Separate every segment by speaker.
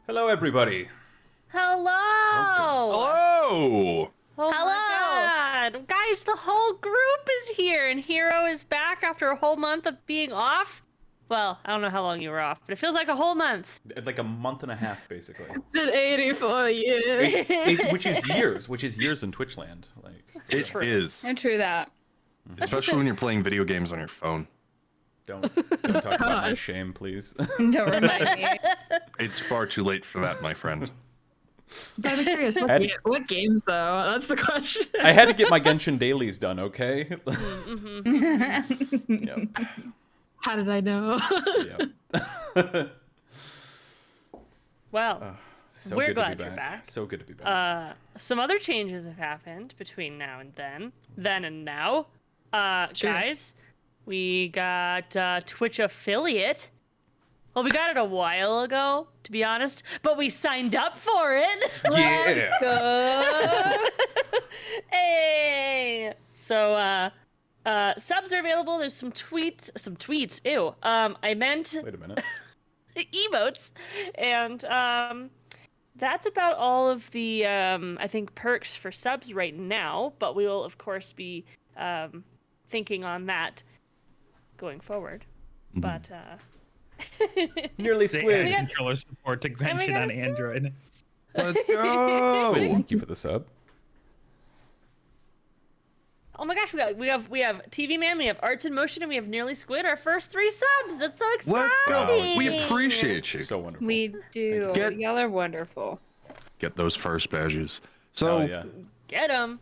Speaker 1: Hello, everybody.
Speaker 2: Hello!
Speaker 3: Hello!
Speaker 2: Oh
Speaker 4: Hello!
Speaker 2: my god! Guys, the whole group is here, and Hero is back after a whole month of being off. Well, I don't know how long you were off, but it feels like a whole month.
Speaker 1: Like a month and a half, basically.
Speaker 4: It's been 84 years.
Speaker 1: Which is years in Twitchland. Like
Speaker 3: It is.
Speaker 4: True that.
Speaker 3: Especially when you're playing video games on your phone.
Speaker 1: Don't talk about my shame, please.
Speaker 4: Don't remind me.
Speaker 3: It's far too late for that, my friend.
Speaker 4: But I'm curious, what games though? That's the question.
Speaker 1: I had to get my Genshin dailies done, okay? Yep.
Speaker 4: How did I know?
Speaker 1: Yep.
Speaker 2: Well,
Speaker 1: So
Speaker 2: we're
Speaker 1: good
Speaker 2: glad
Speaker 1: to be
Speaker 2: you're back.
Speaker 1: So good to be back.
Speaker 2: Some other changes have happened between now and then and now.
Speaker 4: True.
Speaker 2: Guys, we got Twitch affiliate. Well, we got it a while ago, to be honest, but we signed up for it.
Speaker 1: Yeah.
Speaker 2: Hey! So, subs are available. There's some tweets. Ew. I meant
Speaker 1: Wait a minute.
Speaker 2: emotes. And, that's about all of the, I think, perks for subs right now, but we will, of course, be, thinking on that going forward. But,
Speaker 1: Nearly
Speaker 5: They
Speaker 1: squid.
Speaker 5: add controller support to Genshin on Android.
Speaker 3: Let's go!
Speaker 1: Squid, thank you for the sub.
Speaker 2: oh my gosh, we have TV Man, we have Arts in Motion, and we have Nearly Squid, our first 3 subs. That's so exciting.
Speaker 3: Let's go!
Speaker 1: Wow.
Speaker 3: We appreciate you.
Speaker 1: So wonderful.
Speaker 4: We do.
Speaker 3: Get-
Speaker 4: Y'all are wonderful.
Speaker 3: Get those first badges. So,
Speaker 1: Oh, yeah.
Speaker 2: Get him.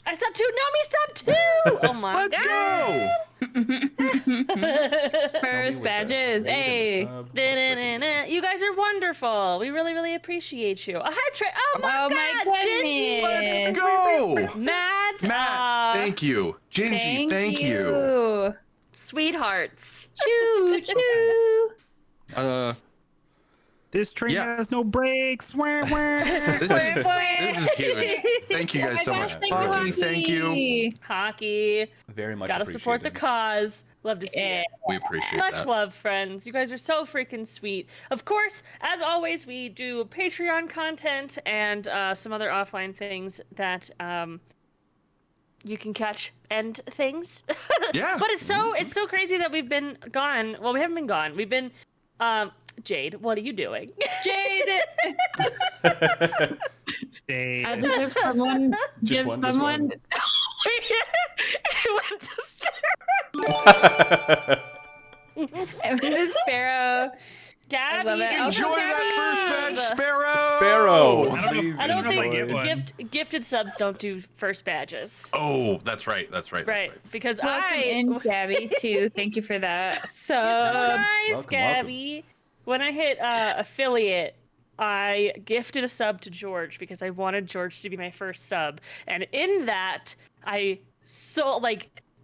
Speaker 2: I sub 2. Nomi sub 2. Oh my
Speaker 3: let's
Speaker 2: god.
Speaker 3: go!
Speaker 4: First badges. Hey.
Speaker 2: Da-da-da-da. You guys are wonderful. We really, really appreciate you. A hype train. Oh my
Speaker 4: Oh
Speaker 2: god.
Speaker 4: my
Speaker 2: Gingy.
Speaker 4: goodness.
Speaker 3: Let's go!
Speaker 2: Matt.
Speaker 3: Matt, thank you. Gingy, thank you.
Speaker 2: Sweethearts.
Speaker 4: Choo choo.
Speaker 5: This train
Speaker 3: Yeah.
Speaker 5: has no brakes. Wah, wah.
Speaker 3: This is huge. Thank you guys so much. Hockey, thank you.
Speaker 2: Hockey.
Speaker 1: Very much
Speaker 2: Gotta support the
Speaker 1: appreciated.
Speaker 2: cause. Love to see it.
Speaker 3: We appreciate
Speaker 2: Much
Speaker 3: that.
Speaker 2: love, friends. You guys are so freaking sweet. Of course, as always, we do Patreon content and some other offline things that you can catch and things.
Speaker 3: Yeah.
Speaker 2: But it's so crazy that we've been gone. Well, we haven't been gone. We've been Jade, what are you doing?
Speaker 4: Jade.
Speaker 5: They-
Speaker 4: I had to give someone.
Speaker 1: Just
Speaker 4: Give
Speaker 1: one, just
Speaker 4: someone.
Speaker 2: It went to
Speaker 4: The sparrow.
Speaker 2: Gabby,
Speaker 4: love it.
Speaker 3: Enjoy
Speaker 4: Also,
Speaker 3: that first badge, Sparrow!
Speaker 1: Sparrow,
Speaker 5: I don't know-
Speaker 1: please
Speaker 2: I don't
Speaker 5: know if I
Speaker 1: enjoy.
Speaker 5: get one.
Speaker 2: gifted subs don't do first badges.
Speaker 3: Oh, that's right. That's right.
Speaker 2: Right, because
Speaker 4: Welcome in, Gabby, too. Thank you for that.
Speaker 2: So
Speaker 4: So,
Speaker 2: nice,
Speaker 1: welcome,
Speaker 2: Gabby. When I hit affiliate, I gifted a sub to George because I wanted George to be my first sub, and in that, I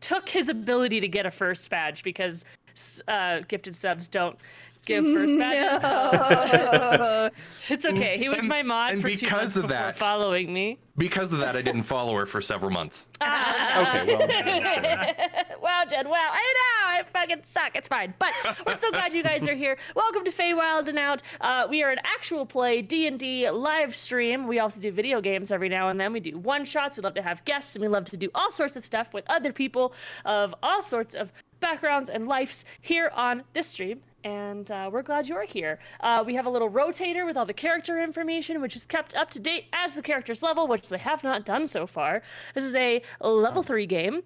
Speaker 2: took his ability to get a first badge because gifted subs don't give first badges.
Speaker 4: no.
Speaker 2: It's okay. He was
Speaker 3: And-
Speaker 2: my mod
Speaker 3: and
Speaker 2: for 2
Speaker 3: because
Speaker 2: months
Speaker 3: of
Speaker 2: before
Speaker 3: that-
Speaker 2: following me.
Speaker 3: Because of that, I didn't follow her for several months.
Speaker 1: Okay, well.
Speaker 2: Wow, Jen, wow. I know, I fucking suck. It's fine. But we're so glad you guys are here. Welcome to Feywild and Out. We are an actual play D&D live stream. We also do video games every now and then. We do one-shots. We love to have guests, and we love to do all sorts of stuff with other people of all sorts of backgrounds and lives here on this stream. And we're glad you're here. We have a little rotator with all the character information, which is kept up to date as the character's level, which they have not done so far. This is a level 3 game.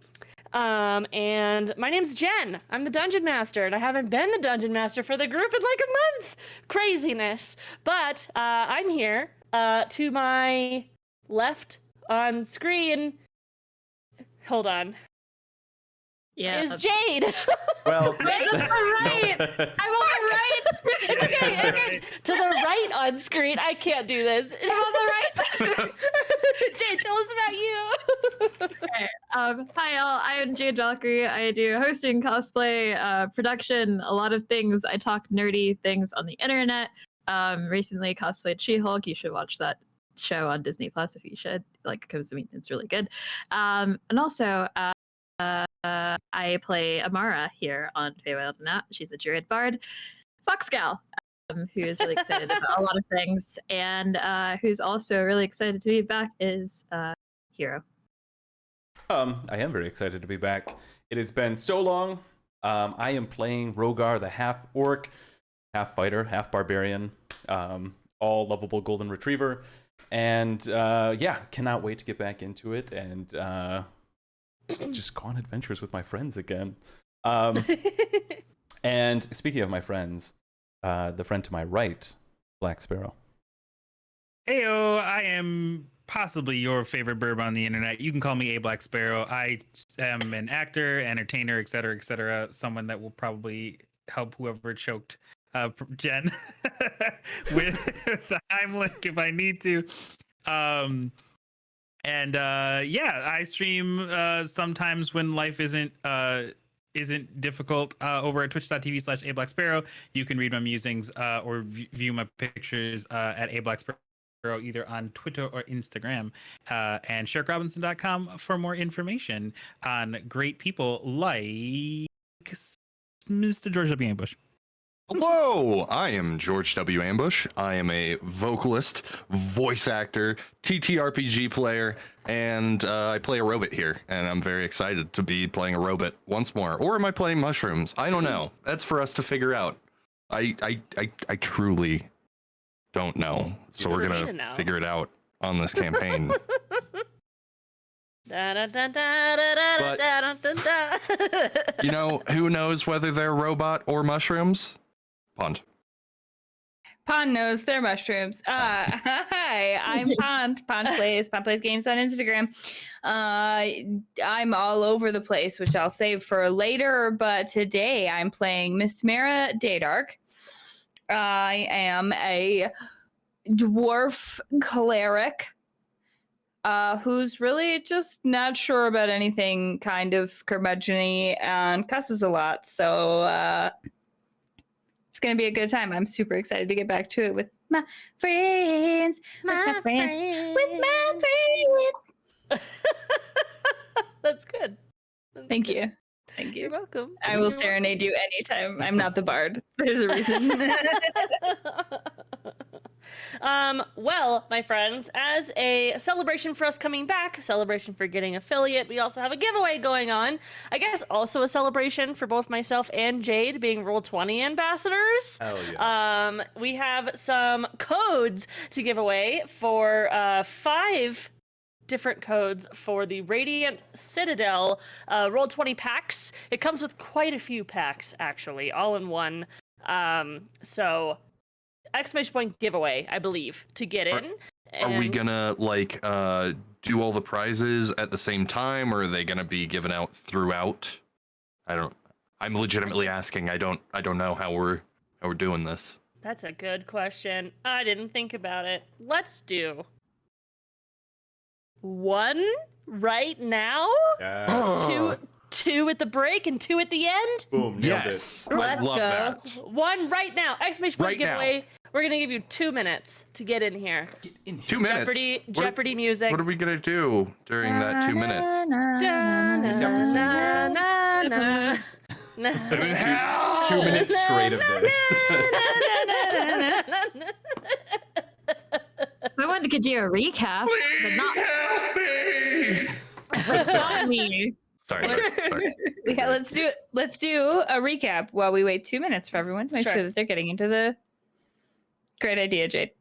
Speaker 2: And my name's Jen. I'm the Dungeon Master, and I haven't been the Dungeon Master for the group in like a month. Craziness. But I'm here. To my left on screen. Hold on.
Speaker 4: Yeah.
Speaker 2: Is Jade.
Speaker 1: Well,
Speaker 2: Right, that's right. I'm on the right. It's okay. Okay. To the right on screen. I can't do this. I'm on the right. Jade, tell us about you.
Speaker 4: Hi, all. I'm Jade Valkyrie. I do hosting, cosplay, production, a lot of things. I talk nerdy things on the internet. Recently cosplayed She-Hulk. You should watch that show on Disney Plus if you should, because I mean it's really good. And also, I play Amara here on Feywild and Out. She's a druid bard. Fox gal. who is really excited about a lot of things, and who's also really excited to be back is Hero.
Speaker 1: I am very excited to be back. It has been so long. I am playing Rogar, the half orc, half fighter, half barbarian, all lovable golden retriever, and yeah, cannot wait to get back into it and just go on adventures with my friends again. And speaking of my friends, the friend to my right, Black Sparrow.
Speaker 5: Heyo, I am possibly your favorite burb on the internet. You can call me a Black Sparrow. I am an actor, entertainer, etc., someone that will probably help whoever choked Jen with the Heimlich if I need to. Yeah, I stream sometimes when life isn't difficult over at twitch.tv/ablacksparrow. You can read my musings or view my pictures at ablacksparrow either on Twitter or Instagram, and SherrickRobinson.com for more information on great people like Mr. George W. Ambush.
Speaker 3: Hello, I am George W. Ambush. I am a vocalist, voice actor, TTRPG player, and I play a robot here, and I'm very excited to be playing a robot once more. Or am I playing mushrooms? I don't know. That's for us to figure out. I truly don't know. So we're gonna figure it out on this campaign. You know, who knows whether they're robot or mushrooms? Pond.
Speaker 6: Pond knows they're mushrooms. Hi, I'm Pond. Pond plays games on Instagram. I'm all over the place, which I'll save for later. But today I'm playing Miss Mara Daydark. I am a dwarf cleric who's really just not sure about anything, kind of curmudgeon-y, and cusses a lot. So it's going to be a good time. I'm super excited to get back to it with my friends. With my friends.
Speaker 2: That's good.
Speaker 6: Thank you. Thank you.
Speaker 2: You're welcome.
Speaker 6: I will serenade you anytime. I'm not the bard. There's a reason.
Speaker 2: Well, my friends, as a celebration for us coming back, celebration for getting affiliate, we also have a giveaway going on. I guess also a celebration for both myself and Jade being Roll20 ambassadors.
Speaker 1: Hell yeah.
Speaker 2: We have some codes to give away for 5 different codes for the Radiant Citadel Roll20 packs. It comes with quite a few packs, actually, all in one. So exclamation point giveaway, I believe, to get in.
Speaker 3: Are we gonna like do all the prizes at the same time, or are they gonna be given out throughout? I'm legitimately asking. I don't know how we're doing this.
Speaker 2: That's a good question. I didn't think about it. Let's do 1 right now.
Speaker 1: Yes.
Speaker 2: 2 at the break and 2 at the end.
Speaker 1: Boom, nailed
Speaker 3: Yes,
Speaker 1: it.
Speaker 3: I
Speaker 6: Let's
Speaker 3: love
Speaker 6: go.
Speaker 3: that.
Speaker 2: 1 right now. Exclamation point
Speaker 3: Right now.
Speaker 2: giveaway. We're gonna give you 2 minutes to get in here.
Speaker 1: Get in here.
Speaker 3: 2 minutes.
Speaker 2: Jeopardy music.
Speaker 3: What are we gonna do during that 2 minutes?
Speaker 1: just have to sing
Speaker 2: Na, na, na, na.
Speaker 1: 2 minutes straight of this.
Speaker 4: Someone could do a recap, but not
Speaker 3: help me!
Speaker 4: not me.
Speaker 3: Sorry.
Speaker 6: Yeah, let's do it. Let's do a recap while we wait 2 minutes for everyone to make
Speaker 2: Sure.
Speaker 6: sure that they're getting into the. Great idea, Jade.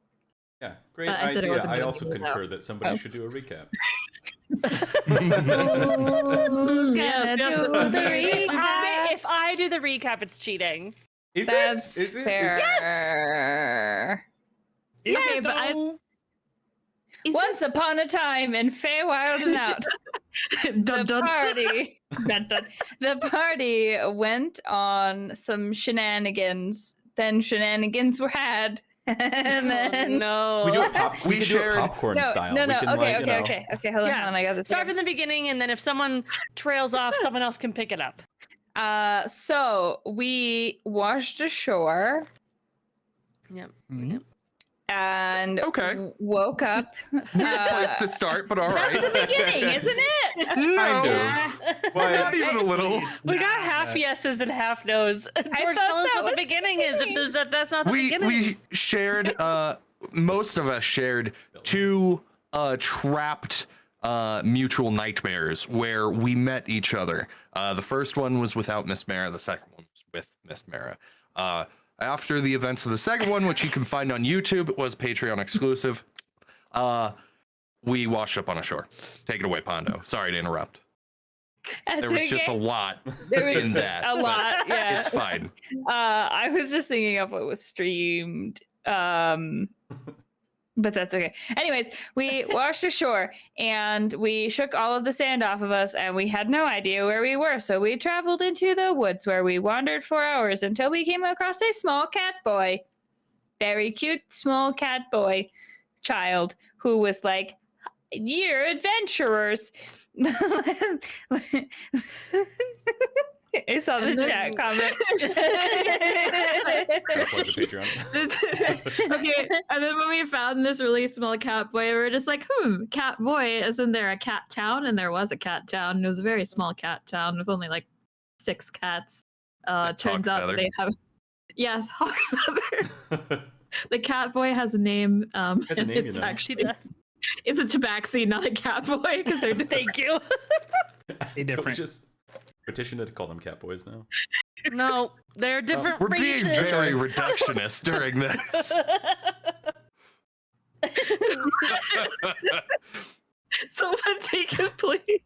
Speaker 1: Yeah, great
Speaker 4: I said it
Speaker 1: idea.
Speaker 4: wasn't
Speaker 1: I
Speaker 4: gonna
Speaker 1: also
Speaker 4: be without.
Speaker 1: concur that somebody
Speaker 6: Oh.
Speaker 1: should do a recap.
Speaker 6: Who's
Speaker 4: Yes,
Speaker 6: gonna
Speaker 4: yes.
Speaker 6: do the
Speaker 2: If I do the recap, it's cheating.
Speaker 1: Is
Speaker 6: That's
Speaker 1: it? Is it?
Speaker 6: fair.
Speaker 4: Okay, but
Speaker 6: Once upon a time in Feywild and Out,
Speaker 4: dun, dun.
Speaker 6: the party went on some shenanigans. Then shenanigans were had, and then
Speaker 2: No.
Speaker 1: We do it we could do
Speaker 3: shared-
Speaker 1: it popcorn style.
Speaker 6: No.
Speaker 1: We can,
Speaker 6: Okay,
Speaker 1: like, you know,
Speaker 6: okay. Hold
Speaker 2: Yeah.
Speaker 6: on. I got this.
Speaker 2: Start from the beginning, and then if someone trails off, someone else can pick it up.
Speaker 6: So we washed ashore
Speaker 2: Yep.
Speaker 6: and
Speaker 3: Okay.
Speaker 6: woke up.
Speaker 3: Weird place to start, but all
Speaker 6: That's
Speaker 3: right.
Speaker 6: the beginning, isn't it?
Speaker 1: Kind of. But
Speaker 3: Not even a little.
Speaker 2: We got half yeses and half no's. George,
Speaker 6: thought
Speaker 2: tell us
Speaker 6: that
Speaker 2: what the
Speaker 6: was
Speaker 2: beginning is. If that's not the beginning.
Speaker 3: We shared most of us shared two trapped mutual nightmares where we met each other. The first one was without Miss Mara, the second one was with Miss Mara. After the events of the second one, which you can find on YouTube, it was Patreon exclusive. We washed up on a shore. Take it away, Pondo. Sorry to interrupt. There was just a lot
Speaker 6: There was
Speaker 3: in that.
Speaker 6: a
Speaker 3: but
Speaker 6: lot, yeah.
Speaker 3: It's fine.
Speaker 6: I was just thinking of what was streamed. But that's okay. Anyways, we washed ashore and we shook all of the sand off of us and we had no idea where we were. So we traveled into the woods where we wandered for hours until we came across a small cat boy. Very cute small cat boy child who was like, "You're adventurers." I saw the
Speaker 4: And then-
Speaker 6: chat comment.
Speaker 1: Plug the Patreon.
Speaker 4: Okay, and then when we found this really small cat boy, we were just like, cat boy, isn't there a cat town? And there was a cat town. It was a very small cat town with only like 6 cats. Turns out
Speaker 3: Hawkfeather.
Speaker 4: they have, yes, Hawkfeather. The cat boy has a name.
Speaker 1: Has a
Speaker 4: and
Speaker 1: name,
Speaker 4: it's
Speaker 1: you know.
Speaker 4: actually it's a tabaxi, not a cat boy, because they're
Speaker 2: Thank you.
Speaker 5: They different.
Speaker 1: We just petition to call them cat boys now.
Speaker 2: No, they're different
Speaker 3: We're being
Speaker 2: races.
Speaker 3: very reductionist during this.
Speaker 4: Someone take it, please.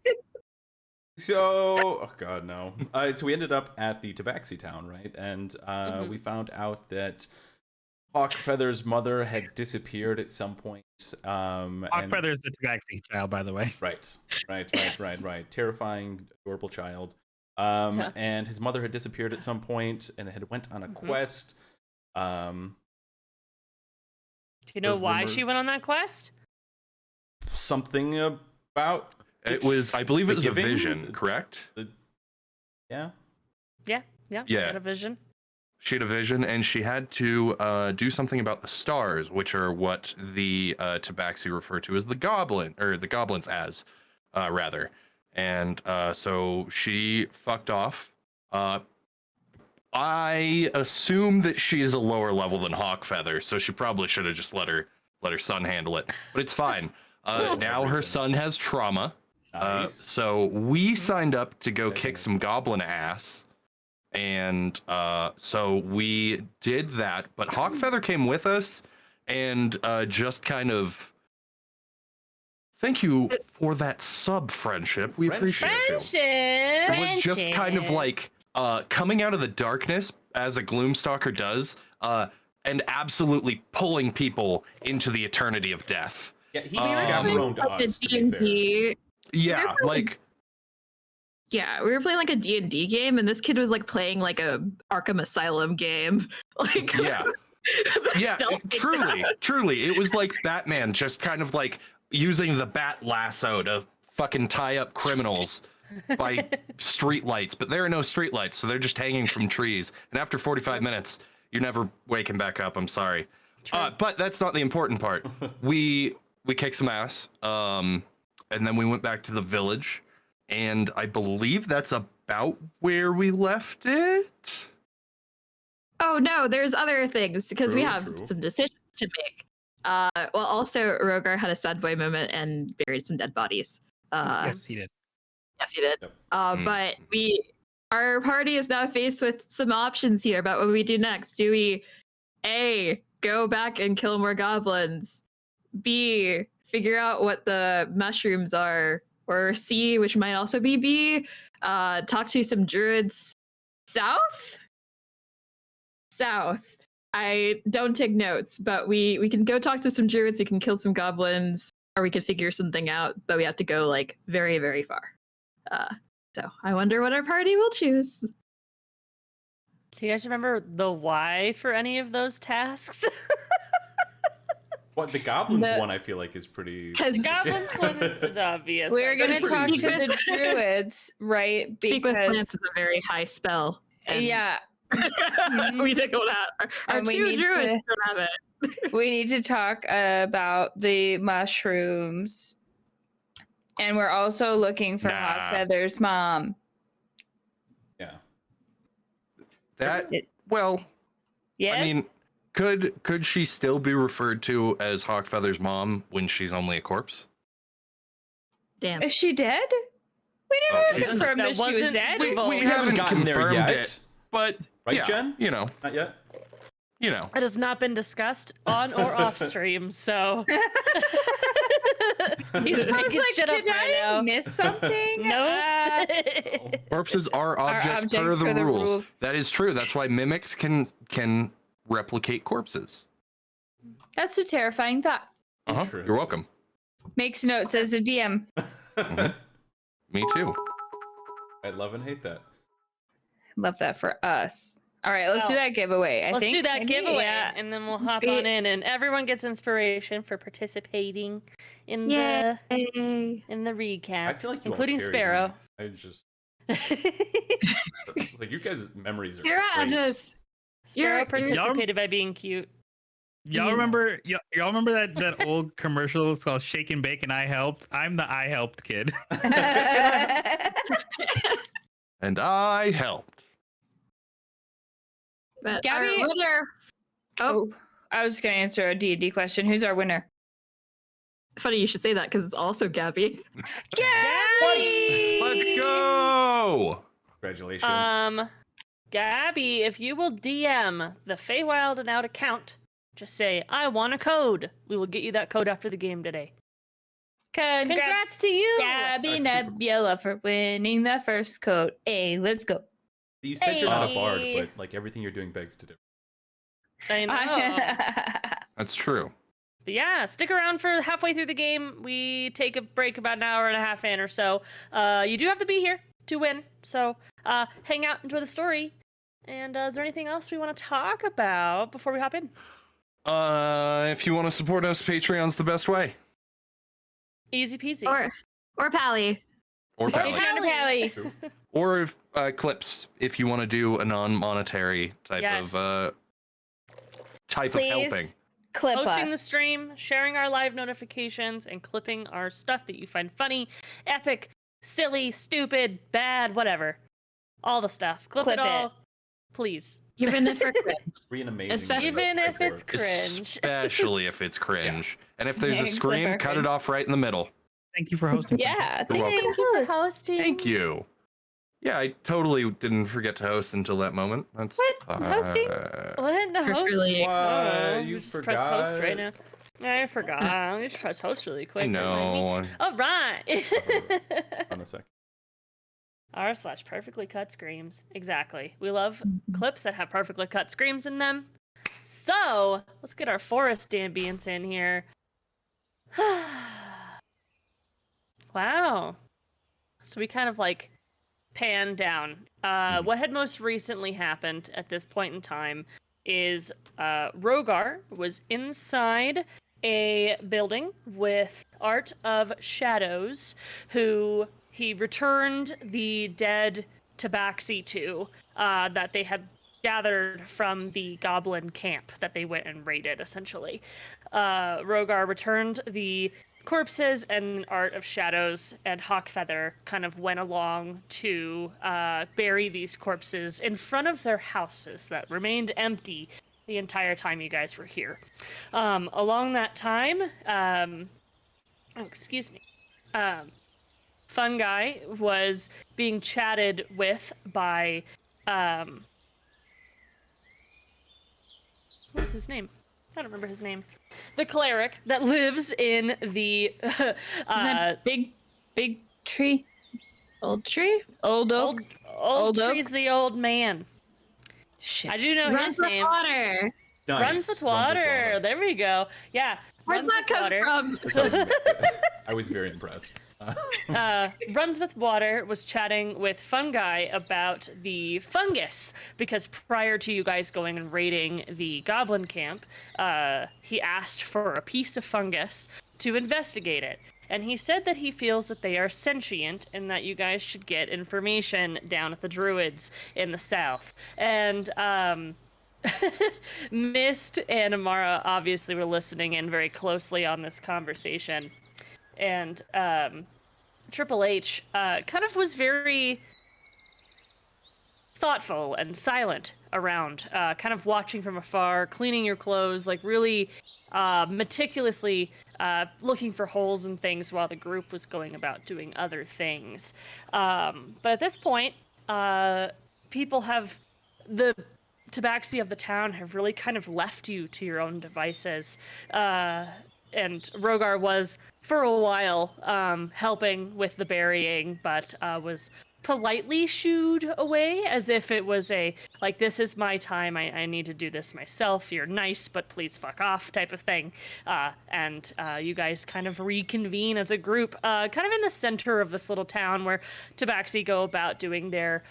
Speaker 1: So, oh god, no. So we ended up at the Tabaxi town, right? And we found out that Hawkfeather's mother had disappeared at some point.
Speaker 5: Hawkfeather is the tabaxi child, by the way.
Speaker 1: Right. Terrifying, adorable child.
Speaker 2: Yes.
Speaker 1: And his mother had disappeared at some point and had went on a quest.
Speaker 2: Do you know
Speaker 1: the
Speaker 2: why
Speaker 1: rumor-
Speaker 2: she went on that quest?
Speaker 1: Something about
Speaker 3: It was, I believe it was a
Speaker 1: giving?
Speaker 3: vision, correct?
Speaker 1: Yeah.
Speaker 2: Yeah.
Speaker 3: Yeah.
Speaker 2: Had a vision.
Speaker 3: She had a vision, and she had to do something about the stars, which are what the Tabaxi refer to as the Goblin, or the Goblins as, rather. And so she fucked off. I assume that she is a lower level than Hawkfeather, so she probably should have just let her son handle it. But it's fine. Now her son has trauma.
Speaker 1: Nice.
Speaker 3: So we signed up to go kick some goblin ass. And so we did that. But Hawkfeather came with us and just kind of... Thank you for that sub friendship. We appreciate you.
Speaker 2: Friendship.
Speaker 3: It was just kind of like coming out of the darkness as a Gloomstalker does, and absolutely pulling people into the eternity of death.
Speaker 1: Yeah, he
Speaker 3: we were
Speaker 1: chaperoned
Speaker 4: playing like a
Speaker 1: us, to be fair.
Speaker 4: D&D.
Speaker 3: Yeah, like
Speaker 4: Yeah, we were playing like a D&D game, and this kid was like playing like a Arkham Asylum game. Like,
Speaker 3: yeah, yeah, truly, it was like Batman just kind of like using the bat lasso to fucking tie up criminals by streetlights, but there are no streetlights, so they're just hanging from trees. And after 45 minutes, you're never waking back up. I'm sorry, but that's not the important part. We kicked some ass, and then we went back to the village, and I believe that's about where we left it.
Speaker 4: oh no, there's other things because we
Speaker 1: True,
Speaker 4: have
Speaker 1: true.
Speaker 4: some decisions to make. Well, also Rogar had a sad boy moment and buried some dead bodies.
Speaker 5: Yes, he did.
Speaker 4: Yes, he did.
Speaker 1: Yep.
Speaker 4: But our party is now faced with some options here about what we do next. Do we A, go back and kill more goblins? B, figure out what the mushrooms are? Or C, which might also be B, talk to some druids. South? South. I don't take notes, but we can go talk to some druids, we can kill some goblins, or we could figure something out, but we have to go like very, very far. So I wonder what our party will choose.
Speaker 2: Do you guys remember the why for any of those tasks?
Speaker 1: What the goblins
Speaker 4: The-
Speaker 1: one I feel like is pretty.
Speaker 4: Because
Speaker 2: The goblins one is obvious.
Speaker 6: We're
Speaker 2: Like,
Speaker 6: gonna
Speaker 2: that's
Speaker 6: talk
Speaker 2: pretty
Speaker 6: to
Speaker 2: easy.
Speaker 6: the druids, right?
Speaker 4: speak with plants
Speaker 6: Because
Speaker 4: is a very high spell. and
Speaker 6: yeah,
Speaker 4: we didn't go that. Our
Speaker 6: And we
Speaker 4: two
Speaker 6: need
Speaker 4: druids
Speaker 6: to-
Speaker 4: don't have it.
Speaker 6: we need to talk about the mushrooms. And we're also looking for
Speaker 3: Nah.
Speaker 6: Hawkfeather's mom.
Speaker 1: Yeah.
Speaker 3: That
Speaker 6: It-
Speaker 3: well,
Speaker 6: Yes?
Speaker 3: I mean, could she still be referred to as Hawkfeather's mom when she's only a corpse?
Speaker 4: Damn.
Speaker 6: Is she dead? We
Speaker 3: Oh,
Speaker 6: never
Speaker 3: she's-
Speaker 6: confirmed
Speaker 2: That
Speaker 6: that she was
Speaker 2: wasn't
Speaker 6: dead.
Speaker 2: divulged.
Speaker 3: We haven't
Speaker 1: gotten there
Speaker 3: confirmed
Speaker 1: yet.
Speaker 3: it, but
Speaker 1: Right,
Speaker 3: yeah,
Speaker 1: Jen?
Speaker 3: you know,
Speaker 1: Not yet.
Speaker 2: It has not been discussed on or off stream, so he's
Speaker 6: I was
Speaker 2: making
Speaker 6: like,
Speaker 2: shit up
Speaker 6: did
Speaker 2: right
Speaker 6: I
Speaker 2: now.
Speaker 6: miss something?
Speaker 2: No.
Speaker 3: corpses are objects,
Speaker 6: objects
Speaker 3: per the
Speaker 6: for the
Speaker 3: rules.
Speaker 6: rules.
Speaker 3: That is true. That's why mimics can replicate corpses.
Speaker 6: That's a terrifying thought.
Speaker 3: Uh-huh. You're welcome.
Speaker 6: Makes notes as a DM.
Speaker 3: Me too.
Speaker 1: I love and hate that.
Speaker 6: Love that for us. All right, let's do
Speaker 2: Well,
Speaker 6: that giveaway. I
Speaker 2: Let's
Speaker 6: think
Speaker 2: do that
Speaker 6: maybe,
Speaker 2: giveaway,
Speaker 6: yeah.
Speaker 2: and then we'll hop on in, and everyone gets inspiration for participating in
Speaker 4: Yay.
Speaker 2: the recap,
Speaker 1: I feel like you all
Speaker 2: including
Speaker 1: carried
Speaker 2: Sparrow.
Speaker 1: me. I just it's like you guys' memories are
Speaker 4: You're
Speaker 1: great.
Speaker 4: just
Speaker 2: Sparrow
Speaker 4: You're-
Speaker 2: participated by being cute.
Speaker 5: Y'all remember? Y'all remember that old commercial? It's called "Shake and Bake," and I helped. I'm the I helped kid.
Speaker 3: And I helped.
Speaker 4: but
Speaker 6: Gabby-
Speaker 4: our winner. Oh,
Speaker 6: Oh, I was just gonna answer a D&D question. Who's our winner?
Speaker 4: funny you should say that because it's also Gabby.
Speaker 6: Gabby!
Speaker 3: Let's go.
Speaker 1: Congratulations.
Speaker 2: Gabby, if you will DM the Feywild and Out account, just say, I want a code. We will get you that code after the game today. Congrats to you!
Speaker 6: Gabby
Speaker 1: That's super-
Speaker 6: Nebula for winning the first code. Hey, let's go.
Speaker 1: You said you're not a bard,
Speaker 2: Hey.
Speaker 1: but like everything you're doing begs to differ.
Speaker 2: I know.
Speaker 3: That's true.
Speaker 2: But yeah, stick around for halfway through the game. We take a break about an hour and a half in or so. You do have to be here to win. So hang out, enjoy the story. And is there anything else we want to talk about before we hop in?
Speaker 3: If you want to support us, Patreon's the best way.
Speaker 2: Easy peasy.
Speaker 4: Or Pally.
Speaker 3: Or Pally.
Speaker 6: Patreon Pally.
Speaker 1: True.
Speaker 3: Or if, clips if you want to do a non-monetary type
Speaker 2: Yes.
Speaker 3: of
Speaker 6: Please
Speaker 3: helping.
Speaker 6: clip
Speaker 2: Hosting
Speaker 6: us.
Speaker 2: the stream, sharing our live notifications, and clipping our stuff that you find funny, epic, silly, stupid, bad, whatever. All the stuff. Clip
Speaker 6: Clip
Speaker 2: it
Speaker 6: it.
Speaker 2: all. Please.
Speaker 4: Even if we're cringe.
Speaker 1: Be an amazing.
Speaker 4: Especially-
Speaker 2: Even
Speaker 1: member
Speaker 2: if it's
Speaker 1: for-
Speaker 2: cringe.
Speaker 3: Especially if it's cringe. And if there's a
Speaker 6: Yeah,
Speaker 3: scream,
Speaker 6: clip
Speaker 3: cut
Speaker 6: our
Speaker 3: it off right in the middle.
Speaker 5: Thank you for hosting.
Speaker 6: Yeah,
Speaker 3: You're
Speaker 6: thank
Speaker 3: welcome.
Speaker 6: you
Speaker 2: for hosting.
Speaker 3: Thank you. Yeah, I totally didn't forget to host until that moment. That's
Speaker 6: What? Hosting?
Speaker 2: What? The host?
Speaker 4: Really-
Speaker 1: What?
Speaker 2: Oh,
Speaker 1: You
Speaker 2: just press host
Speaker 1: forgot?
Speaker 2: right now. I forgot. Let me just press host really quick.
Speaker 3: I know.
Speaker 2: All right.
Speaker 1: On a sec.
Speaker 2: r/perfectly cut screams. Exactly. We love clips that have perfectly cut screams in them. So let's get our forest ambience in here. Wow. So we kind of like pan down. What had most recently happened at this point in time is Rogar was inside a building with Art of Shadows, who he returned the dead tabaxi to that they had gathered from the Goblin camp that they went and raided, essentially. Rogar returned the corpses, and Art of Shadows and Hawkfeather kind of went along to bury these corpses in front of their houses that remained empty the entire time you guys were here. Along that time, Fungi was being chatted with by what's his name? I don't remember his name. The cleric that lives in the
Speaker 6: Isn't that big tree? Old tree? Old oak?
Speaker 2: old
Speaker 6: Old oak?
Speaker 2: tree's the old man.
Speaker 6: Shit.
Speaker 2: I do know
Speaker 4: Runs
Speaker 2: his
Speaker 4: with
Speaker 2: name.
Speaker 4: water.
Speaker 1: Nice.
Speaker 2: Runs with water. There we go. Yeah.
Speaker 4: Where'd
Speaker 2: runs
Speaker 4: that
Speaker 2: with
Speaker 4: come
Speaker 2: water.
Speaker 4: from?
Speaker 1: That's always- I was very impressed.
Speaker 2: Runs with Water was chatting with Fungi about the fungus, because prior to you guys going and raiding the Goblin camp, he asked for a piece of fungus to investigate it. And he said that he feels that they are sentient and that you guys should get information down at the Druids in the south. And Mist and Amara obviously were listening in very closely on this conversation. And Triple H kind of was very thoughtful and silent around, kind of watching from afar, cleaning your clothes, like really meticulously looking for holes and things while the group was going about doing other things. But at this point, people have the tabaxi of the town have really kind of left you to your own devices. And Rogar was, for a while, helping with the burying, but was politely shooed away as if it was a, like, this is my time, I need to do this myself, you're nice, but please fuck off type of thing. And you guys kind of reconvene as a group, kind of in the center of this little town where tabaxi go about doing their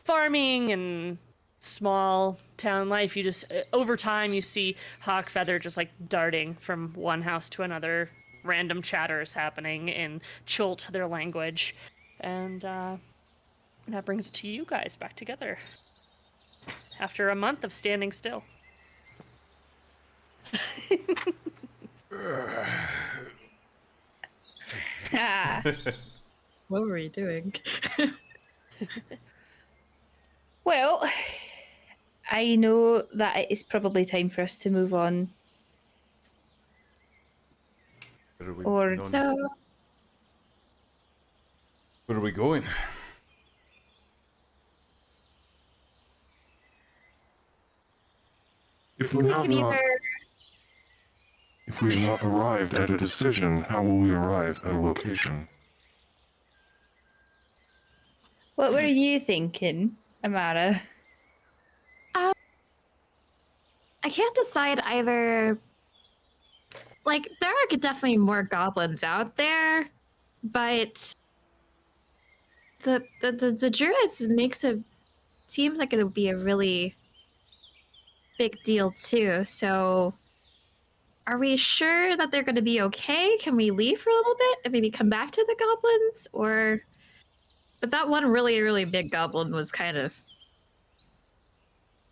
Speaker 2: farming and small town life. You just over time you see Hawkfeather just like darting from one house to another, random chatters happening in Chult, their language, and that brings it to you guys back together after a month of standing still.
Speaker 6: Ah.
Speaker 4: What were you doing?
Speaker 6: Well, I know that it is probably time for us to move on.
Speaker 1: Where are we
Speaker 6: Or
Speaker 1: going?
Speaker 4: So,
Speaker 1: Where are we going?
Speaker 7: If we
Speaker 4: we
Speaker 7: have
Speaker 4: can
Speaker 7: not,
Speaker 4: either.
Speaker 7: if we have not arrived at a decision, how will we arrive at a location?
Speaker 6: what were you thinking, Amara?
Speaker 4: I can't decide either. Like, there are definitely more goblins out there, but the druids makes it seems like it would be a really big deal too. So, are we sure that they're going to be okay? Can we leave for a little bit and maybe come back to the goblins? Or, but that one really big goblin was kind of.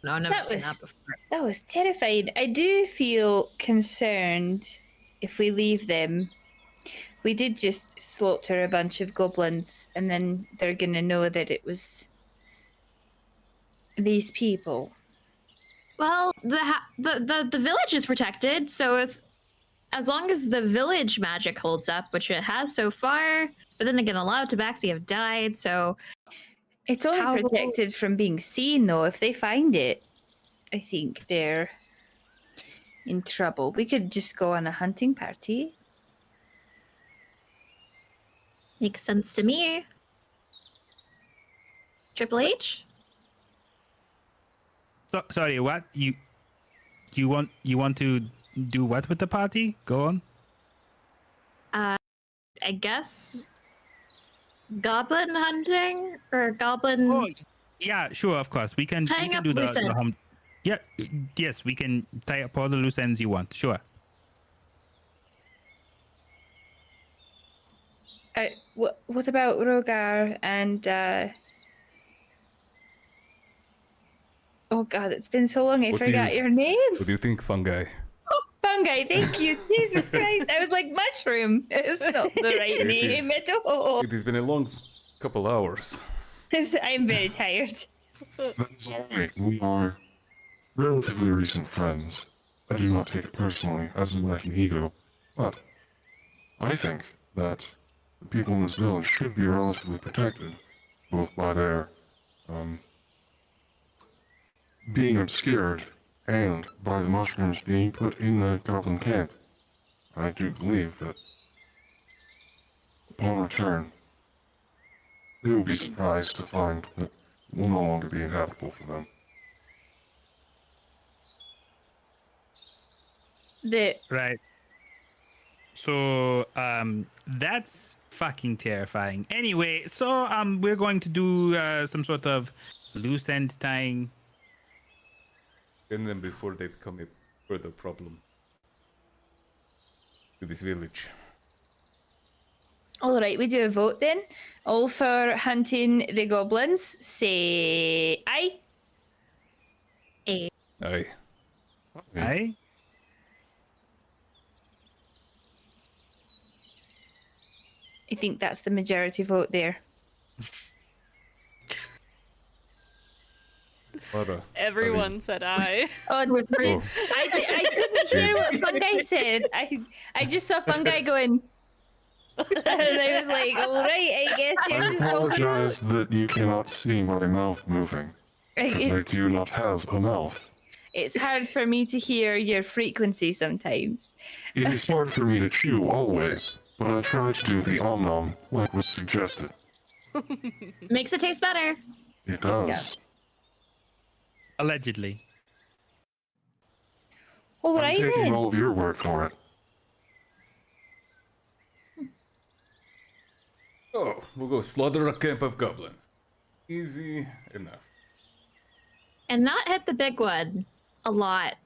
Speaker 4: No, I've never
Speaker 6: That
Speaker 4: seen
Speaker 6: was-
Speaker 4: that before.
Speaker 6: That was terrifying. I do feel concerned if we leave them. We did just slaughter a bunch of goblins, and then they're gonna know that it was these people.
Speaker 4: Well, the village is protected, so it's as long as the village magic holds up, which it has so far. But then again, a lot of tabaxi have died, so
Speaker 6: It's only
Speaker 4: How-
Speaker 6: protected from being seen, though. If they find it, I think they're in trouble. We could just go on a hunting party.
Speaker 4: makes sense to me. Triple H?
Speaker 5: So, sorry, what you want to do what with the party? Go on.
Speaker 4: I guess goblin hunting or goblin.
Speaker 5: Oh, yeah, sure, of course. We can
Speaker 4: Tying up
Speaker 5: do
Speaker 4: loose
Speaker 5: the
Speaker 4: ends.
Speaker 5: home. Yeah, yes, we can tie up all the loose ends you want. Sure.
Speaker 6: What about Rogar and? Oh God, it's been so long. I
Speaker 1: What do
Speaker 6: forgot
Speaker 1: you-
Speaker 6: your name.
Speaker 1: What do you think, fungi?
Speaker 6: Fungi. Thank you. Jesus Christ, I was like mushroom. It's not the right
Speaker 1: It
Speaker 6: name
Speaker 1: is.
Speaker 6: at all.
Speaker 1: It has been a long couple hours.
Speaker 6: I'm very tired.
Speaker 7: That's alright. We are relatively recent friends. I do not take it personally, as in lacking ego, but I think that the people in this village should be relatively protected, both by their, being obscured and by the mushrooms being put in the goblin camp. I do believe that upon return, they will be surprised to find that it will no longer be inhabitable for them.
Speaker 5: Right. So that's fucking terrifying. Anyway, so we're going to do some sort of loose end tying.
Speaker 1: And then before they become a further problem to this village.
Speaker 6: All right, we do a vote then. All for hunting the goblins, say aye.
Speaker 1: Aye.
Speaker 5: Aye.
Speaker 6: I think that's the majority vote there.
Speaker 2: Everyone said aye.
Speaker 6: Oh,
Speaker 4: Was
Speaker 7: Oh,
Speaker 6: I couldn't hear what Fungi said. I just saw Fungi going. And I was like, all right, I guess
Speaker 7: I
Speaker 6: you're just voting.
Speaker 7: apologize that you cannot see my mouth moving, because I
Speaker 6: It's,
Speaker 7: do not have a mouth.
Speaker 6: it's hard for me to hear your frequency sometimes.
Speaker 7: It is hard for me to chew always, but I try to do the om-nom like was suggested.
Speaker 4: Makes it taste better.
Speaker 7: It does.
Speaker 6: Yes.
Speaker 5: Allegedly.
Speaker 6: All
Speaker 7: I'm
Speaker 6: right
Speaker 7: taking
Speaker 6: then.
Speaker 7: all of your word for it.
Speaker 1: Oh, we'll go slaughter a camp of goblins. Easy enough.
Speaker 4: And not hit the big one a lot.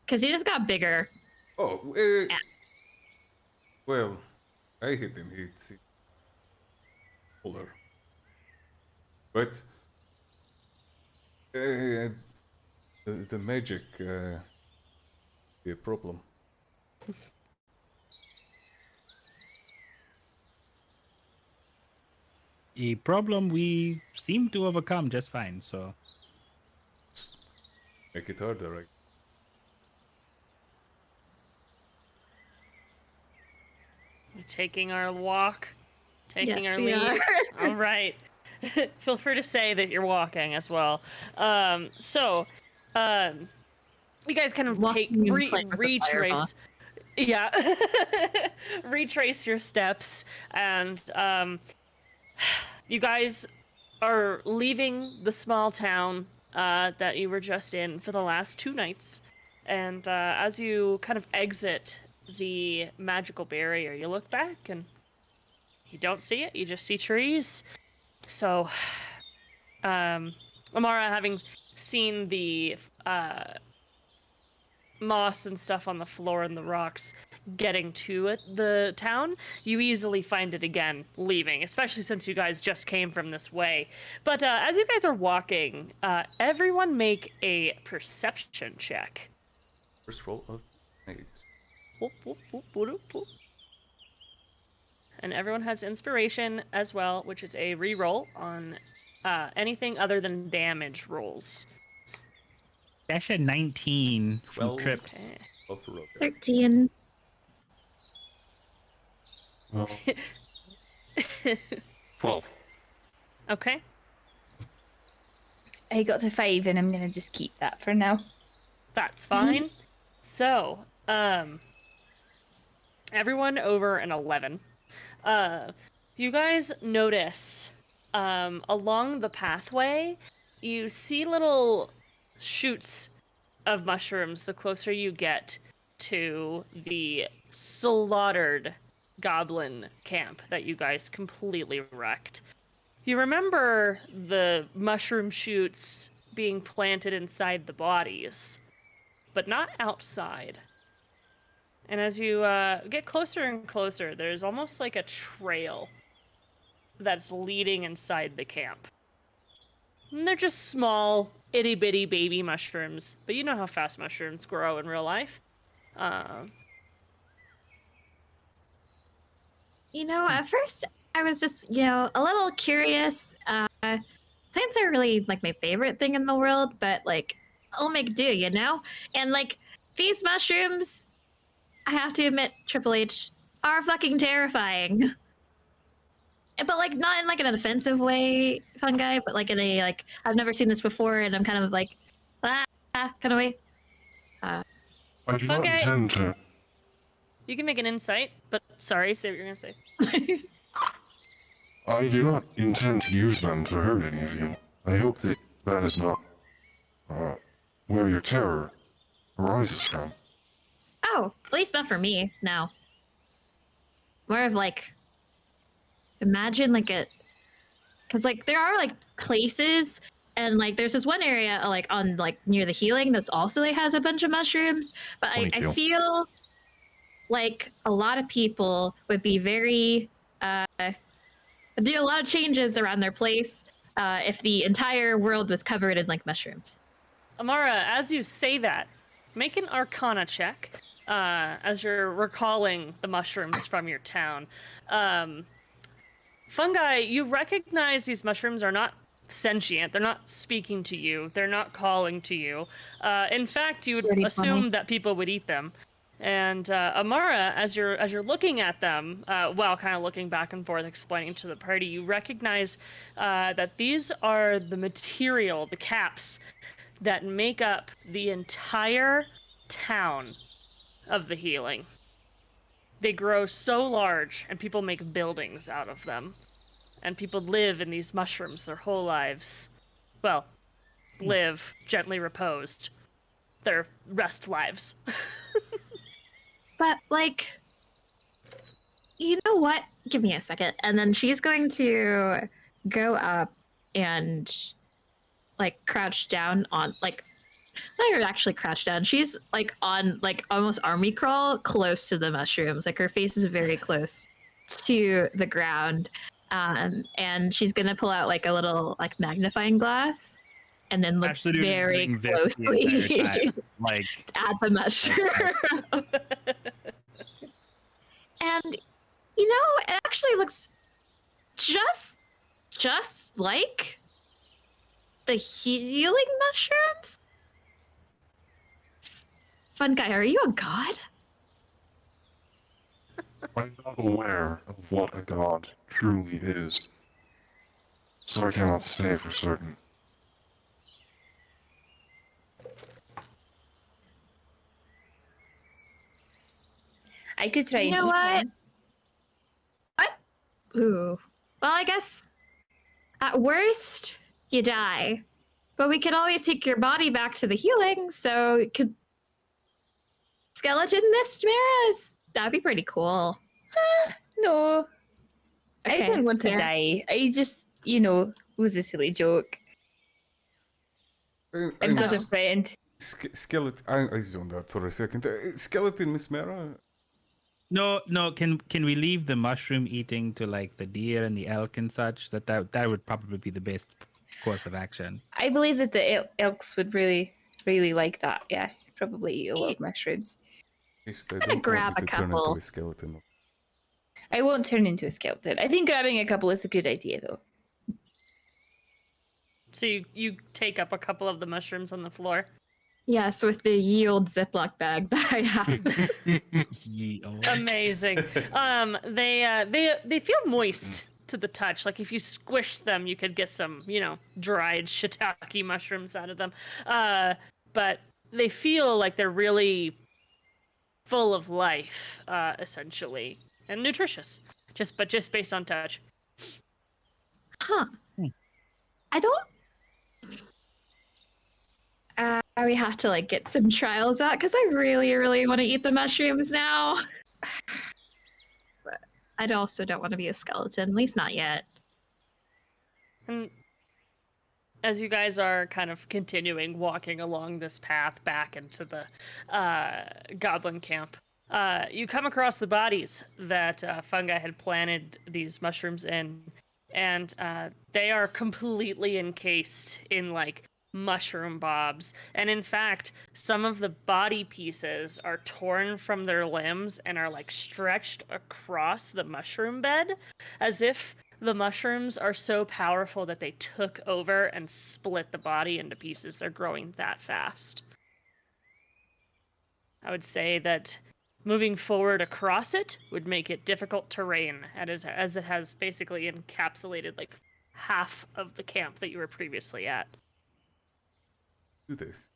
Speaker 4: Because he just got bigger.
Speaker 1: Oh,
Speaker 4: Yeah.
Speaker 1: well, I hit him. He's older. But the magic be a problem.
Speaker 5: A problem we seem to overcome just fine, so.
Speaker 1: Make it harder, right?
Speaker 2: We're taking our walk, taking
Speaker 4: Yes,
Speaker 2: our
Speaker 4: we
Speaker 2: leave.
Speaker 4: are.
Speaker 2: All right. Feel free to say that you're walking as well. You guys kind of
Speaker 4: Walking and playing with the
Speaker 2: retrace. Yeah. Retrace your steps, and you guys are leaving the small town that you were just in for the last 2 nights. And as you kind of exit the magical barrier, you look back and you don't see it. You just see trees. So, Amara, having seen the moss and stuff on the floor and the rocks getting to it, the town, you easily find it again leaving, especially since you guys just came from this way. But as you guys are walking, everyone make a perception check.
Speaker 1: First roll of 8.
Speaker 2: Whoop, whoop, whoop, whoop, whoop. And everyone has inspiration as well, which is a reroll on anything other than damage rolls.
Speaker 5: Dash at 19 from
Speaker 1: 12.
Speaker 5: trips.
Speaker 2: Okay.
Speaker 1: 12 for Rogar.
Speaker 4: 13.
Speaker 7: Well, 12.
Speaker 2: Okay.
Speaker 6: I got to 5 and I'm going to just keep that for now.
Speaker 2: That's fine. So, everyone over an 11. You guys notice along the pathway, you see little shoots of mushrooms the closer you get to the slaughtered goblin camp that you guys completely wrecked. You remember the mushroom shoots being planted inside the bodies, but not outside. And as you get closer and closer, there's almost like a trail that's leading inside the camp. And they're just small, itty-bitty baby mushrooms, but you know how fast mushrooms grow in real life.
Speaker 4: You know, at first I was just, a little curious. Plants are really like my favorite thing in the world, but like I'll make do, you know? And like these mushrooms, I have to admit, Triple H, are fucking terrifying. But like not in like an offensive way, fungi, but like in a like I've never seen this before and I'm kind of like kind of way.
Speaker 7: I do not
Speaker 2: Okay.
Speaker 7: intend to.
Speaker 2: You can make an insight, but sorry, say what you're gonna say.
Speaker 7: I do not intend to use them to hurt any of you. I hope that that is not where your terror arises from.
Speaker 4: Oh, at least not for me, no. More of like imagine like a because like there are like places and like there's this one area like on like near the healing that's also like has a bunch of mushrooms, but I
Speaker 3: 22.
Speaker 4: feel like a lot of people would be very do a lot of changes around their place if the entire world was covered in like mushrooms.
Speaker 2: Amara, as you say that, make an Arcana check as you're recalling the mushrooms from your town. Fungi, you recognize these mushrooms are not sentient. They're not speaking to you. They're not calling to you. In fact, you would
Speaker 4: Pretty
Speaker 2: assume
Speaker 4: funny.
Speaker 2: that people would eat them. And Amara, as you're looking at them, while kind of looking back and forth, explaining to the party, you recognize that these are the material, the caps, that make up the entire town of the healing. They grow so large, and people make buildings out of them. And people live in these mushrooms their whole lives. Well, live gently reposed their rest lives.
Speaker 4: But, like, you know what? Give me a second. And then she's going to go up and, like, crouch down on, like, not even actually crouch down. She's, like, on, like, almost army crawl close to the mushrooms. Like, her face is very close to the ground. And she's going to pull out, like, a little, like, magnifying glass and then look
Speaker 5: Ashley dude is
Speaker 4: very
Speaker 5: doing this the entire
Speaker 4: closely
Speaker 5: time. Like,
Speaker 4: at the mushroom. And you know, it actually looks just like the healing mushrooms. Fun guy, are you a god?
Speaker 7: I'm not aware of what a god truly is, so I cannot say for certain.
Speaker 6: I could try.
Speaker 4: You
Speaker 6: and
Speaker 4: know
Speaker 6: eat
Speaker 4: what?
Speaker 6: one.
Speaker 4: What? Ooh. Well, I guess at worst you die, but we could always take your body back to the healing. So it could skeleton mist mirrors. That'd be pretty cool.
Speaker 6: No, I
Speaker 4: Okay,
Speaker 6: don't want to
Speaker 4: fair.
Speaker 6: die. I just, it was a silly joke. I'm just a friend.
Speaker 1: Skeleton. I zoned out for a second. Skeleton, Miss Mara.
Speaker 5: no. Can we leave the mushroom eating to like the deer and the elk and such? That would probably be the best course of action.
Speaker 6: I believe that the elks would really, really like that. Yeah, probably eat a lot of mushrooms.
Speaker 1: Yes, they
Speaker 4: gonna
Speaker 1: don't
Speaker 4: grab
Speaker 1: want you
Speaker 4: a
Speaker 1: to turn into
Speaker 4: couple.
Speaker 1: a skeleton.
Speaker 6: I won't turn into a skeleton. I think grabbing a couple is a good idea, though.
Speaker 2: So you take up a couple of the mushrooms on the floor.
Speaker 4: Yes, with the yield Ziploc bag that I have.
Speaker 2: Amazing. They feel moist to the touch. Like if you squish them, you could get some, dried shiitake mushrooms out of them. But they feel like they're really full of life, essentially, and nutritious. Just based on touch.
Speaker 4: Huh. I don't. We have to like get some trials out because I really, really want to eat the mushrooms now. But I also don't want to be a skeleton, at least not yet.
Speaker 2: And as you guys are kind of continuing walking along this path back into the goblin camp, you come across the bodies that fungi had planted these mushrooms in, and they are completely encased in like mushroom bobs. And in fact, some of the body pieces are torn from their limbs and are like stretched across the mushroom bed as if the mushrooms are so powerful that they took over and split the body into pieces. They're growing that fast. I would say that moving forward across it would make it difficult terrain, as it has basically encapsulated like half of the camp that you were previously at.
Speaker 1: Do this.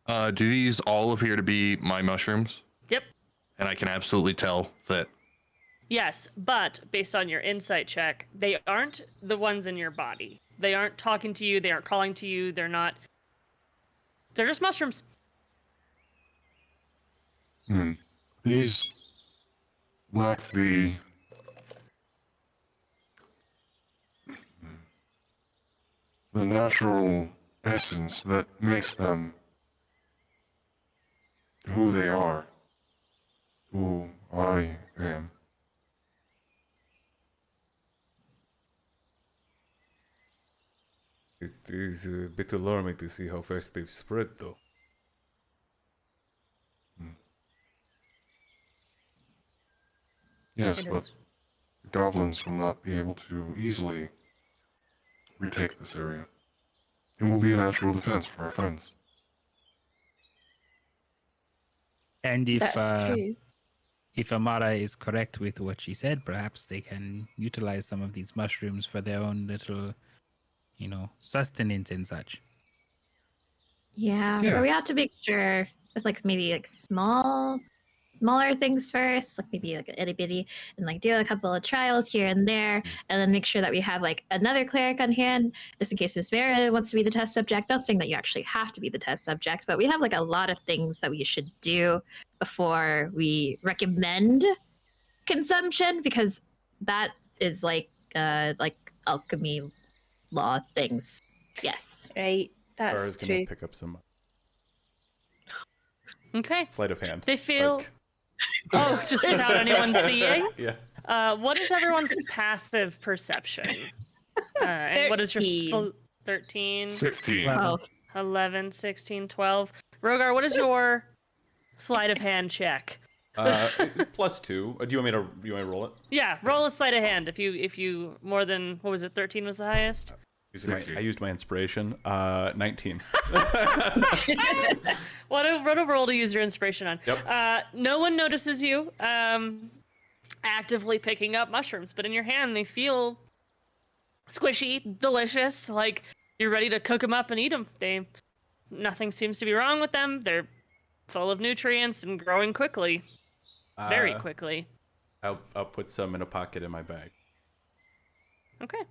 Speaker 3: Do these all appear to be my mushrooms?
Speaker 2: Yep.
Speaker 3: And I can absolutely tell that.
Speaker 2: Yes, but based on your insight check, they aren't the ones in your body. They aren't talking to you, they aren't calling to you, they're just mushrooms.
Speaker 7: These lack the natural essence that makes them who they are, who I am.
Speaker 1: It is a bit alarming to see how fast they've spread, though.
Speaker 7: Yes,
Speaker 2: It
Speaker 7: but
Speaker 2: is.
Speaker 7: the goblins will not be able to easily retake this area. It will be a natural defense for our friends.
Speaker 5: And
Speaker 6: That's
Speaker 5: if Amara is correct with what she said, perhaps they can utilize some of these mushrooms for their own little, sustenance and such.
Speaker 4: Yeah, but we have to make sure with like maybe like smaller things first, like maybe like an itty bitty, and like do a couple of trials here and there, and then make sure that we have like another cleric on hand, just in case Miss Vera wants to be the test subject. Not saying that you actually have to be the test subject, but we have like a lot of things that we should do before we recommend consumption, because that is like alchemy law things. Yes.
Speaker 6: right.
Speaker 1: Or
Speaker 6: That's
Speaker 1: is gonna
Speaker 6: true.
Speaker 1: pick up some
Speaker 2: Okay.
Speaker 1: sleight of hand.
Speaker 2: They feel.
Speaker 1: Like,
Speaker 2: Oh, just without anyone seeing?
Speaker 1: yeah.
Speaker 2: What is everyone's passive perception? And what is your 13,
Speaker 7: 16.
Speaker 4: Oh,
Speaker 2: 11, 16, 12? Rogar, what is your sleight of hand check?
Speaker 1: +2. Do you want me to roll it?
Speaker 2: Yeah, roll a sleight of hand. If you more than, what was it, 13 was the highest?
Speaker 1: I used my inspiration. 19.
Speaker 2: What a roll to use your inspiration on.
Speaker 1: Yep.
Speaker 2: No one notices you actively picking up mushrooms, but in your hand they feel squishy, delicious, like you're ready to cook them up and eat them. Nothing seems to be wrong with them. They're full of nutrients and growing quickly, very quickly.
Speaker 1: I'll put some in a pocket in my bag.
Speaker 2: Okay.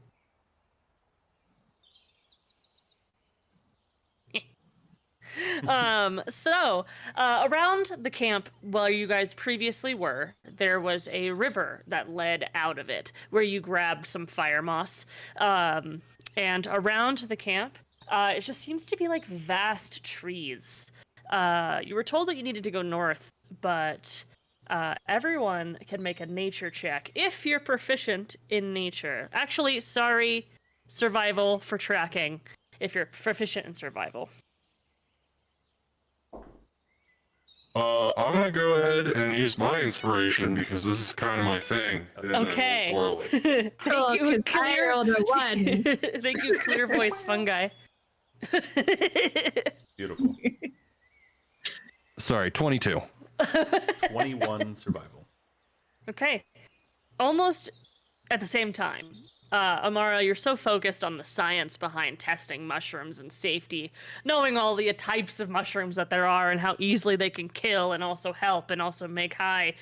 Speaker 2: So around the camp where you guys previously were, there was a river that led out of it where you grabbed some fire moss. And around the camp, it just seems to be like vast trees. You were told that you needed to go north, but everyone can make a nature check if you're proficient in nature. Actually, sorry, survival for tracking if you're proficient in survival.
Speaker 7: I'm gonna go ahead and use my inspiration because this is kind of my thing. and I rolled
Speaker 2: Okay.
Speaker 7: poorly.
Speaker 4: cool,
Speaker 2: Thank you,
Speaker 4: 'cause I rolled a 1.
Speaker 2: Thank you, clear voice fungi.
Speaker 1: Beautiful.
Speaker 3: Sorry, 22.
Speaker 1: 21 survival.
Speaker 2: Okay. Almost at the same time. Amara, you're so focused on the science behind testing mushrooms and safety, knowing all the types of mushrooms that there are and how easily they can kill and also help and also make high.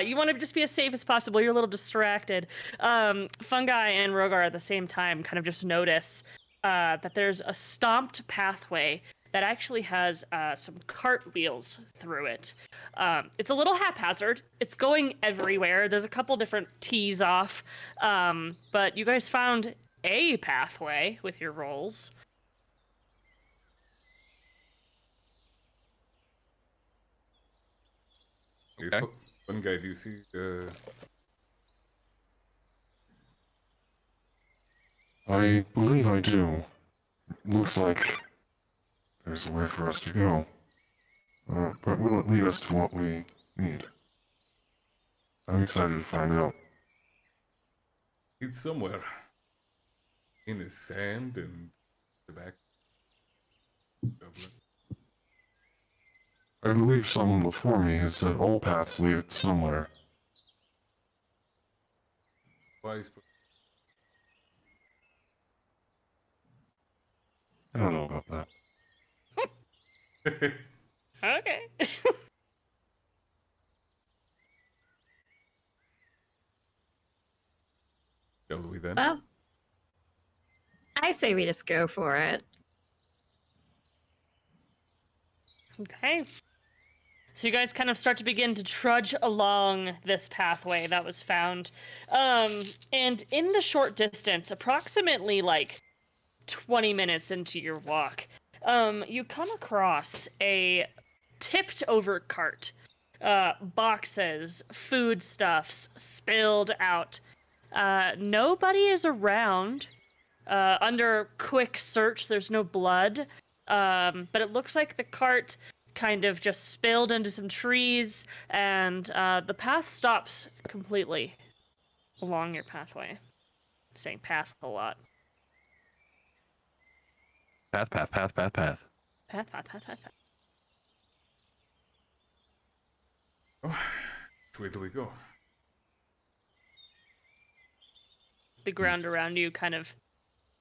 Speaker 2: You want to just be as safe as possible. You're a little distracted. Fungi and Rogar at the same time kind of just notice that there's a stomped pathway that actually has some cartwheels through it. It's a little haphazard. It's going everywhere. There's a couple different tees off, but you guys found a pathway with your rolls.
Speaker 3: Okay.
Speaker 1: One guy, do you see?
Speaker 7: I believe I do. Looks like there's a way for us to go. But will it lead us to what we need? I'm excited to find out.
Speaker 1: It's somewhere in the sand and the back. Goblin.
Speaker 7: I believe someone before me has said all paths lead somewhere.
Speaker 1: Wise.
Speaker 7: I don't know about that.
Speaker 2: Okay.
Speaker 1: Shall we then?
Speaker 4: Well, I say we just go for it.
Speaker 2: Okay. So you guys kind of start to begin to trudge along this pathway that was found. And in the short distance, approximately like 20 minutes into your walk, you come across a tipped over cart. Boxes, foodstuffs spilled out. Nobody is around. Under quick search, there's no blood. But it looks like the cart kind of just spilled into some trees, and the path stops completely along your pathway. I'm saying path a lot.
Speaker 3: Path.
Speaker 2: Path, path, path, path, path.
Speaker 1: Oh, which way do we go?
Speaker 2: The ground around you kind of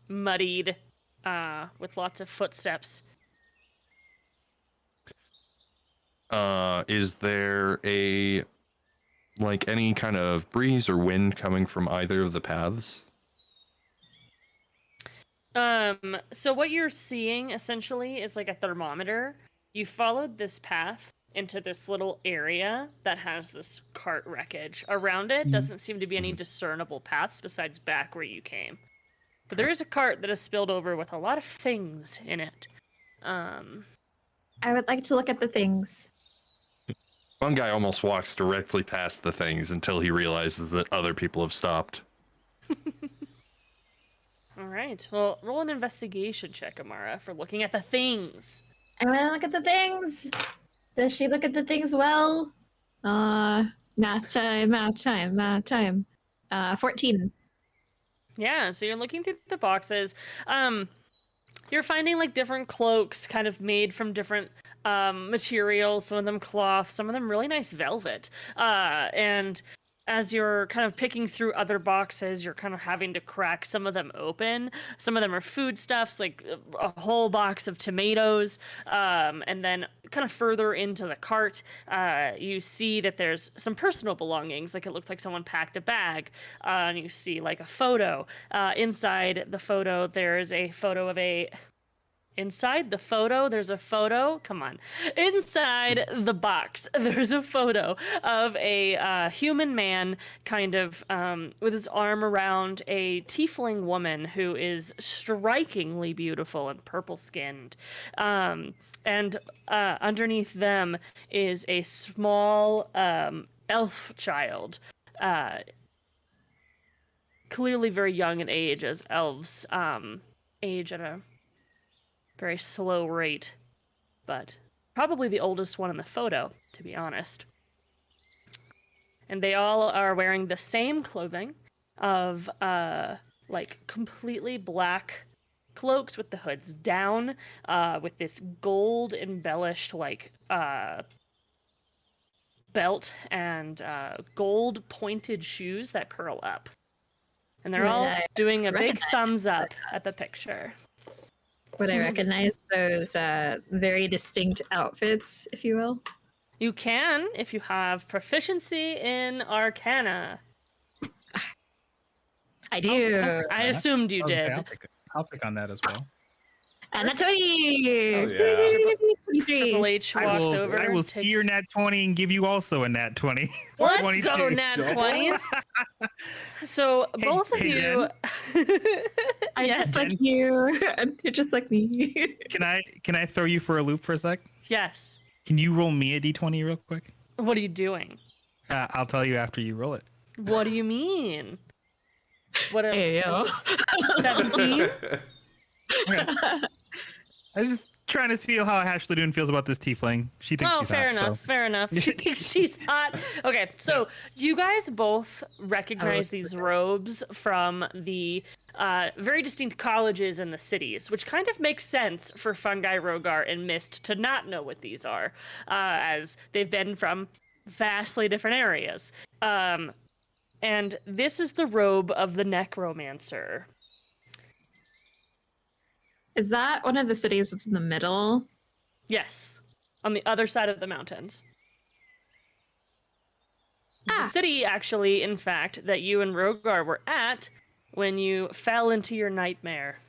Speaker 2: muddied with lots of footsteps.
Speaker 3: Is there any kind of breeze or wind coming from either of the paths?
Speaker 2: So what you're seeing essentially is like a thermometer. You followed this path into this little area that has this cart wreckage. Around it doesn't seem to be any discernible paths besides back where you came. But there is a cart that has spilled over with a lot of things in it.
Speaker 4: I would like to look at the things.
Speaker 3: One guy almost walks directly past the things until he realizes that other people have stopped.
Speaker 2: All right. Well, roll an investigation check, Amara, for looking at the things.
Speaker 4: I want to look at the things. Does she look at the things well? Math time. 14.
Speaker 2: Yeah, so you're looking through the boxes. You're finding like different cloaks kind of made from different materials, some of them cloth, some of them really nice velvet. And as you're kind of picking through other boxes, you're kind of having to crack some of them open. Some of them are foodstuffs, like a whole box of tomatoes. And then kind of further into the cart, you see that there's some personal belongings. Like it looks like someone packed a bag. And you see like a photo. Inside the photo, there's a photo of a... Inside the photo, there's a photo. Come on. Inside the box, there's a photo of a human man kind of with his arm around a tiefling woman who is strikingly beautiful and purple-skinned. And underneath them is a small elf child. Clearly very young in age, as elves age at a very slow rate, but probably the oldest one in the photo, to be honest. And they all are wearing the same clothing of like completely black cloaks with the hoods down, with this gold embellished like belt and gold pointed shoes that curl up. And they're all doing a big thumbs up at the picture.
Speaker 4: Would I recognize those very distinct outfits, if you will?
Speaker 2: You can if you have proficiency in Arcana.
Speaker 4: I do.
Speaker 2: I assumed you did.
Speaker 5: I'll take on that as well.
Speaker 4: And a 20!
Speaker 1: Oh, yeah.
Speaker 4: 23.
Speaker 2: Triple H walks over.
Speaker 5: I will
Speaker 2: and
Speaker 5: see
Speaker 2: takes...
Speaker 5: your nat 20 and give you also a nat 20.
Speaker 2: Let's
Speaker 5: 22.
Speaker 2: go nat 20s. So both of you.
Speaker 4: I'm
Speaker 2: Yes.
Speaker 4: just like you. You're just like me.
Speaker 5: Can I throw you for a loop for a sec?
Speaker 2: Yes.
Speaker 5: Can you roll me a d20 real quick?
Speaker 2: What are you doing?
Speaker 5: I'll tell you after you roll it.
Speaker 2: What do you mean? What a
Speaker 4: Hey, yo.
Speaker 2: 17?
Speaker 5: Okay. I was just trying to feel how Ashley Doon feels about this tiefling. She thinks
Speaker 2: Oh,
Speaker 5: she's
Speaker 2: fair
Speaker 5: hot,
Speaker 2: enough.
Speaker 5: so.
Speaker 2: Fair enough. She thinks she's hot. Okay, so you guys both recognize these robes from the very distinct colleges in the cities, which kind of makes sense for Fungi, Rogar, and Mist to not know what these are, as they've been from vastly different areas. And this is the robe of the Necromancer.
Speaker 4: Is that one of the cities that's in the middle?
Speaker 2: Yes, on the other side of the mountains. The city, actually, in fact, that you and Rogar were at when you fell into your nightmare.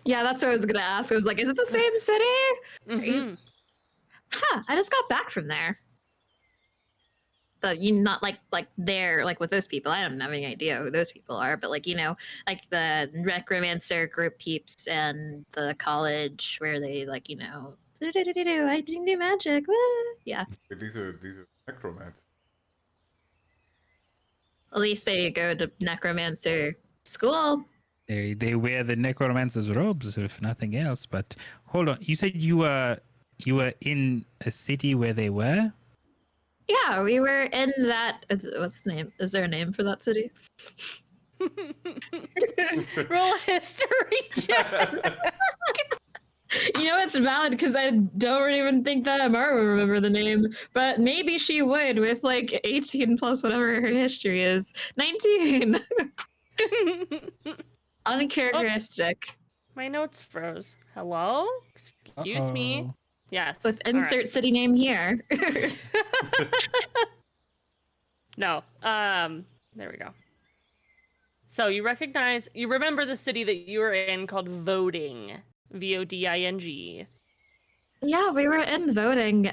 Speaker 4: Yeah, that's what I was gonna ask. I was like, is it the same city?
Speaker 2: Mhm.
Speaker 4: Huh, I just got back from there. You not like there, like with those people. I don't have any idea who those people are, but like, you know, like the Necromancer group peeps and the college where they like, you know, I can do magic. Woo. Yeah.
Speaker 1: These are necromancy.
Speaker 4: At least they go to Necromancer school.
Speaker 5: They wear the necromancer's robes, if nothing else. But hold on, you said you you were in a city where they were?
Speaker 4: Yeah, we were in that. What's the name? Is there a name for that city?
Speaker 2: Roll a history check.
Speaker 4: You know, it's valid because I don't even think that Amara would remember the name, but maybe she would with like 18 plus whatever her history is. 19. Uncharacteristic.
Speaker 2: My notes froze. Hello? Excuse me.
Speaker 5: Uh-oh.
Speaker 2: Yes.
Speaker 4: With
Speaker 2: all right.
Speaker 4: insert city name here.
Speaker 2: No. There we go. So you remember the city that you were in called Voting. Voding.
Speaker 4: Yeah, we were in voting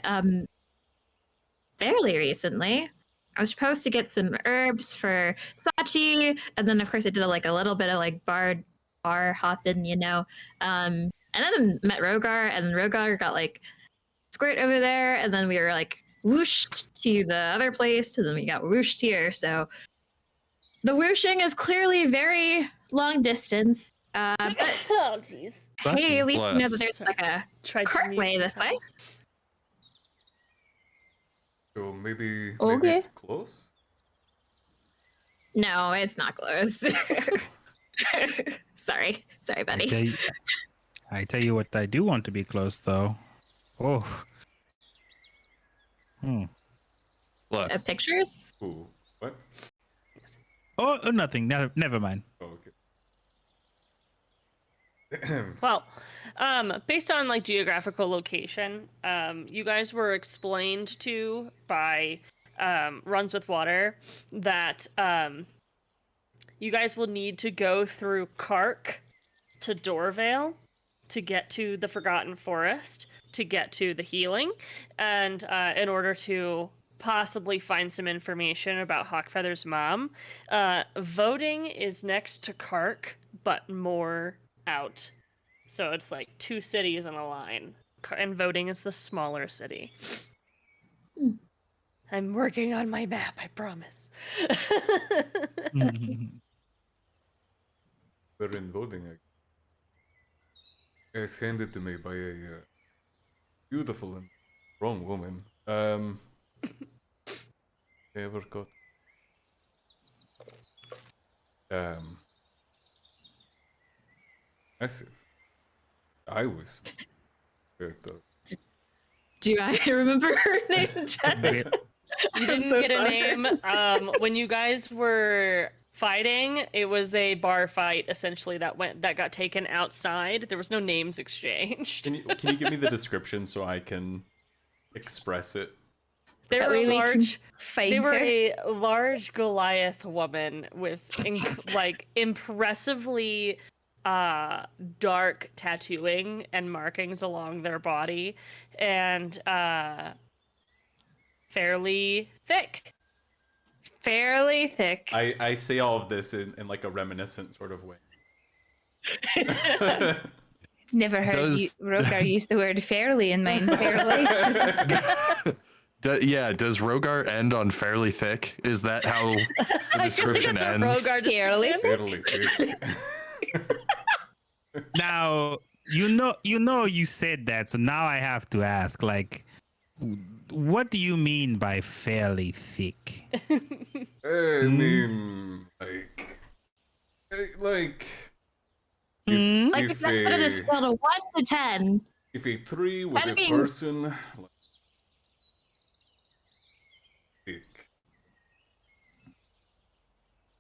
Speaker 4: fairly recently. I was supposed to get some herbs for Sachi, and then of course I did like a little bit of like bar hopping, you know. And then met Rogar, and Rogar got like squirt over there, and then we were like whooshed to the other place, and then we got whooshed here. So the whooshing is clearly very long distance. But
Speaker 2: Oh, jeez.
Speaker 4: hey, at least you know that
Speaker 3: Bless.
Speaker 4: there's like a
Speaker 2: Tried to
Speaker 4: cart
Speaker 2: mute
Speaker 4: way this
Speaker 2: myself.
Speaker 4: way.
Speaker 1: So maybe
Speaker 6: Okay.
Speaker 1: it's close.
Speaker 4: No, it's not close. sorry, buddy.
Speaker 5: I tell you what, I do want to be close though. Oh.
Speaker 3: Bless.
Speaker 4: Pictures?
Speaker 1: Ooh, what?
Speaker 5: Oh, nothing. Never mind.
Speaker 1: Oh, okay.
Speaker 2: Well, based on like geographical location, you guys were explained to by Runs with Water that you guys will need to go through Kark to Dorvale to get to the Forgotten Forest, to get to the healing, and in order to possibly find some information about Hawkfeather's mom. Voting is next to Kark, but more out. So it's like two cities in a line. And Voting is the smaller city. I'm working on my map, I promise.
Speaker 1: We're in voting. It's handed to me by a beautiful and strong woman. Ever got? Massive. I was. Good though.
Speaker 4: Do I remember her name, Jen?
Speaker 2: You didn't
Speaker 4: so
Speaker 2: get a
Speaker 4: sorry.
Speaker 2: name. When you guys were fighting, it was a bar fight essentially that got taken outside. There was no names exchanged.
Speaker 1: Can you give me the description so I can express it?
Speaker 2: They
Speaker 6: That
Speaker 2: were
Speaker 6: way we can
Speaker 2: large.
Speaker 6: find
Speaker 2: They were
Speaker 6: her.
Speaker 2: a large Goliath woman with like impressively dark tattooing and markings along their body, and fairly thick.
Speaker 6: Fairly thick.
Speaker 1: I say all of this in like a reminiscent sort of way.
Speaker 6: Never heard Rogar use the word fairly in mine. Fairly.
Speaker 3: Does Rogar end on fairly thick? Is that how the description
Speaker 2: that's what
Speaker 3: ends?
Speaker 2: Rogar just
Speaker 6: Fairly
Speaker 2: did.
Speaker 1: Fairly thick.
Speaker 5: Now, you said that, so now I have to ask, like, what do you mean by fairly thick?
Speaker 1: I mean, like, if,
Speaker 4: Like if I put a scale of 1 to 10,
Speaker 1: if a 3 was a
Speaker 4: being-
Speaker 1: person, like, thick.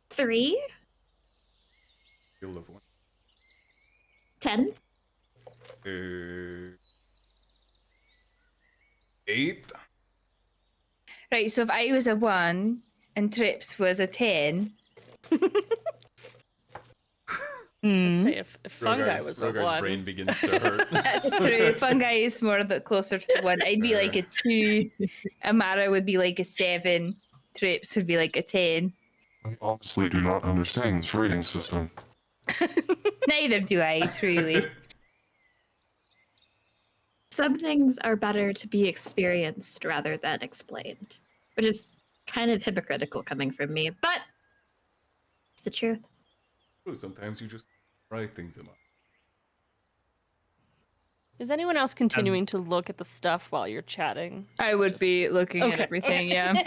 Speaker 4: 3,
Speaker 1: Scale of 1.
Speaker 4: 10,
Speaker 1: 8.
Speaker 6: Right, so if I was a 1 and Trips was a 10,
Speaker 2: I'd say if fungi
Speaker 1: Rogar's,
Speaker 2: was a
Speaker 1: Rogar's
Speaker 2: one.
Speaker 1: brain begins to hurt.
Speaker 6: that's true. Fungi is more closer to the 1. I'd be like a 2. Amara would be like a 7. Trips would be like a 10.
Speaker 7: I honestly do not understand this rating system.
Speaker 6: Neither do I, truly.
Speaker 4: some things are better to be experienced rather than explained, which is kind of hypocritical coming from me, but it's the truth.
Speaker 1: Sometimes you just try things out.
Speaker 2: Is anyone else continuing to look at the stuff while you're chatting?
Speaker 6: I would be looking at everything, yeah.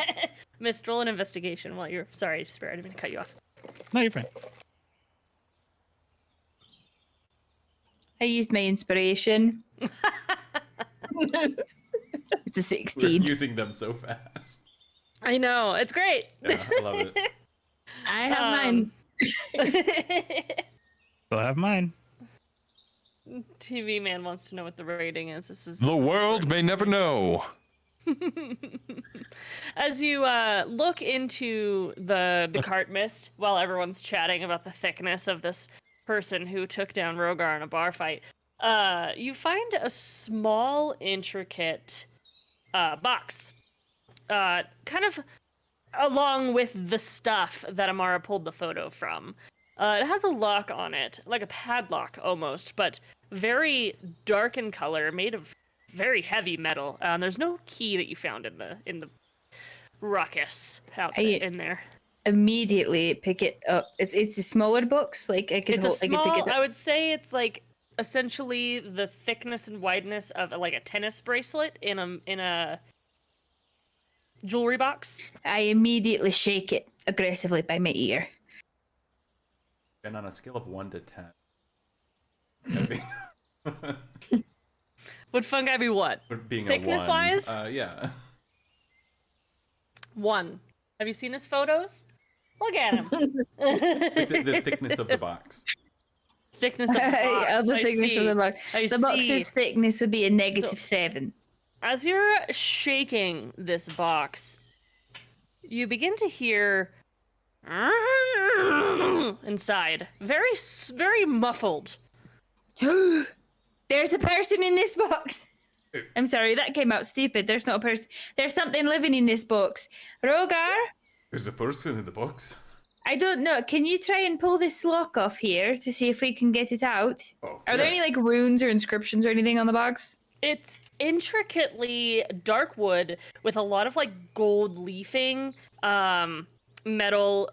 Speaker 2: Mist, roll an investigation while you're. Sorry, Spirit, I didn't mean to cut you off.
Speaker 5: No, you're fine.
Speaker 6: I used my inspiration. It's a
Speaker 1: We're
Speaker 6: 16.
Speaker 1: using them so fast.
Speaker 2: I know, it's great.
Speaker 1: Yeah, I love it.
Speaker 4: I have mine.
Speaker 5: Still have mine.
Speaker 2: TV man wants to know what the rating is. This is
Speaker 3: The world may never know.
Speaker 2: As you look into the cart mist while everyone's chatting about the thickness of this person who took down Rogar in a bar fight, you find a small, intricate box, kind of along with the stuff that Amara pulled the photo from. It has a lock on it, like a padlock almost, but very dark in color, made of very heavy metal. There's no key that you found in the ruckus outside in there.
Speaker 6: Immediately pick it up. It's a smaller box. Like I could
Speaker 2: It's a
Speaker 6: hold, I
Speaker 2: small.
Speaker 6: could pick it up.
Speaker 2: I would say it's like essentially the thickness and wideness of like a tennis bracelet in a jewelry box.
Speaker 6: I immediately shake it aggressively by my ear.
Speaker 1: And on a scale of 1 to 10. that'd be-
Speaker 2: Would fungi be what?
Speaker 1: being
Speaker 2: Thickness
Speaker 1: a 1.
Speaker 2: wise?
Speaker 1: Yeah.
Speaker 2: 1. Have you seen his photos? Look at him.
Speaker 1: Like the thickness of the box.
Speaker 2: Thickness of the box.
Speaker 6: Of the
Speaker 2: I
Speaker 6: thickness
Speaker 2: see.
Speaker 6: of the box.
Speaker 2: I
Speaker 6: The
Speaker 2: see.
Speaker 6: box's thickness would be a -7.
Speaker 2: As you're shaking this box, you begin to hear inside, very muffled.
Speaker 6: There's a person in this box. I'm sorry, that came out stupid. There's not a person. There's something living in this box. Rogar,
Speaker 1: There's a person in the box.
Speaker 6: I don't know. Can you try and pull this lock off here to see if we can get it out?
Speaker 1: Oh,
Speaker 6: Are there any like runes or inscriptions or anything on the box?
Speaker 2: It's intricately dark wood with a lot of like gold leafing, metal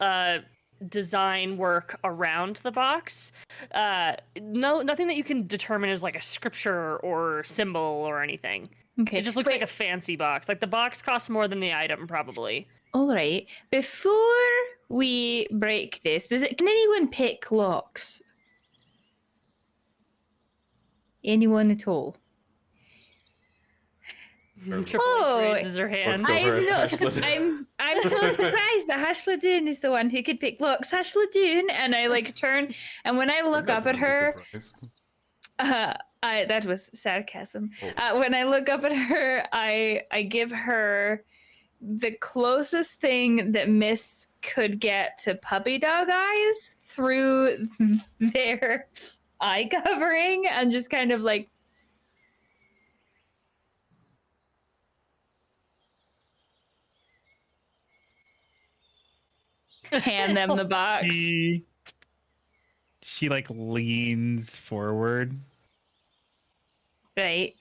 Speaker 2: design work around the box. Nothing that you can determine as like a scripture or symbol or anything.
Speaker 6: Okay.
Speaker 2: It just looks like a fancy box. Like the box costs more than the item probably.
Speaker 6: All right. Before we break this, can anyone pick locks? Anyone at all?
Speaker 2: Triple
Speaker 6: Oh,
Speaker 2: H raises her hand.
Speaker 1: Looks over
Speaker 6: I'm
Speaker 1: at
Speaker 6: not.
Speaker 1: Hashladun.
Speaker 6: I'm so surprised that Hashladoon is the one who could pick locks. Hashladoon, and I like turn, and when I look up at her, that was sarcasm.
Speaker 1: Oh.
Speaker 6: When I look up at her, I give her the closest thing that Mist could get to puppy dog eyes through their eye covering, and just kind of like. Hand them the box.
Speaker 5: She like leans forward.
Speaker 6: Right.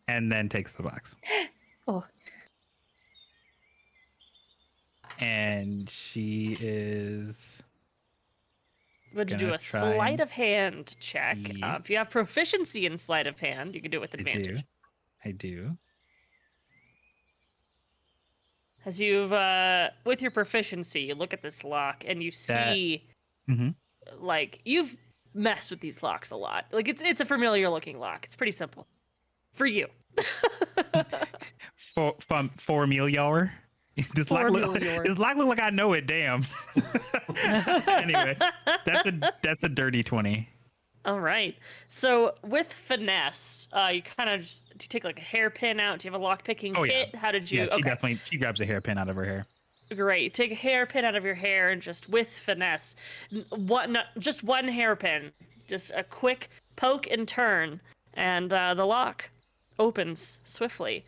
Speaker 5: And then takes the box.
Speaker 6: Oh.
Speaker 5: And she is
Speaker 2: Would you do
Speaker 5: gonna
Speaker 2: a
Speaker 5: try
Speaker 2: sleight
Speaker 5: and-
Speaker 2: of hand check?
Speaker 5: Yeah.
Speaker 2: If you have proficiency in sleight of hand, you can do it with advantage.
Speaker 5: I do.
Speaker 2: As you've, with your proficiency, you look at this lock and you see,
Speaker 5: Mhm.
Speaker 2: like, you've messed with these locks a lot. Like, it's a familiar looking lock. It's pretty simple. For you.
Speaker 5: For Emiliour. This lock look like I know it. Damn. Anyway, that's a dirty 20.
Speaker 2: All right. So with finesse, you kind of just do you take like a hairpin out. Do you have a lock picking
Speaker 5: Oh,
Speaker 2: kit?
Speaker 5: yeah.
Speaker 2: How did you?
Speaker 5: Yeah, she grabs a hairpin out of her hair.
Speaker 2: Great. Take a hairpin out of your hair and just with finesse, just one hairpin, just a quick poke and turn, and the lock opens swiftly.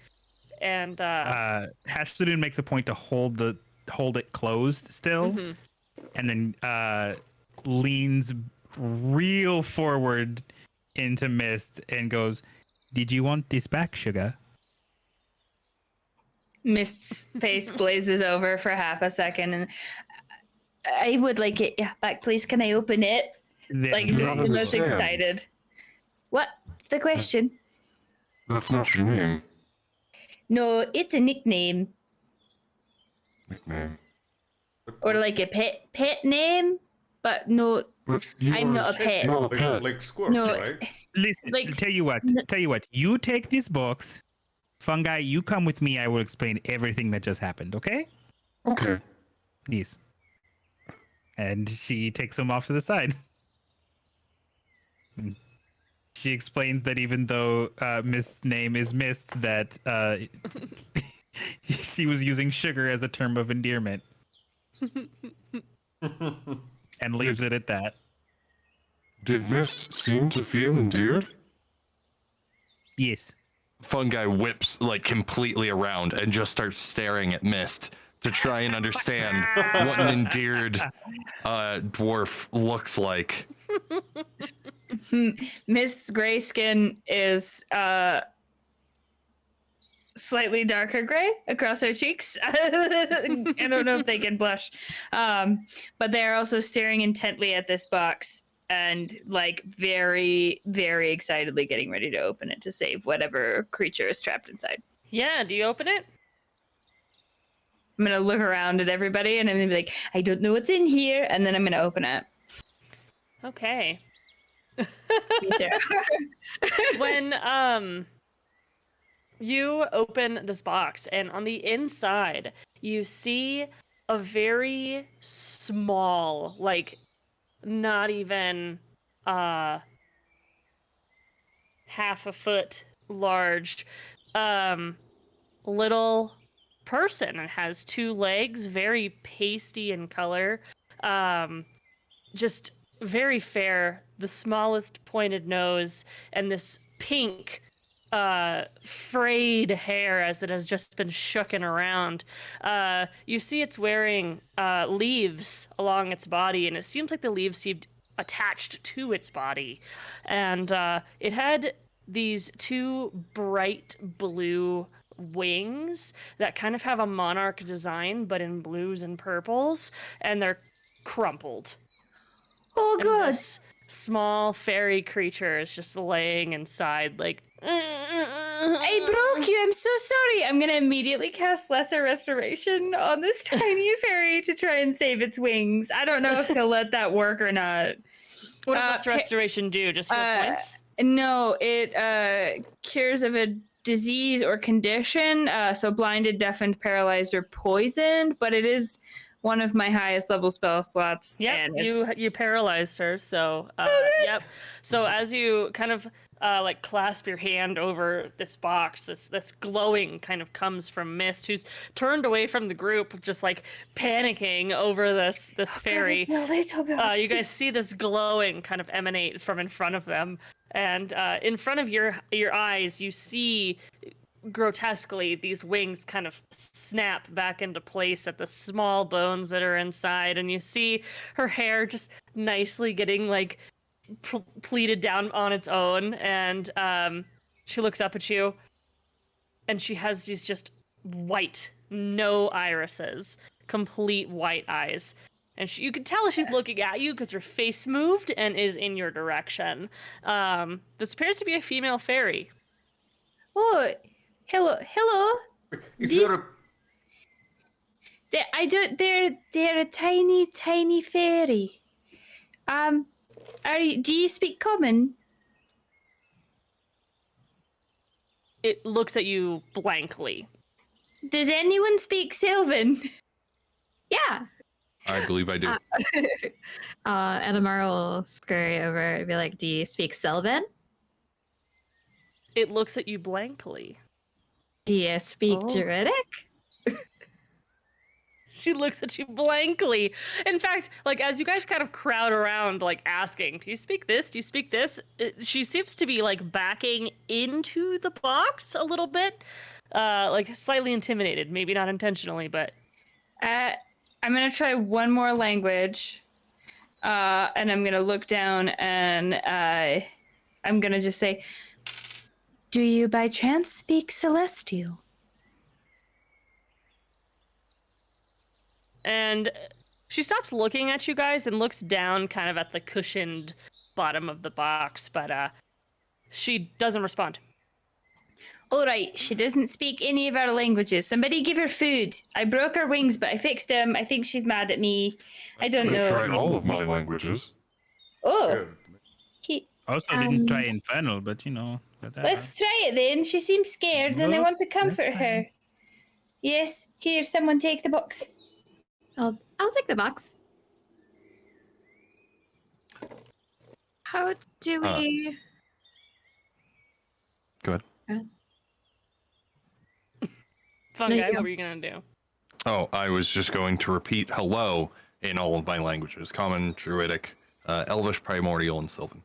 Speaker 2: And
Speaker 5: Hashladun makes a point to hold it closed still, and then leans real forward into Mist and goes, "Did you want this back, sugar?"
Speaker 6: Mist's face glazes over for half a second, and I would like it back, please. Can I open it? Like
Speaker 7: do
Speaker 6: just
Speaker 7: not
Speaker 6: the most
Speaker 7: understand.
Speaker 6: excited. What's the question?
Speaker 7: That's not your name.
Speaker 6: No, it's a nickname
Speaker 7: Nickname.
Speaker 6: or like a pet name, but no,
Speaker 7: But you
Speaker 6: I'm
Speaker 7: are
Speaker 6: not a pet.
Speaker 7: not a pet.
Speaker 1: Like Squirrel,
Speaker 6: No,
Speaker 1: right?
Speaker 5: Listen,
Speaker 6: Like,
Speaker 5: tell you what. You take this box. Fungi, you come with me. I will explain everything that just happened, okay?
Speaker 7: Okay.
Speaker 5: Please. And she takes him off to the side. She explains that even though Miss Name is missed, that she was using sugar as a term of endearment. And leaves it at that.
Speaker 7: Did Miss seem to feel endeared?
Speaker 5: Yes.
Speaker 3: Fungi whips like completely around and just starts staring at Mist to try and understand what an endeared dwarf looks like.
Speaker 6: Miss Grayskin is slightly darker gray across her cheeks. I don't know if they can blush, but they're also staring intently at this box and like very, very excitedly getting ready to open it to save whatever creature is trapped inside.
Speaker 2: Yeah, do you open it?
Speaker 6: I'm gonna look around at everybody and I'm gonna be like, I don't know what's in here, and then I'm gonna open it.
Speaker 2: Okay.
Speaker 6: Me too.
Speaker 2: When you open this box, and on the inside you see a very small, like not even half a foot large little person. It has two legs, very pasty in color, just very fair, the smallest pointed nose, and this pink frayed hair as it has just been shooken around. You see it's wearing leaves along its body, and it seems like the leaves seemed attached to its body. And it had these two bright blue wings that kind of have a monarch design, but in blues and purples, and they're crumpled.
Speaker 6: Oh,
Speaker 2: And
Speaker 6: good.
Speaker 2: this small fairy creature is just laying inside, like.
Speaker 6: I broke you. I'm so sorry. I'm gonna immediately cast Lesser Restoration on this tiny fairy to try and save its wings. I don't know if he'll let that work or not.
Speaker 2: What does this restoration do? Just heal points?
Speaker 6: No, it cures of a disease or condition. So blinded, deafened, paralyzed, or poisoned. But it is one of my highest level spell slots.
Speaker 2: Yep,
Speaker 6: and
Speaker 2: you paralyzed her. So yep. So as you kind of like clasp your hand over this box, this glowing kind of comes from Mist, who's turned away from the group, just like panicking over this fairy. You guys see this glowing kind of emanate from in front of them, and in front of your eyes, you see grotesquely these wings kind of snap back into place at the small bones that are inside, and you see her hair just nicely getting like pleated down on its own, and she looks up at you, and she has these just white, no irises, complete white eyes, and you can tell she's looking at you because her face moved and is in your direction. This appears to be a female fairy.
Speaker 6: Oh, hello.
Speaker 1: Is
Speaker 6: These-
Speaker 1: there a...
Speaker 6: They're a tiny fairy. Do you speak common?
Speaker 2: It looks at you blankly.
Speaker 6: Does anyone speak Sylvan?
Speaker 4: Yeah.
Speaker 3: I believe I do.
Speaker 4: Edamar will scurry over and be like, do you speak Sylvan?
Speaker 2: It looks at you blankly.
Speaker 4: Do you speak
Speaker 2: Oh.
Speaker 4: Druidic?
Speaker 2: She looks at you blankly. In fact, like as you guys kind of crowd around, like asking, "Do you speak this? Do you speak this?" She seems to be like backing into the box a little bit, like slightly intimidated. Maybe not intentionally, but
Speaker 6: I'm gonna try one more language, and I'm gonna look down and I'm gonna just say, "Do you by chance speak Celestial?"
Speaker 2: and She stops looking at you guys and looks down kind of at the cushioned bottom of the box, but she doesn't respond.
Speaker 6: All right, she doesn't speak any of our languages. Somebody give her food. I broke her wings, but I fixed them. I think she's mad at me. I don't
Speaker 7: I
Speaker 6: know.
Speaker 7: tried all of my languages.
Speaker 6: Oh,
Speaker 1: Good.
Speaker 6: he,
Speaker 5: Also, didn't try Infernal, but you know.
Speaker 6: let's try it then. She seems scared, and I want to comfort her. Yes, here, someone take the box.
Speaker 4: I'll take the box. How do we?
Speaker 3: Go ahead.
Speaker 2: Fun
Speaker 4: No,
Speaker 2: guy,
Speaker 4: you
Speaker 2: what
Speaker 4: go.
Speaker 2: were you gonna do?
Speaker 3: Oh, I was just going to repeat hello in all of my languages: Common, Druidic, Elvish, Primordial, and Sylvan.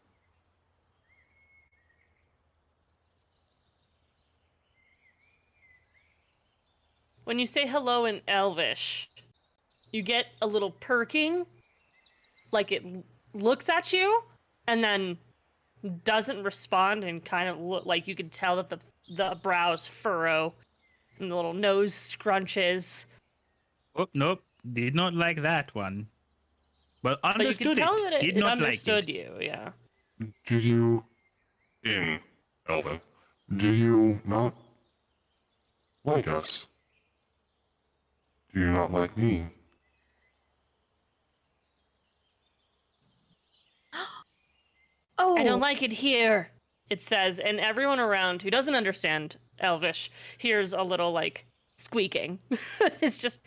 Speaker 2: When you say hello in Elvish, you get a little perking, like it looks at you, and then doesn't respond, and kind of look like you can tell that the brows furrow, and the little nose scrunches.
Speaker 5: Oh, nope. Did not like that one. But
Speaker 2: But you
Speaker 5: understood
Speaker 2: can tell
Speaker 5: it.
Speaker 2: that it,
Speaker 5: Did
Speaker 2: it
Speaker 5: not
Speaker 2: understood
Speaker 5: like it.
Speaker 2: you, yeah.
Speaker 7: Do you, in Elven, do you not like us? Do you not like me?
Speaker 4: Oh,
Speaker 2: I don't like it here, it says, and everyone around who doesn't understand Elvish hears a little, like, squeaking. It's just...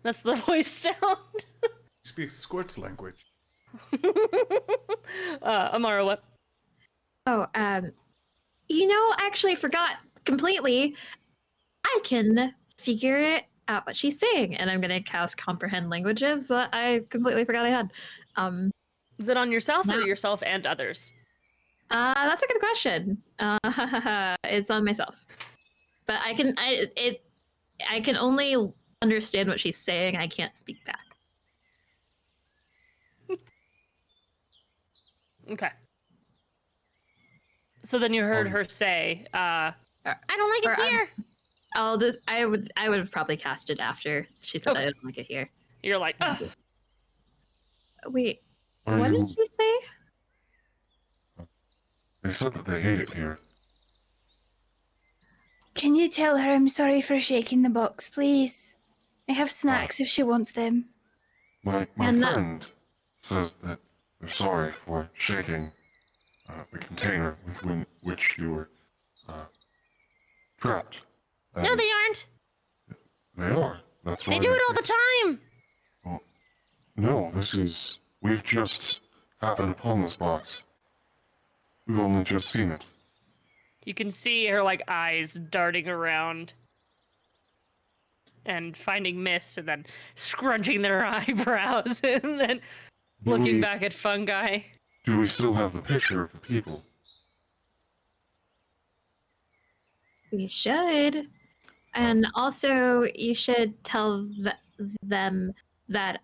Speaker 2: That's the voice sound.
Speaker 1: Speaks Squirt's language.
Speaker 2: Amara, what?
Speaker 4: Oh, I actually forgot completely. I can figure out what she's saying, and I'm gonna cast comprehend languages that I completely forgot I had.
Speaker 2: Is it on yourself or
Speaker 4: No.
Speaker 2: yourself and others?
Speaker 4: That's a good question. It's on myself, but I can only understand what she's saying. I can't speak back.
Speaker 2: Okay. So then you heard
Speaker 7: Oh.
Speaker 2: her say, I don't like
Speaker 4: Or
Speaker 2: it
Speaker 4: I'm-
Speaker 2: here.
Speaker 4: I would have probably cast it after she said
Speaker 2: Okay.
Speaker 4: I didn't like it here.
Speaker 2: You're like, ugh.
Speaker 4: Wait,
Speaker 7: Are
Speaker 4: what
Speaker 7: you?
Speaker 4: did she say?
Speaker 7: They said that they hate it here.
Speaker 6: Can you tell her I'm sorry for shaking the box, please? I have snacks if she wants them.
Speaker 7: My
Speaker 4: And that-
Speaker 7: friend says that they're sorry for shaking the container with which you were trapped.
Speaker 2: No,
Speaker 7: And
Speaker 2: they aren't.
Speaker 7: they are. That's why
Speaker 2: They do it all the time.
Speaker 7: No, we've just happened upon this box. We've only just seen it.
Speaker 2: You can see her, like, eyes darting around and finding mist and then scrunching their eyebrows and then looking back at Fungi.
Speaker 7: Do we still have the picture of the people?
Speaker 4: We should. And also, you should tell them that,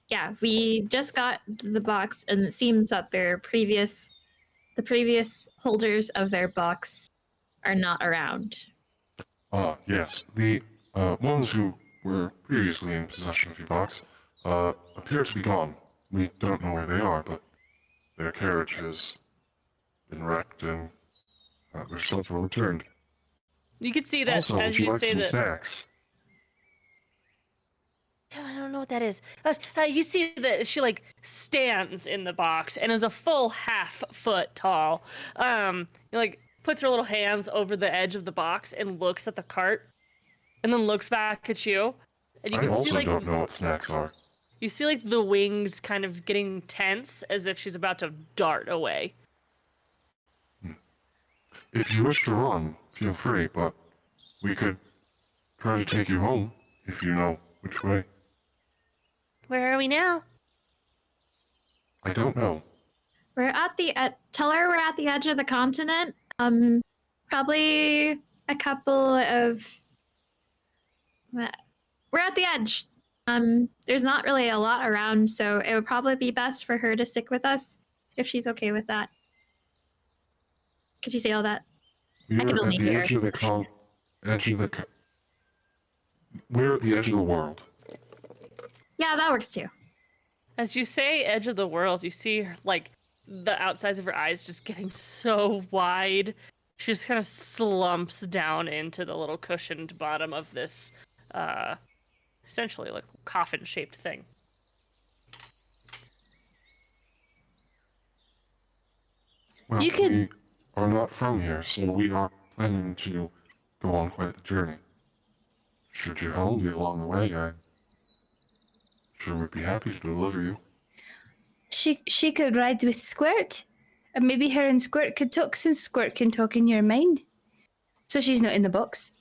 Speaker 4: yeah, we just got the box, and it seems that the previous holders of their box are not around.
Speaker 7: Yes. The ones who were previously in possession of your box appear to be gone. We don't know where they are, but their carriage has been wrecked and their stuff were returned.
Speaker 2: You can see that
Speaker 7: Also,
Speaker 2: as
Speaker 7: would you
Speaker 2: you
Speaker 7: like
Speaker 2: say
Speaker 7: some
Speaker 2: that.
Speaker 7: snacks?
Speaker 2: I don't know what that is. You see that she, like, stands in the box and is a full half-foot tall. Like, puts her little hands over the edge of the box and looks at the cart, and then looks back at you. And you
Speaker 7: I
Speaker 2: can
Speaker 7: also
Speaker 2: see, like,
Speaker 7: don't know what snacks are.
Speaker 2: you see, like, the wings kind of getting tense as if she's about to dart away.
Speaker 7: If you wish to run, feel free, but we could try to take you home if you know which way.
Speaker 2: Where are we now?
Speaker 7: I don't know.
Speaker 4: We're at the tell her we're at the edge of the continent. Probably a couple of. We're at the edge. There's not really a lot around, so it would probably be best for her to stick with us if she's okay with that. Could you say all that?
Speaker 7: You're
Speaker 4: can
Speaker 7: at
Speaker 4: only
Speaker 7: the
Speaker 4: hear.
Speaker 7: edge of the we're at the edge of the world.
Speaker 4: Yeah, that works too.
Speaker 2: As you say edge of the world, you see like the outsides of her eyes just getting so wide. She just kind of slumps down into the little cushioned bottom of this essentially like coffin shaped thing.
Speaker 7: Well,
Speaker 6: You could-
Speaker 7: we are not from here, so we are planning to go on quite the journey. Should your home be along the way, I sure would be happy to deliver you.
Speaker 6: She could ride with Squirt. And maybe her and Squirt could talk since Squirt can talk in your mind. So she's not in the box.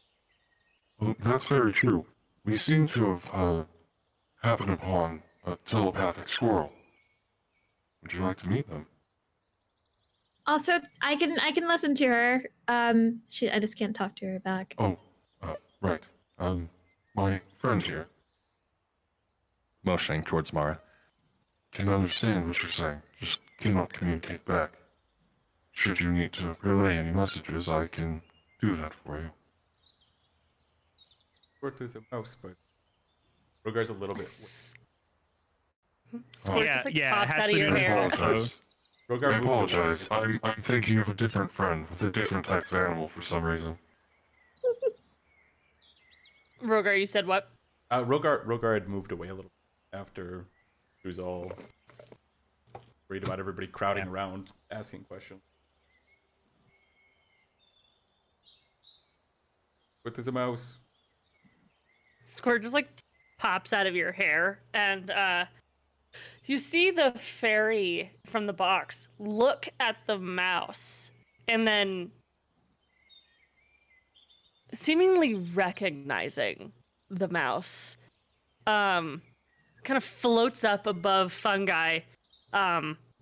Speaker 7: Well, that's very true. We seem to have happened upon a telepathic squirrel. Would you like to meet them?
Speaker 4: Also, I can listen to her. I just can't talk to her back.
Speaker 7: Oh, right. My friend here
Speaker 3: Motioning towards Mara.
Speaker 7: can understand what you're saying, just cannot communicate back. Should you need to relay any messages, I can do that for you.
Speaker 1: Squirt is a mouse, but Rogar's a little bit.
Speaker 2: Squirt
Speaker 5: Yeah,
Speaker 2: just like
Speaker 5: yeah, it
Speaker 2: pops
Speaker 5: has
Speaker 2: out
Speaker 5: to
Speaker 2: of
Speaker 5: do
Speaker 2: your
Speaker 5: with
Speaker 2: hair.
Speaker 5: also-
Speaker 7: I
Speaker 1: Rogar moved
Speaker 7: apologize.
Speaker 1: away.
Speaker 7: I'm thinking of a different friend with a different type of animal for some reason.
Speaker 2: Rogar, you said what?
Speaker 1: Rogar had moved away a little after he was all worried about everybody crowding around asking questions. What is a mouse?
Speaker 2: Squirt just like pops out of your hair, and you see the fairy from the box look at the mouse, and then seemingly recognizing the mouse, kind of floats up above fungi,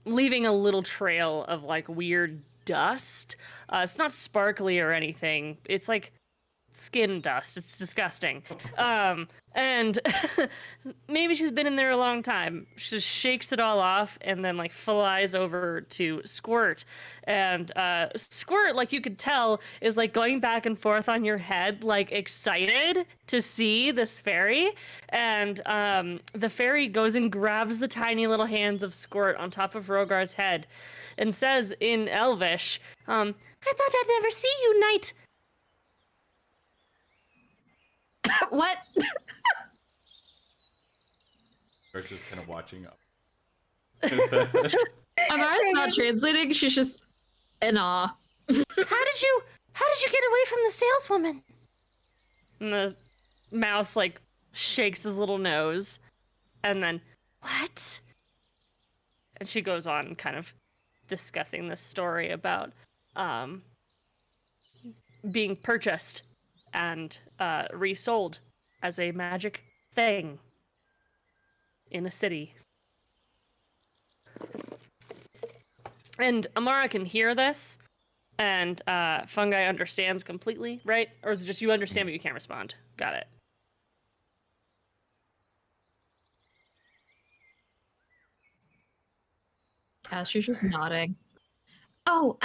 Speaker 2: leaving a little trail of like weird dust. It's not sparkly or anything. It's like skin dust. It's disgusting. And maybe she's been in there a long time. She just shakes it all off and then like flies over to Squirt. And Squirt, like you could tell, is like going back and forth on your head, like excited to see this fairy. And the fairy goes and grabs the tiny little hands of Squirt on top of Rogar's head and says in Elvish, I thought I'd never see you, knight.
Speaker 4: What?
Speaker 1: Rogar's just kind of watching up.
Speaker 4: Amara's not translating. She's just in awe.
Speaker 2: How did you get away from the saleswoman? And the mouse like shakes his little nose and then what? And she goes on kind of discussing this story about being purchased and resold as a magic thing in a city. And Amara can hear this, and Fungi understands completely, right? Or is it just you understand but you can't respond? Got it.
Speaker 4: She's just nodding. Oh,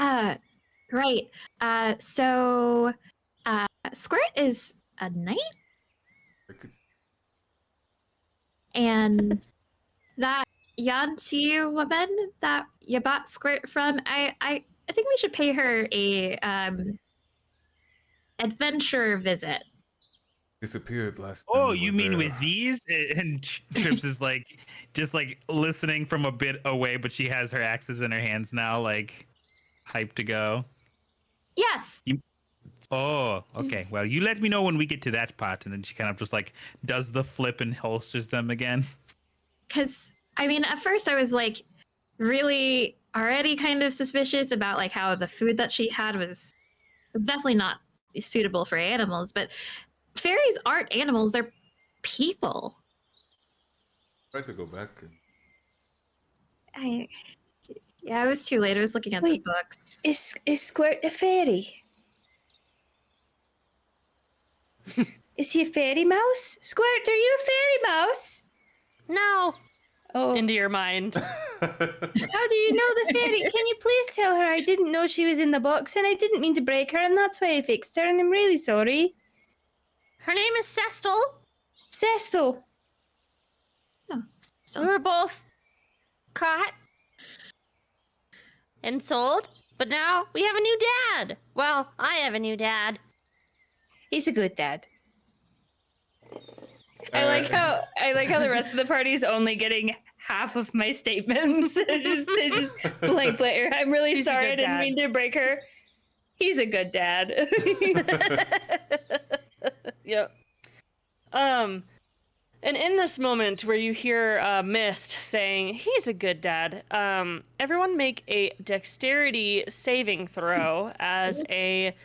Speaker 4: right. So, Squirt is a knight, and that Yanti woman that you bought Squirt from, I think we should pay her a adventure visit.
Speaker 1: Disappeared last.
Speaker 5: Oh,
Speaker 1: time we
Speaker 5: you
Speaker 1: were
Speaker 5: mean
Speaker 1: there.
Speaker 5: with these? And Trips is like, just like listening from a bit away, but she has her axes in her hands now, like hyped to go.
Speaker 4: Yes.
Speaker 5: Oh, okay. Well, you let me know when we get to that part, and then she kind of just like does the flip and holsters them again.
Speaker 4: Because I mean, at first I was like really already kind of suspicious about like how the food that she had was definitely not suitable for animals, but fairies aren't animals, they're people.
Speaker 1: Tried to go back. And...
Speaker 4: Yeah, it was too late. I was looking at
Speaker 6: Wait.
Speaker 4: the books.
Speaker 6: Is Squirt a fairy? Is he a fairy mouse? Squirt, are you a fairy mouse?
Speaker 2: No.
Speaker 6: Oh,
Speaker 2: Into your mind.
Speaker 6: how do you know the fairy? Can you please tell her I didn't know she was in the box and I didn't mean to break her and that's why I fixed her and I'm really sorry.
Speaker 2: Her name is Cestal.
Speaker 6: Cecil.
Speaker 2: We were both caught and sold, but now we have a new dad. Well, I have a new dad.
Speaker 6: He's a good dad. I like how the rest of the party is only getting half of my statements. They just blank. I'm really
Speaker 2: He's a
Speaker 6: sorry. I
Speaker 2: good
Speaker 6: didn't
Speaker 2: dad.
Speaker 6: mean to break her. He's a good dad.
Speaker 2: Yep. And in this moment where you hear Mist saying, he's a good dad, everyone make a dexterity saving throw as a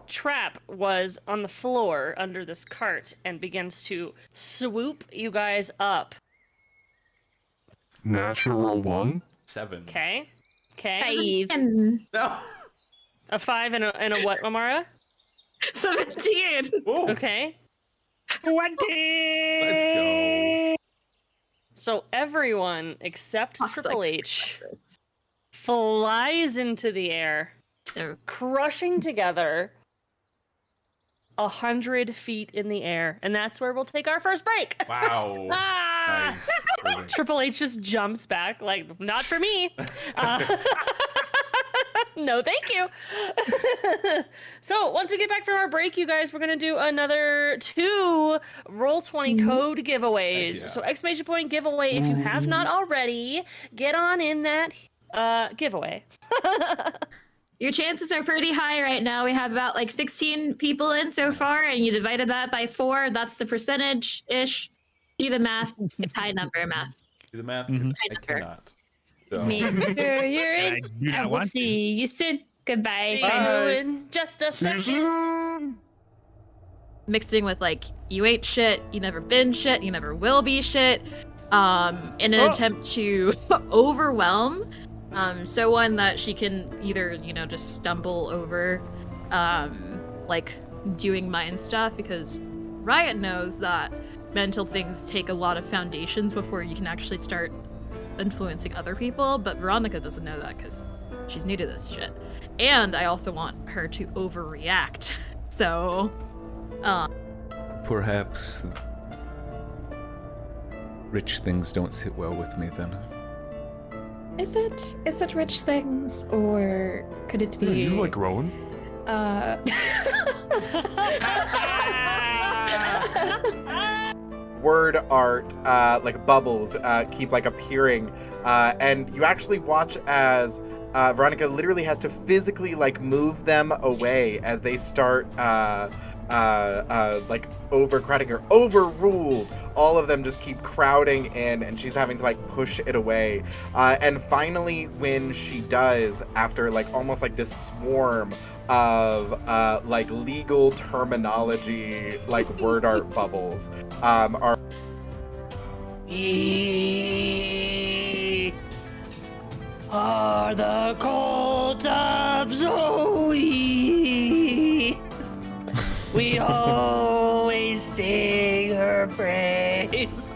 Speaker 2: trap was on the floor under this cart and begins to swoop you guys up.
Speaker 7: Natural 1.
Speaker 1: 7.
Speaker 2: Okay? Okay.
Speaker 6: 5.
Speaker 4: And
Speaker 1: No.
Speaker 2: A 5 and a what, Amara?
Speaker 4: 17.
Speaker 1: Whoa.
Speaker 2: Okay.
Speaker 5: 20.
Speaker 1: Let's go.
Speaker 2: So everyone except
Speaker 4: Toxic.
Speaker 2: Triple H flies into the air,
Speaker 4: They're
Speaker 2: crushing together 100 feet in the air, and that's where we'll take our first break.
Speaker 1: Wow.
Speaker 2: Ah!
Speaker 1: Nice. Perfect.
Speaker 2: Triple H just jumps back, like, not for me. No, thank you. So once we get back from our break, you guys, we're gonna do another 2 Roll20 code giveaways.
Speaker 1: Heck yeah.
Speaker 2: So exclamation point giveaway. If you have not already, get on in that giveaway.
Speaker 4: Your chances are pretty high right now. We have about like 16 people in so far, and you divided that by 4. That's the percentage-ish. Do the math. It's high number math.
Speaker 1: Do the math. 'Cause I
Speaker 4: number.
Speaker 1: cannot. So.
Speaker 6: Make sure you're
Speaker 5: I
Speaker 6: in.
Speaker 5: do
Speaker 6: I
Speaker 5: not
Speaker 6: will
Speaker 5: want to.
Speaker 6: see you soon. Goodbye.
Speaker 2: See
Speaker 6: friends.
Speaker 2: you in just a second.
Speaker 4: Mixed in with like, you ain't shit, you never been shit, you never will be shit. In an attempt to overwhelm someone that she can either, just stumble over, like doing mind stuff, because Riot knows that mental things take a lot of foundations before you can actually start influencing other people, but Veronica doesn't know that because she's new to this shit. And I also want her to overreact. So,
Speaker 1: Perhaps rich things don't sit well with me then.
Speaker 8: Is it rich things, or could it be?
Speaker 7: Yeah, you like Rowan?
Speaker 9: Word art, like bubbles, keep like appearing, and you actually watch as Veronica literally has to physically like move them away as they start like overcrowding her. Overruled. All of them just keep crowding in, and she's having to like push it away. And finally, when she does, after like almost like this swarm of like legal terminology, like word art bubbles, are
Speaker 2: are the cult of Zoe. We always sing her praise.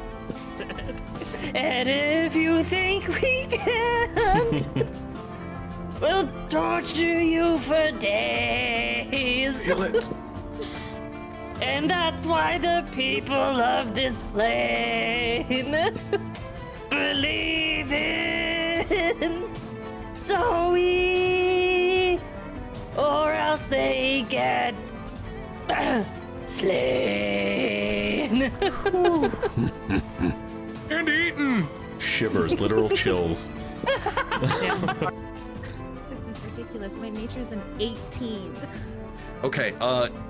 Speaker 2: And if you think we can't, we'll torture you for days.
Speaker 1: Feel it.
Speaker 2: And that's why the people of this plane believe in Zoe, or else they get slain.
Speaker 3: And eaten.
Speaker 1: Shivers, literal chills.
Speaker 10: This is ridiculous. My nature's an 18.
Speaker 3: Okay,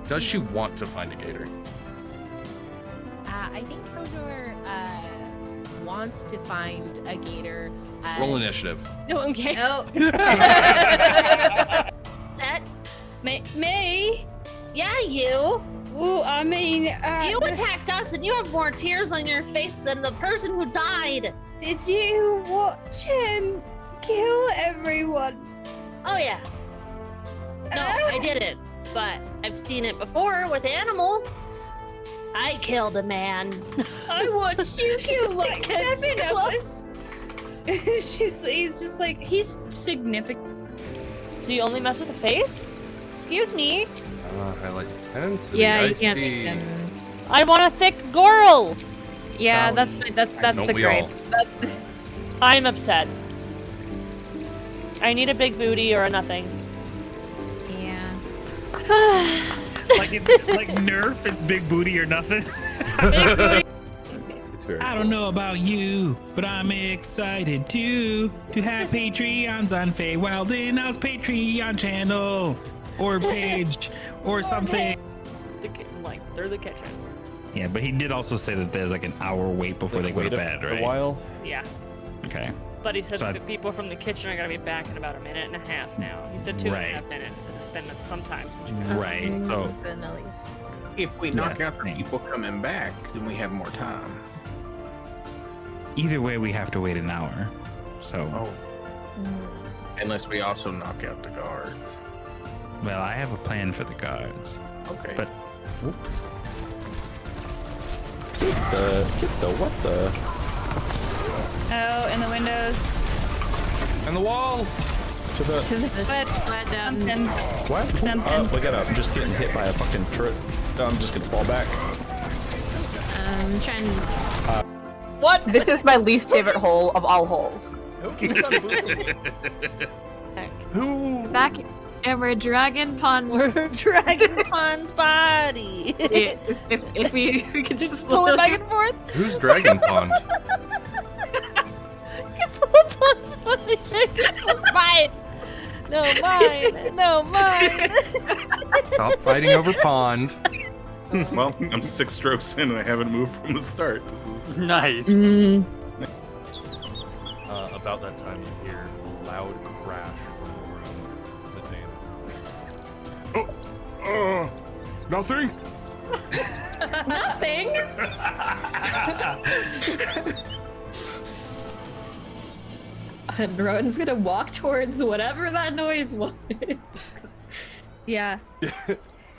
Speaker 3: does she want to find a gator?
Speaker 10: I think Eldor wants to find a gator.
Speaker 3: Roll initiative.
Speaker 10: No, okay.
Speaker 6: Oh.
Speaker 2: That,
Speaker 6: May?
Speaker 2: yeah, you.
Speaker 6: Ooh, I mean,
Speaker 2: You attacked us, and you have more tears on your face than the person who died.
Speaker 6: did you watch him kill everyone?
Speaker 2: Oh yeah. No, I didn't, but I've seen it before with animals. I killed a man.
Speaker 6: I watched you kill like 7 of us. He's just like, he's significant.
Speaker 2: So you only mess with the face? Excuse me.
Speaker 3: I like hands.
Speaker 4: yeah,
Speaker 3: I
Speaker 4: you can't
Speaker 3: see
Speaker 4: make them
Speaker 2: I want a thick girl.
Speaker 4: Yeah,
Speaker 3: Don't
Speaker 4: that's the
Speaker 3: we
Speaker 4: grape.
Speaker 3: all?
Speaker 2: I'm upset. I need a big booty or a nothing.
Speaker 4: Yeah.
Speaker 5: Like Nerf, it's big booty or nothing.
Speaker 2: Big booty.
Speaker 1: It's very.
Speaker 5: I don't know about you, but I'm excited to have Patreons on Feywild and Out's Patreon channel or page or something.
Speaker 2: Like through the kitchen.
Speaker 5: Yeah, but he did also say that there's like an hour wait before they go to bed, right?
Speaker 1: A while.
Speaker 2: Yeah.
Speaker 5: Okay.
Speaker 2: But he said
Speaker 5: So
Speaker 2: the people from the kitchen are gonna be back in about a minute and a half now. He said 2.5 minutes, but it's been some time since you got
Speaker 5: Right. So
Speaker 11: If we knock out the people coming back, then we have more time.
Speaker 5: either way, we have to wait an hour. So,
Speaker 11: Unless we also knock out the guards.
Speaker 5: well, I have a plan for the guards.
Speaker 11: Okay.
Speaker 5: But
Speaker 1: Get the what the?
Speaker 6: Oh, and the windows.
Speaker 3: And the walls.
Speaker 1: To the
Speaker 6: To the split. Something.
Speaker 1: what?
Speaker 6: Something.
Speaker 1: Look at I'm just getting hit by a fucking turret. I'm just gonna fall back.
Speaker 4: I'm trying.
Speaker 10: What?
Speaker 12: This is my least favorite hole of all holes.
Speaker 3: Who?
Speaker 4: Back, and we're Dragon Pond.
Speaker 2: We're Dragon Pond's body.
Speaker 4: if we could just
Speaker 2: Pull it back and forth.
Speaker 3: Who's Dragon Pond?
Speaker 2: Mine. No, mine. No, mine.
Speaker 3: Stop fighting over Pond.
Speaker 13: Well, I'm 6 strokes in and I haven't moved from the start. This is
Speaker 12: Nice.
Speaker 7: About that time, you hear a loud crash from the room that Dan is in.
Speaker 3: Nothing.
Speaker 4: Nothing. And Rowan's gonna walk towards whatever that noise was.
Speaker 6: Yeah.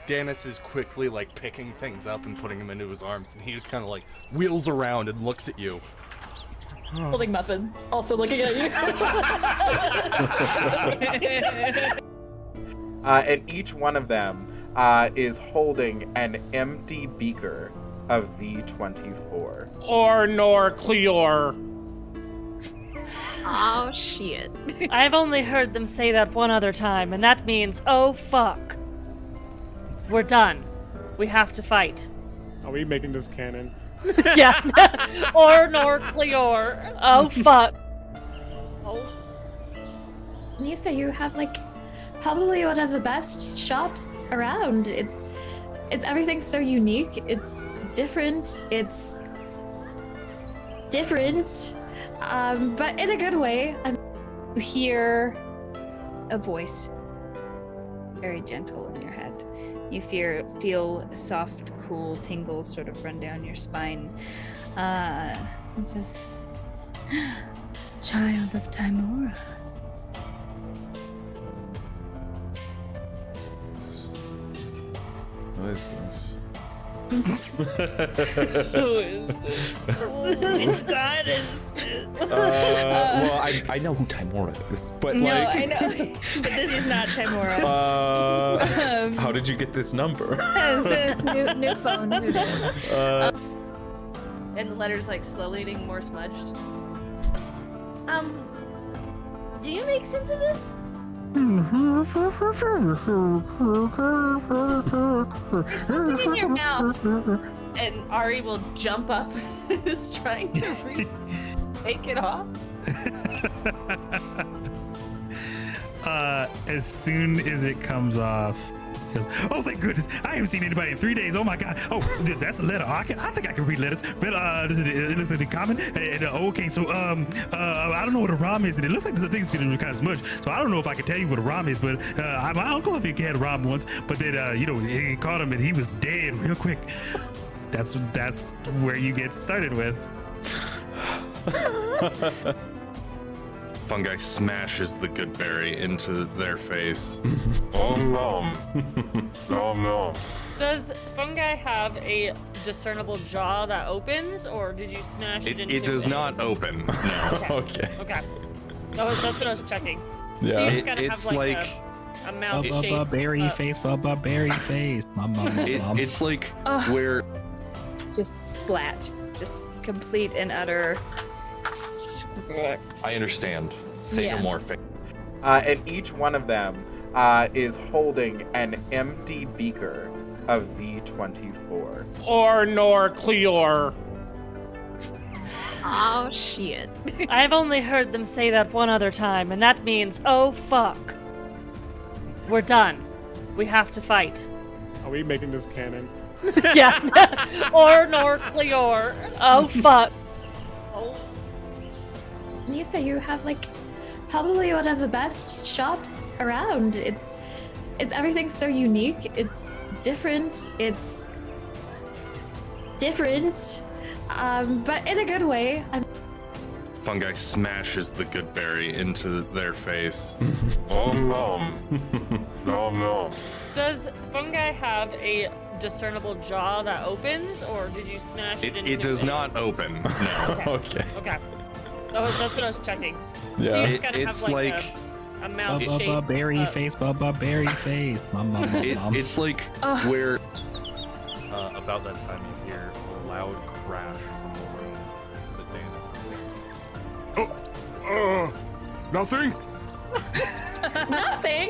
Speaker 3: Danis is quickly like picking things up and putting them into his arms, and he kind of like wheels around and looks at you.
Speaker 4: Holding muffins, also looking at you.
Speaker 9: And each one of them is holding an empty beaker of V24.
Speaker 12: Or nor Cleor.
Speaker 10: Oh shit.
Speaker 2: I've only heard them say that one other time, and that means, oh fuck. We're done. We have to fight.
Speaker 12: Are we making this canon?
Speaker 2: Yeah. Or nor Cleor. Oh fuck. Oh.
Speaker 8: Nisa, you have like probably one of the best shops around. It's everything's so unique. It's different. It's different, but in a good way.
Speaker 6: You hear a voice, very gentle in your head. You feel soft, cool tingles sort of run down your spine. It says, "Child of Timora."
Speaker 1: What is this?
Speaker 2: Who is this? God is this?
Speaker 1: Well, I know who Timora is, but
Speaker 6: No,
Speaker 1: like.
Speaker 6: I know, but this is not Timora.
Speaker 1: How did you get this number?
Speaker 6: This is new phone. Who knows?
Speaker 10: And the letter's like slowly getting more smudged. Do you make sense of this? There's something in your mouth. And Ari will jump up and is trying to take it off.
Speaker 5: As soon as it comes off, he goes, "Oh, thank goodness! I haven't seen anybody in 3 days. Oh my God! Oh, that's a letter. I think I can read letters. But it looks like a common. And, okay, so I don't know what a ram is, and it looks like this thing is getting kind of smudged. So I don't know if I can tell you what a ram is. But my uncle, I think he had a ram once. But then he caught him, and he was dead real quick. That's where you get started with."
Speaker 3: Fungi smashes the good berry into their face.
Speaker 7: Nom.
Speaker 2: Does fungi have a discernible jaw that opens, or did you smash it into
Speaker 3: It does not open. No.
Speaker 1: Okay.
Speaker 2: Okay. That's what I was checking.
Speaker 1: Yeah.
Speaker 2: So you just gotta
Speaker 3: It's
Speaker 2: have like
Speaker 3: like
Speaker 2: a mouth shape.
Speaker 5: Berry face, berry face.
Speaker 3: it's like where
Speaker 6: Just splat. Just complete and utter.
Speaker 3: I understand. Say
Speaker 6: Yeah.
Speaker 3: no more.
Speaker 9: And each one of them is holding an empty beaker of V24.
Speaker 12: Or nor Cleor.
Speaker 4: Oh shit.
Speaker 2: I've only heard them say that one other time, and that means, oh fuck. We're done. We have to fight.
Speaker 12: Are we making this canon?
Speaker 2: Yeah. Or nor Cleor. Oh fuck.
Speaker 8: Nisa, you have like probably one of the best shops around. It's everything's so unique. It's different. It's different, but in a good way.
Speaker 3: Fungi smashes the good berry into their face.
Speaker 7: Nom nom. Nom nom.
Speaker 2: Does fungi have a discernible jaw that opens, or did you smash it into
Speaker 3: It does not open. No.
Speaker 1: Okay.
Speaker 2: Okay. Oh, that's what I was checking.
Speaker 1: Yeah.
Speaker 2: So you just kinda
Speaker 3: It's
Speaker 2: have
Speaker 3: like
Speaker 2: a mouth
Speaker 5: Bubba
Speaker 2: shape.
Speaker 5: berry face, Bubba berry face.
Speaker 3: it's like
Speaker 2: Ugh.
Speaker 3: where
Speaker 14: About that time you hear a loud crash from the room that Danis is in.
Speaker 7: Nothing?
Speaker 8: Nothing.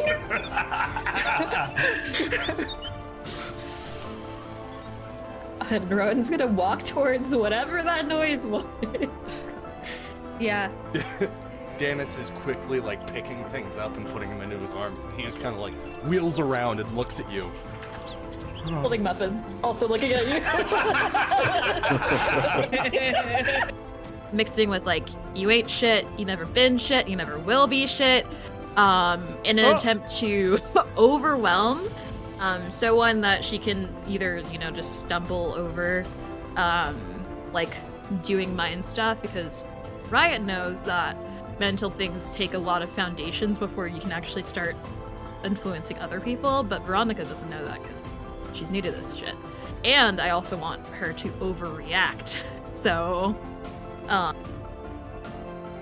Speaker 8: And Rowan's gonna walk towards whatever that noise was.
Speaker 6: Yeah.
Speaker 14: Danis is quickly like picking things up and putting them into his arms, and he kind of like wheels around and looks at you.
Speaker 8: Holding muffins, also looking at you.
Speaker 4: Mixing with like, you ain't shit, you never been shit, you never will be shit, in an attempt to overwhelm someone that she can either, just stumble over, like doing mind stuff, because Riot knows that mental things take a lot of foundations before you can actually start influencing other people, but Veronica doesn't know that because she's new to this shit. And I also want her to overreact. So,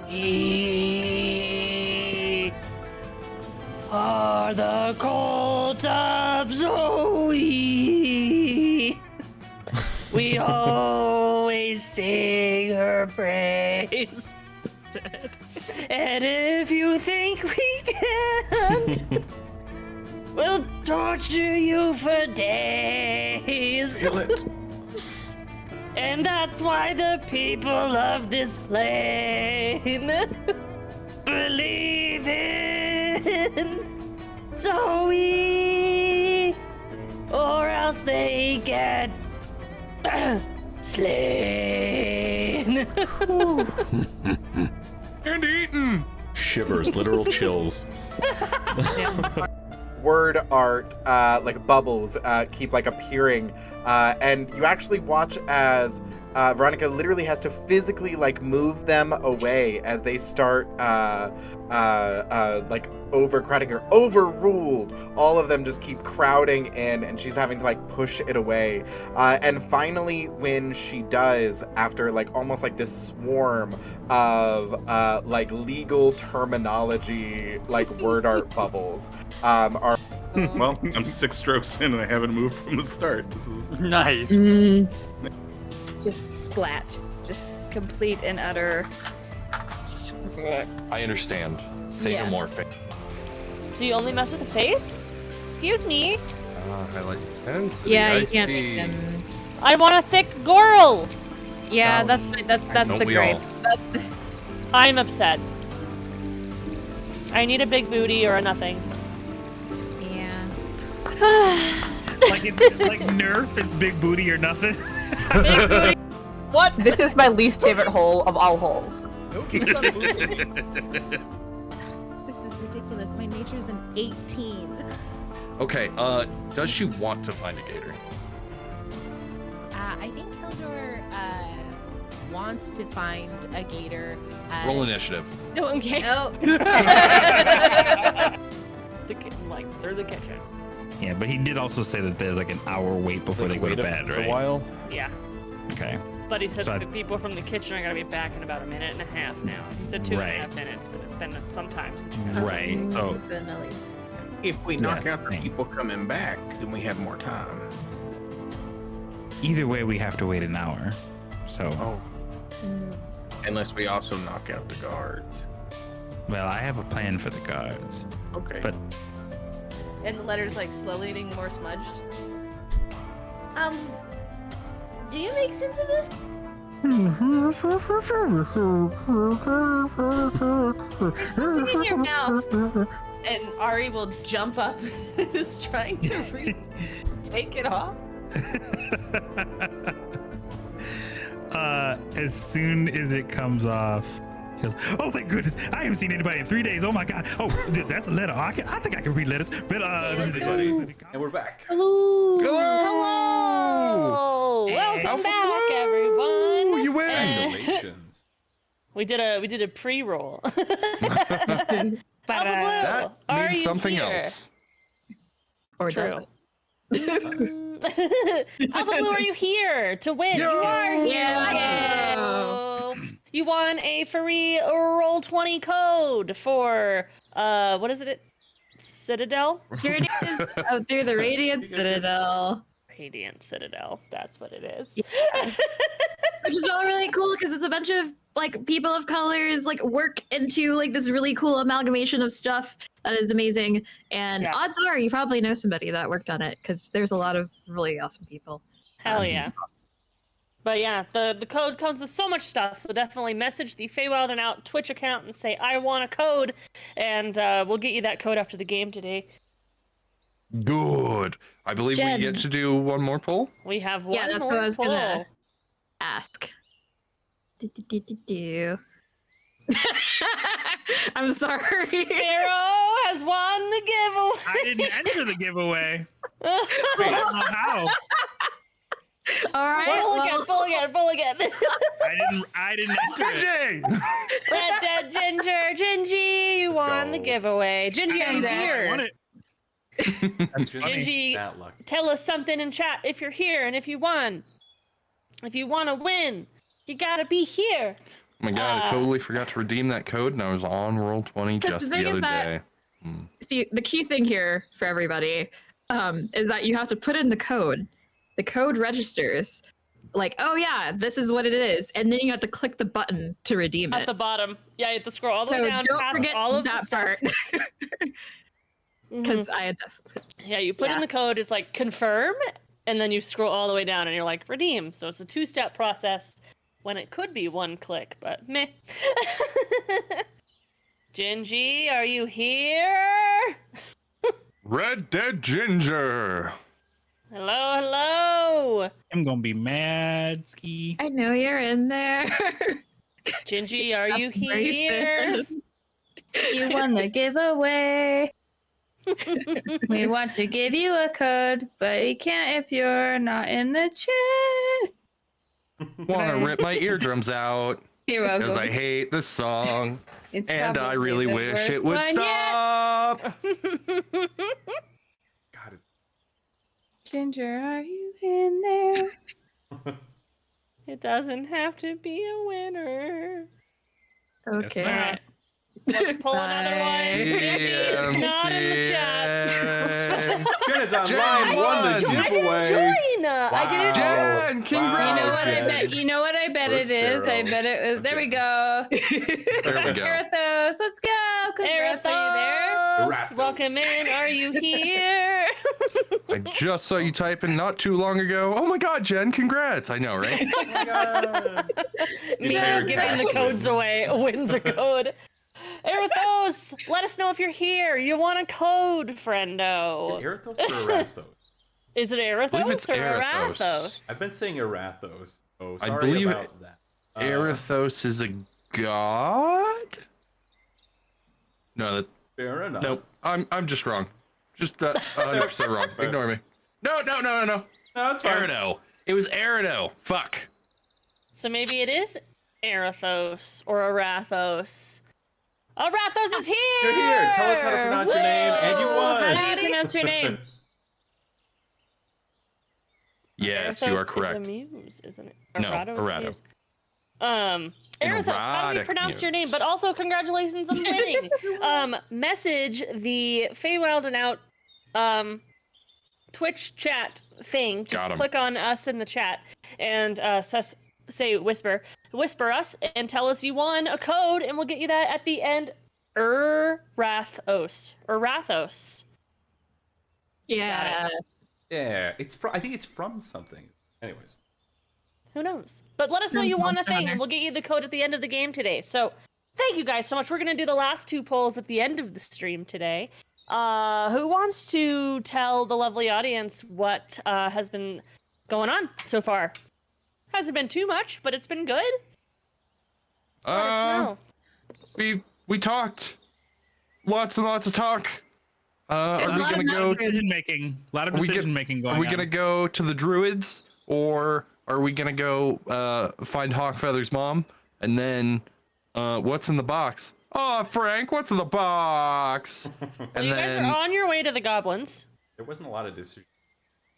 Speaker 2: We are the cult of Zoe. We always sing her praise. And if you think we can't, we'll torture you for days.
Speaker 1: Feel it.
Speaker 2: And that's why the people of this plane believe in Zoe, or else they get slain.
Speaker 3: and eaten.
Speaker 1: Shivers, literal chills.
Speaker 9: Word art, like bubbles, keep like appearing, and you actually watch as Veronica literally has to physically like move them away as they start like overcrowding her. Overruled. All of them just keep crowding in, and she's having to like push it away. And finally, when she does, after like almost like this swarm of like legal terminology, like word art bubbles, are.
Speaker 13: Well, I'm 6 strokes in and I haven't moved from the start. This is
Speaker 11: Nice.
Speaker 6: Just splat. Just complete and utter.
Speaker 3: I understand. Say
Speaker 6: Yeah.
Speaker 3: no more.
Speaker 2: So you only mess with the face? Excuse me.
Speaker 3: Highlight intensity.
Speaker 4: yeah,
Speaker 3: I
Speaker 4: you can't
Speaker 3: see.
Speaker 4: make them.
Speaker 2: I want a thick girl.
Speaker 4: Yeah,
Speaker 3: Sounds-
Speaker 4: that's
Speaker 3: Don't
Speaker 4: the
Speaker 3: we
Speaker 4: gripe.
Speaker 3: all?
Speaker 2: I'm upset. I need a big booty or a nothing.
Speaker 4: Yeah.
Speaker 5: like Nerf, it's big booty or nothing.
Speaker 2: Big booty.
Speaker 12: What? This is my least favorite hole of all holes.
Speaker 10: This is ridiculous. My nature's an 18.
Speaker 3: Okay, does she want to find a gator?
Speaker 10: I think Hildor wants to find a gator.
Speaker 3: Roll initiative.
Speaker 10: Oh, okay.
Speaker 6: Oh.
Speaker 2: Like through the kitchen.
Speaker 5: Yeah, but he did also say that there's like an hour wait before they go to bed, right?
Speaker 1: A while.
Speaker 2: Yeah.
Speaker 5: Okay.
Speaker 2: But he said
Speaker 5: So
Speaker 2: that the people from the kitchen are gonna be back in about a minute and a half now. He said 2.5
Speaker 5: Right.
Speaker 2: minutes, but it's been some time since you got
Speaker 5: Right. So
Speaker 11: If we knock
Speaker 5: Yeah.
Speaker 11: out the people coming back, then we have more time.
Speaker 5: Either way, we have to wait an hour. So.
Speaker 11: Oh. Unless we also knock out the guards.
Speaker 5: Well, I have a plan for the guards.
Speaker 11: Okay.
Speaker 5: But
Speaker 10: And the letter's like slowly getting more smudged. Do you make sense of this? There's something in your mouth. And Ari will jump up and is trying to take it off.
Speaker 5: As soon as it comes off, she goes, "Oh thank goodness! I haven't seen anybody in 3 days. Oh my god! Oh, that's a letter. I think I can read letters." But
Speaker 1: and we're back.
Speaker 2: Hello.
Speaker 3: Hello.
Speaker 2: Welcome back, everyone.
Speaker 3: You win.
Speaker 1: Congratulations.
Speaker 2: We did a pre-roll.
Speaker 3: That
Speaker 2: are
Speaker 3: means
Speaker 2: you
Speaker 3: something
Speaker 2: here?
Speaker 3: else.
Speaker 4: Or
Speaker 2: True.
Speaker 4: does it?
Speaker 2: Alpha Blue, are you here to win? You are here.
Speaker 4: Yeah.
Speaker 2: You won a free Roll20 code for what is it? Citadel?
Speaker 4: Here it is. Out through the Radiant Citadel.
Speaker 2: Radiant Citadel. That's what it is.
Speaker 4: Yeah. Which is all really cool because it's a bunch of like people of colors like work into like this really cool amalgamation of stuff that is amazing. And
Speaker 2: Yeah.
Speaker 4: odds are you probably know somebody that worked on it because there's a lot of really awesome people.
Speaker 2: Hell yeah. But yeah, the code comes with so much stuff, so definitely message the Feywild and Out Twitch account and say, I want a code, and we'll get you that code after the game today.
Speaker 3: Good. I believe
Speaker 4: Jen.
Speaker 3: we get to do one more poll.
Speaker 2: We have one
Speaker 4: Yeah, that's
Speaker 2: more
Speaker 4: what I was
Speaker 2: poll.
Speaker 4: gonna ask. Do. I'm sorry.
Speaker 2: Sparrow has won the giveaway.
Speaker 5: I didn't enter the giveaway. I don't know how.
Speaker 4: All right.
Speaker 2: Pull again.
Speaker 5: I didn't enter it.
Speaker 2: Red Dead Ginger, Gingy, you won the giveaway. Gingy, are you
Speaker 5: I won
Speaker 2: here?
Speaker 5: it. That's funny.
Speaker 2: Gingy,
Speaker 1: That luck.
Speaker 2: tell us something in chat if you're here and if you won. If you want to win, you gotta be here.
Speaker 3: Oh my god, I totally forgot to redeem that code, and I was on Roll20
Speaker 4: Just
Speaker 3: just
Speaker 4: the
Speaker 3: the
Speaker 4: thing is
Speaker 3: other
Speaker 4: that-
Speaker 3: day.
Speaker 4: See, the key thing here for everybody is that you have to put in the code. The code registers. Like, oh yeah, this is what it is, and then you have to click the button to redeem
Speaker 2: At
Speaker 4: it.
Speaker 2: the bottom. Yeah, you have to scroll all the
Speaker 4: So
Speaker 2: way down
Speaker 4: don't
Speaker 2: past
Speaker 4: forget
Speaker 2: all of
Speaker 4: that
Speaker 2: the stuff.
Speaker 4: part. Because I had
Speaker 2: Yeah, you put in the code, it's like confirm, and then you scroll all the way down and you're like redeem. So it's a 2-step process when it could be one click, but meh. Gingy, are you here?
Speaker 3: Red Dead Ginger.
Speaker 2: Hello.
Speaker 5: I'm gonna be mad, Ski.
Speaker 4: I know you're in there.
Speaker 2: Gingy, are you
Speaker 4: That's right
Speaker 2: here?
Speaker 6: You won the giveaway. We want to give you a code, but you can't if you're not in the chat.
Speaker 3: Wanna rip my eardrums out
Speaker 6: You're welcome.
Speaker 3: because I hate this song,
Speaker 6: It's
Speaker 3: and I
Speaker 6: probably
Speaker 3: really
Speaker 6: the
Speaker 3: wish
Speaker 6: worst
Speaker 3: it would
Speaker 6: one yet.
Speaker 3: stop.
Speaker 1: God, it's
Speaker 6: Ginger, are you in there?
Speaker 2: It doesn't have to be a winner.
Speaker 4: Okay.
Speaker 5: not.
Speaker 2: Let's pull another one. It's not in the chat.
Speaker 1: Jen is online,
Speaker 3: Jen
Speaker 1: won the
Speaker 3: won.
Speaker 2: I didn't
Speaker 1: giveaway.
Speaker 2: join. I didn't.
Speaker 3: Jen, congrats.
Speaker 6: You know what I
Speaker 1: Jen.
Speaker 6: bet? You know what I bet
Speaker 1: Or
Speaker 6: it is? I
Speaker 1: Sparrow.
Speaker 6: bet it was. There we
Speaker 1: Okay.
Speaker 6: go.
Speaker 3: There we go.
Speaker 6: Arathos, let's go. Congrats, are you there?
Speaker 2: Arathos, welcome in. Are you here?
Speaker 3: I just saw you typing not too long ago. Oh my god, Jen, congrats. I know, right?
Speaker 1: Oh my god.
Speaker 2: Yeah,
Speaker 1: Entire
Speaker 2: giving
Speaker 1: cast
Speaker 2: the codes
Speaker 1: wins.
Speaker 2: away wins a code. Arathos, let us know if you're here. You want a code, friendo.
Speaker 1: Arathos or Arathos?
Speaker 2: Is it
Speaker 3: believe
Speaker 2: Arathos
Speaker 3: it's
Speaker 2: or
Speaker 3: Arathos.
Speaker 2: Arathos?
Speaker 1: I've been saying Arathos. Oh,
Speaker 3: I
Speaker 1: sorry
Speaker 3: believe
Speaker 1: about that.
Speaker 3: Arathos is a god? No, that,
Speaker 1: Fair enough.
Speaker 3: nope. I'm just wrong. Just 100% wrong. Ignore me. No.
Speaker 1: No, that's fine.
Speaker 3: Erido. It was Erido. Fuck.
Speaker 2: So maybe it is Arathos or Arathos. Arathos is here!
Speaker 1: You're here. Tell us how to pronounce your name, and you won.
Speaker 2: How do you pronounce your name?
Speaker 3: Yes, you
Speaker 2: Arathos
Speaker 3: are
Speaker 2: is a
Speaker 3: correct.
Speaker 2: muse, isn't it?
Speaker 3: No,
Speaker 2: Arados is a
Speaker 3: Arado.
Speaker 2: muse. Arathos, how do you
Speaker 3: erotic
Speaker 2: pronounce your name?
Speaker 3: muse.
Speaker 2: But also, congratulations on winning. Message the Feywild and Out Twitch chat thing.
Speaker 3: Got
Speaker 2: Just
Speaker 3: 'em.
Speaker 2: click on us in the chat and say whisper us and tell us you won a code, and we'll get you that at the end. Rathos.
Speaker 4: Yeah.
Speaker 1: Yeah, it's from. I think it's from something. Anyways,
Speaker 2: Who knows? But let us know
Speaker 4: Sounds
Speaker 2: you won a
Speaker 4: Monster
Speaker 2: thing,
Speaker 4: Hunter.
Speaker 2: and we'll get you the code at the end of the game today. So, thank you guys so much. We're gonna do the last 2 polls at the end of the stream today. Who wants to tell the lovely audience what has been going on so far? Hasn't been too much, but it's been good. Let us know.
Speaker 3: We talked. Lots and lots of talk. Are
Speaker 4: There's
Speaker 3: we
Speaker 4: a lot
Speaker 3: gonna
Speaker 4: of
Speaker 3: go?
Speaker 5: Decision making. A lot of
Speaker 3: Are we
Speaker 5: decision making going
Speaker 3: Are we
Speaker 5: on.
Speaker 3: gonna go to the druids, or are we gonna go find Hawkfeather's mom, and then what's in the box? Oh, Frank, what's in the box?
Speaker 2: Well, you guys are on your way to the goblins.
Speaker 1: there wasn't a lot of decision.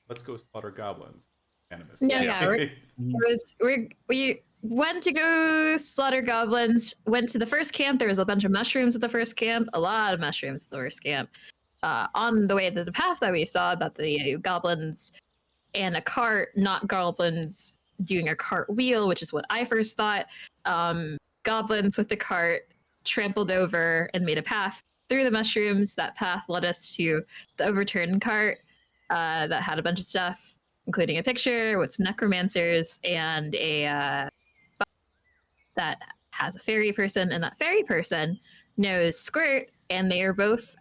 Speaker 1: Let's go slaughter goblins. Animus.
Speaker 4: Yeah, we went to go slaughter goblins. Went to the first camp. There was a bunch of mushrooms at the first camp. A lot of mushrooms at the first camp. On the way to the path that we saw, that the goblins and a cart, not goblins doing a cartwheel, which is what I first thought. Goblins with the cart trampled over and made a path through the mushrooms. That path led us to the overturned cart that had a bunch of stuff, including a picture with some necromancers and a that has a fairy person, and that fairy person knows Squirt, and they are both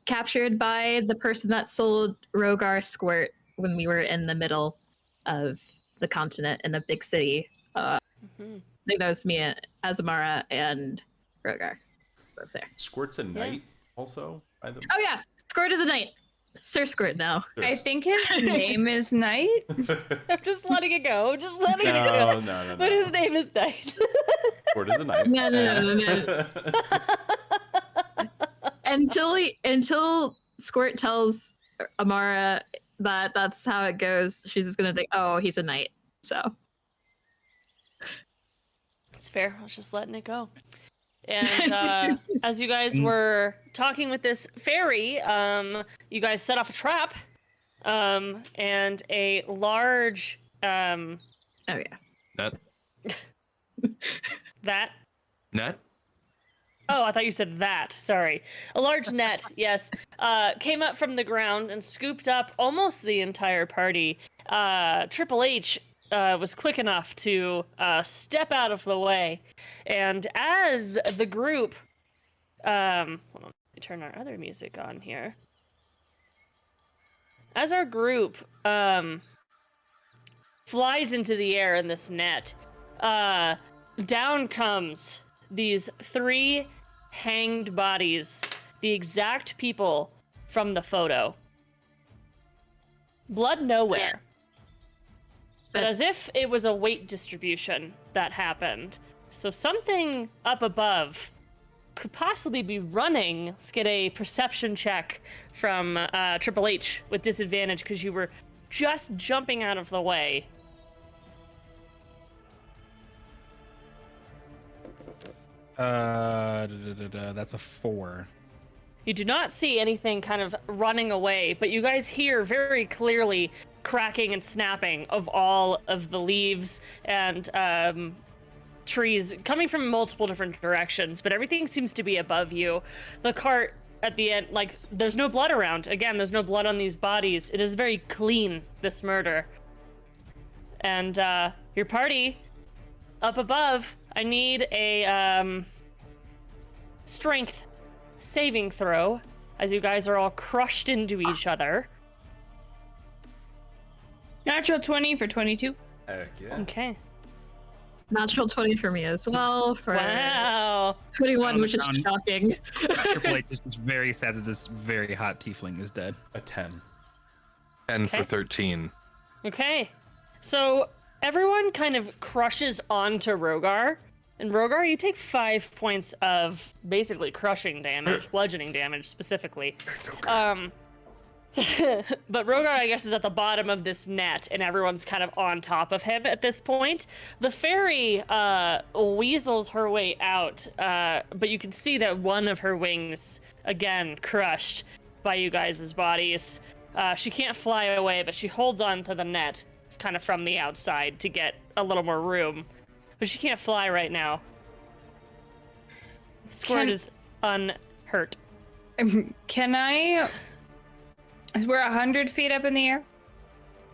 Speaker 4: captured by the person that sold Rogar Squirt when we were in the middle of the continent in a big city. I think that was me, Azamara, and Rogar. Both there.
Speaker 1: Squirt's a knight, also. By the
Speaker 4: Oh yes, Squirt is a knight. Sir Squirt now.
Speaker 6: I think his name is Knight.
Speaker 2: I'm just letting it go. Just letting it
Speaker 1: No,
Speaker 2: go.
Speaker 1: no.
Speaker 2: But his name is Knight.
Speaker 1: Squirt is a knight.
Speaker 4: No. Until Squirt tells Amara that that's how it goes, she's just gonna think, oh, he's a knight. So
Speaker 2: It's fair. I was just letting it go. And as you guys were talking with this fairy, you guys set off a trap, and a large
Speaker 3: Oh yeah.
Speaker 2: that.
Speaker 3: Net.
Speaker 2: Oh, I thought you said that. Sorry. A large net, yes, came up from the ground and scooped up almost the entire party. Triple H was quick enough to step out of the way. And as the group... hold on, let me turn our other music on here. As our group flies into the air in this net, down comes these 3 hanged bodies, the exact people from the photo. Blood nowhere. But as if it was a weight distribution that happened. So something up above could possibly be running. Let's get a perception check from Triple H with disadvantage because you were just jumping out of the way.
Speaker 5: That's a 4.
Speaker 2: You do not see anything kind of running away, but you guys hear very clearly cracking and snapping of all of the leaves and trees coming from multiple different directions, but everything seems to be above you. The cart at the end, like, there's no blood around. Again, there's no blood on these bodies. It is very clean, this murder. And your party up above, I need a strength saving throw as you guys are all crushed into each other.
Speaker 6: Natural 20 for 22.
Speaker 1: Heck yeah.
Speaker 2: Okay.
Speaker 4: natural 20 for me as well. For
Speaker 2: Wow.
Speaker 4: 21, which is shocking.
Speaker 5: Triple H is just very sad that this very hot tiefling is dead.
Speaker 1: A 10.
Speaker 3: 10
Speaker 2: Okay.
Speaker 3: for 13.
Speaker 2: Okay. So everyone kind of crushes onto Rogar. And Rogar, you take 5 points of basically crushing damage, bludgeoning damage specifically. But Rogar, I guess, is at the bottom of this net, and everyone's kind of on top of him at this point. The fairy weasels her way out, but you can see that one of her wings, again, crushed. by you guys' bodies. She can't fly away, but she holds on to the net kind of from the outside to get a little more room. But she can't fly right now. Squirt is unhurt.
Speaker 6: Can I... We're 100 feet up in the air?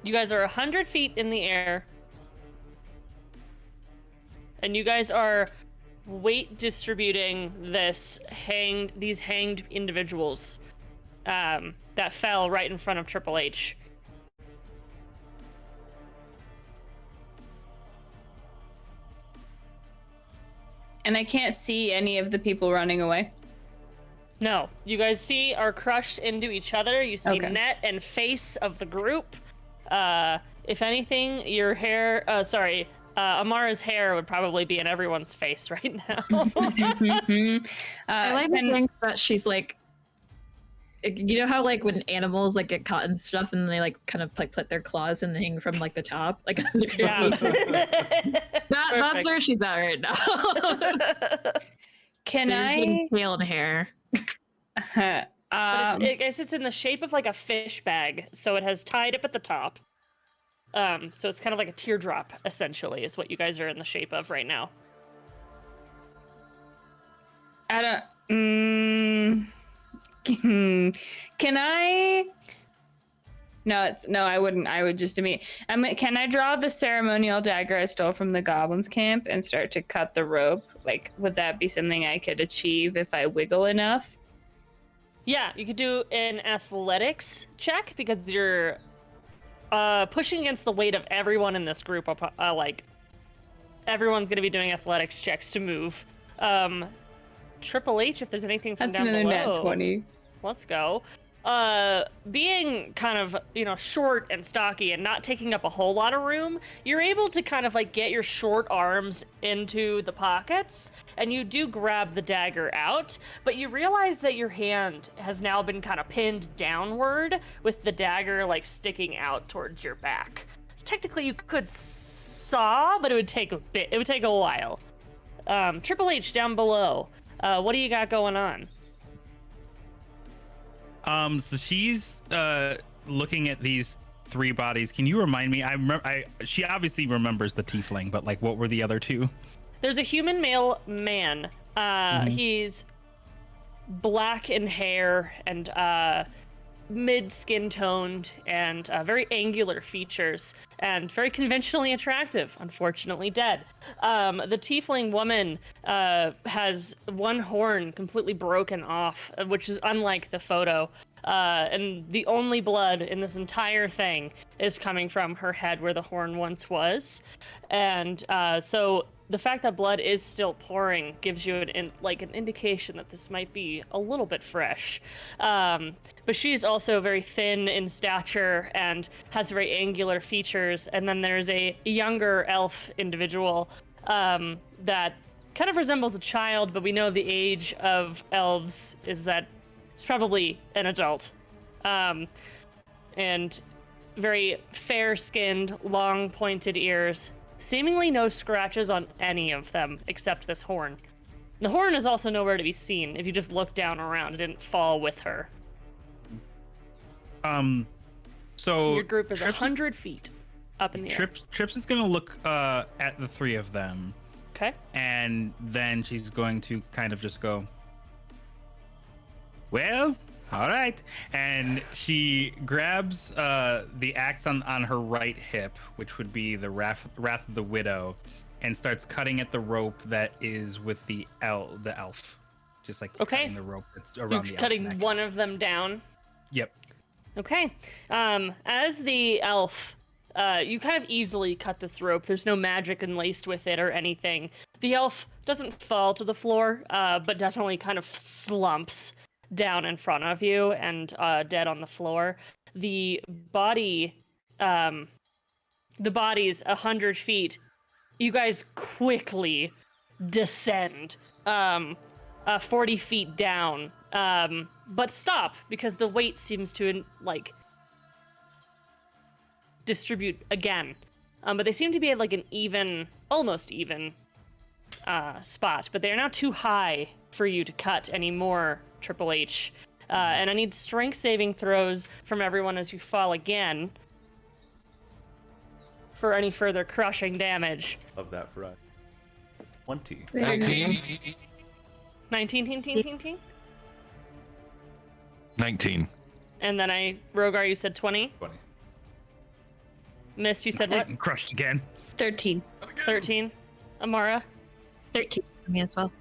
Speaker 2: You guys are 100 feet in the air. And you guys are weight distributing these hanged individuals that fell right in front of Triple H.
Speaker 6: And I can't see any of the people running away?
Speaker 2: No. You guys are crushed into each other. You see net and face of the group. If anything, your hair... Amara's hair would probably be in everyone's face right now.
Speaker 4: I like to think that she's like, you know how like when animals like get caught and stuff and they like kind of like put their claws and hang from like the top, like
Speaker 2: yeah.
Speaker 4: That's where she's at right now.
Speaker 6: Can I
Speaker 4: tail and hair?
Speaker 2: But I guess it's in the shape of like a fish bag, so it has tied up at the top. So it's kind of like a teardrop, essentially, is what you guys are in the shape of right now.
Speaker 6: I don't... Can I... No, I wouldn't. I would just can I draw the ceremonial dagger I stole from the goblins camp and start to cut the rope? Like, would that be something I could achieve if I wiggle enough?
Speaker 2: Yeah, you could do an athletics check because you're pushing against the weight of everyone in this group. Like, everyone's going to be doing athletics checks to move. Triple H, if there's anything from down below.
Speaker 6: That's another nat 20.
Speaker 2: Let's go. Being kind of, short and stocky and not taking up a whole lot of room, you're able to kind of like get your short arms into the pockets, and you do grab the dagger out, but you realize that your hand has now been kind of pinned downward with the dagger like sticking out towards your back. So technically you could saw, but it would take a bit. It would take a while. Triple H down below. What do you got going on?
Speaker 5: So she's looking at these three bodies. Can you remind me? She obviously remembers the tiefling, but like, what were the other two?
Speaker 2: There's a human male man. He's black in hair and mid skin toned and very angular features and very conventionally attractive. Unfortunately dead. The tiefling woman has one horn completely broken off, which is unlike the photo, and the only blood in this entire thing is coming from her head where the horn once was. And so the fact that blood is still pouring gives you an indication that this might be a little bit fresh. But she's also very thin in stature and has very angular features. And then there's a younger elf individual that kind of resembles a child, but we know the age of elves is that it's probably an adult. And very fair-skinned, long pointed ears. Seemingly no scratches on any of them except this horn. The horn is also nowhere to be seen. If you just look down around, it didn't fall with her.
Speaker 5: So
Speaker 2: your group is 100 feet up in the air.
Speaker 5: Trips is gonna look at the three of them.
Speaker 2: Okay.
Speaker 5: And then she's going to kind of just go, well, all right. And she grabs the axe on her right hip, which would be the Wrath of the Widow, and starts cutting at the rope that is with the elf. Just like cutting the rope that's around the elf's
Speaker 2: cutting
Speaker 5: neck.
Speaker 2: one of them down.
Speaker 5: Yep.
Speaker 2: Okay. As the elf, you kind of easily cut this rope. There's no magic enlaced with it or anything. The elf doesn't fall to the floor, but definitely kind of slumps down in front of you and dead on the floor. The body's 100 feet. You guys quickly descend 40 feet down, but stop because the weight seems to distribute again. But they seem to be at like an almost even spot, but they are now too high for you to cut anymore, Triple H. And I need strength saving throws from everyone as you fall again for any further crushing damage.
Speaker 1: Love that for us. 20.
Speaker 3: 19.
Speaker 2: 19.
Speaker 3: 19.
Speaker 2: And then Rogar, you said 20?
Speaker 1: 20.
Speaker 2: Mist, you said what?
Speaker 5: Crushed again.
Speaker 4: 13.
Speaker 2: 13. Amara?
Speaker 4: 13 for me as well.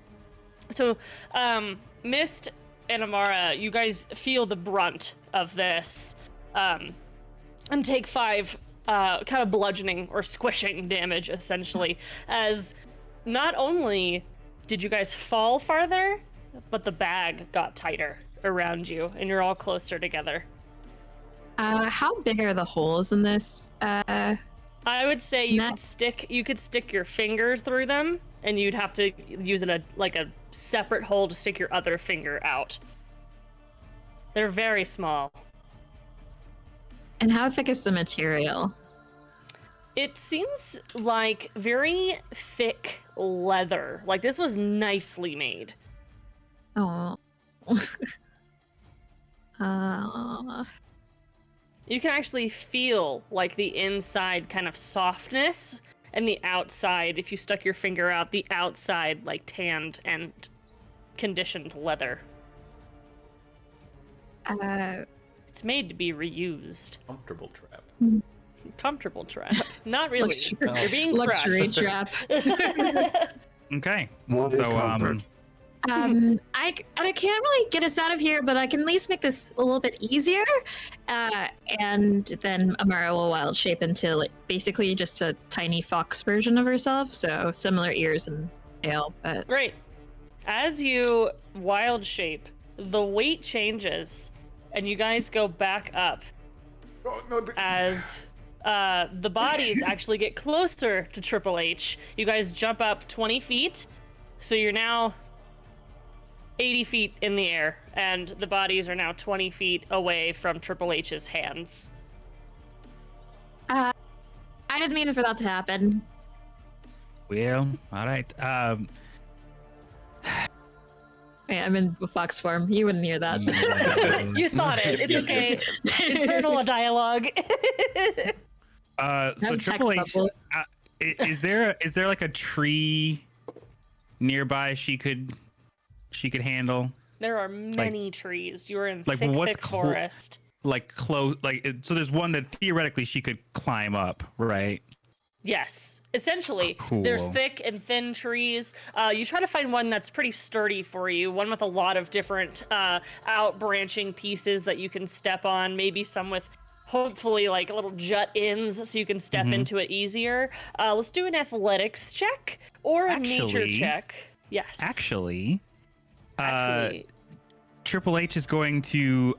Speaker 2: So, Mist and Amara, you guys feel the brunt of this, and take 5 kind of bludgeoning or squishing damage, essentially, as not only did you guys fall farther, but the bag got tighter around you, and you're all closer together.
Speaker 4: How big are the holes in this?
Speaker 2: I would say you could stick your finger through them, and you'd have to use like a separate hole to stick your other finger out. They're very small.
Speaker 4: And how thick is the material?
Speaker 2: It seems like very thick leather. Like this was nicely made.
Speaker 4: Oh.
Speaker 2: You can actually feel like the inside kind of softness, and the outside, if you stuck your finger out, the outside like tanned and conditioned leather. It's made to be reused.
Speaker 1: Comfortable trap.
Speaker 2: Comfortable trap. Not really.
Speaker 4: Luxury,
Speaker 2: You're being
Speaker 4: luxury
Speaker 2: crushed.
Speaker 4: trap.
Speaker 5: Okay.
Speaker 7: What is
Speaker 5: So
Speaker 7: comfort?
Speaker 4: I can't really get us out of here, but I can at least make this a little bit easier. And then Amara will wild shape into like basically just a tiny fox version of herself. So similar ears and tail, but
Speaker 2: Great. As you wild shape, the weight changes, and you guys go back up.
Speaker 1: Oh, no,
Speaker 2: as the bodies actually get closer to Triple H. You guys jump up 20 feet, so you're now 80 feet in the air, and the bodies are now 20 feet away from Triple H's hands.
Speaker 4: I didn't mean for that to happen.
Speaker 5: Well, all right.
Speaker 4: Yeah, I'm in fox form. You wouldn't hear that.
Speaker 2: You thought it. It's okay. Internal dialogue.
Speaker 5: So
Speaker 4: Have
Speaker 5: Triple H,
Speaker 4: text bubbles.
Speaker 5: is there like a tree nearby she could handle?
Speaker 2: There are many trees. You are in
Speaker 5: like,
Speaker 2: thick,
Speaker 5: what's
Speaker 2: thick forest.
Speaker 5: Like close, so there's one that theoretically she could climb up, right?
Speaker 2: Yes, essentially.
Speaker 5: Cool.
Speaker 2: There's thick and thin trees. You try to find one that's pretty sturdy for you, one with a lot of different out-branching pieces that you can step on, maybe some with hopefully like little jut ins so you can step into it easier. Let's do an athletics check or a nature check. Yes.
Speaker 5: Actually, Triple H is going to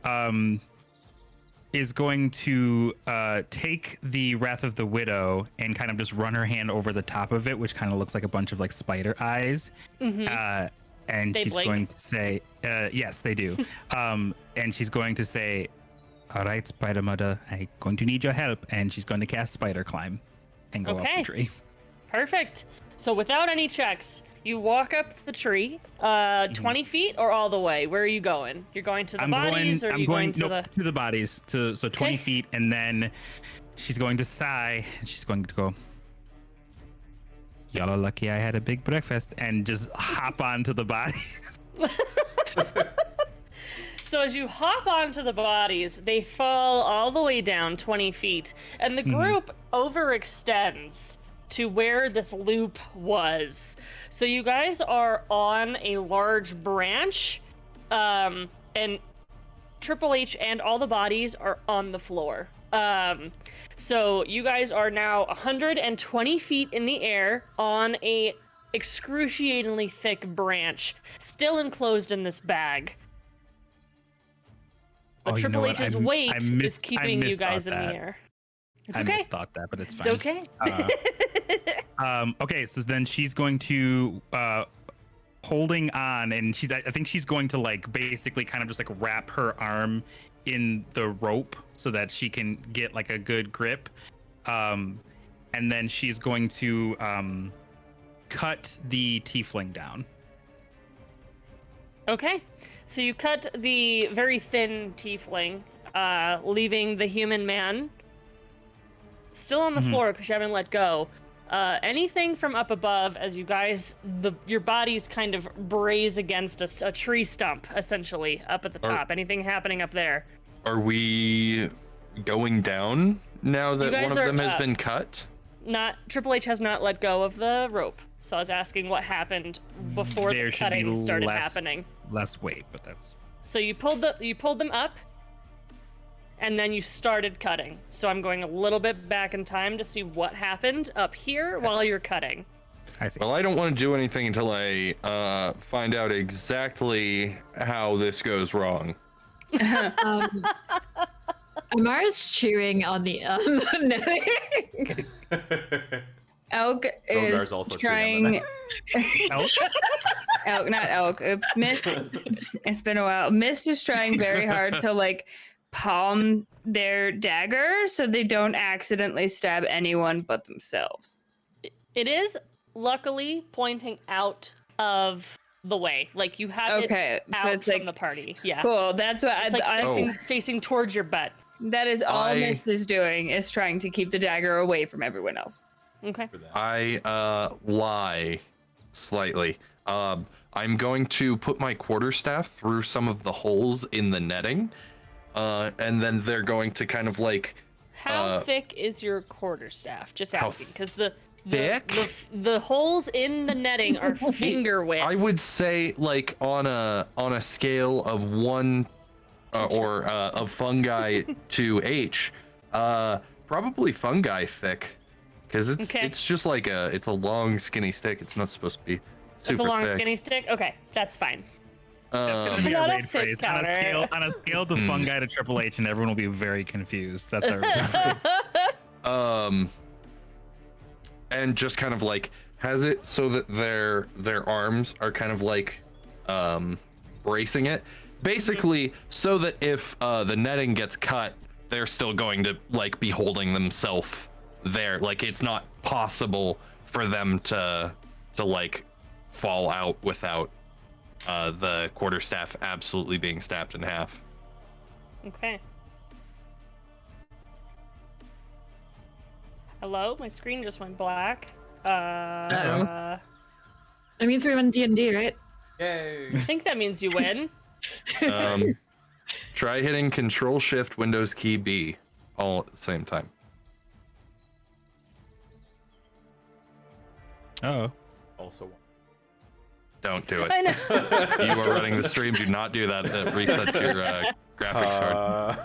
Speaker 5: take the Wrath of the Widow and kind of just run her hand over the top of it, which kind of looks like a bunch of like spider eyes. And
Speaker 2: They
Speaker 5: she's
Speaker 2: blink?
Speaker 5: going to say, yes, they do. And she's going to say, all right, Spider Mother, I'm going to need your help. And she's going to cast Spider Climb and go up the tree.
Speaker 2: Perfect. So without any checks, you walk up the tree, 20 feet or all the way. Where are you going? You're going to the bodies, or are you going to
Speaker 5: to the bodies, so 20 feet, and then she's going to sigh, and she's going to go, y'all are lucky I had a big breakfast, and just hop onto the bodies.
Speaker 2: So as you hop onto the bodies, they fall all the way down 20 feet, and the group overextends to where this loop was. So you guys are on a large branch, and Triple H and all the bodies are on the floor. So you guys are now 120 feet in the air on a excruciatingly thick branch, still enclosed in this bag. But
Speaker 5: You know
Speaker 2: Triple
Speaker 5: what?
Speaker 2: H's weight is keeping you guys in the air. It's okay.
Speaker 5: I misthought that, but it's fine.
Speaker 2: It's okay.
Speaker 5: Okay, so then she's going to holding on, and I think she's going to like basically kind of just like wrap her arm in the rope so that she can get like a good grip. And then she's going to cut the tiefling down.
Speaker 2: Okay, so you cut the very thin tiefling, leaving the human man still on the floor because you haven't let go. Anything from up above, as you guys, your bodies kind of braze against a tree stump, essentially, up at the top. Anything happening up there?
Speaker 3: Are we going down now that one of them has been cut?
Speaker 2: Triple H has not let go of the rope. So I was asking what happened before the cutting started happening.
Speaker 5: Less weight, but that's.
Speaker 2: So you pulled them up, and then you started cutting. So I'm going a little bit back in time to see what happened up here while you're cutting.
Speaker 5: I see.
Speaker 3: Well, I don't want to do anything until I find out exactly how this goes wrong.
Speaker 4: Amara's chewing on the netting.
Speaker 6: Elk is trying.
Speaker 5: Elk?
Speaker 6: Elk, not elk. Oops, Mist. It's been a while. Mist is trying very hard to like palm their dagger so they don't accidentally stab anyone but themselves.
Speaker 2: It is luckily pointing out of the way. Like you have it out from the party. Yeah.
Speaker 6: Cool. That's what
Speaker 2: it's facing towards your butt.
Speaker 6: That is all Mist is doing, is trying to keep the dagger away from everyone else.
Speaker 2: Okay.
Speaker 3: I lie slightly. I'm going to put my quarterstaff through some of the holes in the netting, and then they're going to kind of like.
Speaker 2: How thick is your quarterstaff? Just asking, because the
Speaker 3: thick?
Speaker 2: holes in the netting are finger width.
Speaker 3: I would say like on a scale of 1 of fungi to H, probably fungi thick. Because it's just like it's a long skinny stick. It's not supposed to be super
Speaker 2: It's a long
Speaker 3: thick.
Speaker 2: skinny stick? Okay, that's fine.
Speaker 5: That's gonna be our
Speaker 2: Not a
Speaker 5: raid phrase.
Speaker 2: thick
Speaker 5: On a scale to fungi to Triple H, and everyone will be very confused. That's our raid phrase.
Speaker 3: And just kind of like has it so that their arms are kind of like bracing it. Basically, so that if the netting gets cut, they're still going to like be holding themselves there. Like it's not possible for them to like fall out without the quarterstaff absolutely being stabbed in half.
Speaker 2: Okay. Hello? My screen just went black.
Speaker 4: That means we win D&D, right?
Speaker 1: Yay!
Speaker 2: I think that means you win.
Speaker 3: Try hitting Control Shift Windows key B all at the same time.
Speaker 5: Oh.
Speaker 1: Also.
Speaker 3: Don't do it.
Speaker 2: I know.
Speaker 3: You are running the stream. Do not do that. That resets your graphics card.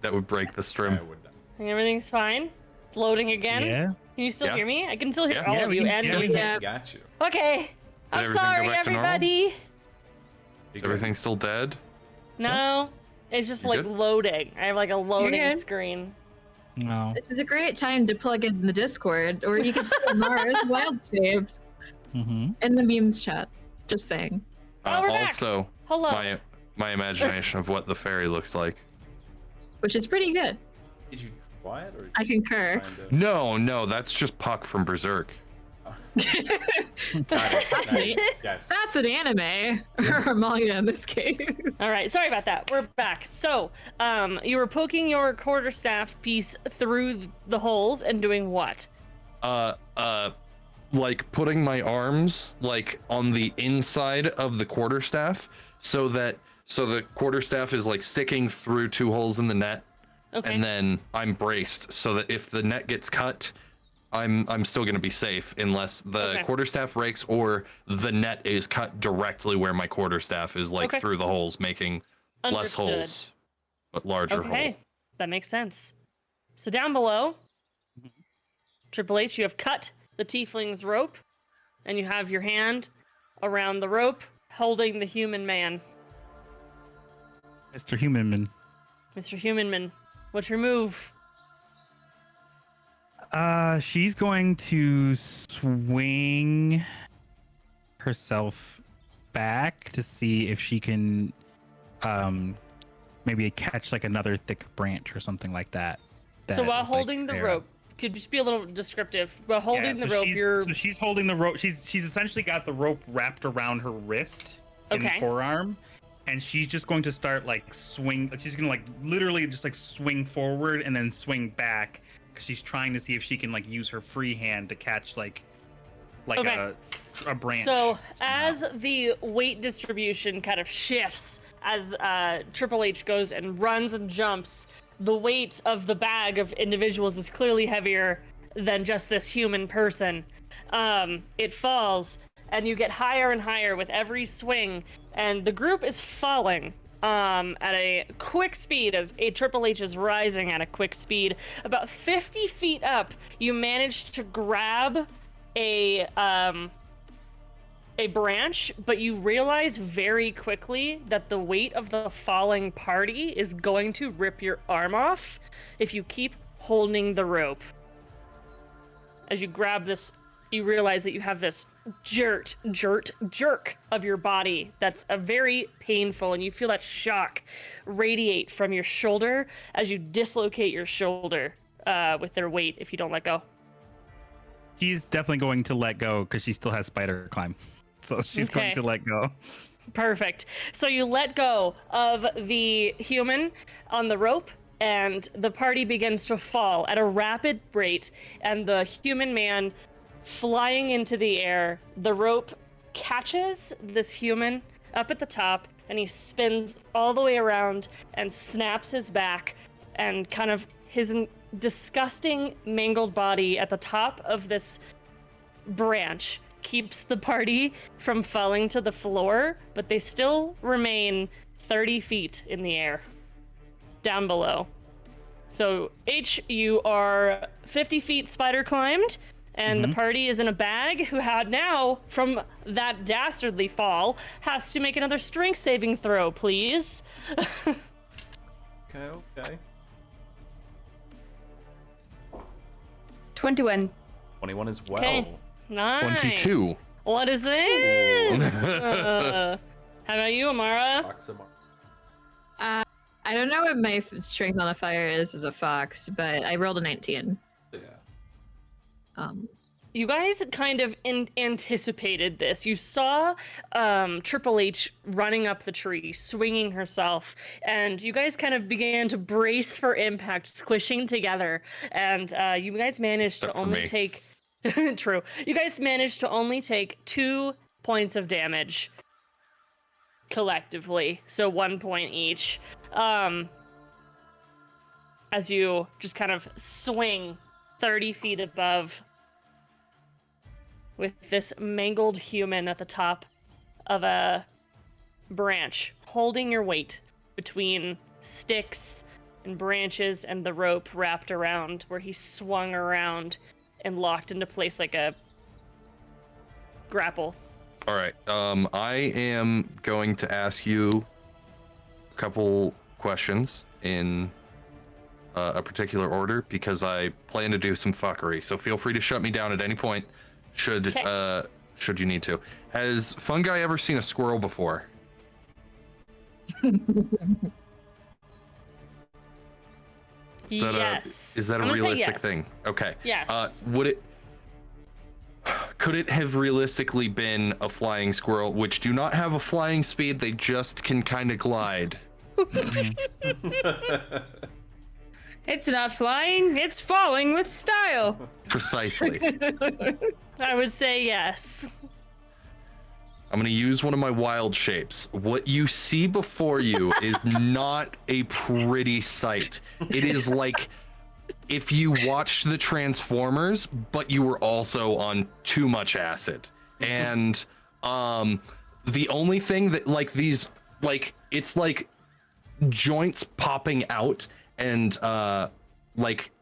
Speaker 3: That would break the stream.
Speaker 2: Everything's fine. It's loading again.
Speaker 3: Yeah.
Speaker 2: Can you still hear me? I can still hear
Speaker 3: Yeah.
Speaker 2: all of you and music.
Speaker 1: Got you.
Speaker 2: Okay. I'm
Speaker 3: everything go
Speaker 2: sorry,
Speaker 3: back to normal?
Speaker 2: everybody.
Speaker 3: Is everything still dead?
Speaker 2: No, it's just
Speaker 3: You
Speaker 2: like
Speaker 3: good?
Speaker 2: loading. I have like a loading
Speaker 4: good.
Speaker 2: screen.
Speaker 5: No.
Speaker 4: This is a great time to plug in the Discord, or you can see Amara's wild shape in the memes chat. Just saying.
Speaker 2: we're back.
Speaker 3: Also,
Speaker 2: Hello.
Speaker 3: my imagination of what the fairy looks like.
Speaker 4: Which is pretty good.
Speaker 1: Did you try it? Or
Speaker 4: I concur.
Speaker 3: No, that's just Puck from Berserk.
Speaker 1: Yes.
Speaker 4: That's an anime or a manga in this case.
Speaker 2: All right, sorry about that. We're back. So, you were poking your quarterstaff piece through the holes and doing what?
Speaker 3: Like putting my arms like on the inside of the quarterstaff so the quarterstaff is like sticking through 2 holes in the net.
Speaker 2: Okay.
Speaker 3: And then I'm braced so that if the net gets cut, I'm still gonna be safe unless the quarterstaff breaks or the net is cut directly where my quarterstaff is, like through the holes, making less holes but larger holes.
Speaker 2: Okay, that makes sense. So down below, Triple H, you have cut the tiefling's rope, and you have your hand around the rope, holding the human man.
Speaker 5: Mr. Humanman.
Speaker 2: Mr. Humanman, what's your move?
Speaker 5: She's going to swing herself back to see if she can maybe catch like another thick branch or something like that.
Speaker 2: So while
Speaker 5: is, like,
Speaker 2: holding the
Speaker 5: fair.
Speaker 2: rope, could just be a little descriptive. But holding the rope,
Speaker 5: she's holding the rope. She's essentially got the rope wrapped around her wrist and forearm, and she's just going to start like swing. She's gonna like literally just like swing forward and then swing back because she's trying to see if she can like use her free hand to catch like a branch.
Speaker 2: So as the weight distribution kind of shifts, as Triple H goes and runs and jumps, the weight of the bag of individuals is clearly heavier than just this human person. It falls, and you get higher and higher with every swing, and the group is falling at a quick speed as Triple H is rising at a quick speed. About 50 feet up, you manage to grab a branch, but you realize very quickly that the weight of the falling party is going to rip your arm off if you keep holding the rope. As you grab this, you realize that you have this jerk of your body that's very painful, and you feel that shock radiate from your shoulder as you dislocate your shoulder with their weight if you don't let go.
Speaker 5: She's definitely going to let go because she still has spider climb. So she's going to let go.
Speaker 2: Perfect. So you let go of the human on the rope, and the party begins to fall at a rapid rate, and the human man flying into the air, the rope catches this human up at the top, and he spins all the way around and snaps his back, and kind of his disgusting mangled body at the top of this branch keeps the party from falling to the floor, but they still remain 30 feet in the air down below. So H, you are 50 feet spider climbed, and the party is in a bag, who had now, from that dastardly fall, has to make another strength saving throw, please.
Speaker 1: Okay.
Speaker 6: 21.
Speaker 1: 21 as well.
Speaker 2: Okay. Nice.
Speaker 3: 22.
Speaker 2: What is this? How about you, Amara?
Speaker 4: I don't know what my strength modifier is as a fox, but I rolled a 19.
Speaker 1: Yeah.
Speaker 2: You guys kind of anticipated this. You saw Triple H running up the tree, swinging herself, and you guys kind of began to brace for impact, squishing together. And you guys managed to only take... True. You guys managed to only take 2 points of damage collectively, so 1 point each. As you just kind of swing 30 feet above with this mangled human at the top of a branch, holding your weight between sticks and branches and the rope wrapped around where he swung around and locked into place like a grapple.
Speaker 3: All right. I am going to ask you a couple questions in a particular order because I plan to do some fuckery. So feel free to shut me down at any point should you need to. Has Fungi ever seen a squirrel before? Is that a realistic thing? Okay.
Speaker 2: Yes.
Speaker 3: Could it have realistically been a flying squirrel, which do not have a flying speed, they just can kind of glide?
Speaker 6: It's not flying, it's falling with style.
Speaker 3: Precisely.
Speaker 2: I would say yes.
Speaker 3: I'm gonna use one of my wild shapes. What you see before you is not a pretty sight. It is like if you watched the Transformers, but you were also on too much acid. And the only thing that it's like joints popping out and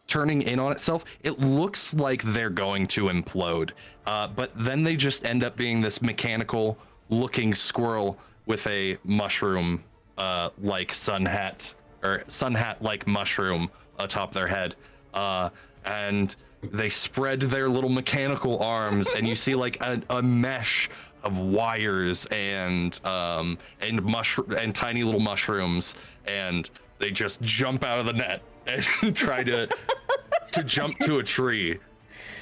Speaker 3: turning in on itself. It looks like they're going to implode, but then they just end up being this mechanical looking squirrel with a mushroom like sun hat like mushroom atop their head, and they spread their little mechanical arms and you see like a mesh of wires and tiny little mushrooms, and they just jump out of the net and try to to jump to a tree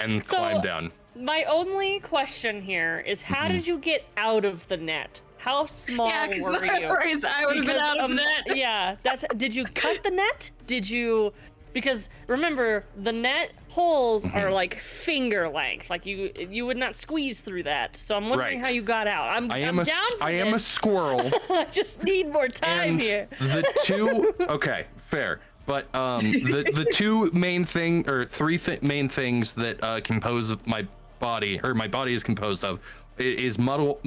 Speaker 3: and climb down.
Speaker 2: My only question here is, how did you get out of the net? How small were you?
Speaker 4: I would have been out of the net.
Speaker 2: Yeah, did you cut the net? Did you? Because remember, the net holes are like finger length. Like you would not squeeze through that. So I'm wondering how you got out. I'm down for
Speaker 3: I am a squirrel.
Speaker 2: I just need more time here.
Speaker 3: The two, okay, fair. But the two main thing, or three main things that compose of my body, or my body is composed of, is metal,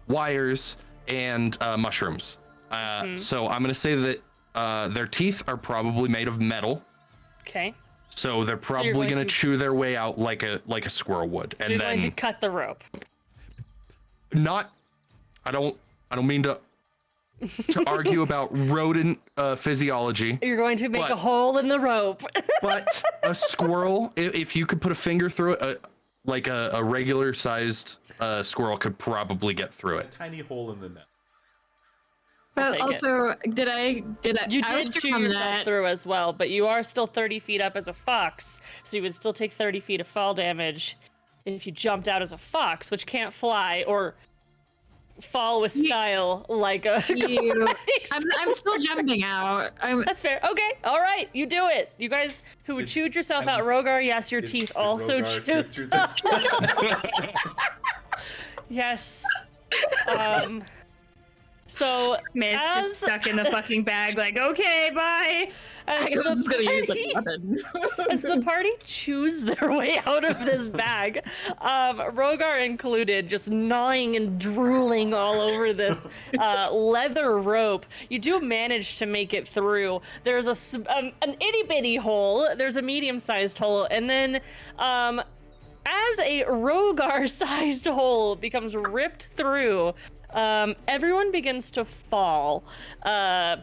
Speaker 3: wires, and mushrooms. So I'm gonna say that their teeth are probably made of metal.
Speaker 2: Okay.
Speaker 3: So they're probably gonna chew their way out like a squirrel would.
Speaker 2: So
Speaker 3: and
Speaker 2: you're
Speaker 3: then
Speaker 2: going to cut the rope.
Speaker 3: I don't mean to argue about rodent physiology.
Speaker 2: You're going to make a hole in the rope.
Speaker 3: But a squirrel, if you could put a finger through it, like a regular sized squirrel could probably get through it.
Speaker 1: Tiny hole in the net.
Speaker 4: But also, did I?
Speaker 2: You
Speaker 4: I was
Speaker 2: did chew
Speaker 4: from
Speaker 2: yourself
Speaker 4: that.
Speaker 2: through as well, but you are still 30 feet up as a fox, so you would still take 30 feet of fall damage if you jumped out as a fox, which can't fly or fall with style like a.
Speaker 4: I'm still jumping out.
Speaker 2: That's fair. Okay, all right, you do it. You guys who chewed yourself out, Rogar. Yes, your teeth also chewed. Yes. So
Speaker 6: Miss just stuck in the fucking bag, like, okay, bye.
Speaker 4: I was just gonna use a weapon.
Speaker 2: As the party chews their way out of this bag, Rogar included, just gnawing and drooling all over this leather rope, you do manage to make it through. There's an itty bitty hole, there's a medium-sized hole, and then as a Rogar-sized hole becomes ripped through, everyone begins to fall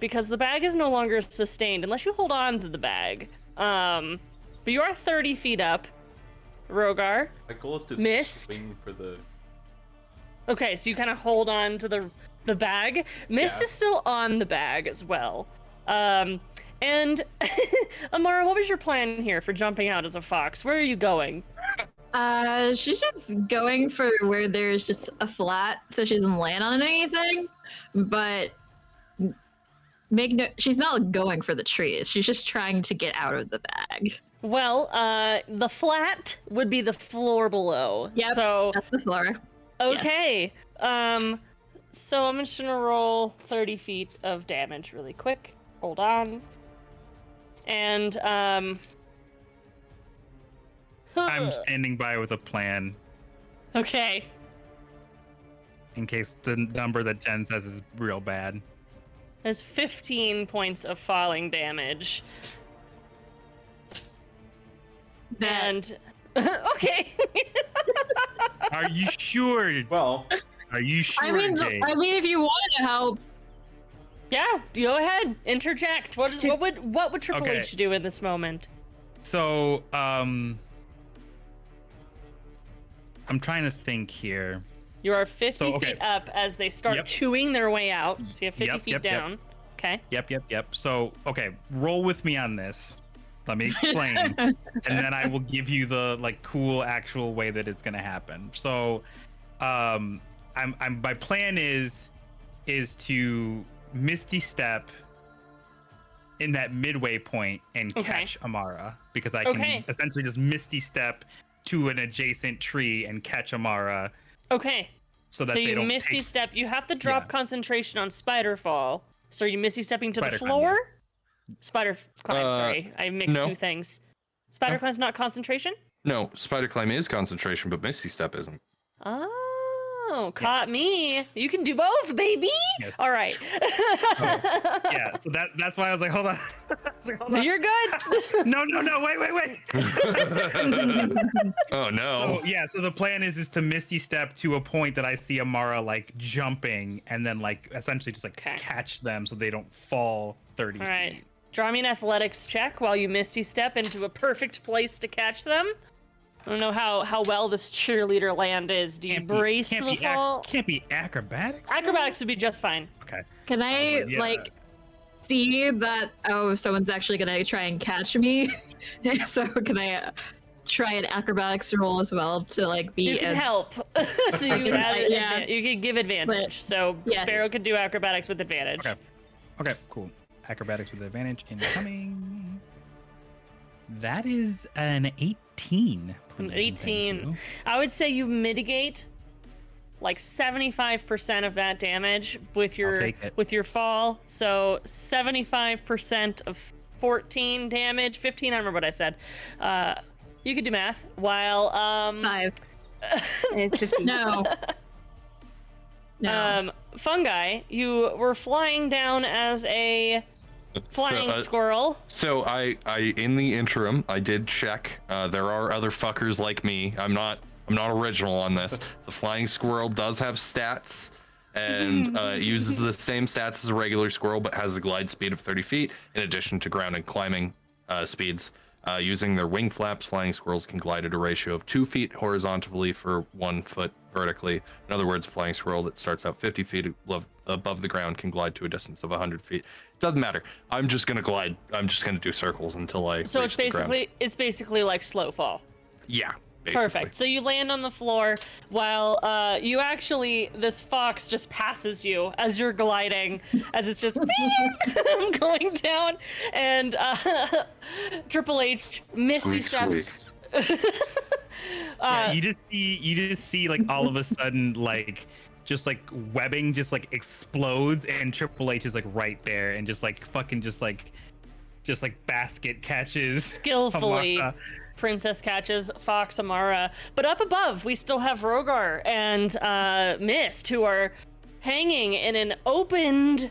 Speaker 2: because the bag is no longer sustained unless you hold on to the bag. But you are 30 feet up, Rogar.
Speaker 1: My goal is to swing for the.
Speaker 2: Okay, so you kind of hold on to the bag. Mist is still on the bag as well. And Amara, what was your plan here for jumping out as a fox? Where are you going?
Speaker 4: She's just going for where there's just a flat, so she doesn't land on anything. But she's not going for the trees. She's just trying to get out of the bag.
Speaker 2: Well, the flat would be the floor below.
Speaker 4: Yep,
Speaker 2: so
Speaker 4: that's the floor.
Speaker 2: Okay. Yes. So I'm just gonna roll 30 feet of damage really quick. Hold on. And
Speaker 5: I'm standing by with a plan
Speaker 2: okay.
Speaker 5: in case the number that Jen says is real bad.
Speaker 2: There's 15 points of falling damage. And okay.
Speaker 5: Are you sure?
Speaker 1: Well,
Speaker 5: are you sure?
Speaker 4: I mean, if you want to help.
Speaker 2: Yeah, go ahead. Interject. What would Triple H do in this moment?
Speaker 5: So, I'm trying to think here.
Speaker 2: You are 50 feet up as they start chewing their way out. So you have 50 feet down. Okay.
Speaker 5: Yep. So, okay, roll with me on this. Let me explain, and then I will give you the cool actual way that it's gonna happen. So, my plan is to Misty Step in that midway point and catch Amara, because I can essentially just Misty Step to an adjacent tree and catch Amara.
Speaker 2: Okay.
Speaker 5: So that
Speaker 2: you Misty Step. You have to drop concentration on Spider Fall. So are you Misty Stepping to the floor? Spider Climb, sorry. I mixed two things. Spider Climb's not concentration?
Speaker 3: No, Spider Climb is concentration, but Misty Step isn't.
Speaker 2: Oh, caught me. You can do both, baby. Yes. All right.
Speaker 5: So that's why I was like, hold on.
Speaker 2: You're good.
Speaker 5: No, wait.
Speaker 3: Oh no.
Speaker 5: So the plan is to Misty Step to a point that I see Amara jumping, and then essentially just catch them so they don't fall 30
Speaker 2: All right.
Speaker 5: feet.
Speaker 2: Draw me an athletics check while you Misty Step into a perfect place to catch them. I don't know how well this cheerleader land is. Do you brace the fall?
Speaker 5: Can't be acrobatics.
Speaker 2: Acrobatics would be just fine.
Speaker 5: Okay.
Speaker 4: Can I see that, oh, someone's actually gonna try and catch me. So can I try an acrobatics roll as well to like be
Speaker 2: You can help. So you you can give advantage. So Sparrow could do acrobatics with advantage.
Speaker 5: Okay, cool. Acrobatics with advantage incoming. That is an 18.
Speaker 2: An 18. I would say you mitigate like 75% of that damage with your fall. So 75% of 14 damage. 15, I remember what I said. You could do math. While
Speaker 4: 5.
Speaker 12: It's 15.
Speaker 4: No.
Speaker 2: Fungi, you were flying down as a flying squirrel.
Speaker 3: So I in the interim, I did check. There are other fuckers like me. I'm not original on this. The flying squirrel does have stats, and uses the same stats as a regular squirrel, but has a glide speed of 30 feet in addition to ground and climbing speeds. Using their wing flaps, flying squirrels can glide at a ratio of 2 feet horizontally for 1 foot vertically. In other words, a flying squirrel that starts out 50 feet above the ground can glide to a distance of 100 feet. Doesn't matter. I'm just gonna glide. I'm just gonna do circles until I.
Speaker 2: So
Speaker 3: reach the ground.
Speaker 2: it's basically like slow fall.
Speaker 3: Yeah. Basically.
Speaker 2: Perfect. So you land on the floor while you actually, this fox just passes you as you're gliding, as it's just going down, and Triple H Misty steps.
Speaker 5: You just see like all of a sudden like just like webbing just like explodes, and Triple H is like right there, and just like fucking just like basket catches
Speaker 2: skillfully.
Speaker 5: Amara.
Speaker 2: Princess catches Fox Amara. But up above, we still have Rogar and Mist, who are hanging in an opened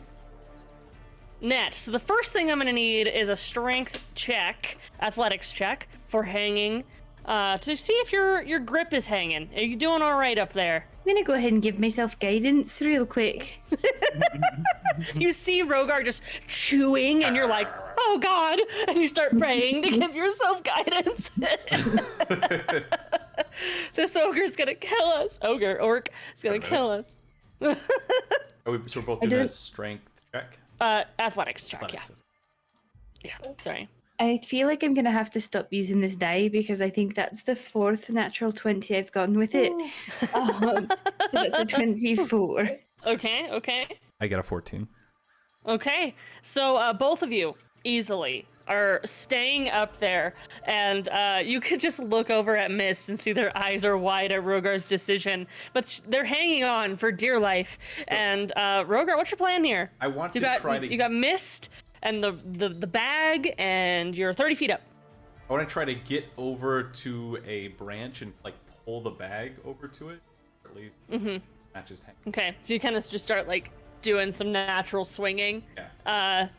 Speaker 2: net. So the first thing I'm going to need is a strength check, athletics check, for hanging, to see if your grip is hanging. Are you doing all right up there?
Speaker 6: I'm gonna go ahead and give myself guidance real quick.
Speaker 2: You see Rogar just chewing, and you're like, oh God, and you start praying to give yourself guidance. This ogre's gonna kill us. Orc is gonna kill us.
Speaker 1: So we're both doing a strength check?
Speaker 2: Athletics check, yeah. Sorry.
Speaker 6: I feel like I'm gonna have to stop using this die because I think that's the 4th natural 20 I've gotten with it. So that's a 24.
Speaker 2: Okay.
Speaker 1: I got a 14.
Speaker 2: Okay, so both of you easily are staying up there, and you could just look over at Mist and see their eyes are wide at Rogar's decision, but they're hanging on for dear life. And Rogar, what's your plan here?
Speaker 1: I want
Speaker 2: you got Mist and the bag, and you're 30 feet up.
Speaker 1: I want to try to get over to a branch and like pull the bag over to it, or at least not just hang.
Speaker 2: Okay, so you kind of just start like doing some natural swinging,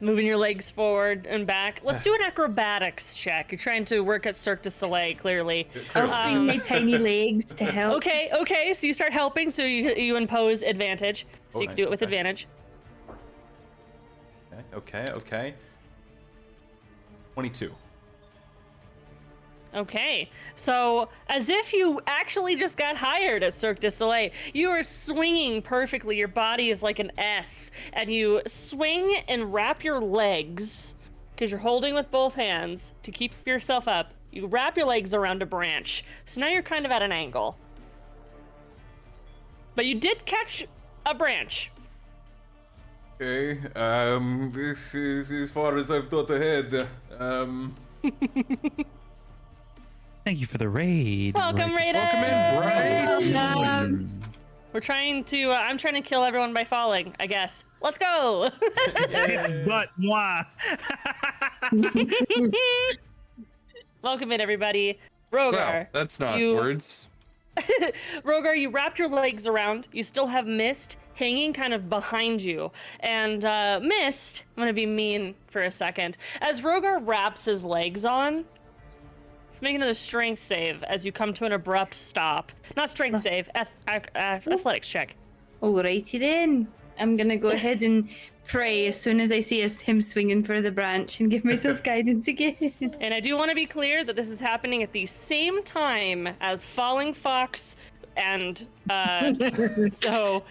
Speaker 2: moving your legs forward and back. Let's do an acrobatics check. You're trying to work at Cirque du Soleil, clearly.
Speaker 6: I'll swing my tiny legs to help.
Speaker 2: Okay, so you start helping, so you impose advantage. So you can do it with advantage.
Speaker 1: Okay. 22.
Speaker 2: Okay, so as if you actually just got hired at Cirque du Soleil, you are swinging perfectly. Your body is like an S, and you swing and wrap your legs, because you're holding with both hands to keep yourself up. You wrap your legs around a branch, so now you're kind of at an angle. But you did catch a branch.
Speaker 1: Okay, this is as far as I've thought ahead.
Speaker 5: Thank you for the raid.
Speaker 2: Welcome, Raiders!
Speaker 5: Welcome in,
Speaker 2: We're trying to, I'm trying to kill everyone by falling, I guess. Let's go!
Speaker 5: It's but moi.
Speaker 2: Welcome in, everybody. Rogar.
Speaker 3: Well, that's not words.
Speaker 2: Rogar, you wrapped your legs around. You still have Mist hanging kind of behind you. And Mist, I'm going to be mean for a second. As Rogar wraps his legs on, let's make another strength save as you come to an abrupt stop. Not strength save, athletics check.
Speaker 6: Alrighty then. I'm gonna go ahead and pray as soon as I see him swinging for the branch and give myself guidance again.
Speaker 2: And I do want to be clear that this is happening at the same time as Falling Fox, and so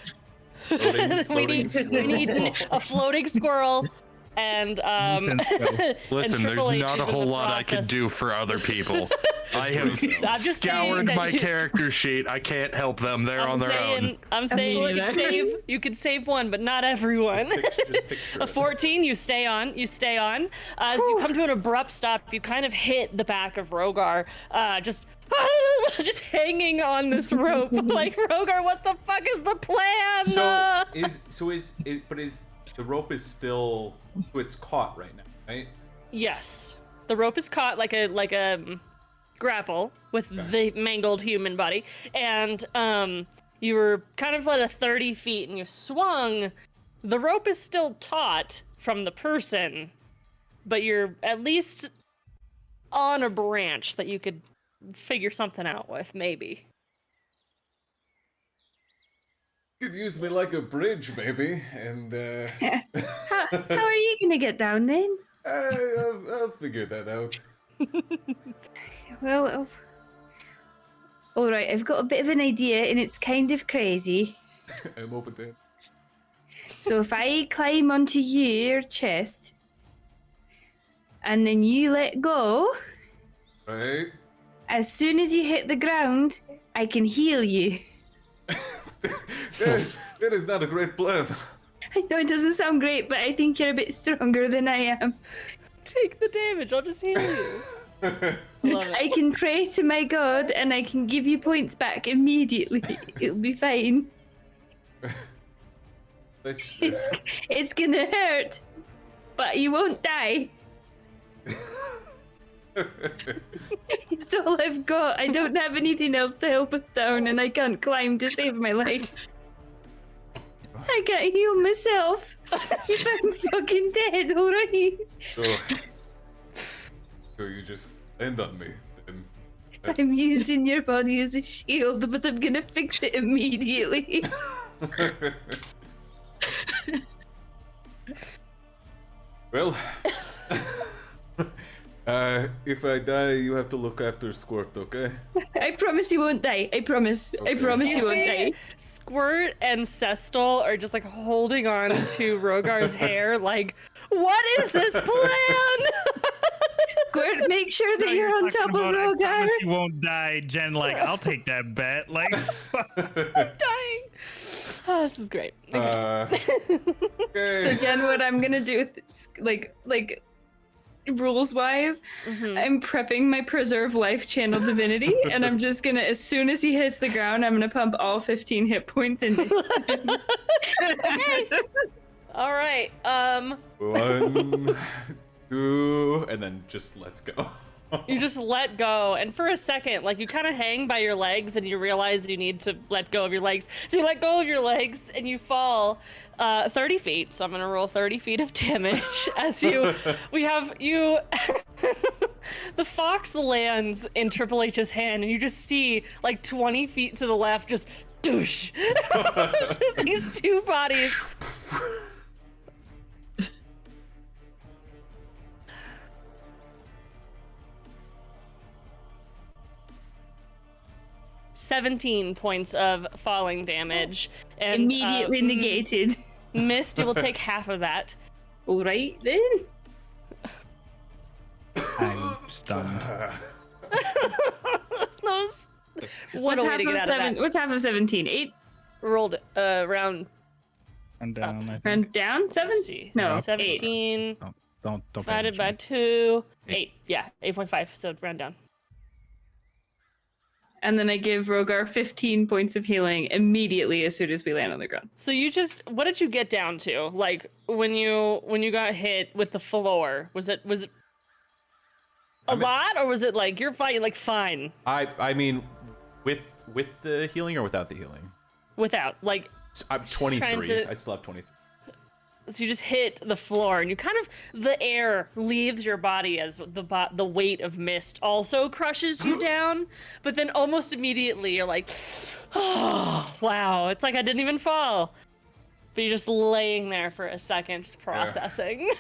Speaker 1: floating
Speaker 2: we need a floating squirrel And
Speaker 3: Listen,
Speaker 2: and
Speaker 3: there's
Speaker 2: Triple H
Speaker 3: not a
Speaker 2: is in
Speaker 3: whole
Speaker 2: the
Speaker 3: lot I could
Speaker 2: process.
Speaker 3: do for other people. I have
Speaker 2: I'm just saying
Speaker 3: scoured
Speaker 2: that
Speaker 3: my
Speaker 2: you-
Speaker 3: character sheet. I can't help them. They're on their own.
Speaker 2: I'm saying you could save one, but not everyone. A 14, you stay on. You stay on. As you come to an abrupt stop, you kind of hit the back of Rogar, just hanging on this rope. Like, Rogar, what the fuck is the plan?
Speaker 1: But the rope is still, it's caught right now, right?
Speaker 2: Yes, the rope is caught like a grapple with the mangled human body, and you were kind of at 30 feet, and you swung. The rope is still taut from the person, but you're at least on a branch that you could figure something out with, maybe.
Speaker 1: You could use me like a bridge, maybe, and
Speaker 6: How are you gonna get down then?
Speaker 1: I'll figure that out.
Speaker 6: Well, all right. I've got a bit of an idea, and it's kind of crazy.
Speaker 1: I'm open to it.
Speaker 6: So if I climb onto your chest, and then you let go,
Speaker 1: Right?
Speaker 6: as soon as you hit the ground, I can heal you.
Speaker 1: That is not a great plan.
Speaker 6: I know it doesn't sound great, but I think you're a bit stronger than I am.
Speaker 2: Take the damage. I'll just heal you. Love it.
Speaker 6: I can pray to my god, and I can give you points back immediately. It'll be fine. It's gonna hurt, but you won't die. It's all I've got. I don't have anything else to help us down, and I can't climb to save my life. I can't heal myself. If I'm fucking dead, alright?
Speaker 1: So you just end on me. Then.
Speaker 6: I'm using your body as a shield, but I'm gonna fix it immediately.
Speaker 1: Well, if I die, you have to look after Squirt, okay?
Speaker 6: I promise you won't die. I promise. I
Speaker 1: Okay.
Speaker 6: promise you won't die.
Speaker 2: Squirt and Cestal are just like holding on to Rogar's hair, like, what is this plan?
Speaker 6: Squirt, make sure that you're on top of
Speaker 5: I
Speaker 6: Rogar.
Speaker 5: promise you won't die. Jen, like, I'll take that bet. Like,
Speaker 2: I'm dying. Oh, this is great. Okay.
Speaker 6: So Jen, what I'm gonna do with this, like rules wise, I'm prepping my preserve life channel divinity, and I'm just gonna, as soon as he hits the ground, I'm gonna pump all 15 hit points into him.
Speaker 2: All right.
Speaker 1: 1, 2, and then just let's go.
Speaker 2: You just let go, and for a second, like, you kind of hang by your legs, and you realize you need to let go of your legs. So you let go of your legs, and you fall 30 feet. So I'm gonna roll 30 feet of damage as the fox lands in Triple H's hand, and you just see like 20 feet to the left, just douche. These two bodies. $17 points of falling damage. And,
Speaker 6: Immediately negated.
Speaker 2: Mist, you will take half of that.
Speaker 6: All right then.
Speaker 5: I'm stunned.
Speaker 2: Those. What
Speaker 6: What's
Speaker 2: a way
Speaker 6: half
Speaker 2: to get
Speaker 6: of
Speaker 2: out of
Speaker 6: 7?
Speaker 2: that.
Speaker 6: What's half of 17? 8.
Speaker 2: Rolled round.
Speaker 5: I'm down. I think.
Speaker 6: Round down? 7?
Speaker 2: Let's see.
Speaker 6: No,
Speaker 2: 17
Speaker 5: Don't pay
Speaker 2: divided by
Speaker 5: attention.
Speaker 2: 2. 8. Yeah, 8.5. So round down.
Speaker 6: And then I give Rogar 15 points of healing immediately as soon as we land on the ground.
Speaker 2: So you just, what did you get down to? Like when you got hit with the floor, was it a lot, or was it like you're fine, like fine?
Speaker 1: I mean, with the healing or without the healing?
Speaker 2: Without, like.
Speaker 1: I'm 23.
Speaker 2: trying to-
Speaker 1: I'd still have 23.
Speaker 2: So you just hit the floor, and you kind of, the air leaves your body as the weight of mist also crushes you down, but then almost immediately you're like, oh, wow, it's like I didn't even fall. But you're just laying there for a second, just processing.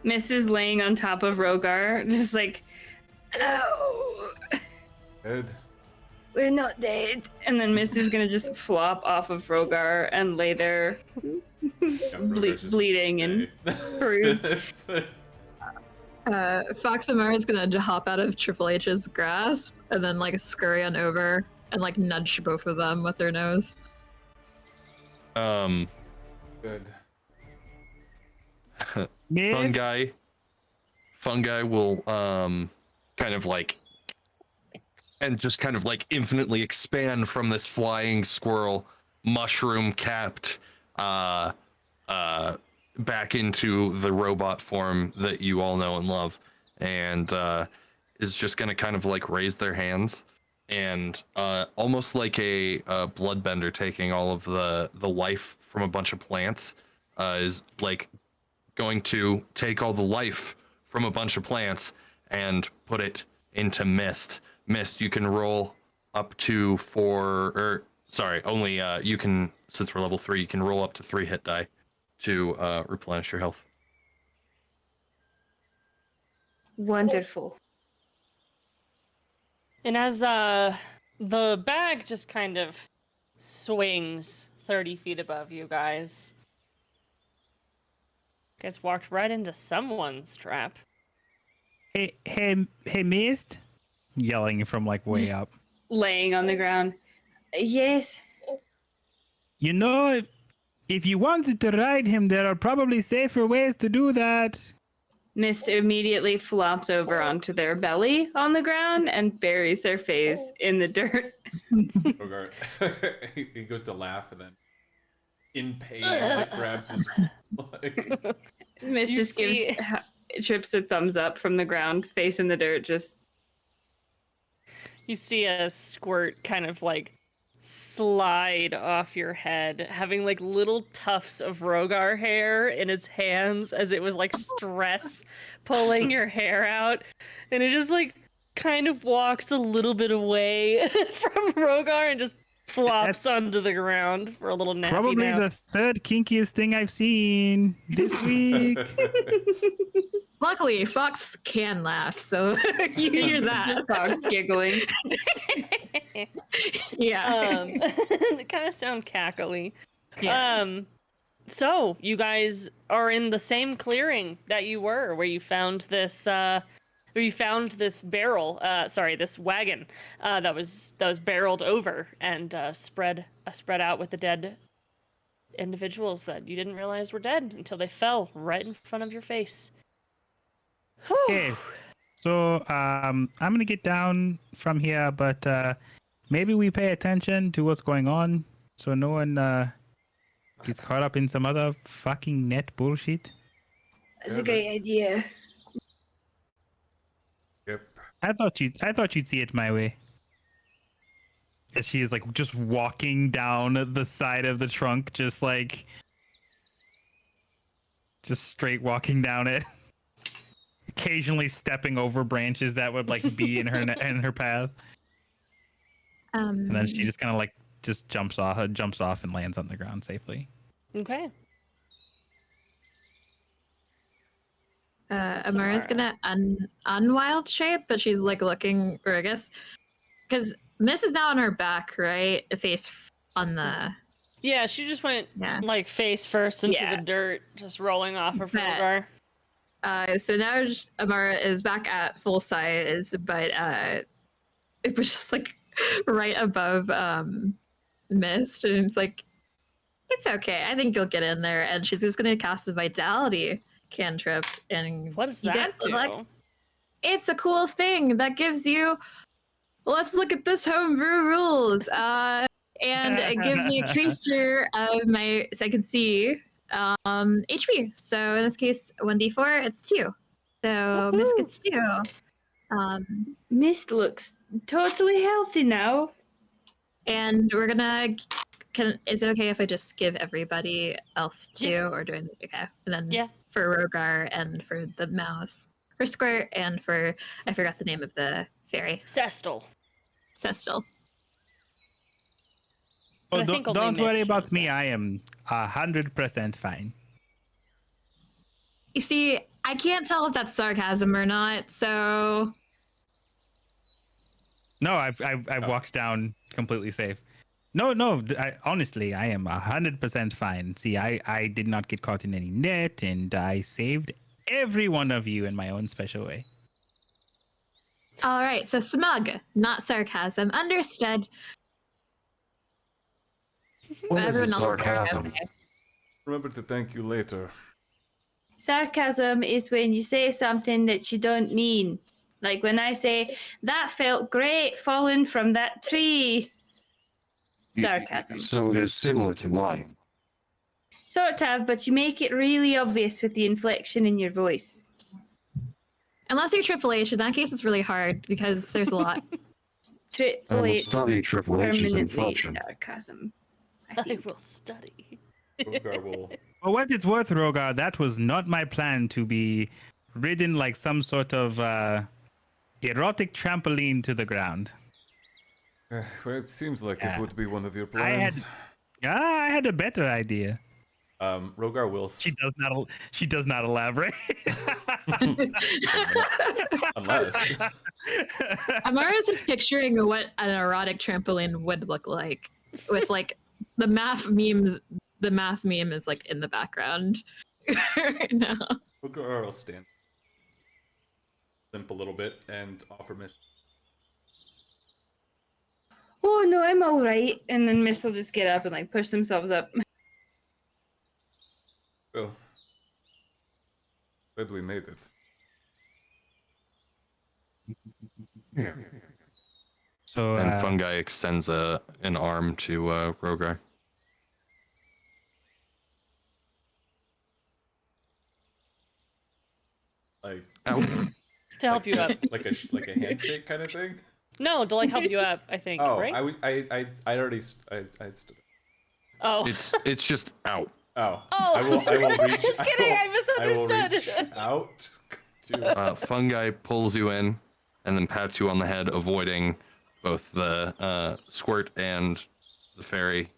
Speaker 6: Mist is laying on top of Rogar, just like, oh,
Speaker 1: Dead.
Speaker 6: we're not dead. And then Mist is gonna just flop off of Rogar and lay there bleeding and bruised.
Speaker 4: Fox Amara is gonna hop out of Triple H's grasp and then like scurry on over and like nudge both of them with their nose.
Speaker 1: Good.
Speaker 3: Fungi will kind of like and just kind of like infinitely expand from this flying squirrel, mushroom capped back into the robot form that you all know and love, and is just gonna kind of like raise their hands and almost like a bloodbender taking all of the life from a bunch of plants, is like going to take all the life from a bunch of plants and put it into mist. Mist, you can roll up to only you can, since we're level 3, you can roll up to 3 hit die to replenish your health.
Speaker 6: Wonderful.
Speaker 2: And as the bag just kind of swings 30 feet above you guys, walked right into someone's trap.
Speaker 5: Hey, Mist! Yelling from like way up.
Speaker 6: Laying on the ground. Yes.
Speaker 5: You know, if you wanted to ride him, there are probably safer ways to do that.
Speaker 6: Mist immediately flops over onto their belly on the ground and buries their face in the dirt.
Speaker 1: Bogart. He goes to laugh and then, in pain, like, grabs his leg.
Speaker 6: Mist just trips a thumbs up from the ground, face in the dirt, just.
Speaker 2: You see a squirt kind of like slide off your head, having like little tufts of Rogar hair in its hands as it was like stress pulling your hair out, and it just like kind of walks a little bit away from Rogar and just flops onto the ground for a little nappy
Speaker 5: Probably
Speaker 2: nap.
Speaker 5: the third kinkiest thing I've seen this week.
Speaker 4: Luckily, Fox can laugh, so you hear that.
Speaker 6: Fox giggling.
Speaker 4: Yeah.
Speaker 2: They kind of sound cackly.
Speaker 4: Yeah.
Speaker 2: So you guys are in the same clearing that you were, where you found this barrel, this wagon that was barreled over and spread out with the dead individuals that you didn't realize were dead until they fell right in front of your face.
Speaker 5: Okay, so I'm gonna get down from here, but maybe we pay attention to what's going on so no one gets caught up in some other fucking net bullshit.
Speaker 6: That's a great idea.
Speaker 1: Yep.
Speaker 5: I thought you'd see it my way. As she is like just walking down the side of the trunk, just straight walking down it. Occasionally stepping over branches that would like be in her path. And then she just kind of like just jumps off and lands on the ground safely.
Speaker 2: Okay.
Speaker 4: Amara's gonna unwild shape, but she's like looking, or I guess, because Miss is now on her back, right? Face on the.
Speaker 2: Yeah, she just went like face first into the dirt, just rolling off of Rogar.
Speaker 4: So now Amara is back at full size, but it was just like right above Mist, and it's like, it's okay. I think you'll get in there, and she's just gonna cast a Vitality cantrip. And
Speaker 2: what does that do?
Speaker 4: Like, it's a cool thing that gives you. Let's look at this homebrew rules. And it gives me a creature of my second C. HP. So in this case, 1d4, it's 2. So Mist gets 2.
Speaker 6: Mist looks totally healthy now.
Speaker 4: And we're gonna. Is it okay if I just give everybody else 2, or do I? Okay, and then for Rogar and for the mouse, for Squirt, and for I forgot the name of the fairy.
Speaker 2: Cestal.
Speaker 5: Oh, don't worry about me. I am 100% fine.
Speaker 4: You see, I can't tell if that's sarcasm or not. So
Speaker 5: no, I've walked down completely safe. No. Honestly, I am 100% fine. See, I did not get caught in any net, and I saved every one of you in my own special way.
Speaker 4: All right, so smug, not sarcasm. Understood.
Speaker 7: What is
Speaker 4: Everyone else is
Speaker 7: sarcasm?
Speaker 4: okay.
Speaker 1: Remember to thank you later.
Speaker 6: Sarcasm is when you say something that you don't mean. Like when I say, that felt great falling from that tree. Sarcasm.
Speaker 7: So it is similar to lying.
Speaker 6: Sort of, but you make it really obvious with the inflection in your voice.
Speaker 4: Unless you're Triple H, in that case, it's really hard because there's a lot.
Speaker 6: Triple H.
Speaker 7: study Triple H's
Speaker 6: Permanently
Speaker 7: inflection.
Speaker 6: sarcasm.
Speaker 2: I will study.
Speaker 1: Rogar will.
Speaker 5: For what it's worth, Rogar, that was not my plan to be ridden like some sort of erotic trampoline to the ground.
Speaker 1: Well, it seems like
Speaker 5: Yeah.
Speaker 1: it would be one of your
Speaker 5: I
Speaker 1: plans.
Speaker 5: had a better idea.
Speaker 1: Rogar will.
Speaker 5: She does not elaborate.
Speaker 1: Unless.
Speaker 4: Amara's just picturing what an erotic trampoline would look like, with like the math memes. The math meme is like in the background right now.
Speaker 1: Rogar will stand. Limp a little bit and offer Miss.
Speaker 6: Oh no, I'm all right. And then Mist will just get up and like push themselves up.
Speaker 1: Well, glad we made it.
Speaker 7: Yeah.
Speaker 5: So
Speaker 3: And Fungi extends an arm to Rogar.
Speaker 1: Like
Speaker 2: To help you up.
Speaker 1: like a handshake kind of thing.
Speaker 2: No, to like help you up, I think,
Speaker 1: Oh,
Speaker 2: right?
Speaker 1: I already I stood.
Speaker 2: Oh.
Speaker 3: It's just out.
Speaker 1: Oh.
Speaker 2: Oh.
Speaker 1: I will reach.
Speaker 2: Just kidding, I
Speaker 1: I
Speaker 2: misunderstood.
Speaker 1: will reach out to.
Speaker 3: Fungi pulls you in and then pats you on the head, avoiding both the squirt and the fairy.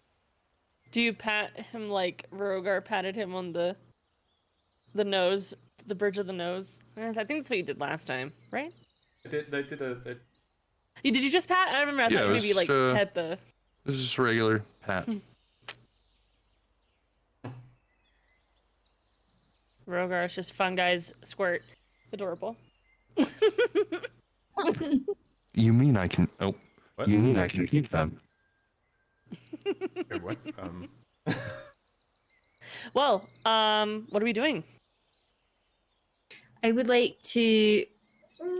Speaker 2: Do you pat him like Rogar patted him on the nose, the bridge of the nose? I think that's what you did last time, right?
Speaker 1: I did a
Speaker 2: Did you just pat? I remember I
Speaker 3: Yeah,
Speaker 2: thought
Speaker 3: it
Speaker 2: maybe
Speaker 3: was,
Speaker 2: like pet the.
Speaker 3: This is just a regular pat.
Speaker 2: Rogar is just Fungi's squirt. Adorable.
Speaker 3: You mean I can? Oh,
Speaker 1: What?
Speaker 7: You mean I can keep them?
Speaker 1: Wait, what?
Speaker 2: Well, what are we doing?
Speaker 6: I would like to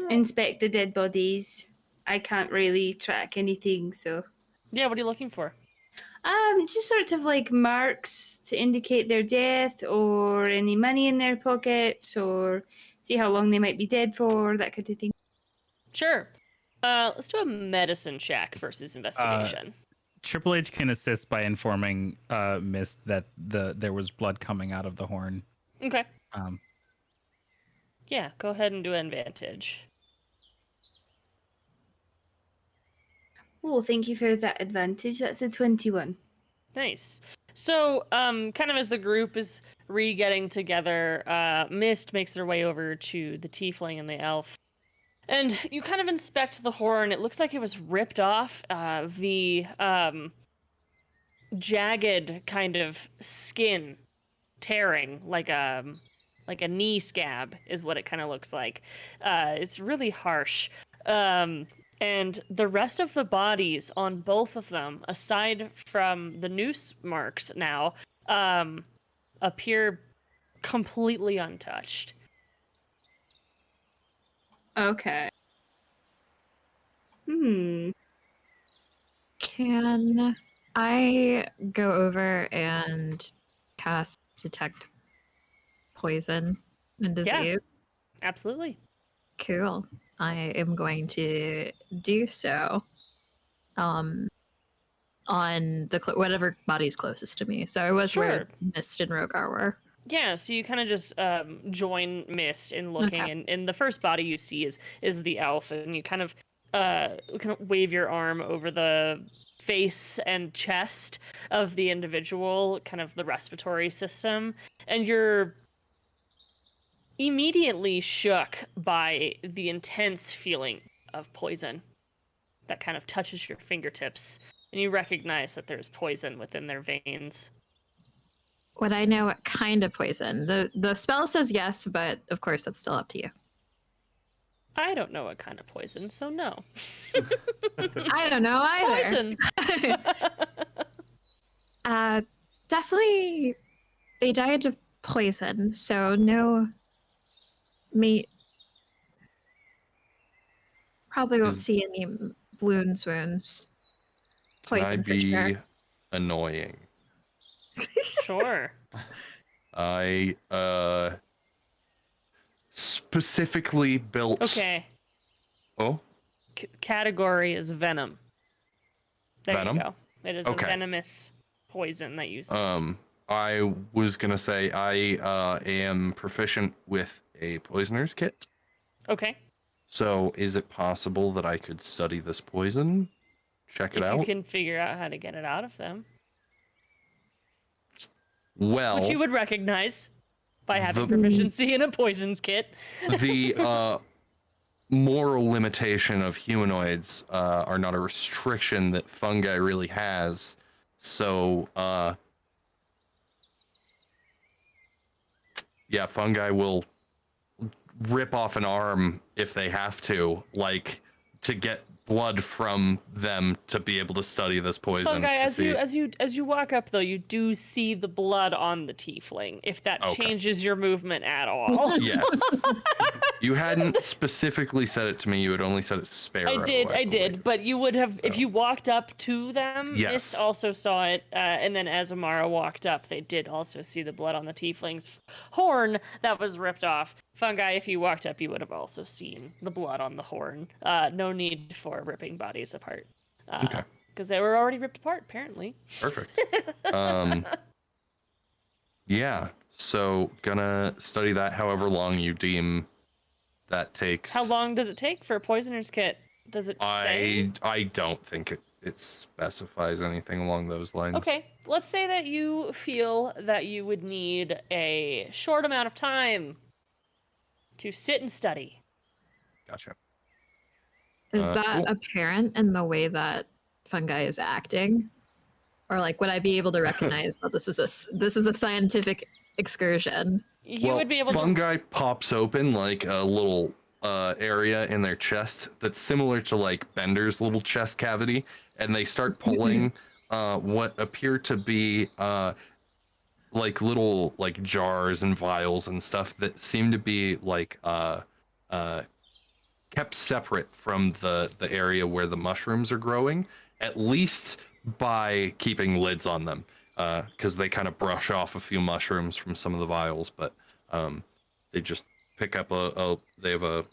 Speaker 6: inspect the dead bodies. I can't really track anything, so.
Speaker 2: Yeah, what are you looking for?
Speaker 6: Just sort of like marks to indicate their death, or any money in their pockets, or see how long they might be dead for, that kind of thing.
Speaker 2: Sure. Let's do a medicine check versus investigation.
Speaker 5: Triple H can assist by informing Mist that there was blood coming out of the horn.
Speaker 2: Okay.
Speaker 5: Um,
Speaker 2: Yeah, go ahead and do advantage.
Speaker 6: Oh, thank you for that advantage. That's a 21.
Speaker 2: Nice. So, kind of as the group is re-getting together, Mist makes their way over to the tiefling and the elf. And you kind of inspect the horn. It looks like it was ripped off. The jagged kind of skin tearing, like a knee scab is what it kind of looks like. It's really harsh. And the rest of the bodies on both of them, aside from the noose marks now, appear completely untouched.
Speaker 4: Okay.
Speaker 6: Hmm.
Speaker 4: Can I go over and cast detect poison and disease?
Speaker 2: Yeah, absolutely.
Speaker 4: Cool. I am going to do so. On the whatever body's closest to me. So I was where Mist and Rogar were.
Speaker 2: Yeah, so you kind of just join Mist in looking,
Speaker 4: Okay.
Speaker 2: and the first body you see is the elf, and you kind of wave your arm over the face and chest of the individual, kind of the respiratory system, and you're immediately shook by the intense feeling of poison that kind of touches your fingertips and you recognize that there's poison within their veins.
Speaker 4: Would I know what kind of poison? The spell says yes, but of course that's still up to you.
Speaker 2: I don't know what kind of poison, so no.
Speaker 4: I don't know either.
Speaker 2: Poison.
Speaker 4: Definitely they died of poison, so no meat. Probably won't see any wounds.
Speaker 3: Can
Speaker 4: Poison
Speaker 3: I
Speaker 4: for
Speaker 3: be
Speaker 4: sure.
Speaker 3: annoying?
Speaker 2: Sure.
Speaker 3: I specifically built.
Speaker 2: Okay.
Speaker 3: Oh.
Speaker 2: Category is venom. There
Speaker 3: Venom?
Speaker 2: you go. It is
Speaker 3: Okay.
Speaker 2: a venomous poison that you see.
Speaker 3: I was gonna say I am proficient with a poisoner's kit.
Speaker 2: Okay.
Speaker 3: So is it possible that I could study this poison? Check it
Speaker 2: If
Speaker 3: out?
Speaker 2: you can figure out how to get it out of them.
Speaker 3: Well,
Speaker 2: Which you would recognize by having
Speaker 3: the-
Speaker 2: proficiency in a poisons kit.
Speaker 3: the moral limitation of humanoids are not a restriction that fungi really has. So, yeah, fungi will rip off an arm if they have to, like, to get blood from them to be able to study this poison.
Speaker 2: Fungi,
Speaker 3: to
Speaker 2: as you walk up though, you do see the blood on the tiefling. If that changes your movement at all.
Speaker 3: Yes. You hadn't specifically said it to me. You had only said it sparrow.
Speaker 2: I did, but you would have if you walked up to them.
Speaker 3: Yes.
Speaker 2: This also saw it, and then as Amara walked up, they did also see the blood on the tiefling's horn that was ripped off. Fungi, if you walked up, you would have also seen the blood on the horn. No need for ripping bodies apart.
Speaker 3: Okay.
Speaker 2: Because they were already ripped apart, apparently.
Speaker 3: Perfect. Yeah. So gonna study that however long you deem that takes.
Speaker 2: How long does it take for a poisoner's kit? Does it say?
Speaker 3: I don't think it specifies anything along those lines.
Speaker 2: Okay, let's say that you feel that you would need a short amount of time to sit and study.
Speaker 3: Gotcha.
Speaker 4: Is that
Speaker 3: cool.
Speaker 4: apparent in the way that fungi is acting? Or like would I be able to recognize that this is a scientific excursion?
Speaker 2: You would be able
Speaker 3: fungi pops open like a little area in their chest that's similar to like Bender's little chest cavity, and they start pulling what appear to be like little like jars and vials and stuff that seem to be like kept separate from the area where the mushrooms are growing, at least by keeping lids on them, because they kind of brush off a few mushrooms from some of the vials, but they just pick up they have a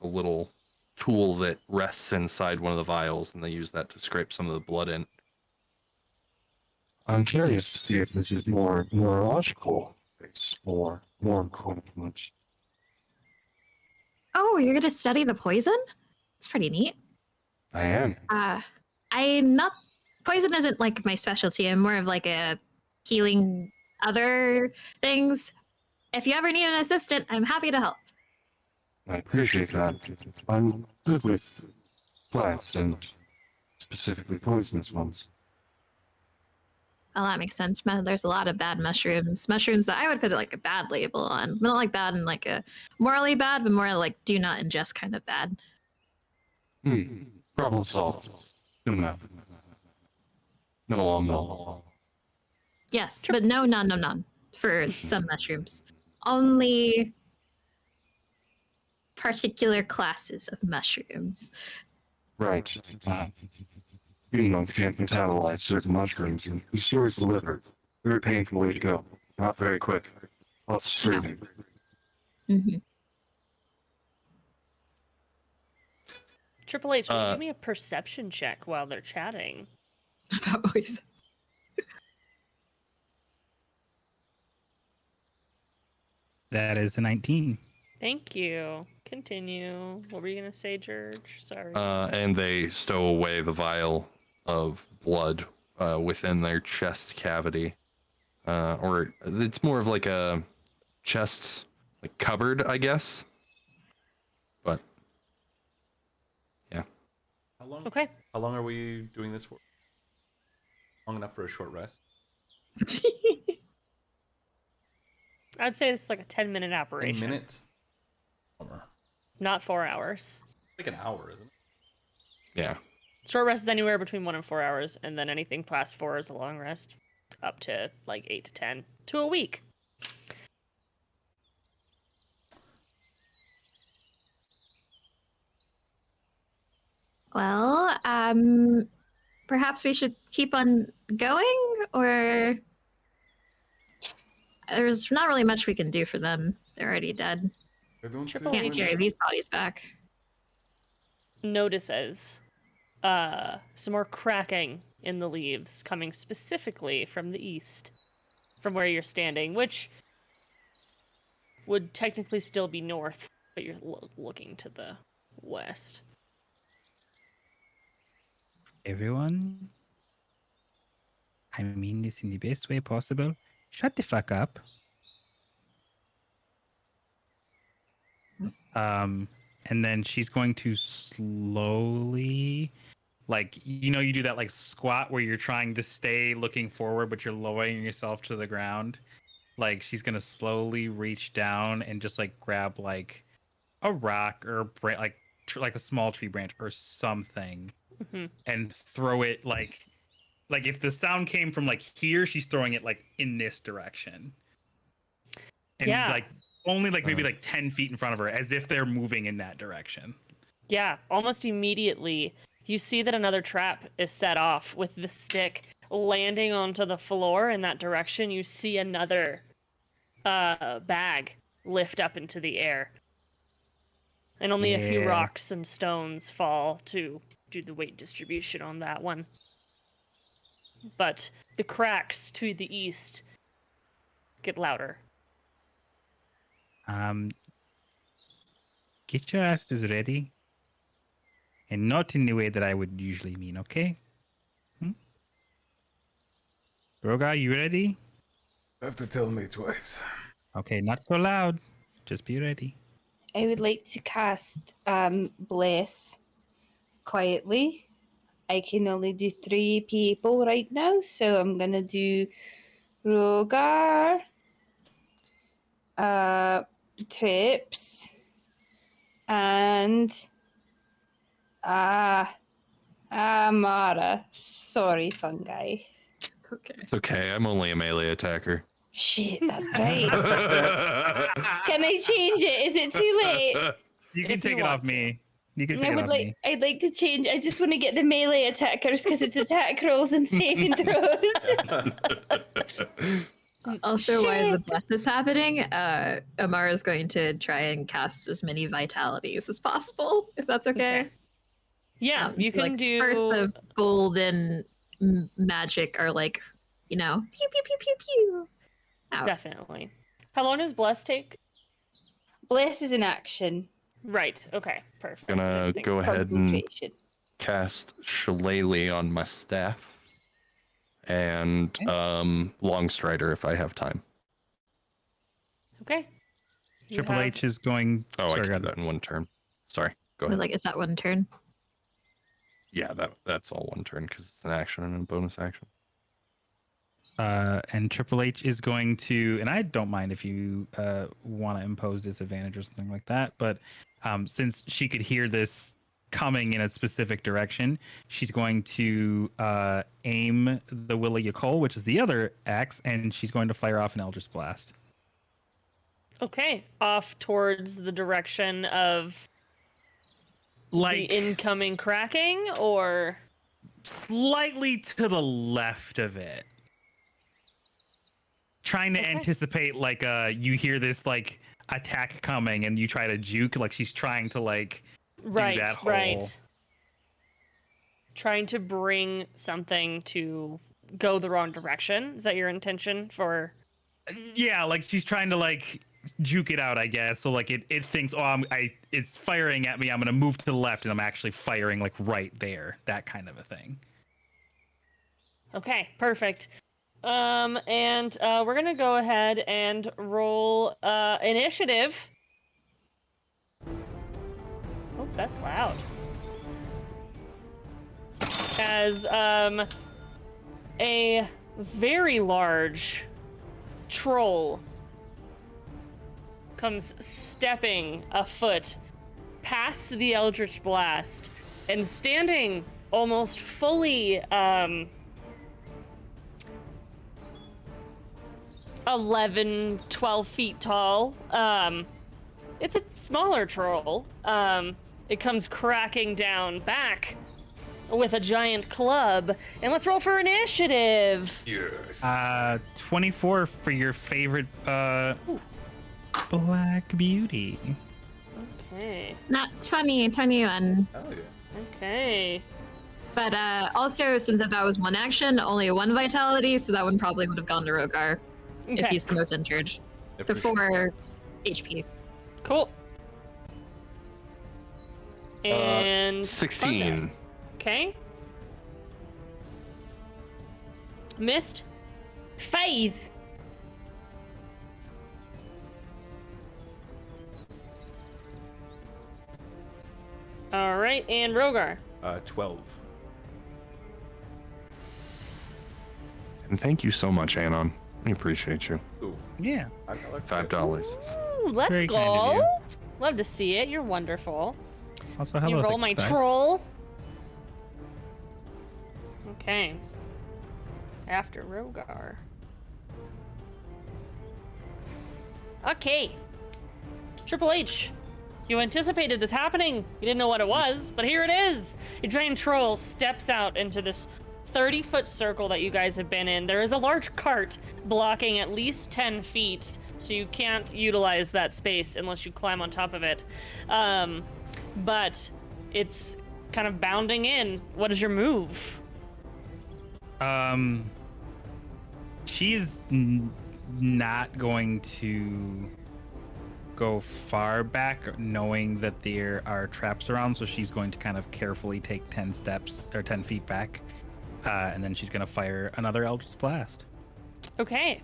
Speaker 3: little tool that rests inside one of the vials, and they use that to scrape some of the blood in.
Speaker 7: I'm curious to see if this is more neurological based or more equivalent.
Speaker 4: Oh, you're gonna study the poison? It's pretty neat.
Speaker 7: I am.
Speaker 4: I'm not. Poison isn't like my specialty. I'm more of like a healing other things. If you ever need an assistant, I'm happy to help.
Speaker 7: I appreciate that. I'm good with plants and specifically poisonous ones.
Speaker 4: Well, that makes sense. There's a lot of bad mushrooms. Mushrooms that I would put like a bad label on. Not like bad and like a morally bad, but more like do not ingest kind of bad.
Speaker 7: Problem solved. Good enough. No.
Speaker 4: Yes, but no none for some mushrooms. Only particular classes of mushrooms.
Speaker 7: Right. Humans can't metabolize certain mushrooms and destroys the liver. Very painful way to go. Not very quick. Lots of screaming.
Speaker 4: Mm-hmm.
Speaker 2: Triple H, will you give me a perception check while they're chatting?
Speaker 4: About poison.
Speaker 5: That is a 19.
Speaker 2: Thank you. Continue. What were you gonna say, George? Sorry.
Speaker 3: And they stow away the vial of blood within their chest cavity, or it's more of like a chest like cupboard, I guess. But yeah.
Speaker 1: How long?
Speaker 2: Okay.
Speaker 1: How long are we doing this for? Long enough for a short rest.
Speaker 2: I'd say this is like a 10-minute operation.
Speaker 1: 10 minutes?
Speaker 2: Not 4 hours.
Speaker 1: Like an hour, isn't it?
Speaker 3: Yeah.
Speaker 2: Short rest is anywhere between 1 and 4 hours, and then anything past 4 is a long rest, up to like 8 to 10 to a week.
Speaker 4: Well, perhaps we should keep on going, or there's not really much we can do for them. They're already dead.
Speaker 1: I don't
Speaker 4: Can't carry these bodies back.
Speaker 2: Notices some more cracking in the leaves coming specifically from the east, from where you're standing, which would technically still be north, but you're looking to the west.
Speaker 5: Everyone, I mean this in the best way possible. Shut the fuck up. And then she's going to slowly, like, you do that like squat where you're trying to stay looking forward, but you're lowering yourself to the ground. Like, she's gonna slowly reach down and just like grab like a rock or like a small tree branch or something, and throw it like if the sound came from like here, she's throwing it like in this direction, and like only like maybe like 10 feet in front of her, as if they're moving in that direction.
Speaker 2: Yeah, almost immediately you see that another trap is set off with the stick landing onto the floor in that direction. You see another bag lift up into the air, and only a few rocks and stones fall to do the weight distribution on that one. But the cracks to the east get louder.
Speaker 5: Get your asses ready, and not in the way that I would usually mean, okay? Rogar, you ready?
Speaker 1: You have to tell me twice.
Speaker 5: Okay, not so loud. Just be ready.
Speaker 6: I would like to cast Bless quietly. I can only do 3 people right now, so I'm gonna do Rogar, Trips, and Mara. Sorry, fungi.
Speaker 4: It's okay.
Speaker 3: It's okay. I'm only a melee attacker.
Speaker 6: Shit, that's right. Can I change it? Is it too late?
Speaker 5: You can take it off me. You can take it off me.
Speaker 6: I'd like to change. I just want to get the melee attackers because it's attack rolls and saving throws.
Speaker 4: Also, while the bless is happening, Amara is going to try and cast as many vitalities as possible, if that's okay.
Speaker 2: Yeah, you can do
Speaker 4: spurts of golden magic are like, pew pew pew pew pew. Out.
Speaker 2: Definitely. How long does Bless take?
Speaker 6: Bless is an action.
Speaker 2: Right. Okay. Perfect.
Speaker 3: Gonna go ahead and cast Shillelagh on my staff, and Long Strider if I have time.
Speaker 2: Okay.
Speaker 5: Triple H is going.
Speaker 3: Oh, I can do that in one turn. Sorry. Go ahead.
Speaker 4: Like, is that one turn?
Speaker 3: Yeah, that's all one turn because it's an action and a bonus action.
Speaker 5: And Triple H is going to, and I don't mind if you want to impose disadvantage or something like that, but since she could hear this coming in a specific direction, she's going to aim the Will of Yakol, which is the other axe, and she's going to fire off an Eldritch Blast.
Speaker 2: Okay, off towards the direction of the incoming cracking, or
Speaker 5: slightly to the left of it. Trying to anticipate, like, you hear this, like, attack coming and you try to juke, like she's trying to, like, do that whole...
Speaker 2: Right. Trying to bring something to go the wrong direction. Is that your intention for...
Speaker 5: Yeah, like, she's trying to, like, juke it out, I guess. So, like, it thinks, it's firing at me, I'm gonna move to the left, and I'm actually firing, like, right there. That kind of a thing.
Speaker 2: Okay, perfect. And we're gonna go ahead and roll initiative. Oh, that's loud. as a very large troll comes stepping a foot past the Eldritch Blast and standing almost fully 11, 12 feet tall. It's a smaller troll. It comes cracking down back with a giant club. And let's roll for initiative.
Speaker 1: Yes.
Speaker 5: 24 for your favorite Black Beauty.
Speaker 2: Okay.
Speaker 4: Not 20, 21.
Speaker 1: Oh, yeah.
Speaker 2: Okay.
Speaker 4: But also, since that was one action, only one vitality, so that one probably would have gone to Rogar if
Speaker 2: Okay.
Speaker 4: he's the most injured. So 4 HP.
Speaker 2: Cool. And
Speaker 3: 16.
Speaker 2: Okay. Missed.
Speaker 6: 5.
Speaker 2: All right, and Rogar.
Speaker 1: 12.
Speaker 3: And thank you so much, Anon. We appreciate you.
Speaker 1: Ooh,
Speaker 5: Yeah.
Speaker 3: $5.
Speaker 2: Ooh, let's
Speaker 5: Very kind of
Speaker 2: go.
Speaker 5: you.
Speaker 2: Love to see it. You're wonderful.
Speaker 5: Also, hello.
Speaker 2: You roll my
Speaker 5: guys.
Speaker 2: troll. Okay. After Rogar. Okay. Triple H. You anticipated this happening. You didn't know what it was, but here it is. A giant troll steps out into this 30-foot circle that you guys have been in. There is a large cart blocking at least 10 feet, so you can't utilize that space unless you climb on top of it. But it's kind of bounding in. What is your move?
Speaker 5: She's not going to go far back, knowing that there are traps around, so she's going to kind of carefully take 10 steps or 10 feet back, and then she's going to fire another Eldritch Blast.
Speaker 2: Okay.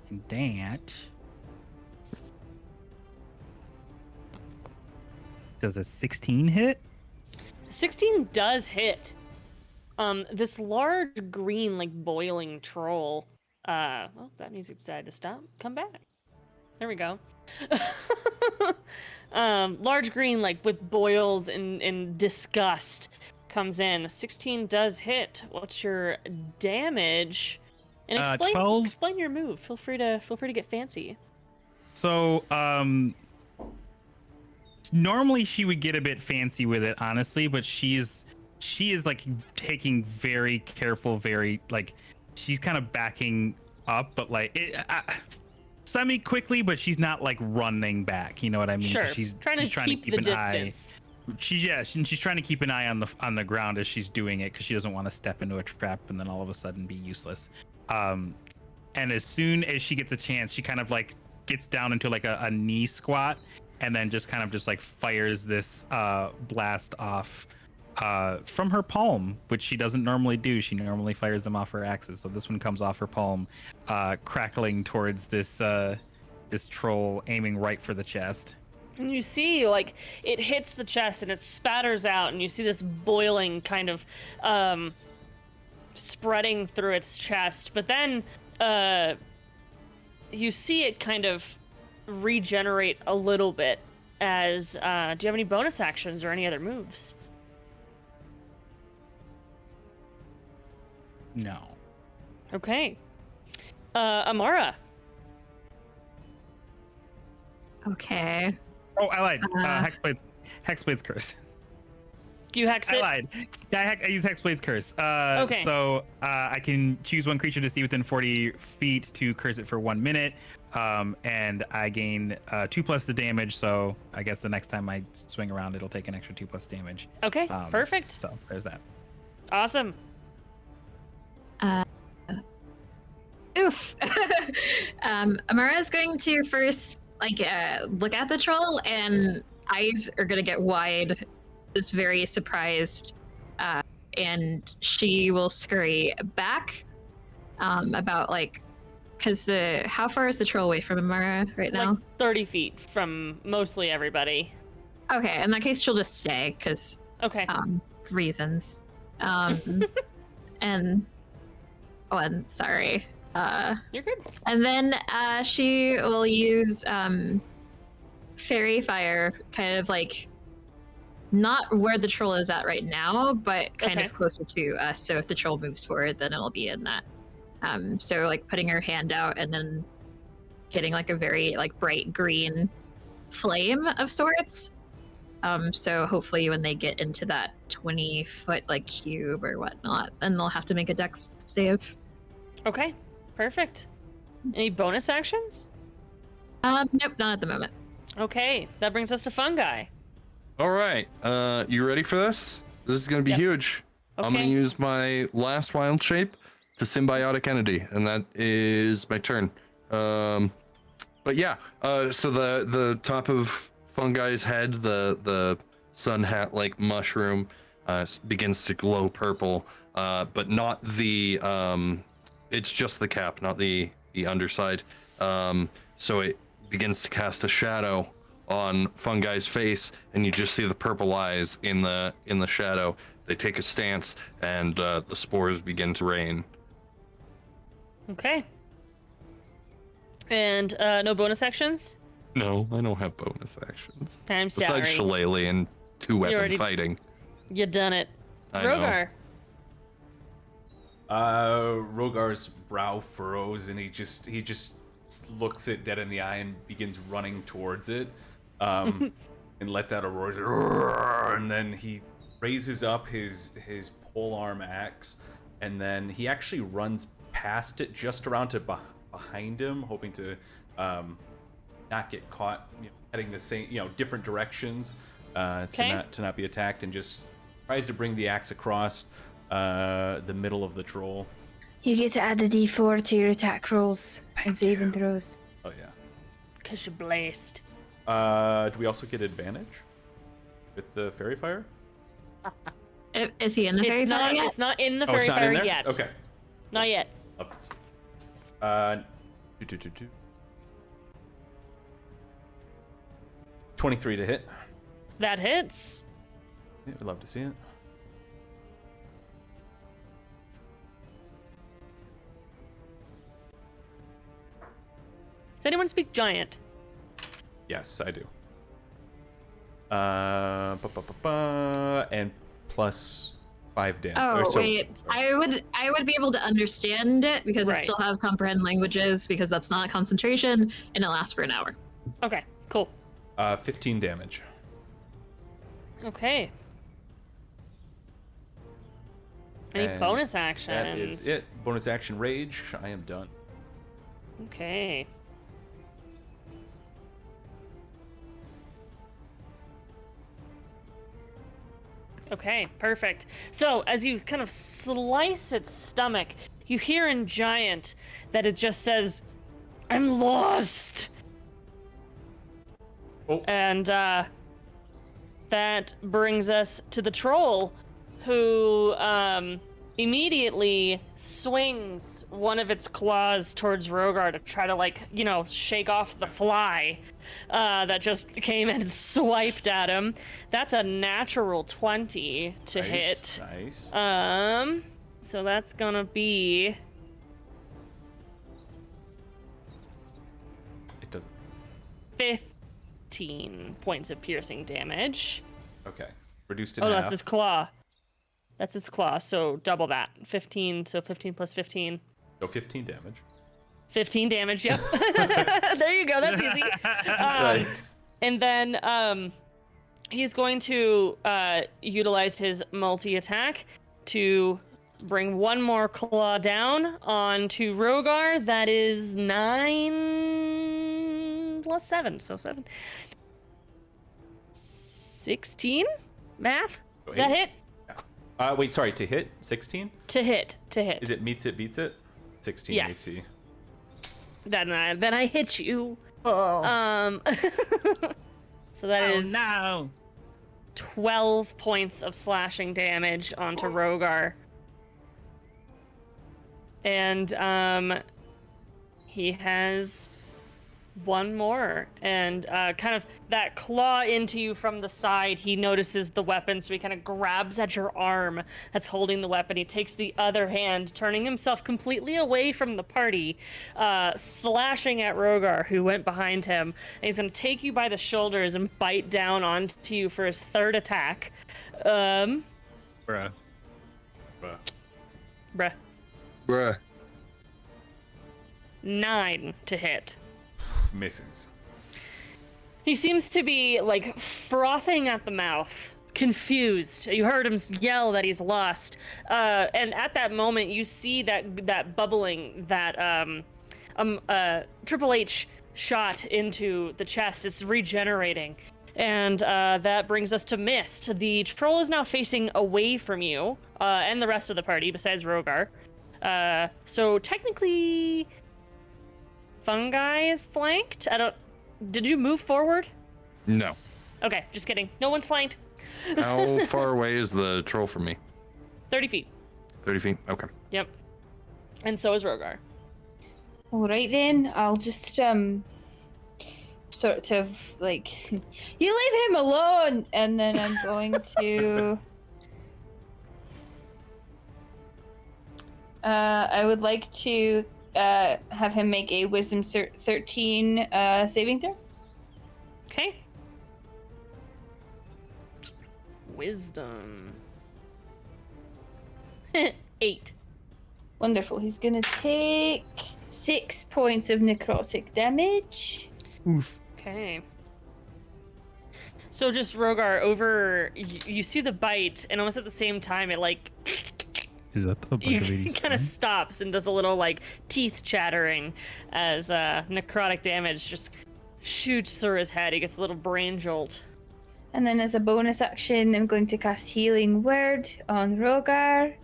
Speaker 5: And that does a 16 hit?
Speaker 2: 16 does hit. This large green, like boiling troll. Well, that music decided to stop. Come back. There we go. Large green, like with boils and disgust, comes in. 16 does hit. What's your damage? And explain
Speaker 5: 12.
Speaker 2: explain your move. Feel free to get fancy.
Speaker 5: So, normally she would get a bit fancy with it, honestly, but she is like taking very careful, very like she's kind of backing up, but like semi quickly, but she's not like running back. You know what I mean?
Speaker 2: Sure.
Speaker 5: She's
Speaker 2: trying to keep the distance.
Speaker 5: She's trying to keep an eye on the ground as she's doing it because she doesn't want to step into a trap and then all of a sudden be useless. And as soon as she gets a chance, she kind of like gets down into like a knee squat and then just kind of just like fires this blast off from her palm, which she doesn't normally do. She normally fires them off her axes. So this one comes off her palm, crackling towards this troll, aiming right for the chest.
Speaker 2: And you see, like, it hits the chest and it spatters out, and you see this boiling kind of spreading through its chest. But then you see it kind of regenerate a little bit as, do you have any bonus actions or any other moves?
Speaker 5: No.
Speaker 2: Okay. Amara.
Speaker 4: Okay.
Speaker 5: Oh, I lied. Hexblade's Curse.
Speaker 2: You hex it?
Speaker 5: I lied. I use Hexblade's Curse.
Speaker 2: Okay.
Speaker 5: So I can choose one creature to see within 40 feet to curse it for 1 minute. And I gain 2+ the damage. So I guess the next time I swing around, it'll take an extra 2+ damage.
Speaker 2: Okay, perfect.
Speaker 5: So there's that.
Speaker 2: Awesome.
Speaker 4: Oof. Amara's going to first look at the troll, and eyes are gonna get wide, is very surprised, and she will scurry back, about because how far is the troll away from Amara right now?
Speaker 2: Like 30 feet from mostly everybody.
Speaker 4: Okay, in that case she'll just stay because
Speaker 2: Okay.
Speaker 4: Reasons. and sorry.
Speaker 2: You're good.
Speaker 4: And then she will use fairy fire, kind of like not where the troll is at right now, but kind of closer to us. So if the troll moves forward, then it'll be in that. So like putting her hand out and then getting like a very like bright green flame of sorts. So hopefully when they get into that 20-foot like cube or whatnot, then they'll have to make a dex save.
Speaker 2: Okay, perfect. Any bonus actions?
Speaker 4: Nope, not at the moment.
Speaker 2: Okay, that brings us to Fungi.
Speaker 3: All right. You ready for this? This is going to be huge. I'm going to use my last wild shape to symbiotic entity, and that is my turn. But yeah, so the top of Fungi's head, the sun hat like mushroom, begins to glow purple, but not the it's just the cap, not the underside. So it begins to cast a shadow on Fungi's face, and you just see the purple eyes in the shadow. They take a stance, and the spores begin to rain.
Speaker 2: Okay. And no bonus actions?
Speaker 3: No, I don't have bonus actions.
Speaker 2: I'm sorry.
Speaker 3: Besides Shillelagh and 2-weapon fighting.
Speaker 2: You done it.
Speaker 3: I
Speaker 2: Rogar.
Speaker 1: Rogar's brow furrows, and he just looks it dead in the eye and begins running towards it, and lets out a roar, and then he raises up his polearm axe, and then he actually runs past it just around to behind him, hoping to not get caught, heading the same, different directions, to not be attacked, and just tries to bring the axe across the middle of the troll.
Speaker 6: You get to add the D4 to your attack rolls and saving throws.
Speaker 1: Oh yeah.
Speaker 2: Cause you're blessed.
Speaker 1: Do we also get advantage with the fairy fire?
Speaker 4: Is he in the fairy fire yet?
Speaker 2: It's not in the fairy fire yet.
Speaker 1: Okay.
Speaker 2: Not yet.
Speaker 1: 23 to hit.
Speaker 2: That hits.
Speaker 1: Yeah, we'd love to see it.
Speaker 2: Does anyone speak giant?
Speaker 1: Yes, I do. And plus 5 damage.
Speaker 4: Oh wait, I would be able to understand it because I still have comprehend languages because that's not concentration and it lasts for an hour.
Speaker 2: Okay, cool.
Speaker 1: 15 damage.
Speaker 2: Okay. Any
Speaker 1: And
Speaker 2: bonus actions?
Speaker 1: That is it. Bonus action rage. I am done.
Speaker 2: Okay. Okay, perfect. So as you kind of slice its stomach, you hear in giant that it just says, "I'm lost."
Speaker 1: Oh.
Speaker 2: And that brings us to the troll, who immediately swings one of its claws towards Rogar to try to shake off the fly that just came and swiped at him. That's a natural 20 to hit.
Speaker 1: Nice.
Speaker 2: So that's gonna be.
Speaker 1: It doesn't.
Speaker 2: 15 points of piercing damage.
Speaker 1: Okay. Reduced in
Speaker 2: half.
Speaker 1: half.
Speaker 2: That's his claw. That's his claw, so double that. 15, so 15 plus 15.
Speaker 1: So 15 damage.
Speaker 2: 15 damage, yep. There you go, that's easy.
Speaker 1: Nice.
Speaker 2: And then he's going to utilize his multi-attack to bring one more claw down onto Rogar. That is 9 plus 7, so 7. 16? Math? Does that hit?
Speaker 1: Wait, sorry, to hit? 16?
Speaker 2: To hit.
Speaker 1: Is it meets it, beats it? 16
Speaker 2: Yes.
Speaker 1: AC.
Speaker 2: Then I hit you.
Speaker 1: Oh.
Speaker 2: So that is
Speaker 5: no.
Speaker 2: 12 points of slashing damage onto Rogar. And he has One more, and kind of that claw into you from the side. He notices the weapon, so he kind of grabs at your arm that's holding the weapon. He takes the other hand, turning himself completely away from the party, slashing at Rogar, who went behind him. And he's going to take you by the shoulders and bite down onto you for his third attack.
Speaker 5: Bruh.
Speaker 3: Bruh.
Speaker 2: 9 to hit.
Speaker 1: Misses.
Speaker 2: He seems to be like frothing at the mouth, confused. You heard him yell that he's lost. And at that moment, you see that bubbling that Triple H shot into the chest. It's regenerating. And that brings us to Mist. The troll is now facing away from you and the rest of the party, besides Rogar. So technically, Fungi is flanked. Did you move forward?
Speaker 3: No.
Speaker 2: Okay, just kidding. No one's flanked.
Speaker 3: How far away is the troll from me?
Speaker 2: 30 feet.
Speaker 3: 30 feet? Okay.
Speaker 2: Yep. And so is Rogar.
Speaker 6: All right then, I'll just sort of like, you leave him alone, and then I'm going to. I would like to have him make a Wisdom 13 saving throw.
Speaker 2: Okay. Wisdom. 8.
Speaker 6: Wonderful. He's gonna take 6 points of necrotic damage.
Speaker 5: Oof.
Speaker 2: Okay. So just Rogar, over you see the bite, and almost at the same time, it like.
Speaker 5: Is that the
Speaker 2: He kind of stops and does a little like teeth chattering as necrotic damage just shoots through his head. He gets a little brain jolt.
Speaker 6: And then as a bonus action, I'm going to cast Healing Word on Rogar.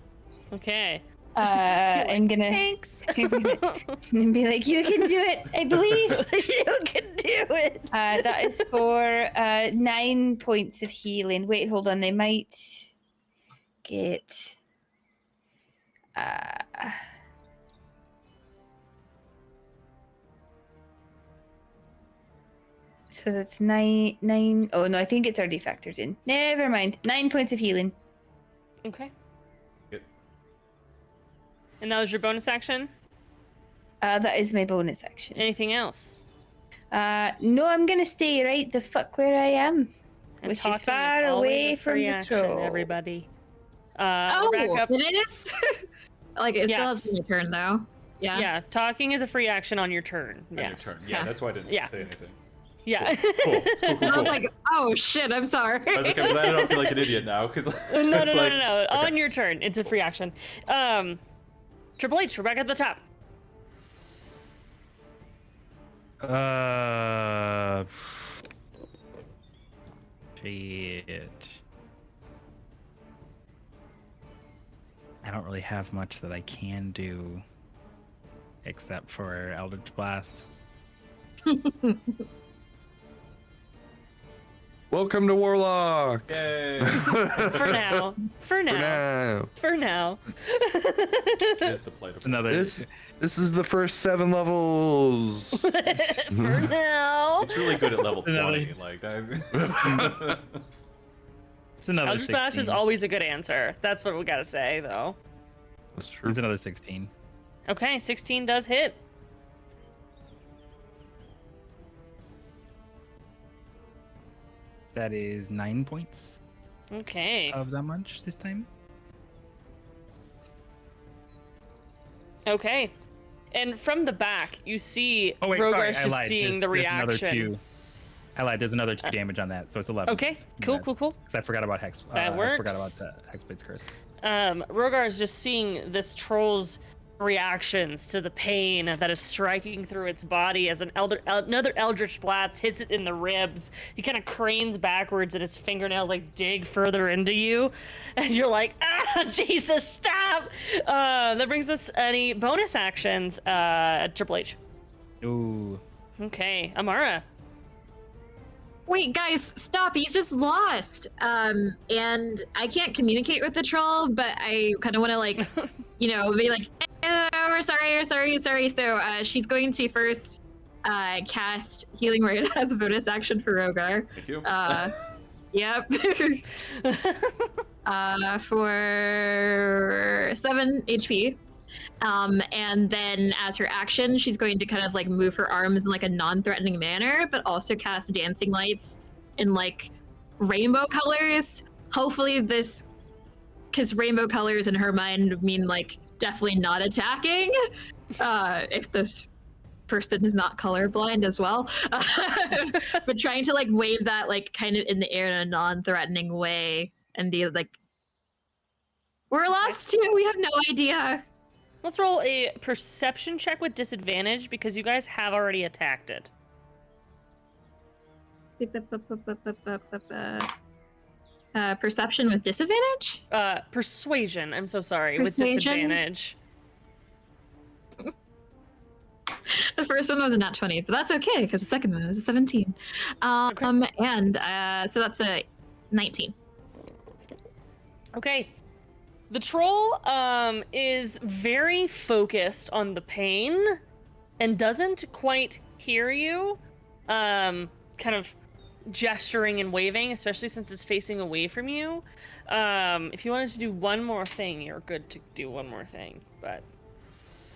Speaker 2: Okay.
Speaker 6: I'm gonna.
Speaker 2: Thanks.
Speaker 6: I'm gonna be like, you can do it. I believe
Speaker 2: you can do it.
Speaker 6: That is for 9 points of healing. Wait, hold on. I might get. So that's 9. Oh no, I think it's already factored in. Never mind. 9 points of healing.
Speaker 2: Okay.
Speaker 1: Good.
Speaker 2: And that was your bonus action?
Speaker 6: That is my bonus action.
Speaker 2: Anything else?
Speaker 6: No, I'm gonna stay right the fuck where I am,
Speaker 2: And
Speaker 6: which is
Speaker 2: talking
Speaker 6: far
Speaker 2: always
Speaker 6: away
Speaker 2: a
Speaker 6: from
Speaker 2: free
Speaker 6: the
Speaker 2: action,
Speaker 6: troll.
Speaker 2: everybody.
Speaker 4: Oh,
Speaker 2: back up.
Speaker 4: it is? Like, it still has
Speaker 2: Yes.
Speaker 4: your turn, though. Yeah.
Speaker 2: Yeah, talking is a free action on your turn.
Speaker 1: On
Speaker 2: Yeah.
Speaker 1: your turn. Yeah, that's why I didn't say anything.
Speaker 2: Yeah.
Speaker 1: Cool.
Speaker 4: I was like, oh shit, I'm sorry.
Speaker 1: I was like, I'm glad I don't feel like an idiot now, because
Speaker 2: No. On your turn. It's a free action. Triple H, we're back at the top.
Speaker 5: Shit. I don't really have much that I can do except for Eldritch Blast.
Speaker 3: Welcome to Warlock.
Speaker 1: Yay.
Speaker 2: For now. For now.
Speaker 1: Here's the plight of
Speaker 5: Another.
Speaker 3: This is the first 7 levels.
Speaker 2: For now.
Speaker 1: It's really good at level 20.
Speaker 5: Another-
Speaker 1: Like that.
Speaker 5: It's another
Speaker 2: Eldritch Blast
Speaker 5: 16.
Speaker 2: is always a good answer. That's what we gotta say, though.
Speaker 3: That's true.
Speaker 5: It's another 16.
Speaker 2: Okay, 16 does hit.
Speaker 5: That is 9 points
Speaker 2: Okay.
Speaker 5: of damage this time.
Speaker 2: Okay. And from the back, you see
Speaker 5: Oh wait, sorry,
Speaker 2: Rogar's
Speaker 5: I
Speaker 2: just
Speaker 5: lied.
Speaker 2: seeing
Speaker 5: There's
Speaker 2: the
Speaker 5: another
Speaker 2: reaction.
Speaker 5: 2. I lied. There's another 2 damage on that, so it's 11.
Speaker 2: Okay, cool.
Speaker 5: Because I forgot about Hex.
Speaker 2: That
Speaker 5: I forgot about
Speaker 2: works.
Speaker 5: the Hexblade's Curse.
Speaker 2: Rogar is just seeing this troll's reactions to the pain that is striking through its body as another Eldritch Blast hits it in the ribs. He kind of cranes backwards and his fingernails like dig further into you. And you're like, Jesus, stop! That brings us any bonus actions at Triple H.
Speaker 5: Ooh.
Speaker 2: Okay, Amara.
Speaker 4: Wait, guys, stop. He's just lost. And I can't communicate with the troll, but I kind of want to, like, be like, oh, we're sorry. So she's going to first cast Healing Word as a bonus action for Rogar.
Speaker 1: Thank you.
Speaker 4: Yep. For 7 HP. And then as her action, she's going to kind of like move her arms in like a non-threatening manner, but also cast dancing lights in like rainbow colors. Hopefully this, because rainbow colors in her mind mean like definitely not attacking. If this person is not colorblind as well. But trying to like wave that like kind of in the air in a non-threatening way and be like, we're lost too, we have no idea.
Speaker 2: Let's roll a perception check with disadvantage because you guys have already attacked it.
Speaker 4: Perception with disadvantage?
Speaker 2: Persuasion, I'm so sorry, with
Speaker 4: Persuasion?
Speaker 2: disadvantage.
Speaker 4: The first one was a nat 20, but that's okay because the second one was a 17. And so that's a 19.
Speaker 2: Okay. The troll is very focused on the pain and doesn't quite hear you, kind of gesturing and waving, especially since it's facing away from you. If you wanted to do one more thing, you're good to do one more thing, but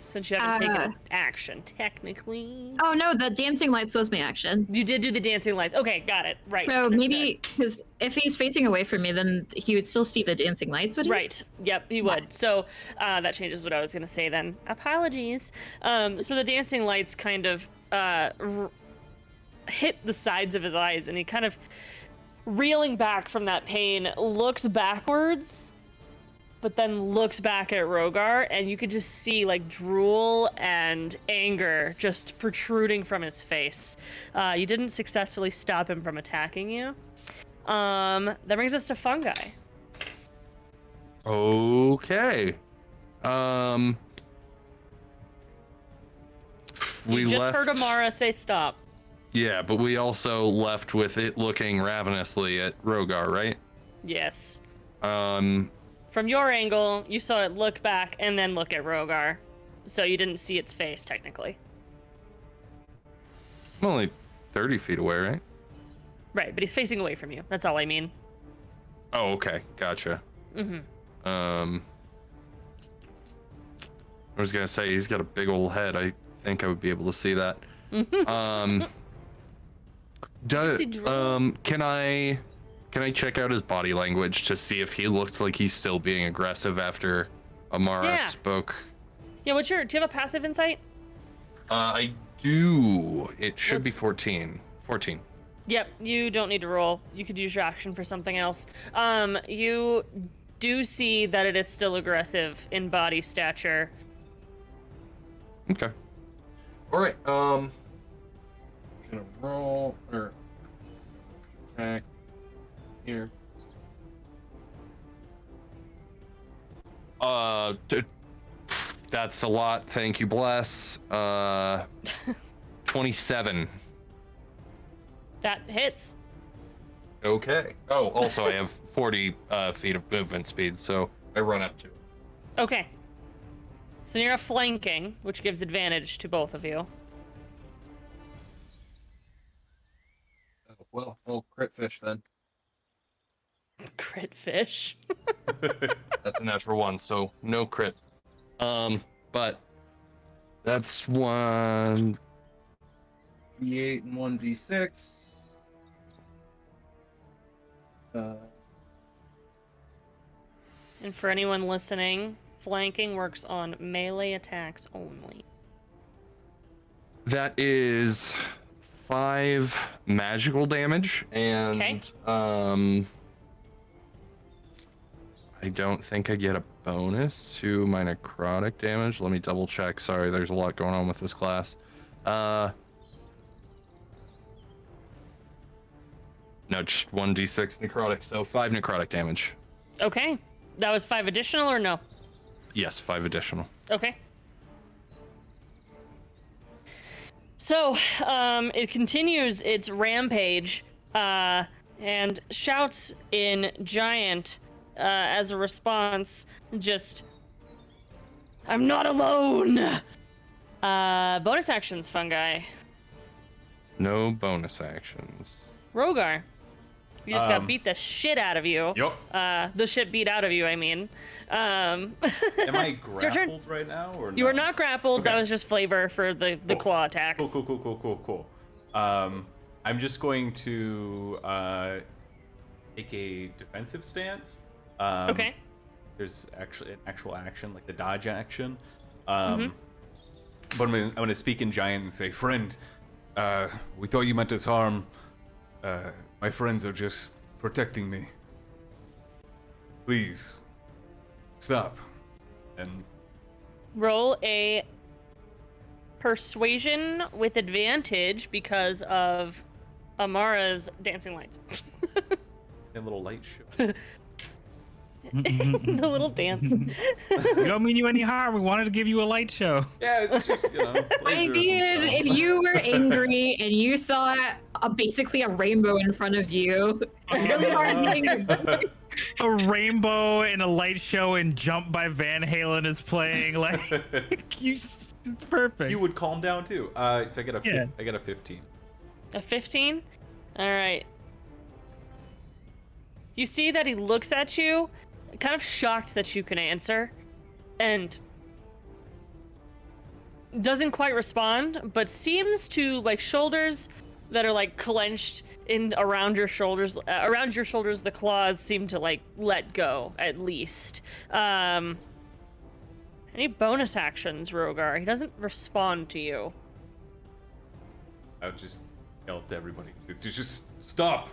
Speaker 2: since you haven't taken action, technically.
Speaker 4: Oh no, the dancing lights was my action.
Speaker 2: You did do the dancing lights. Okay, got it. Right.
Speaker 4: So
Speaker 2: understood.
Speaker 4: maybe, because if he's facing away from me, then he would still see the dancing lights, would he?
Speaker 2: Right. Yep, he would. So that changes what I was going to say then. Apologies. So the dancing lights kind of hit the sides of his eyes, and he kind of, reeling back from that pain, looks backwards, but then looks back at Rogar, and you could just see like drool and anger just protruding from his face. You didn't successfully stop him from attacking you. That brings us to Fungi.
Speaker 3: Okay. We
Speaker 2: You just
Speaker 3: left.
Speaker 2: heard Amara say stop.
Speaker 3: Yeah, but we also left with it looking ravenously at Rogar, right?
Speaker 2: Yes.
Speaker 3: From
Speaker 2: your angle, you saw it look back and then look at Rogar. So you didn't see its face, technically.
Speaker 3: I'm only 30 feet away, right?
Speaker 2: Right, but he's facing away from you. That's all I mean.
Speaker 3: Oh, okay. Gotcha.
Speaker 2: Mm-hmm.
Speaker 3: I was gonna say, he's got a big old head. I think I would be able to see that. Can I check out his body language to see if he looks like he's still being aggressive after Amara spoke?
Speaker 2: Yeah, do you have a passive insight?
Speaker 3: I do. It should be 14. 14.
Speaker 2: Yep, you don't need to roll. You could use your action for something else. You do see that it is still aggressive in body stature.
Speaker 3: Okay. All right. Gonna roll or attack here. That's a lot. Thank you, bless. 27.
Speaker 2: That hits.
Speaker 3: Okay. Oh, also I have 40 feet of movement speed, so I run up to it.
Speaker 2: Okay. So you're flanking, which gives advantage to both of you.
Speaker 3: Well, crit fish then.
Speaker 2: Crit fish.
Speaker 3: That's a natural one, so no crit. But that's 1d8 and 1d6.
Speaker 2: And for anyone listening, flanking works on melee attacks only.
Speaker 3: That is 5 magical damage, and I don't think I get a bonus to my necrotic damage. Let me double check. Sorry, there's a lot going on with this class. No, just 1d6 necrotic, so 5 necrotic damage.
Speaker 2: Okay. That was 5 additional or no?
Speaker 3: Yes, 5 additional.
Speaker 2: Okay. So, it continues its rampage, and shouts in Giant, as a response, just, I'm not alone! Bonus actions, Fungi.
Speaker 3: No bonus actions.
Speaker 2: Rogar, you just got
Speaker 1: Um,
Speaker 2: beat the shit out of you.
Speaker 1: Yep.
Speaker 2: The shit beat out of you, I mean.
Speaker 1: Am I
Speaker 2: It's your turn.
Speaker 1: grappled right now or no?
Speaker 2: You are not grappled.
Speaker 1: Okay.
Speaker 2: That was just flavor for the claw attacks.
Speaker 1: Cool. I'm just going to take a defensive stance.
Speaker 2: Okay.
Speaker 1: There's actually an actual action, like the dodge action.
Speaker 2: Mm-hmm.
Speaker 1: But I'm gonna speak in giant and say, friend, we thought you meant us harm. My friends are just protecting me. Please, stop. And
Speaker 2: Roll a persuasion with advantage because of Amara's dancing lights.
Speaker 1: a little light show.
Speaker 2: The little dance.
Speaker 5: We don't mean you any harm. We wanted to give you a light show.
Speaker 1: Yeah, it's just,
Speaker 8: I
Speaker 1: lasers
Speaker 8: mean,
Speaker 1: and stuff.
Speaker 8: if you were angry and you saw basically a rainbow in front of you, it's really hard hitting.
Speaker 5: A rainbow and a light show and Jump by Van Halen is playing. Like, perfect.
Speaker 1: You would calm down too. So I get a
Speaker 5: Yeah.
Speaker 1: I get a 15.
Speaker 2: A 15? All right. You see that he looks at you, kind of shocked that you can answer, and doesn't quite respond, but seems to, like, shoulders that are like clenched in around your shoulders. Around your shoulders, the claws seem to like let go at least. Any bonus actions, Rogar? He doesn't respond to you.
Speaker 1: I would just yell to everybody to just stop.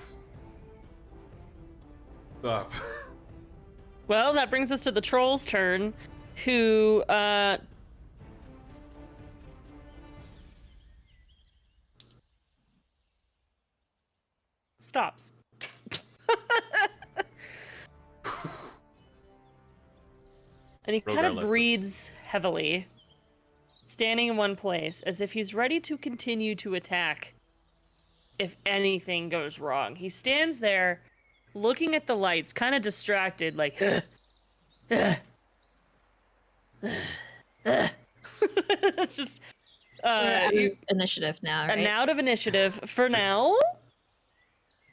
Speaker 1: Stop.
Speaker 2: Well, that brings us to the troll's turn, who stops. And he kind
Speaker 1: Rogar
Speaker 2: of
Speaker 1: lets him.
Speaker 2: breathes heavily, standing in one place, as if he's ready to continue to attack if anything goes wrong. He stands there, looking at the lights, kind of distracted, like, it's just,
Speaker 8: We're out of initiative now, right?
Speaker 2: an out of initiative for now.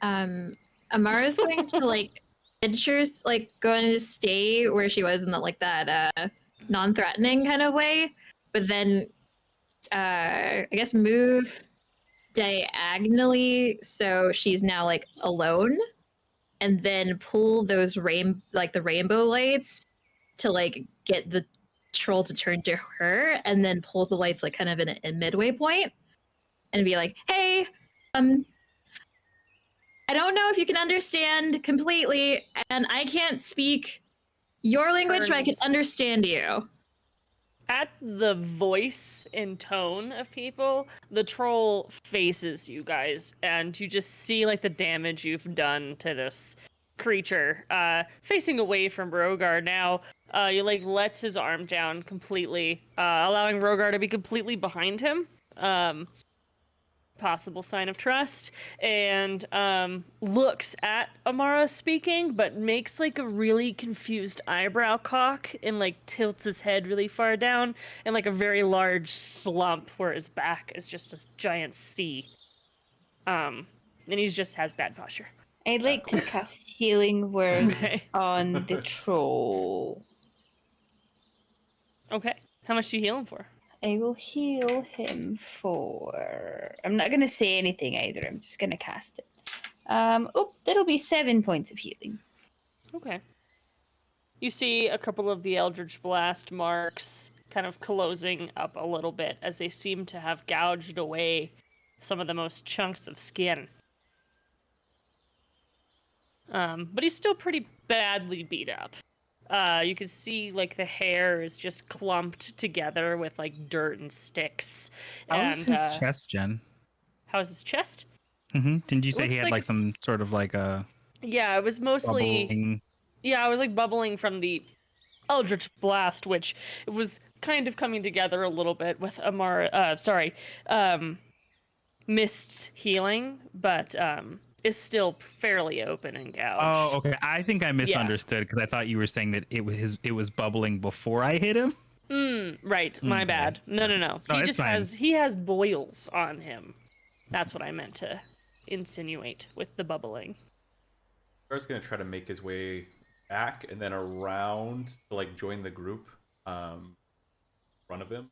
Speaker 8: Amara's going to like Adventure's like going to stay where she was in the, like that non-threatening kind of way, but then I guess move diagonally so she's now like alone, and then pull those the rainbow lights to like get the troll to turn to her, and then pull the lights like kind of in a midway point and be like, hey, I don't know if you can understand completely, and I can't speak your language, but I can understand you.
Speaker 2: At the voice and tone of people, the troll faces you guys, and you just see like the damage you've done to this creature. Facing away from Rogar now, he like lets his arm down completely, allowing Rogar to be completely behind him. Possible sign of trust, and looks at Amara speaking, but makes like a really confused eyebrow cock and like tilts his head really far down and like a very large slump where his back is just a giant C. And he just has bad posture.
Speaker 6: I'd like to cast Healing Word
Speaker 2: Okay.
Speaker 6: on the troll.
Speaker 2: Okay. How much do you heal him for?
Speaker 6: I will heal him for... I'm not going to say anything either. I'm just going to cast it. That'll be 7 points of healing.
Speaker 2: Okay. You see a couple of the Eldritch Blast marks kind of closing up a little bit as they seem to have gouged away some of the most chunks of skin. But he's still pretty badly beat up. You can see like the hair is just clumped together with like dirt and sticks.
Speaker 5: How's his chest, Jen?
Speaker 2: How's his chest?
Speaker 5: Mm-hmm. Didn't you say
Speaker 2: Looks
Speaker 5: he had
Speaker 2: like
Speaker 5: like
Speaker 2: it's-
Speaker 5: some sort of like a
Speaker 2: Yeah, it was mostly...
Speaker 5: bubbling?
Speaker 2: Yeah, I was like bubbling from the Eldritch Blast, which it was kind of coming together a little bit with Mist's healing, but is still fairly open and gouged.
Speaker 5: Oh, okay. I think I misunderstood because I thought you were saying that it was bubbling before I hit him.
Speaker 2: Right. My bad. No.
Speaker 5: No,
Speaker 2: He
Speaker 5: it's
Speaker 2: just
Speaker 5: fine.
Speaker 2: he has boils on him. That's what I meant to insinuate with the bubbling.
Speaker 1: Rogar's gonna try to make his way back and then around to like join the group in front of him.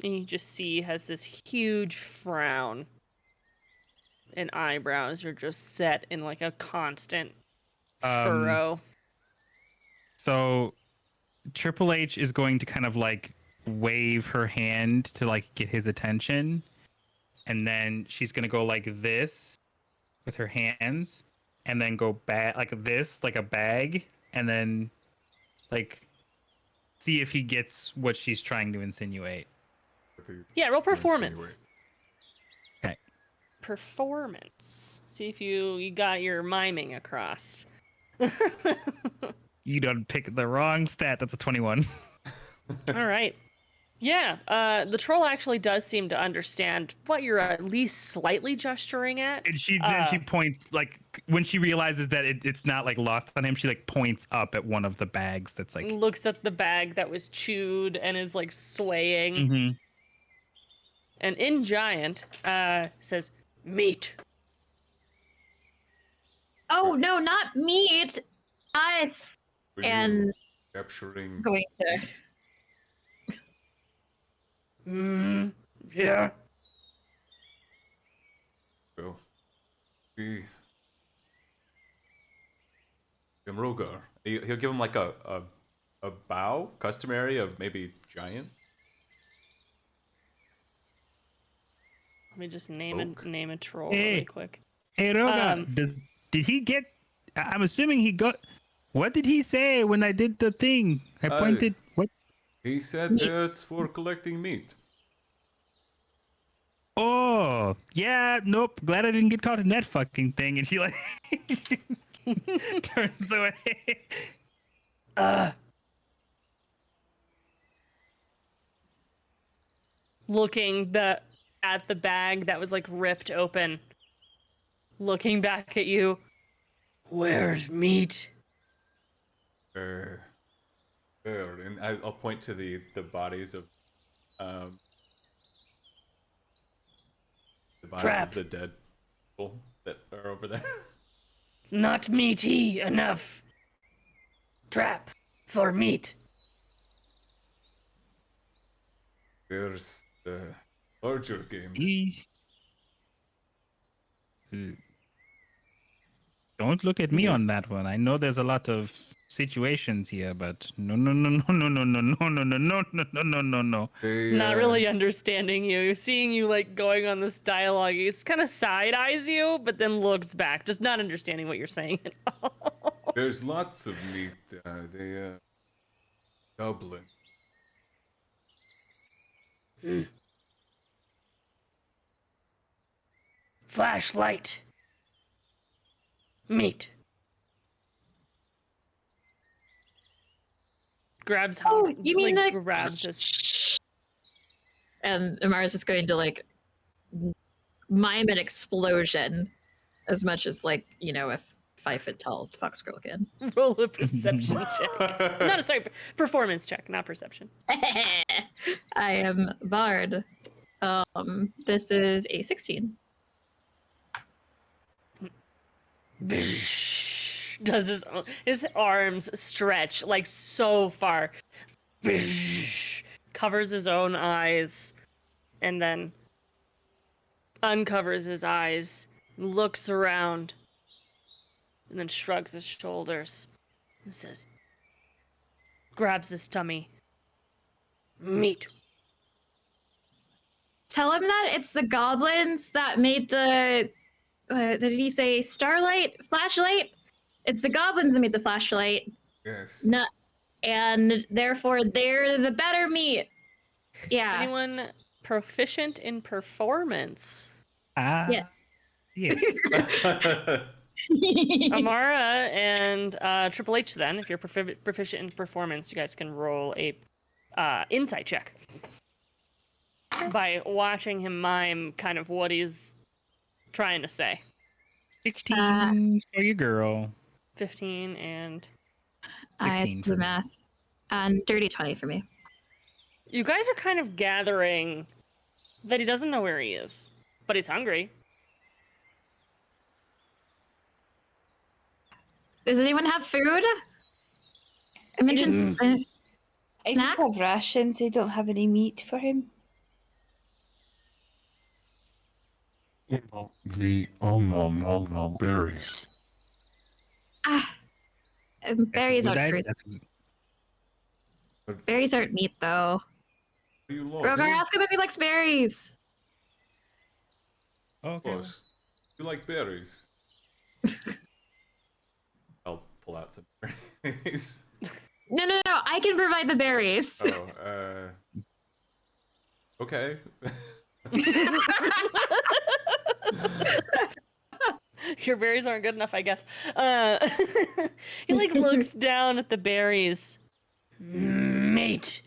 Speaker 2: And you just see he has this huge frown. And eyebrows are just set in like a constant furrow.
Speaker 5: So Triple H is going to kind of like wave her hand to like get his attention. And then she's going to go like this with her hands and then go back like this, like a bag. And then like see if he gets what she's trying to insinuate.
Speaker 2: Yeah, roll performance.
Speaker 1: Insinuate.
Speaker 5: Okay.
Speaker 2: Performance. See if you got your miming across.
Speaker 5: You don't pick the wrong stat. That's a 21.
Speaker 2: All right. Yeah, the troll actually does seem to understand what you're at least slightly gesturing at.
Speaker 5: And then she points, like, when she realizes that it's not, like, lost on him, she, like, points up at one of the bags that's, like...
Speaker 2: Looks at the bag that was chewed and is, like, swaying.
Speaker 5: Mm-hmm.
Speaker 2: And in Giant, says, meat.
Speaker 8: Oh, no, not meat. Us.
Speaker 1: Were you
Speaker 8: And
Speaker 1: capturing
Speaker 8: going to...
Speaker 2: Yeah.
Speaker 1: Well, we give him Rogar. He'll give him like a bow, customary of maybe giants.
Speaker 2: Let me just name a troll
Speaker 5: Hey.
Speaker 2: really quick.
Speaker 5: Hey, Rogar, did he get... I'm assuming he got... What did he say when I did the thing? I pointed... What?
Speaker 1: He said that's for collecting meat.
Speaker 5: Oh, yeah, nope. Glad I didn't get caught in that fucking thing. And she, like, turns away.
Speaker 2: Looking at the bag that was like ripped open. Looking back at you. Where's meat?
Speaker 1: And I'll point to the bodies of the bodies
Speaker 2: Trap.
Speaker 1: of the dead people that are over there.
Speaker 2: Not meaty enough. Trap for meat.
Speaker 1: There's the larger game.
Speaker 5: Don't look at me on that one. I know there's a lot of situations here, but no.
Speaker 2: Not really understanding you. Seeing you like going on this dialogue, he kind of side eyes you, but then looks back, just not understanding what you're saying at all.
Speaker 1: There's lots of meat. Goblin.
Speaker 2: Flashlight. Meat. Grabs
Speaker 8: Oh,
Speaker 2: home.
Speaker 8: you mean
Speaker 2: like,
Speaker 8: the...
Speaker 2: grabs this.
Speaker 8: And Amara's just going to, like, mime an explosion as much as, like, you know, a 5-foot-tall fox girl can.
Speaker 2: Roll a perception check. No, sorry, performance check, not perception.
Speaker 8: I am Bard. This is a 16.
Speaker 2: Does his arms stretch like so far. Covers his own eyes and then uncovers his eyes, looks around, and then shrugs his shoulders and says, grabs his tummy. Meat.
Speaker 8: Tell him that it's the goblins that made the... did he say starlight? Flashlight? It's the goblins that made the flashlight.
Speaker 1: Yes.
Speaker 8: No, and therefore they're the better meat. Yeah.
Speaker 2: Anyone proficient in performance?
Speaker 8: Yeah.
Speaker 5: Yes.
Speaker 2: Amara and Triple H then, if you're proficient in performance, you guys can roll a insight check. By watching him mime kind of what he's trying to say.
Speaker 5: 16 for your girl.
Speaker 2: 15 and
Speaker 5: 16
Speaker 8: the math. And dirty 20 for me.
Speaker 2: you guys are kind of gathering that he doesn't know where he is, but he's hungry.
Speaker 4: Does anyone have food? I mentioned
Speaker 6: I just
Speaker 4: snack.
Speaker 6: have rations. I don't have any meat for him.
Speaker 7: What about the nom berries?
Speaker 4: Berries
Speaker 5: Good
Speaker 4: aren't
Speaker 5: idea.
Speaker 4: fruits.
Speaker 5: That's good.
Speaker 4: Berries aren't meat, though.
Speaker 13: Are you lost?
Speaker 4: Rogar, ask him if he likes berries.
Speaker 5: Okay.
Speaker 13: Lost. You like berries?
Speaker 1: I'll pull out some berries.
Speaker 4: No. I can provide the berries.
Speaker 1: Oh, okay.
Speaker 2: Your berries aren't good enough, I guess. He like looks down at the berries. Mate.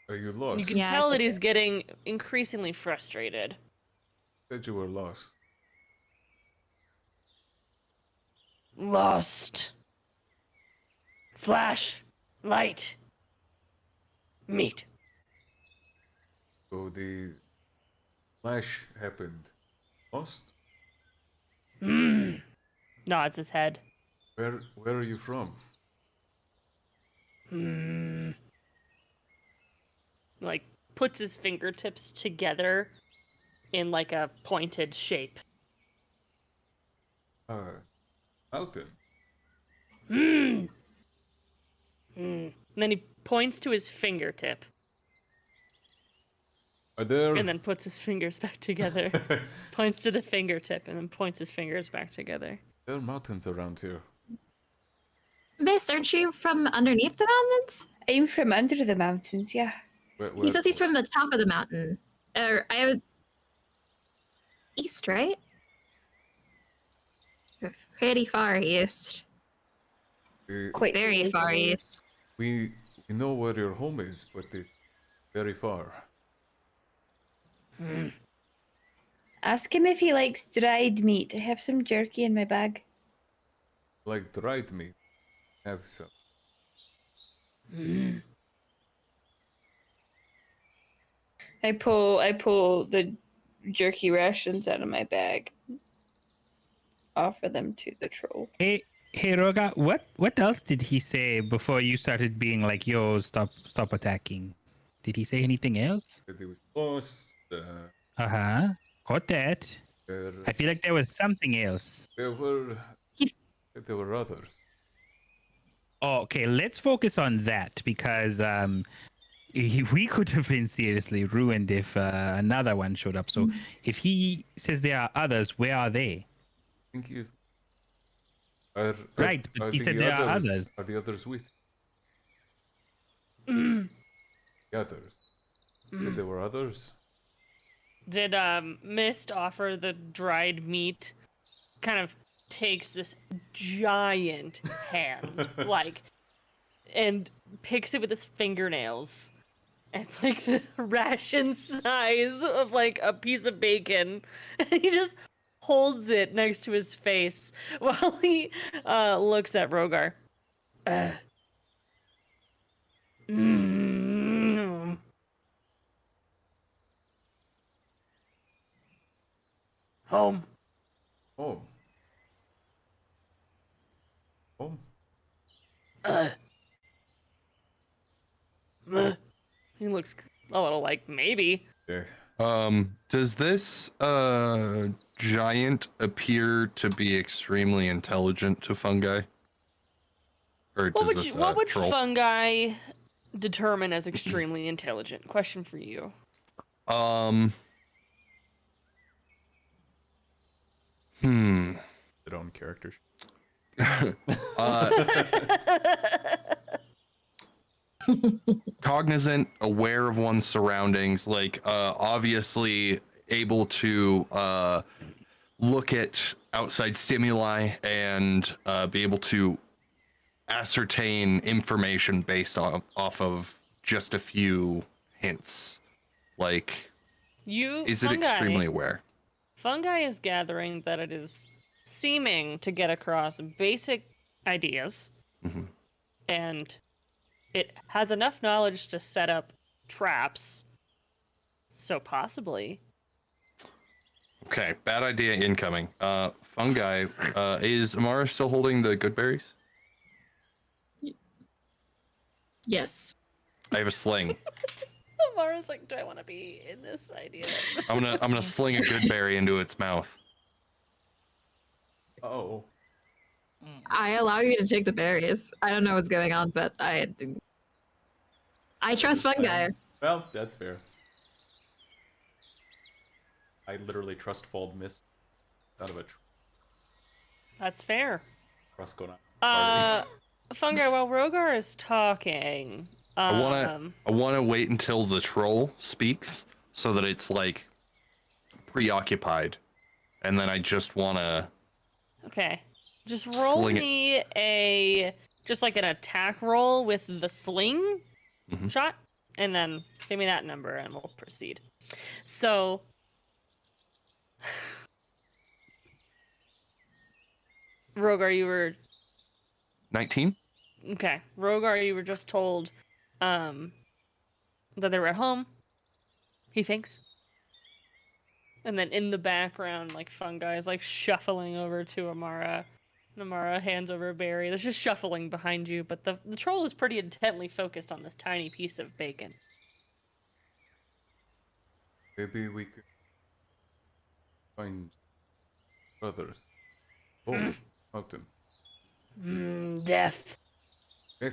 Speaker 1: Are you lost?
Speaker 2: You can
Speaker 4: Yeah,
Speaker 2: tell
Speaker 4: I
Speaker 2: that he's getting increasingly frustrated.
Speaker 1: Said you were lost.
Speaker 2: Lost. Flash. Light. Meat.
Speaker 1: So the flash happened. Lost?
Speaker 2: Nods his head.
Speaker 1: Where are you from?
Speaker 2: Like puts his fingertips together in like a pointed shape.
Speaker 1: Mountain.
Speaker 2: And then he points to his fingertip
Speaker 1: Are there
Speaker 2: and then puts his fingers back together. Points to the fingertip and then points his fingers back together.
Speaker 1: there are mountains around here?
Speaker 4: Miss, aren't you from underneath the mountains?
Speaker 6: I'm from under the mountains, yeah.
Speaker 4: He says he's from the top of the mountain. I would... East, right? Pretty far east.
Speaker 6: Quite
Speaker 4: Very far east.
Speaker 1: We know where your home is, but it's very far.
Speaker 6: Ask him if he likes dried meat. I have some jerky in my bag.
Speaker 1: Like dried meat. Have some.
Speaker 6: I pull the jerky rations out of my bag. Offer them to the troll.
Speaker 5: Hey, Roga, what else did he say before you started being like, "Yo, stop attacking"? Did he say anything else?
Speaker 1: That it was lost.
Speaker 5: Got that. I feel like there was something else.
Speaker 1: There were others.
Speaker 5: Oh, okay, let's focus on that because we could have been seriously ruined if another one showed up. So if he says there are others, where are they?
Speaker 1: I think he's.
Speaker 5: Right, but he said there are others.
Speaker 1: Are the others with you? The others. Said there were others.
Speaker 2: Did Mist offer the dried meat? Kind of takes this giant hand, like, and picks it with his fingernails. It's like the ration size of like a piece of bacon. And he just holds it next to his face while he looks at Rogar. Home.
Speaker 1: Home. Home.
Speaker 2: He looks a little like maybe.
Speaker 1: Yeah.
Speaker 3: Does this giant appear to be extremely intelligent to fungi? Or does this
Speaker 2: What would
Speaker 3: troll?
Speaker 2: fungi determine as extremely intelligent? Question for you.
Speaker 1: Their own characters.
Speaker 3: Cognizant, aware of one's surroundings, like obviously able to look at outside stimuli and be able to ascertain information based off of just a few hints. Like, is it extremely aware?
Speaker 2: Fungi is gathering that it is seeming to get across basic ideas, and it has enough knowledge to set up traps So possibly.
Speaker 3: Okay, bad idea incoming. Fungi, is Amara still holding the good berries?
Speaker 8: Yes.
Speaker 3: I have a sling.
Speaker 2: Amara's like, do I want to be in this idea?
Speaker 3: I'm gonna sling a good berry into its mouth.
Speaker 1: Oh.
Speaker 8: I allow you to take the berries. I don't know what's going on, but I trust fungi.
Speaker 1: Well, that's fair. I literally trust Fold Mist out of a
Speaker 2: That's fair.
Speaker 1: trust going on.
Speaker 2: Fungi, while Rogar is talking,
Speaker 3: I wanna wait until the troll speaks so that it's like preoccupied, and then I just wanna.
Speaker 2: Okay. Just roll
Speaker 3: Sling it.
Speaker 2: me just like an attack roll with the sling
Speaker 3: Mhm.
Speaker 2: shot, and then give me that number and we'll proceed. So Rogar, you were
Speaker 3: 19.
Speaker 2: okay. Rogar, you were just told that they were at home, he thinks. And then in the background, like fungi is like shuffling over to Amara. And Amara hands over a berry. There's just shuffling behind you, but the troll is pretty intently focused on this tiny piece of bacon.
Speaker 1: Maybe we could find brothers. Oh, mountain.
Speaker 2: Death.
Speaker 1: Death.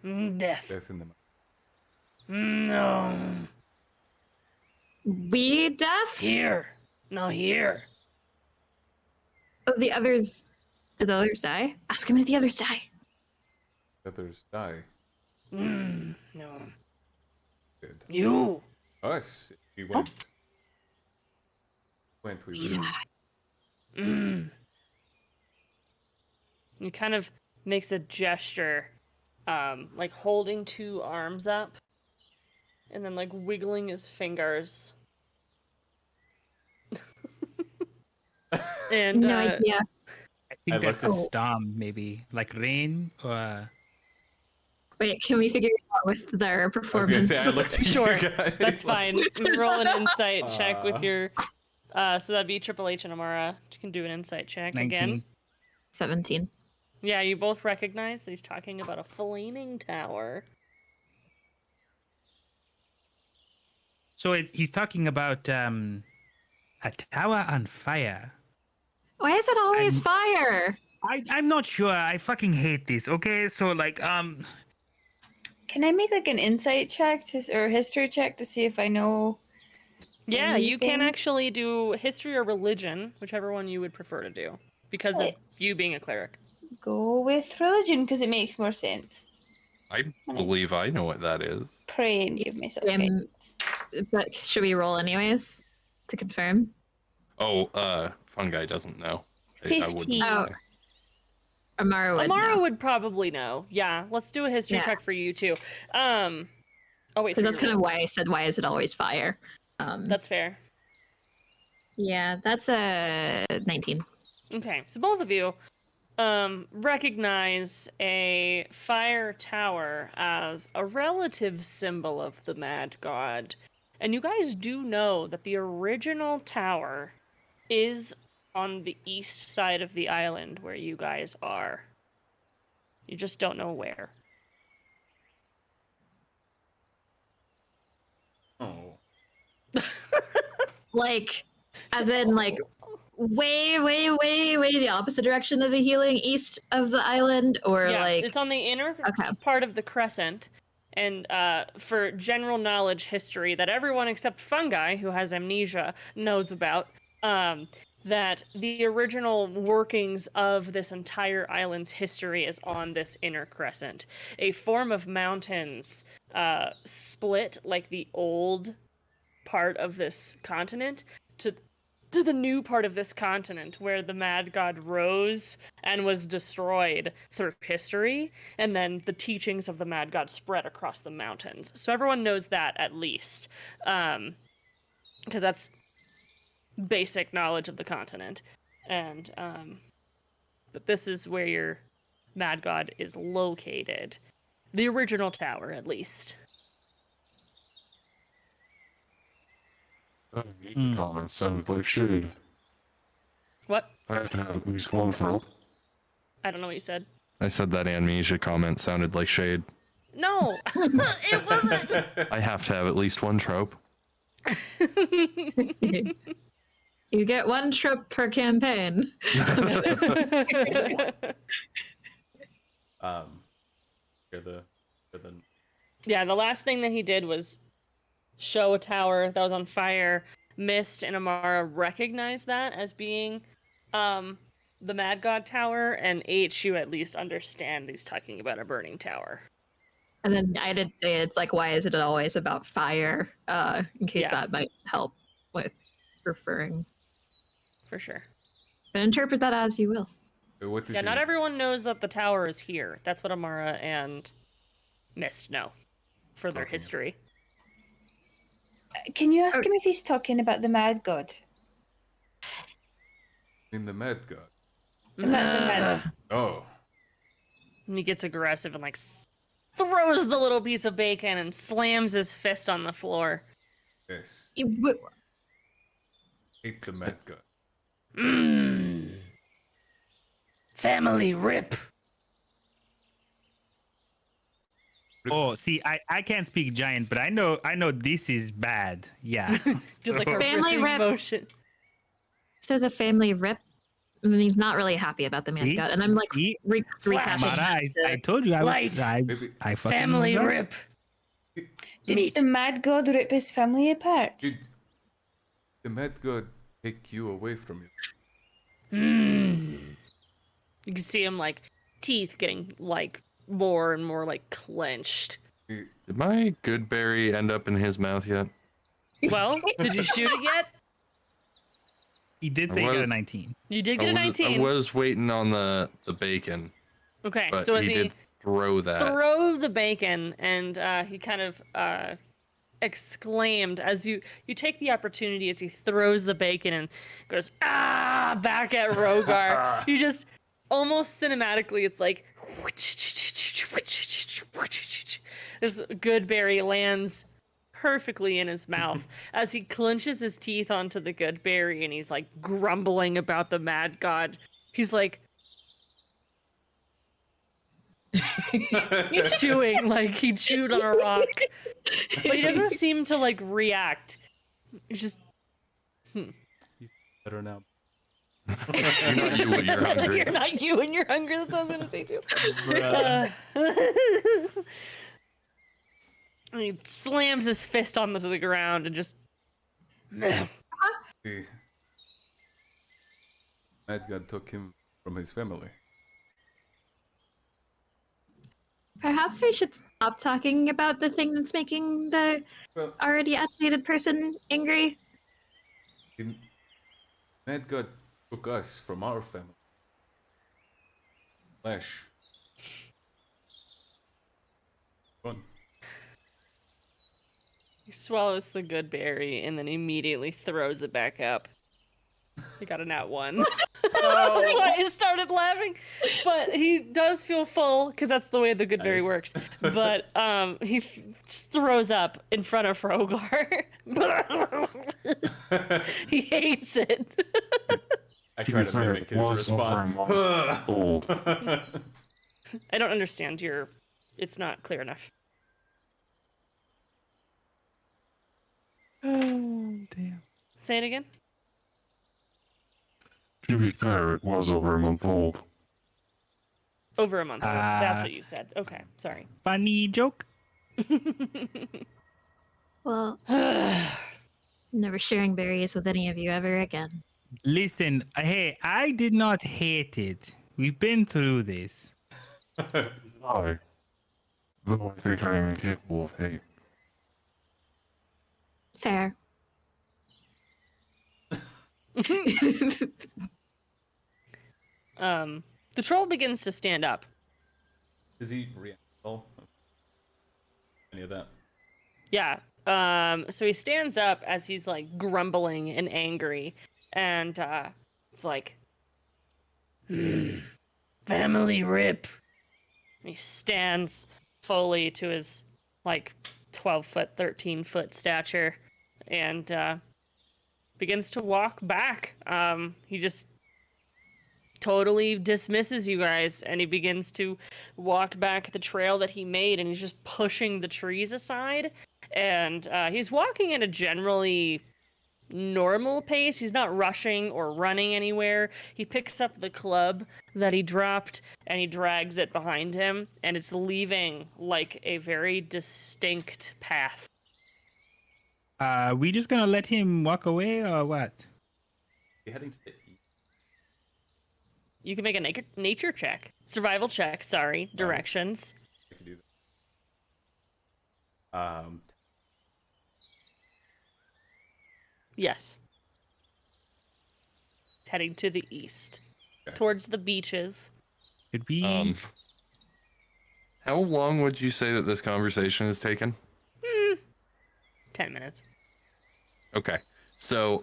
Speaker 2: Death.
Speaker 1: Death in the mountain.
Speaker 2: No.
Speaker 8: We deaf?
Speaker 2: Here. No, here.
Speaker 8: Oh, the others. Did the others die? Ask him if the others die.
Speaker 1: Others die.
Speaker 2: No.
Speaker 1: Good.
Speaker 2: You.
Speaker 1: Us. We went. Went we
Speaker 8: We
Speaker 1: will.
Speaker 8: die.
Speaker 2: He kind of makes a gesture, like holding two arms up, and then like wiggling his fingers. And
Speaker 8: No idea.
Speaker 5: I think
Speaker 1: I
Speaker 5: that's
Speaker 1: looked
Speaker 5: a
Speaker 1: at-
Speaker 5: storm, maybe like rain or.
Speaker 8: Wait, can we figure it out with their
Speaker 1: I was
Speaker 8: performance?
Speaker 1: gonna say I looked at
Speaker 2: Sure,
Speaker 1: you guys.
Speaker 2: that's fine. Roll an insight check with
Speaker 1: Uh.
Speaker 2: your. So that'd be Triple H and Amara. You can do an insight check
Speaker 5: 19.
Speaker 2: again.
Speaker 8: 17.
Speaker 2: Yeah, you both recognize that he's talking about a flaming tower.
Speaker 5: So he's talking about a tower on fire.
Speaker 8: Why is it always
Speaker 5: I'm-
Speaker 8: fire?
Speaker 5: I'm not sure. I fucking hate this. Okay, so like
Speaker 6: Can I make like an insight check or history check to see if I know?
Speaker 2: Yeah, you can
Speaker 6: anything?
Speaker 2: actually do history or religion, whichever one you would prefer to do, because of you being a cleric.
Speaker 6: Go with religion because it makes more sense.
Speaker 3: I believe I know what that is.
Speaker 6: Pray and give myself guidance.
Speaker 8: But should we roll anyways to confirm?
Speaker 3: Oh, fungi doesn't know. I wouldn't
Speaker 6: 15.
Speaker 8: Oh.
Speaker 3: say.
Speaker 8: Amara would
Speaker 2: Amara
Speaker 8: know.
Speaker 2: would probably know. Yeah, let's do a history
Speaker 8: Yeah.
Speaker 2: check for you too. Oh wait,
Speaker 8: Because that's
Speaker 2: for your
Speaker 8: kind of
Speaker 2: roll.
Speaker 8: why I said, why is it always fire?
Speaker 2: That's fair.
Speaker 8: Yeah, that's a 19.
Speaker 2: Okay, so both of you recognize a fire tower as a relative symbol of the mad god. And you guys do know that the original tower is on the east side of the island where you guys are. You just don't know where.
Speaker 1: Oh.
Speaker 8: Like, as in, like, way the opposite direction of the healing, east of the island, or
Speaker 2: Yeah,
Speaker 8: like.
Speaker 2: it's on the inner
Speaker 8: Okay.
Speaker 2: part of the crescent. And for general knowledge history that everyone except fungi, who has amnesia, knows about, that the original workings of this entire island's history is on this inner crescent. A form of mountains split like the old part of this continent to the new part of this continent where the mad god rose and was destroyed through history, and then the teachings of the mad god spread across the mountains. So everyone knows that at least, because that's basic knowledge of the continent. And but this is where your mad god is located, the original tower at least.
Speaker 7: These comments sounded like shade.
Speaker 2: What?
Speaker 7: I have to have at least one trope.
Speaker 2: I don't know what you said.
Speaker 3: I said that amnesia comment sounded like shade.
Speaker 2: No, it wasn't.
Speaker 3: I have to have at least one trope.
Speaker 4: You get one trope per campaign.
Speaker 2: Yeah, the last thing that he did was show a tower that was on fire. Mist and Amara recognized that as being the Mad God Tower, and H, you at least understand he's talking about a burning tower.
Speaker 4: And then I did say it's like, why is it always about fire? In case that might help with referring.
Speaker 2: For sure.
Speaker 4: But interpret that as you will.
Speaker 2: Yeah, not everyone knows that the tower is here. That's what Amara and Mist know for their history.
Speaker 6: Can you ask him if he's talking about the Mad God?
Speaker 1: In the Mad God.
Speaker 6: The Mad.
Speaker 1: Oh.
Speaker 2: And he gets aggressive and like throws the little piece of bacon and slams his fist on the floor.
Speaker 1: Yes.
Speaker 4: It
Speaker 1: Hate the Mad God.
Speaker 2: Family rip.
Speaker 5: Oh, see, I can't speak giant, but I know this is bad. Yeah.
Speaker 2: Just like a
Speaker 4: Family rip.
Speaker 2: motion.
Speaker 4: Says a family rip. I mean, he's not really happy about the Mad God. And I'm like, recapping.
Speaker 5: Mara, I told you I was. I fucking
Speaker 2: Family
Speaker 5: was right.
Speaker 2: rip.
Speaker 6: Did the Mad God rip his family apart?
Speaker 1: Did the Mad God take you away from you?
Speaker 2: You can see him like teeth getting like more and more like clenched.
Speaker 3: Did my good berry end up in his mouth yet?
Speaker 2: Well, did you shoot it yet?
Speaker 5: He did say he got a 19.
Speaker 2: You did get a 19.
Speaker 3: I was waiting on the bacon.
Speaker 2: Okay,
Speaker 3: but
Speaker 2: so as
Speaker 3: he did throw that.
Speaker 2: throw the bacon, and he kind of exclaimed as you take the opportunity as he throws the bacon and goes back at Rogar. You just almost cinematically, it's like this good berry lands perfectly in his mouth as he clenches his teeth onto the good berry, and he's like grumbling about the Mad God. He's like chewing like he chewed on a rock, but he doesn't seem to like react. He's just
Speaker 1: Better now.
Speaker 3: You're not you when you're hungry.
Speaker 2: You're not you when you're hungry. That's what I was gonna say too. And he slams his fist onto the ground and just.
Speaker 1: The Mad God took him from his family.
Speaker 4: Perhaps we should stop talking about the thing that's making the already agitated person angry.
Speaker 1: The Mad God took us from our family. Flash. Fun.
Speaker 2: He swallows the good berry and then immediately throws it back up. He got a nat 1. That's why I started laughing. But he does feel full because that's the way the good berry works. But he just throws up in front of Rogar. He hates it.
Speaker 1: I try to mimic his response.
Speaker 7: Old.
Speaker 2: I don't understand your. It's not clear enough.
Speaker 5: Oh, damn.
Speaker 2: Say it again.
Speaker 7: To be fair, it was over a month old.
Speaker 2: Over a month old. That's what you said. Okay, sorry.
Speaker 5: Funny joke.
Speaker 4: Well, never sharing berries with any of you ever again.
Speaker 5: Listen, hey, I did not hate it. We've been through this.
Speaker 7: I, though I think I am incapable of hate.
Speaker 4: Fair.
Speaker 2: The troll begins to stand up.
Speaker 1: Does he react at all? Any of that?
Speaker 2: Yeah. So he stands up as he's like grumbling and angry, and it's like, family rip. And he stands fully to his like 12-foot, 13-foot stature, and begins to walk back. He just totally dismisses you guys, and he begins to walk back the trail that he made, and he's just pushing the trees aside. And he's walking at a generally normal pace. He's not rushing or running anywhere. He picks up the club that he dropped and he drags it behind him, and it's leaving like a very distinct path.
Speaker 5: We just gonna let him walk away or what?
Speaker 1: You're heading to the east.
Speaker 2: You can make a nature check. Survival check, sorry. Directions.
Speaker 1: I can do that.
Speaker 2: Yes. It's heading to the east.
Speaker 1: Okay.
Speaker 2: Towards the beaches.
Speaker 5: Could we?
Speaker 3: How long would you say that this conversation has taken?
Speaker 2: 10 minutes.
Speaker 3: Okay. So,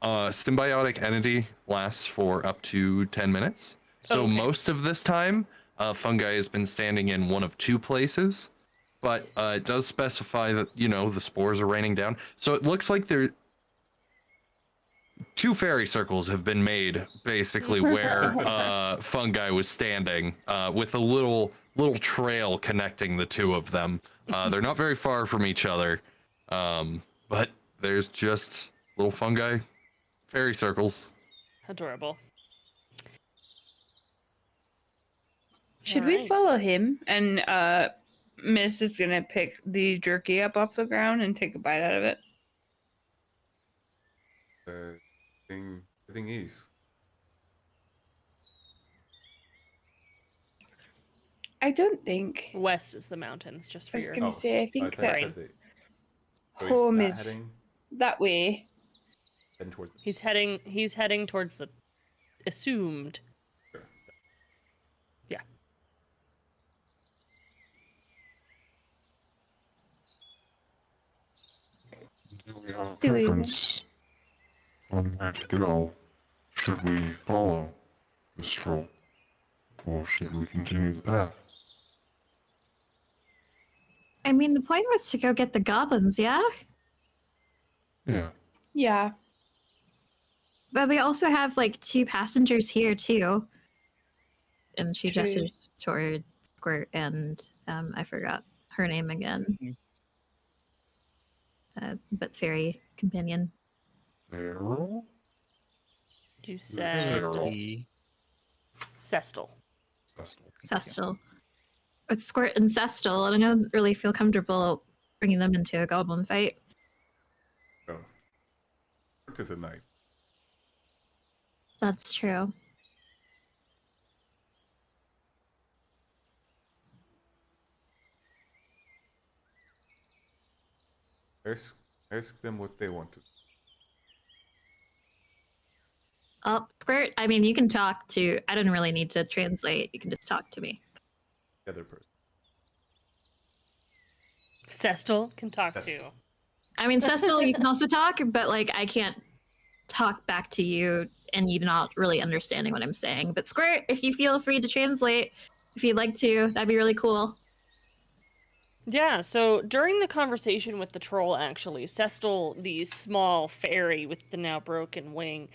Speaker 3: symbiotic entity lasts for up to 10 minutes. So
Speaker 2: Okay.
Speaker 3: most of this time, fungi has been standing in one of two places, but it does specify that, the spores are raining down. So it looks like two fairy circles have been made, basically, where fungi was standing, with a little trail connecting the two of them. They're not very far from each other, but there's just little fungi fairy circles.
Speaker 2: Adorable.
Speaker 6: Should we
Speaker 2: Alright.
Speaker 6: follow him? And Miss is gonna pick the jerky up off the ground and take a bite out of it.
Speaker 1: Heading east.
Speaker 6: I don't think.
Speaker 2: West is the mountains, just for
Speaker 6: I was
Speaker 2: your...
Speaker 6: gonna say, I think
Speaker 1: thought you
Speaker 6: that
Speaker 1: said that- so he's
Speaker 6: home
Speaker 1: not
Speaker 6: is
Speaker 1: heading
Speaker 6: that way.
Speaker 1: towards the...
Speaker 2: He's heading towards the assumed.
Speaker 1: Sure.
Speaker 2: Yeah.
Speaker 7: Do we have a
Speaker 6: Do we-
Speaker 7: preference on where to go? Should we follow the stroll? Or should we continue the path?
Speaker 8: I mean, the point was to go get the goblins, yeah?
Speaker 7: Yeah.
Speaker 6: Yeah.
Speaker 8: But we also have like 2 passengers here too. And she
Speaker 6: True.
Speaker 8: gestures toward Squirt and I forgot her name again. But fairy companion.
Speaker 7: Errol?
Speaker 2: You said
Speaker 5: Zesty.
Speaker 2: Cestal.
Speaker 8: Cestal. It's Squirt and Cestal, and I don't really feel comfortable bringing them into a goblin fight.
Speaker 1: Oh. It is at night.
Speaker 8: That's true.
Speaker 1: Ask them what they want to.
Speaker 8: Oh, Squirt, I mean, you can talk to... I don't really need to translate. You can just talk to me.
Speaker 1: The other person.
Speaker 2: Cestal can talk
Speaker 1: Cestal.
Speaker 2: to.
Speaker 8: I mean, Cestal, you can also talk, but like, I can't talk back to you and you're not really understanding what I'm saying. But Squirt, if you feel free to translate, if you'd like to, that'd be really cool.
Speaker 2: Yeah, so during the conversation with the troll, actually, Cestal, the small fairy with the now broken wing,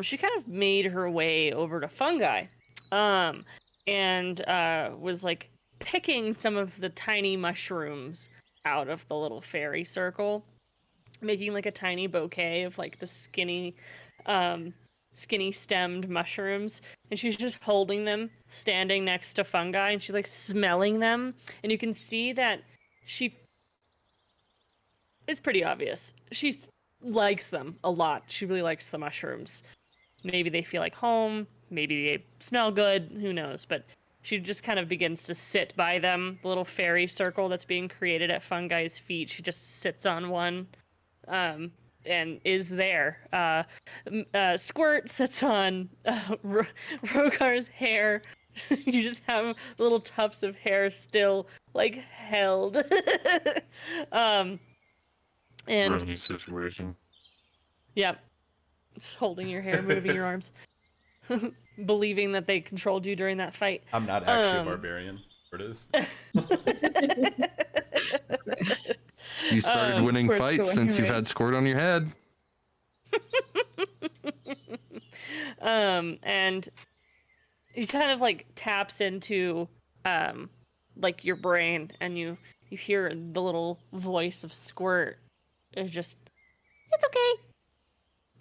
Speaker 2: she kind of made her way over to Fungi, and was like picking some of the tiny mushrooms out of the little fairy circle, making like a tiny bouquet of like the skinny stemmed mushrooms, and she's just holding them, standing next to Fungi, and she's like smelling them, and you can see that it's pretty obvious she likes them a lot. She really likes the mushrooms. Maybe they feel like home, maybe they smell good, who knows, but she just kind of begins to sit by them, the little fairy circle that's being created at Fungi's feet. She just sits on one and is there. Squirt sits on Rogar's hair. You just have little tufts of hair still like held. And
Speaker 7: Friendly situation.
Speaker 2: yep, just holding your hair, moving your arms, believing that they controlled you during that fight.
Speaker 1: I'm not actually a barbarian. It is.
Speaker 3: You started winning
Speaker 6: Squirt's the
Speaker 3: fights
Speaker 6: one
Speaker 3: since
Speaker 6: who
Speaker 3: you've had
Speaker 6: wins.
Speaker 3: squirt on your head.
Speaker 2: And he kind of like taps into like your brain, and you hear the little voice of Squirt. It's just, it's okay.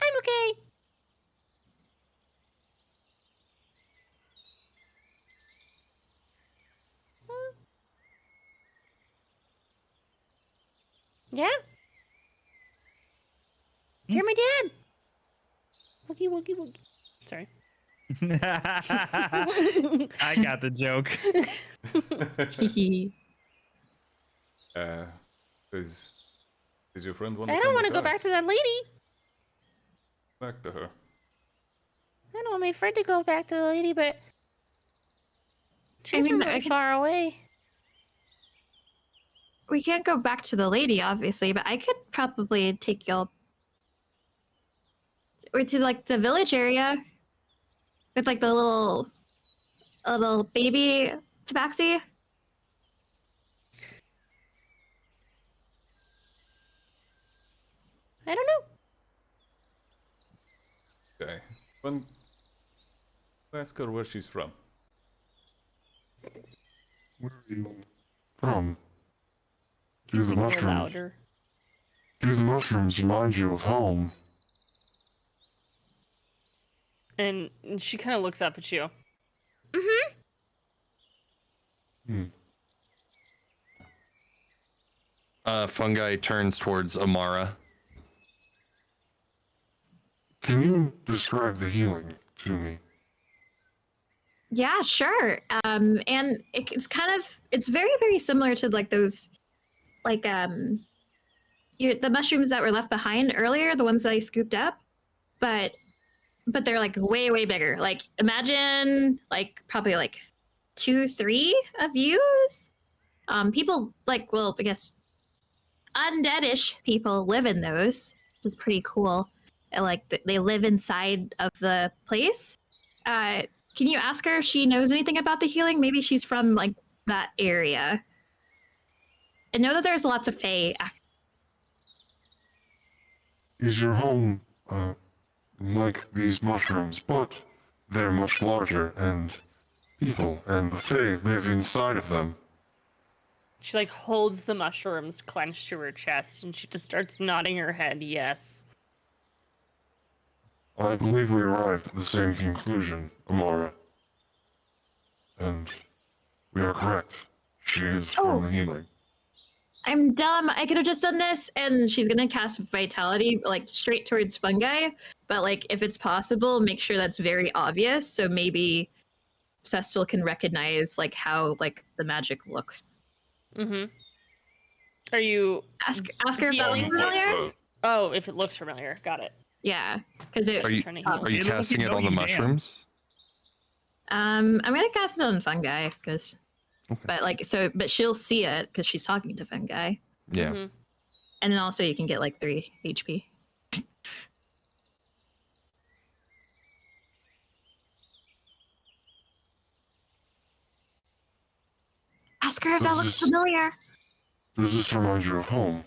Speaker 2: I'm okay. Yeah? You're my dad. Woogie woogie woogie. Sorry.
Speaker 5: I got the joke.
Speaker 1: Does your friend want
Speaker 2: I
Speaker 1: to
Speaker 2: don't
Speaker 1: come
Speaker 2: want to
Speaker 1: with
Speaker 2: go back
Speaker 1: us?
Speaker 2: to that lady.
Speaker 1: Back to her.
Speaker 2: I don't want my friend to go back to the lady, but she's
Speaker 4: mean,
Speaker 2: really far away.
Speaker 4: We can't go back to the lady, obviously, but I could probably take y'all or to like the village area with like the little baby tabaxi.
Speaker 2: I don't know.
Speaker 1: Okay. Well, ask her where she's from.
Speaker 7: Where are you from? Do the
Speaker 2: Speak a little
Speaker 7: mushrooms?
Speaker 2: louder.
Speaker 7: Do the mushrooms remind you of home?
Speaker 2: And she kind of looks up at you.
Speaker 7: Hmm.
Speaker 3: Fungi turns towards Amara.
Speaker 7: Can you describe the healing to me?
Speaker 4: Yeah, sure. And it's very, very similar to like those, like the mushrooms that were left behind earlier, the ones that I scooped up, but they're like way, way bigger. Like imagine like probably like 2-3 of yous. People like, well, I guess undeadish people live in those, which is pretty cool. And, like they live inside of the place. Can you ask her if she knows anything about the healing? Maybe she's from like that area. I know that there's lots of Fae.
Speaker 7: Is your home, like these mushrooms, but they're much larger, and people and the Fae live inside of them?
Speaker 2: She like holds the mushrooms clenched to her chest, and she just starts nodding her head yes.
Speaker 7: I believe we arrived at the same conclusion, Amara. And we are correct. She is from the healing.
Speaker 4: I'm dumb. I could have just done this, and she's gonna cast Vitality like straight towards fungi. But like, if it's possible, make sure that's very obvious. So maybe Cecil can recognize like how like the magic looks.
Speaker 2: Mm-hmm. Are you
Speaker 4: ask her if that looks familiar?
Speaker 2: Oh, if it looks familiar, got it.
Speaker 4: Yeah, because
Speaker 3: Are you casting it on the mushrooms?
Speaker 4: I'm gonna cast it on fungi because, but she'll see it because she's talking to fungi.
Speaker 3: Yeah.
Speaker 2: Mm-hmm.
Speaker 4: And then also you can get like 3 HP. Ask her if that looks familiar.
Speaker 7: Does this remind you of home?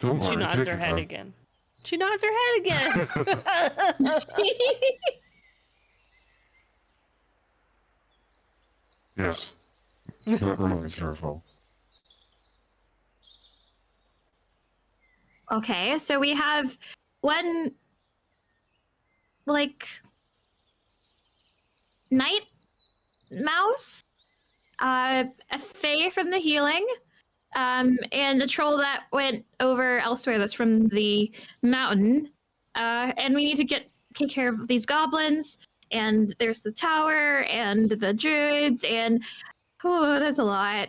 Speaker 7: Don't worry,
Speaker 2: She nods
Speaker 7: take
Speaker 2: her
Speaker 7: your
Speaker 2: head
Speaker 7: time.
Speaker 2: again. She nods her head again.
Speaker 7: Yes. That reminds her of home.
Speaker 4: Okay, so we have one like night mouse, a fae from the healing, and a troll that went over elsewhere that's from the mountain. And we need to take care of these goblins, and there's the tower and the druids, and oh, that's a lot.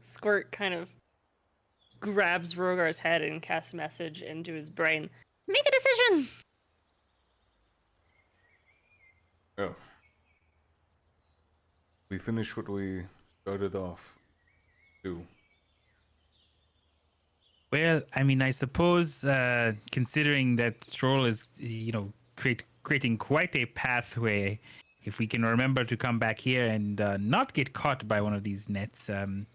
Speaker 2: Squirt kind of grabs Rogar's head and casts a message into his brain. Make a decision!
Speaker 1: Oh. We finished what we started off to. We
Speaker 5: Well, I mean, I suppose considering that Stroll is, creating quite a pathway, if we can remember to come back here and not get caught by one of these nets, then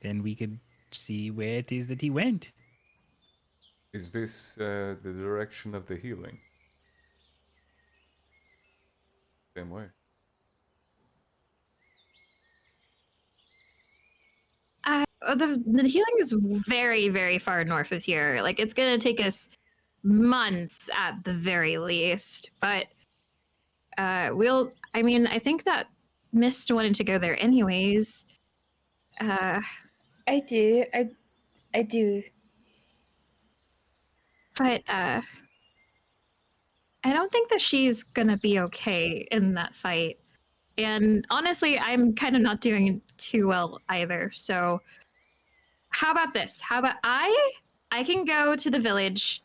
Speaker 5: we could see where it is that he went.
Speaker 1: Is this the direction of the healing? Same way.
Speaker 8: The healing is very, very far north of here. Like, it's gonna take us months at the very least. But I think that Mist wanted to go there anyways.
Speaker 6: I do. I do.
Speaker 8: But I don't think that she's gonna be okay in that fight. And honestly, I'm kind of not doing too well either. So how about this? How about I can go to the village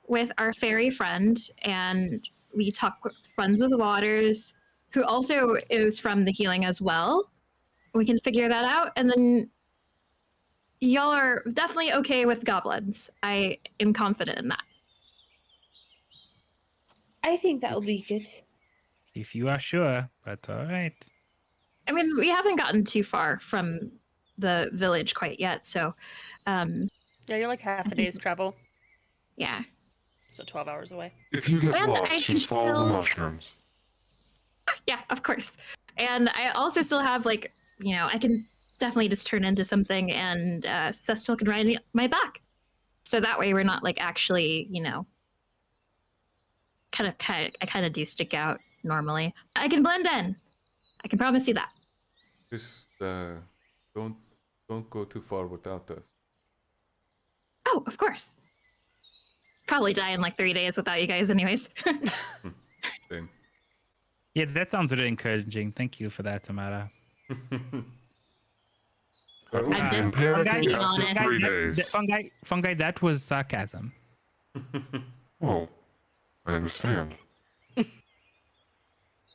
Speaker 8: with our fairy friend and we talk with Friends with Waters, who also is from the healing as well. We can figure that out, and then y'all are definitely okay with goblins. I am confident in that.
Speaker 6: I think that will be good.
Speaker 5: If you are sure, but all right.
Speaker 8: I mean, we haven't gotten too far from the village quite yet, so
Speaker 2: Yeah, you're like half a day's travel.
Speaker 8: Yeah.
Speaker 2: So 12 hours away.
Speaker 7: If you get
Speaker 8: And I
Speaker 7: lost,
Speaker 8: can
Speaker 7: just follow the
Speaker 8: still-
Speaker 7: mushrooms.
Speaker 8: Yeah, of course. And I also still have, I can definitely just turn into something, and Cecil can ride my back. So that way we're not, actually, I kind of do stick out normally. I can blend in. I can promise you that.
Speaker 1: Just don't go too far without us.
Speaker 8: Oh, of course. Probably die in 3 days without you guys anyways.
Speaker 1: Same.
Speaker 5: Yeah, that sounds really encouraging. Thank you for that, Tamara.
Speaker 8: I'm just being honest.
Speaker 7: 3 days.
Speaker 5: Fungi, that was sarcasm.
Speaker 7: Oh, I understand.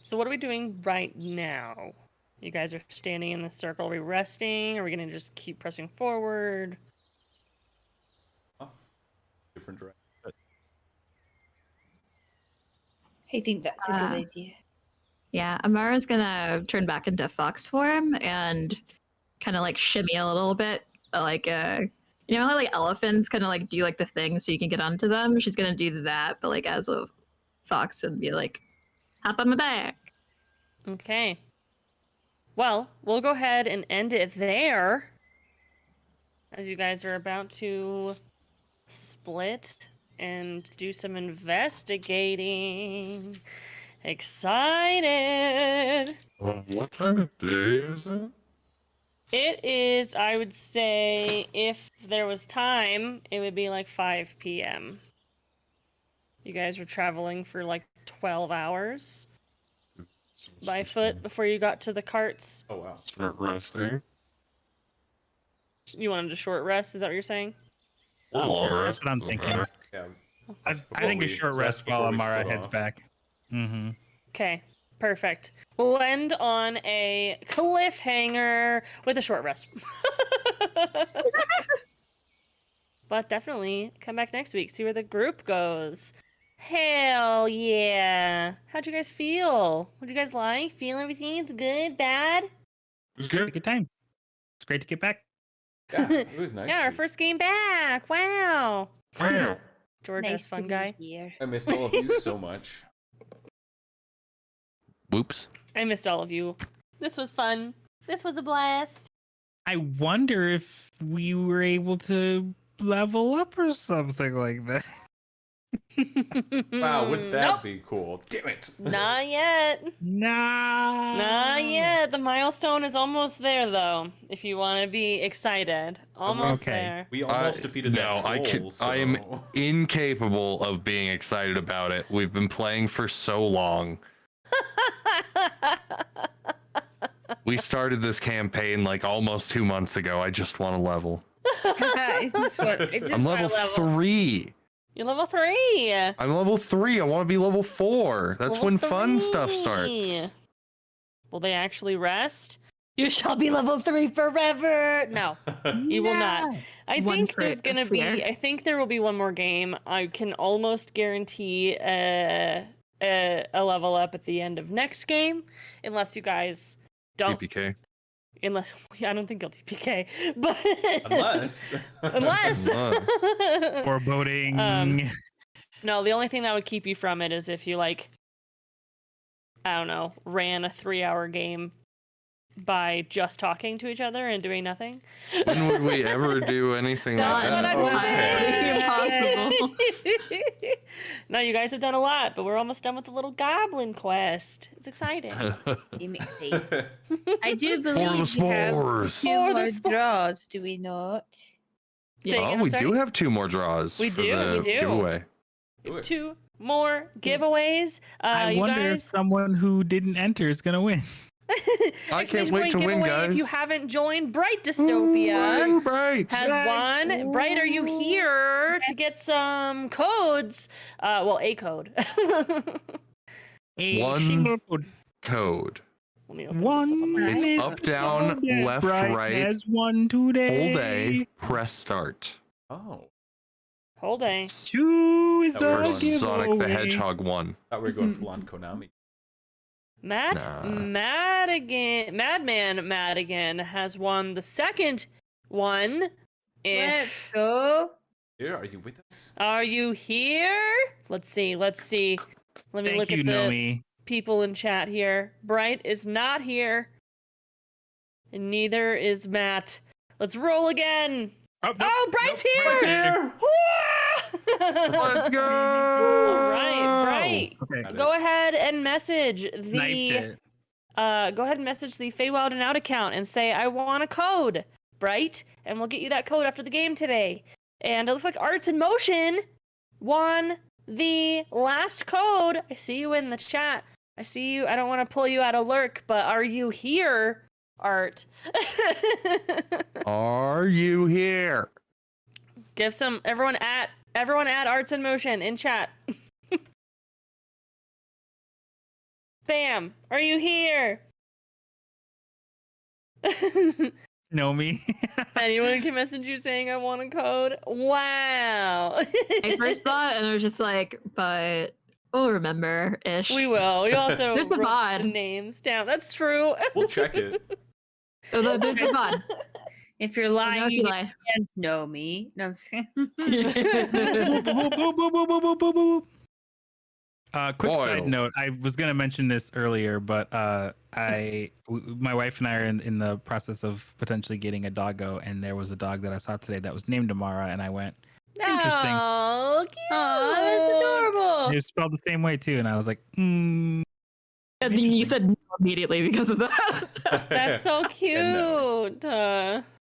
Speaker 2: So what are we doing right now? You guys are standing in the circle. Are we resting? Are we going to just keep pressing forward?
Speaker 1: Different direction.
Speaker 6: I think that's a good idea.
Speaker 8: Yeah, Amara's gonna turn back into fox form and kind of shimmy a little bit, you know how elephants kind of do the thing so you can get onto them. She's gonna do that, but as a fox and be hop on my back.
Speaker 2: Okay. Well, we'll go ahead and end it there. As you guys are about to split and do some investigating. Excited.
Speaker 7: What time of day is it?
Speaker 2: It is, I would say, if there was time, it would be 5 p.m. You guys were traveling for 12 hours by foot before you got to the carts.
Speaker 1: Oh, wow.
Speaker 7: Start resting.
Speaker 2: You wanted a short rest? Is that what you're saying?
Speaker 5: That's what I'm thinking.
Speaker 1: Yeah.
Speaker 5: I think a short rest while Amara heads back. Mm-hmm.
Speaker 2: Okay, perfect. We'll end on a cliffhanger with a short rest. But definitely come back next week, see where the group goes. Hell yeah. How'd you guys feel? What do you guys like? Feel everything? It's good? Bad?
Speaker 7: It's good.
Speaker 5: Good time. It's great to get back.
Speaker 1: Yeah, it was nice.
Speaker 2: Yeah, our first game back. Wow.
Speaker 7: Wow.
Speaker 2: George has fun guy.
Speaker 1: I missed all of you so much.
Speaker 3: Whoops.
Speaker 2: I missed all of you. This was fun. This was a blast.
Speaker 5: I wonder if we were able to level up or something like that.
Speaker 1: Wow, wouldn't that
Speaker 2: Nope.
Speaker 1: be cool? Damn it.
Speaker 2: Not yet.
Speaker 5: Nah.
Speaker 2: Not yet. The milestone is almost there, though. If you want to be excited, almost
Speaker 5: Okay.
Speaker 2: there.
Speaker 1: We almost defeated that troll,
Speaker 3: I am
Speaker 1: so-
Speaker 3: incapable of being excited about it. We've been playing for so long. We started this campaign almost 2 months ago. I just want to level. I'm level 3.
Speaker 2: You're level 3.
Speaker 3: I'm level 3. I want to be level 4. That's
Speaker 2: Level
Speaker 3: when fun stuff
Speaker 2: 3.
Speaker 3: starts.
Speaker 2: Will they actually rest? You shall be level 3 forever. No, you will not. I think there's gonna be. I think there will be one more game. I can almost guarantee a level up at the end of next game, unless you guys don't.
Speaker 3: PPK.
Speaker 2: Unless I don't think you'll TPK, but
Speaker 1: unless
Speaker 5: foreboding.
Speaker 2: No, the only thing that would keep you from it is if you like, I don't know, ran a 3-hour game by just talking to each other and doing nothing.
Speaker 3: When would we ever do anything like that?
Speaker 2: What I'm saying. Impossible. No, you guys have done a lot, but we're almost done with the little goblin quest. It's exciting.
Speaker 6: I'm excited. I do believe
Speaker 3: For the spores.
Speaker 6: we have 2 more draws, do we not?
Speaker 3: Oh, we do have 2 more draws.
Speaker 2: We
Speaker 3: for
Speaker 2: do,
Speaker 3: the
Speaker 2: we do.
Speaker 3: Giveaway.
Speaker 2: 2 more giveaways.
Speaker 5: I wonder if someone who didn't enter is gonna win.
Speaker 3: I can't wait to win, guys.
Speaker 2: If you haven't joined, Bright Dystopia
Speaker 3: Bright.
Speaker 2: has won. Bright, are you here to get some codes? Well, a code.
Speaker 3: One code. It's up, down, left, right.
Speaker 5: Has won today.
Speaker 3: Whole day. Press start.
Speaker 1: Oh.
Speaker 2: Whole day.
Speaker 5: 2 is the giveaway.
Speaker 3: Sonic the Hedgehog 1.
Speaker 1: Thought we were going full on Konami.
Speaker 2: Madman Madigan has won the second one.
Speaker 6: Let's go.
Speaker 1: Here, are you with us?
Speaker 2: Are you here? Let's see. Let me look at the people in chat here. Bright is not here. And neither is Matt. Let's roll again. Oh, Bright's here!
Speaker 1: Bright's here!
Speaker 3: Let's go!
Speaker 2: All right, Bright.
Speaker 5: Okay.
Speaker 2: Go ahead and message the Feywild and Out account and say I want a code, Bright, and we'll get you that code after the game today. And it looks like Arts in Motion won the last code. I see you in the chat. I see you. I don't want to pull you out of lurk, but are you here, Art?
Speaker 3: Are you here?
Speaker 2: Give some everyone at Arts in Motion in chat. Bam! Are you here?
Speaker 5: Know me.
Speaker 2: Anyone can message you saying I want a code. Wow.
Speaker 8: I first thought, and I was just like, but we'll remember ish.
Speaker 2: We will. We also
Speaker 8: there's the
Speaker 2: wrote
Speaker 8: VOD.
Speaker 2: the names down. That's true.
Speaker 1: We'll check it.
Speaker 8: Oh, there's the VOD.
Speaker 6: If you're lying,
Speaker 8: if you
Speaker 6: you
Speaker 8: lie.
Speaker 6: can't know me. No, I'm saying.
Speaker 5: Quick side note: I was gonna mention this earlier, but my wife and I are in the process of potentially getting a doggo, and there was a dog that I saw today that was named Amara, and I went, interesting.
Speaker 2: Oh, cute.
Speaker 6: Oh, that's adorable.
Speaker 5: It's spelled the same way too, and I was like,
Speaker 8: And then you said no immediately because of that.
Speaker 2: That's so cute.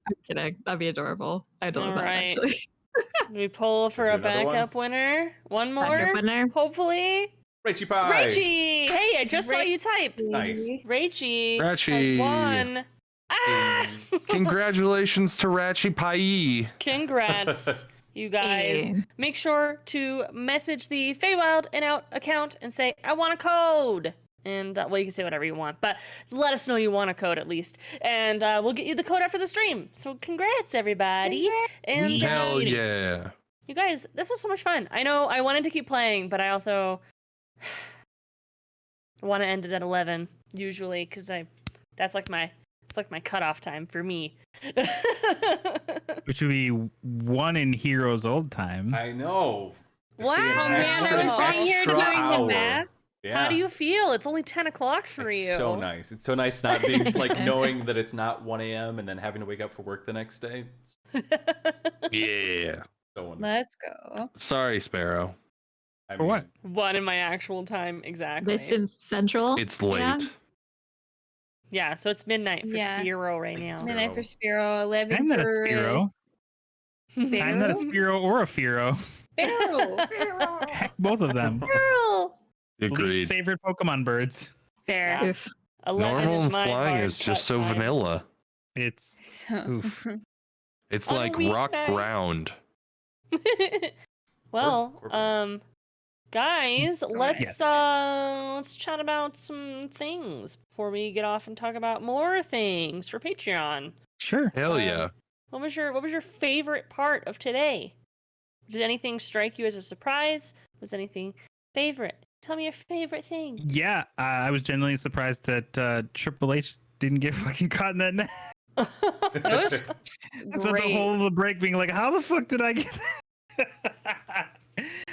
Speaker 8: I'm kidding. That'd be adorable. I don't know
Speaker 2: All
Speaker 8: that
Speaker 2: right.
Speaker 8: actually.
Speaker 2: We pull for a
Speaker 1: Do another
Speaker 2: backup winner. One more.
Speaker 8: Backup winner.
Speaker 2: Hopefully.
Speaker 1: Rachie Pie.
Speaker 2: Rachie! Hey, I just saw you type.
Speaker 1: Nice.
Speaker 2: Rachie
Speaker 3: Ratchie.
Speaker 2: has won. Ah!
Speaker 3: Congratulations to Ratchy Pie.
Speaker 2: Congrats, you guys.
Speaker 8: Hey.
Speaker 2: Make sure to message the Feywild and Out account and say, I want a code. And, well, you can say whatever you want, but let us know you want a code at least. And we'll get you the code after the stream. So congrats, everybody. And
Speaker 3: Hell yeah.
Speaker 2: you guys, this was so much fun. I know I wanted to keep playing, but I also want to end it at 11 usually because it's like my cutoff time for me.
Speaker 5: which would be 1 in Heroes old time.
Speaker 1: I know.
Speaker 2: Wow, man, I was sitting here doing the math.
Speaker 1: Yeah.
Speaker 2: How do you feel? It's only 10 o'clock for
Speaker 1: It's
Speaker 2: you.
Speaker 1: so nice. It's so nice not being like knowing that it's not 1 a.m. and then having to wake up for work the next day.
Speaker 3: Yeah.
Speaker 1: So wonderful.
Speaker 6: Let's go.
Speaker 3: Sorry, Sparrow.
Speaker 1: I
Speaker 5: For what?
Speaker 2: 1 in my actual time, exactly.
Speaker 8: This in Central.
Speaker 3: It's late.
Speaker 8: Yeah.
Speaker 2: Yeah, so it's midnight for
Speaker 6: Yeah.
Speaker 2: Spiro right
Speaker 1: It's
Speaker 2: now.
Speaker 6: Midnight for Spiro, 11
Speaker 5: I'm not a
Speaker 6: for
Speaker 5: Spiro.
Speaker 6: Spiro.
Speaker 5: I'm not a Spiro or a Firo.
Speaker 6: Spiro.
Speaker 5: Heck, both of them.
Speaker 6: Spiro.
Speaker 5: Least
Speaker 3: Agreed.
Speaker 5: favorite Pokemon birds.
Speaker 2: Fair.
Speaker 8: Oof.
Speaker 2: 11
Speaker 3: Normal
Speaker 2: is
Speaker 3: and
Speaker 2: my
Speaker 3: flying
Speaker 2: hard
Speaker 3: is just
Speaker 2: cut
Speaker 3: so
Speaker 2: time.
Speaker 3: vanilla.
Speaker 5: It's
Speaker 6: So-
Speaker 5: oof.
Speaker 3: It's
Speaker 2: On a
Speaker 3: like rock
Speaker 2: weeknight.
Speaker 3: ground.
Speaker 2: Well,
Speaker 1: Corporate.
Speaker 2: Guys, let's
Speaker 5: Yes.
Speaker 2: let's chat about some things before we get off and talk about more things for Patreon.
Speaker 5: Sure.
Speaker 3: Hell yeah.
Speaker 2: What was your favorite part of today? Did anything strike you as a surprise? Was anything favorite? Tell me your favorite thing.
Speaker 5: Yeah, I was genuinely surprised that Triple H didn't get fucking caught in that net.
Speaker 6: That was
Speaker 5: That's what the
Speaker 6: great.
Speaker 5: whole of the break being like, how the fuck did I get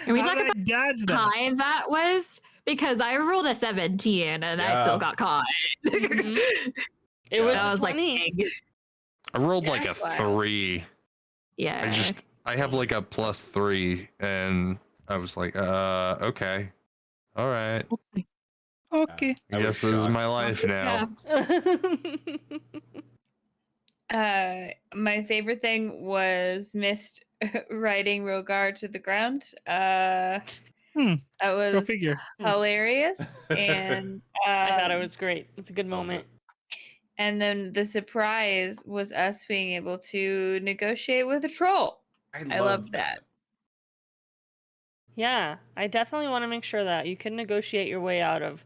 Speaker 4: Can we
Speaker 5: How
Speaker 4: talk
Speaker 5: did I
Speaker 4: about
Speaker 5: dodge that?
Speaker 4: how high that was? Because I rolled a 17 and I
Speaker 1: Yeah.
Speaker 4: still got caught.
Speaker 2: Mhm. It
Speaker 1: Yeah.
Speaker 2: was,
Speaker 4: I was like,
Speaker 2: 20.
Speaker 4: dang.
Speaker 3: I rolled like a
Speaker 6: That's wild.
Speaker 3: 3.
Speaker 4: Yeah.
Speaker 3: I have like a +3, and I was like, okay, all right.
Speaker 5: Okay.
Speaker 3: I guess this is my life now.
Speaker 6: My favorite thing was Mist riding Rogar to the ground. That
Speaker 5: Go
Speaker 6: was
Speaker 5: figure.
Speaker 6: hilarious, and
Speaker 2: I thought it was great. It's a good moment.
Speaker 6: And then the surprise was us being able to negotiate with a troll. I love that.
Speaker 2: Yeah, I definitely want to make sure that you can negotiate your way out of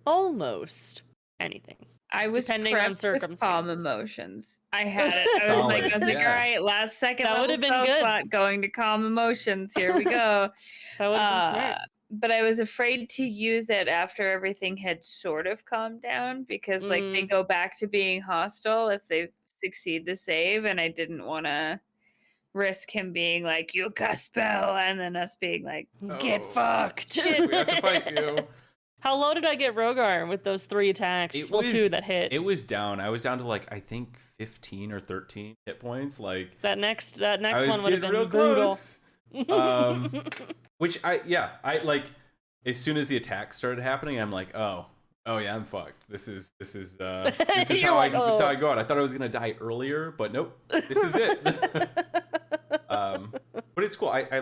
Speaker 2: almost anything.
Speaker 6: I was
Speaker 2: Depending on
Speaker 6: prepped with calm
Speaker 2: circumstances.
Speaker 6: emotions. I had it. I was like,
Speaker 2: Solid,
Speaker 6: all
Speaker 2: yeah.
Speaker 6: right, last second
Speaker 2: That
Speaker 6: level
Speaker 2: would've been
Speaker 6: spell
Speaker 2: good.
Speaker 6: slot going to calm emotions. Here we go.
Speaker 2: That would have been smart.
Speaker 6: But I was afraid to use it after everything had sort of calmed down because like they go back to being hostile if they succeed the save, and I didn't want to risk him being like, you cast spell, and then us being like, get fucked.
Speaker 1: Yes, we have to fight you.
Speaker 2: How low did I get Rogar with those 3 attacks?
Speaker 1: It
Speaker 2: Well,
Speaker 1: was
Speaker 2: 2 that hit.
Speaker 1: It was down. I was down to like I think 15 or 13 hit points. Like
Speaker 2: That next
Speaker 1: I was
Speaker 2: one would have
Speaker 1: getting
Speaker 2: been
Speaker 1: real
Speaker 2: brutal.
Speaker 1: close. Which I like as soon as the attacks started happening, I'm like, oh yeah, I'm fucked. This is this is
Speaker 2: You're
Speaker 1: how
Speaker 2: like,
Speaker 1: this is how
Speaker 2: "Oh."
Speaker 1: I go out. I thought I was gonna die earlier, but nope. This is it. But it's cool. I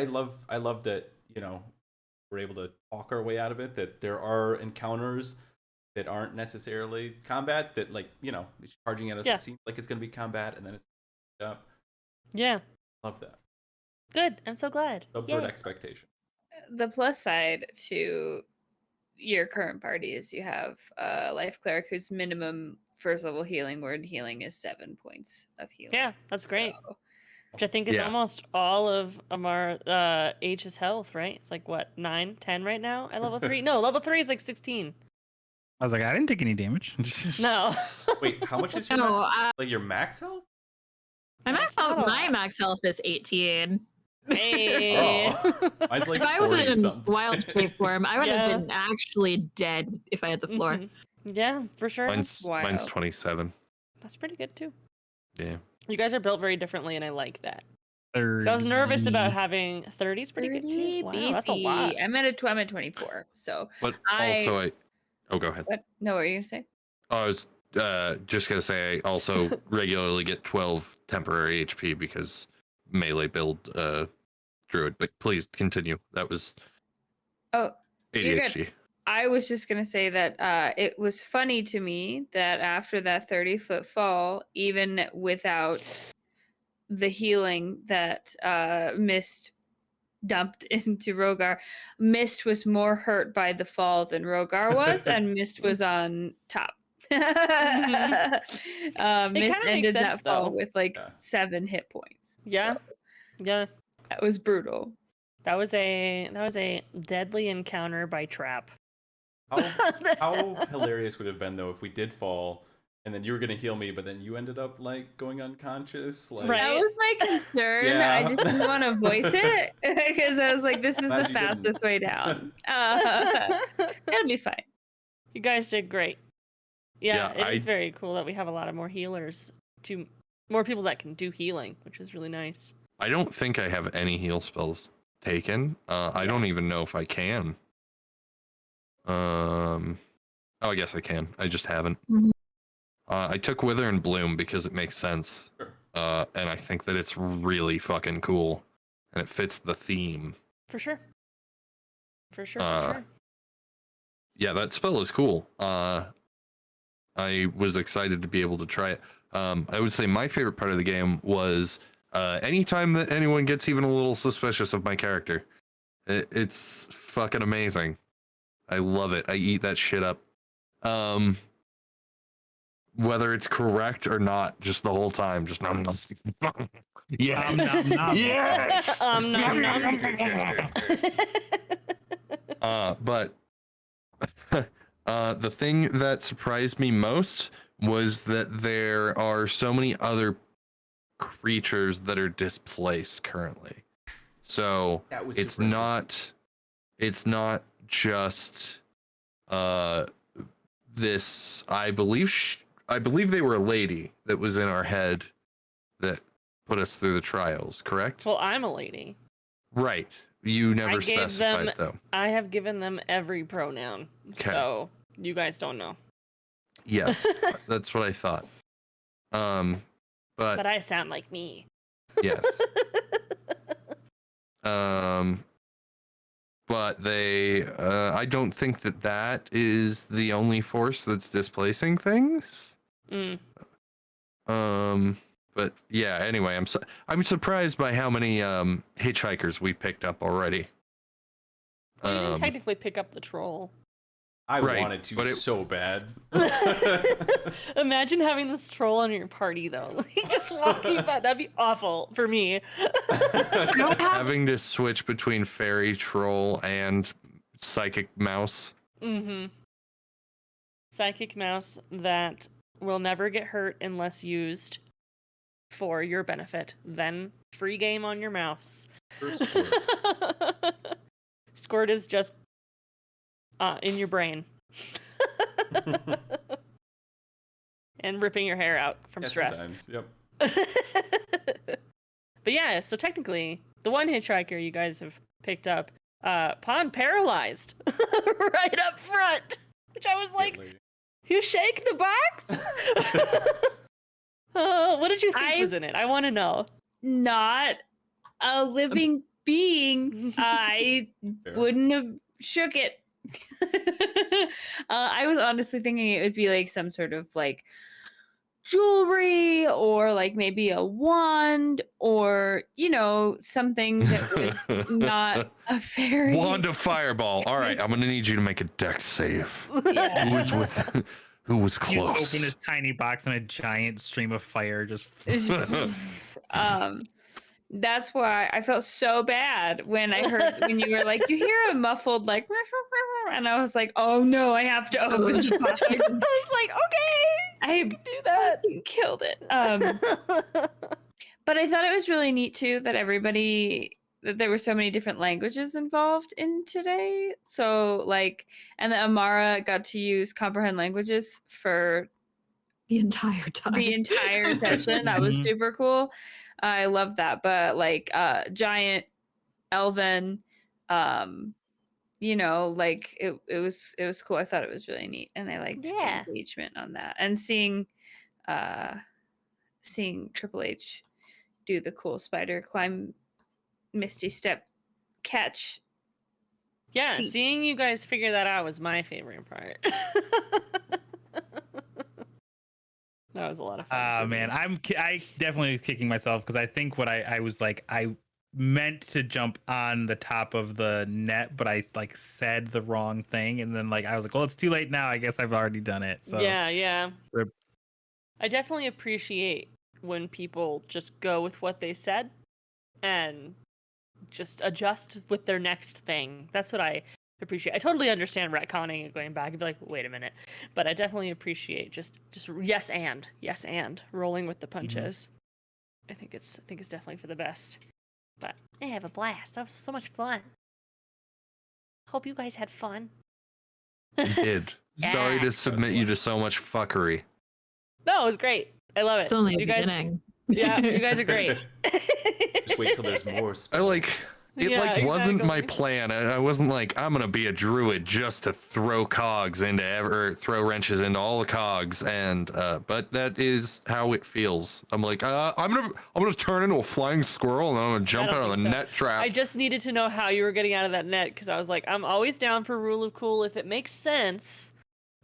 Speaker 1: love that, you know, we're able to talk our way out of it, that there are encounters that aren't necessarily combat, that, like, you know, it's charging at us,
Speaker 2: Yeah.
Speaker 1: it seems like it's going to be combat, and then it's up.
Speaker 2: Yeah.
Speaker 1: Love that.
Speaker 2: Good. I'm so glad.
Speaker 1: Subvert
Speaker 2: Yay.
Speaker 1: expectation.
Speaker 6: The plus side to your current party is you have a life cleric whose minimum first level healing word healing is 7 points of healing.
Speaker 2: Yeah, that's great.
Speaker 6: So,
Speaker 2: Which I think is
Speaker 3: Yeah.
Speaker 2: almost all of Amar H's health, right? It's like what, 9, 10 right now at level 3? No, level 3 is like 16.
Speaker 5: I was like, I didn't take any damage.
Speaker 2: No.
Speaker 1: Wait, how much is your
Speaker 4: No,
Speaker 1: like your max health?
Speaker 4: my max health is 18.
Speaker 2: Hey.
Speaker 1: Oh, mine's like
Speaker 4: If I was
Speaker 1: 40
Speaker 4: in
Speaker 1: something.
Speaker 4: wild shape form, I would
Speaker 2: Yeah.
Speaker 4: have been actually dead if I had the floor.
Speaker 2: Mhm. Yeah, for sure.
Speaker 3: Mine's
Speaker 6: wild.
Speaker 3: 27.
Speaker 2: That's pretty good too.
Speaker 3: Yeah.
Speaker 2: You guys are built very differently, and I like that. So I was nervous about
Speaker 5: 30.
Speaker 2: having 30's pretty good too. Wow, that's a
Speaker 6: beefy.
Speaker 2: lot.
Speaker 6: I'm at 24. So
Speaker 3: But
Speaker 6: I-
Speaker 3: also oh, go ahead.
Speaker 6: what? No, what are you gonna say?
Speaker 3: I was just gonna say I also regularly get 12 temporary HP because melee build druid. But please continue. That was
Speaker 6: Oh, you're good.
Speaker 3: ADHD.
Speaker 6: I was just gonna say that it was funny to me that after that 30-foot fall, even without the healing that Mist dumped into Rogar, Mist was more hurt by the fall than Rogar was, and Mist was on top. Mist
Speaker 2: kinda makes
Speaker 6: ended that
Speaker 2: sense,
Speaker 6: fall
Speaker 2: though.
Speaker 6: with like
Speaker 1: Yeah.
Speaker 6: 7 hit points.
Speaker 2: Yeah.
Speaker 6: So
Speaker 2: Yeah.
Speaker 6: that was brutal.
Speaker 2: That was a deadly encounter by trap.
Speaker 1: How hilarious would it have been though if we did fall and then you were gonna heal me, but then you ended up like going unconscious? Like,
Speaker 2: Right.
Speaker 6: That was my concern.
Speaker 1: Yeah.
Speaker 6: I just didn't want to voice it because I was like, this is
Speaker 1: Glad
Speaker 6: the
Speaker 1: you didn't.
Speaker 6: fastest way down. It'll be fine.
Speaker 2: You guys did great. Yeah,
Speaker 3: Yeah,
Speaker 2: it is very cool that we have a lot of more healers, more people that can do healing, which is really nice.
Speaker 3: I don't think I have any heal spells taken. I don't even know if I can. Oh, I guess I can. I just haven't.
Speaker 4: Mhm.
Speaker 3: I took Wither and Bloom because it makes sense.
Speaker 1: Sure.
Speaker 3: And I think that it's really fucking cool, and it fits the theme.
Speaker 2: For sure. For sure.
Speaker 3: Yeah, that spell is cool. I was excited to be able to try it. I would say my favorite part of the game was anytime that anyone gets even a little suspicious of my character. It's fucking amazing. I love it. I eat that shit up. Whether it's correct or not, just the whole time, just nom nom. Yes.
Speaker 5: Nom, nom, nom.
Speaker 3: Yes.
Speaker 2: Nom, nom.
Speaker 3: But the thing that surprised me most was that there are so many other creatures that are displaced currently. So
Speaker 1: That was
Speaker 3: it's
Speaker 1: super
Speaker 3: not just this. I believe they were a lady that was in our head that put us through the trials, correct?
Speaker 2: Well, I'm a lady.
Speaker 3: Right. You never
Speaker 2: I gave
Speaker 3: specified
Speaker 2: them.
Speaker 3: though.
Speaker 2: I have given them every pronoun,
Speaker 3: 'Kay.
Speaker 2: so you guys don't know.
Speaker 3: Yes, that's what I thought.
Speaker 2: But I sound like me.
Speaker 3: yes. But they, I don't think that is the only force that's displacing things. But yeah. Anyway, I'm surprised by how many hitchhikers we picked up already.
Speaker 2: Well, you didn't technically pick up the troll.
Speaker 1: I
Speaker 3: Right,
Speaker 1: wanted to
Speaker 3: but it-
Speaker 1: so bad.
Speaker 2: Imagine having this troll on your party though. Like, just walking by. That'd be awful for me.
Speaker 3: Having to switch between fairy, troll, and psychic mouse.
Speaker 2: Mm-hmm. Psychic mouse that will never get hurt unless used for your benefit. Then free game on your mouse.
Speaker 1: Squirt.
Speaker 2: Squirt is just in your brain. And ripping your hair out from
Speaker 1: Yeah,
Speaker 2: stress.
Speaker 1: sometimes, yep.
Speaker 2: But yeah, so technically, the one hitchhiker you guys have picked up, Pond paralyzed right up front. Which I was like, you shake the box? What did you think was in it? I want to know.
Speaker 6: Not a living being. I wouldn't have shook it. I was honestly thinking it would be like some sort of like jewelry or like maybe a wand or something that was not a fairy.
Speaker 3: Wand of fireball. All right, I'm gonna need you to make a dex save.
Speaker 6: Yeah.
Speaker 3: Who was
Speaker 5: You just
Speaker 3: close?
Speaker 5: open this tiny box and a giant stream of fire just.
Speaker 6: That's why I felt so bad when I heard when you were like, you hear a muffled like, and I was like, oh no, I have to open the box.
Speaker 2: I was like, okay,
Speaker 6: I
Speaker 2: can do that.
Speaker 6: Killed it. But I thought it was really neat too that that there were so many different languages involved in today. So like, and that Amara got to use comprehend languages for
Speaker 8: the entire time.
Speaker 6: The entire session. That was super cool. I love that. But like giant, elven, like it was cool. I thought it was really neat. And I liked the engagement on that. And seeing Triple H do the cool spider climb Misty Step catch.
Speaker 2: Yeah,
Speaker 6: feat.
Speaker 2: seeing you guys figure that out was my favorite part. That was a lot of fun.
Speaker 5: Man, I definitely kicking myself because I think what I was like, I meant to jump on the top of the net, but I like said the wrong thing, and then like I was like, well, it's too late now. I guess I've already done it. So
Speaker 2: Yeah.
Speaker 5: Rip.
Speaker 2: I definitely appreciate when people just go with what they said and just adjust with their next thing. That's what I appreciate. I totally understand retconning and going back and be like, wait a minute, but I definitely appreciate just yes and rolling with the punches. I think it's definitely for the best. But I have a blast. That was so much fun. Hope you guys had fun.
Speaker 3: You did. Sorry to submit you to so much fuckery.
Speaker 2: No, it was great. I love it.
Speaker 8: It's only a
Speaker 2: you guys,
Speaker 8: beginning.
Speaker 2: yeah, you guys are great.
Speaker 1: Just wait till there's more.
Speaker 3: I like it.
Speaker 2: Yeah,
Speaker 3: Wasn't my
Speaker 2: exactly.
Speaker 3: plan. I wasn't like I'm gonna be a druid just to throw cogs into throw wrenches into all the cogs. And but that is how it feels. I'm like I'm gonna turn into a flying squirrel and I'm gonna jump out of the net trap.
Speaker 2: I just needed to know how you were getting out of that net because I was like, I'm always down for rule of cool if it makes sense.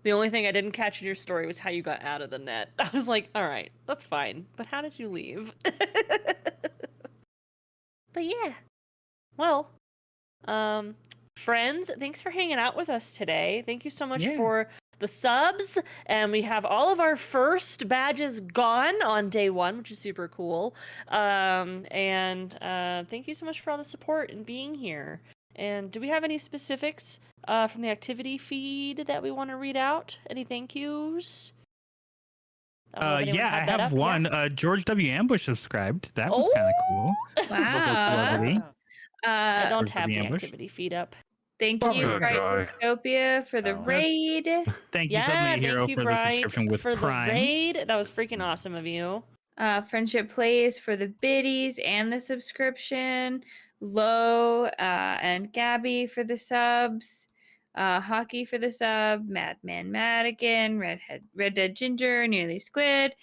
Speaker 2: The only thing I didn't catch in your story was how you got out of the net. I was like, all right, that's fine. But how did you leave? But yeah. Well, Friends, thanks for hanging out with us today. Thank you so much
Speaker 5: Yeah.
Speaker 2: for the subs. And we have all of our first badges gone on day 1, which is super cool. Thank you so much for all the support and being here. And do we have any specifics from the activity feed that we want to read out? Any thank yous?
Speaker 5: Yeah, I have one. George W. Ambush subscribed. That was kind of cool.
Speaker 6: Wow.
Speaker 2: I don't
Speaker 5: George
Speaker 2: have
Speaker 5: W.
Speaker 2: the
Speaker 5: Ambush.
Speaker 2: activity feed up.
Speaker 6: Thank
Speaker 7: Fuck
Speaker 6: you,
Speaker 7: that
Speaker 6: Bright
Speaker 7: guy.
Speaker 6: Utopia, for the raid.
Speaker 5: Thank you, Submit Hero,
Speaker 2: thank you,
Speaker 5: for the
Speaker 2: Bright,
Speaker 5: subscription with
Speaker 2: for
Speaker 5: Prime.
Speaker 2: the raid. That was freaking awesome of you.
Speaker 6: Friendship Plays for the biddies and the subscription. Lo and Gabby for the subs. Hockey for the sub. Madman Madigan. Red Dead Ginger. Nearly Squid.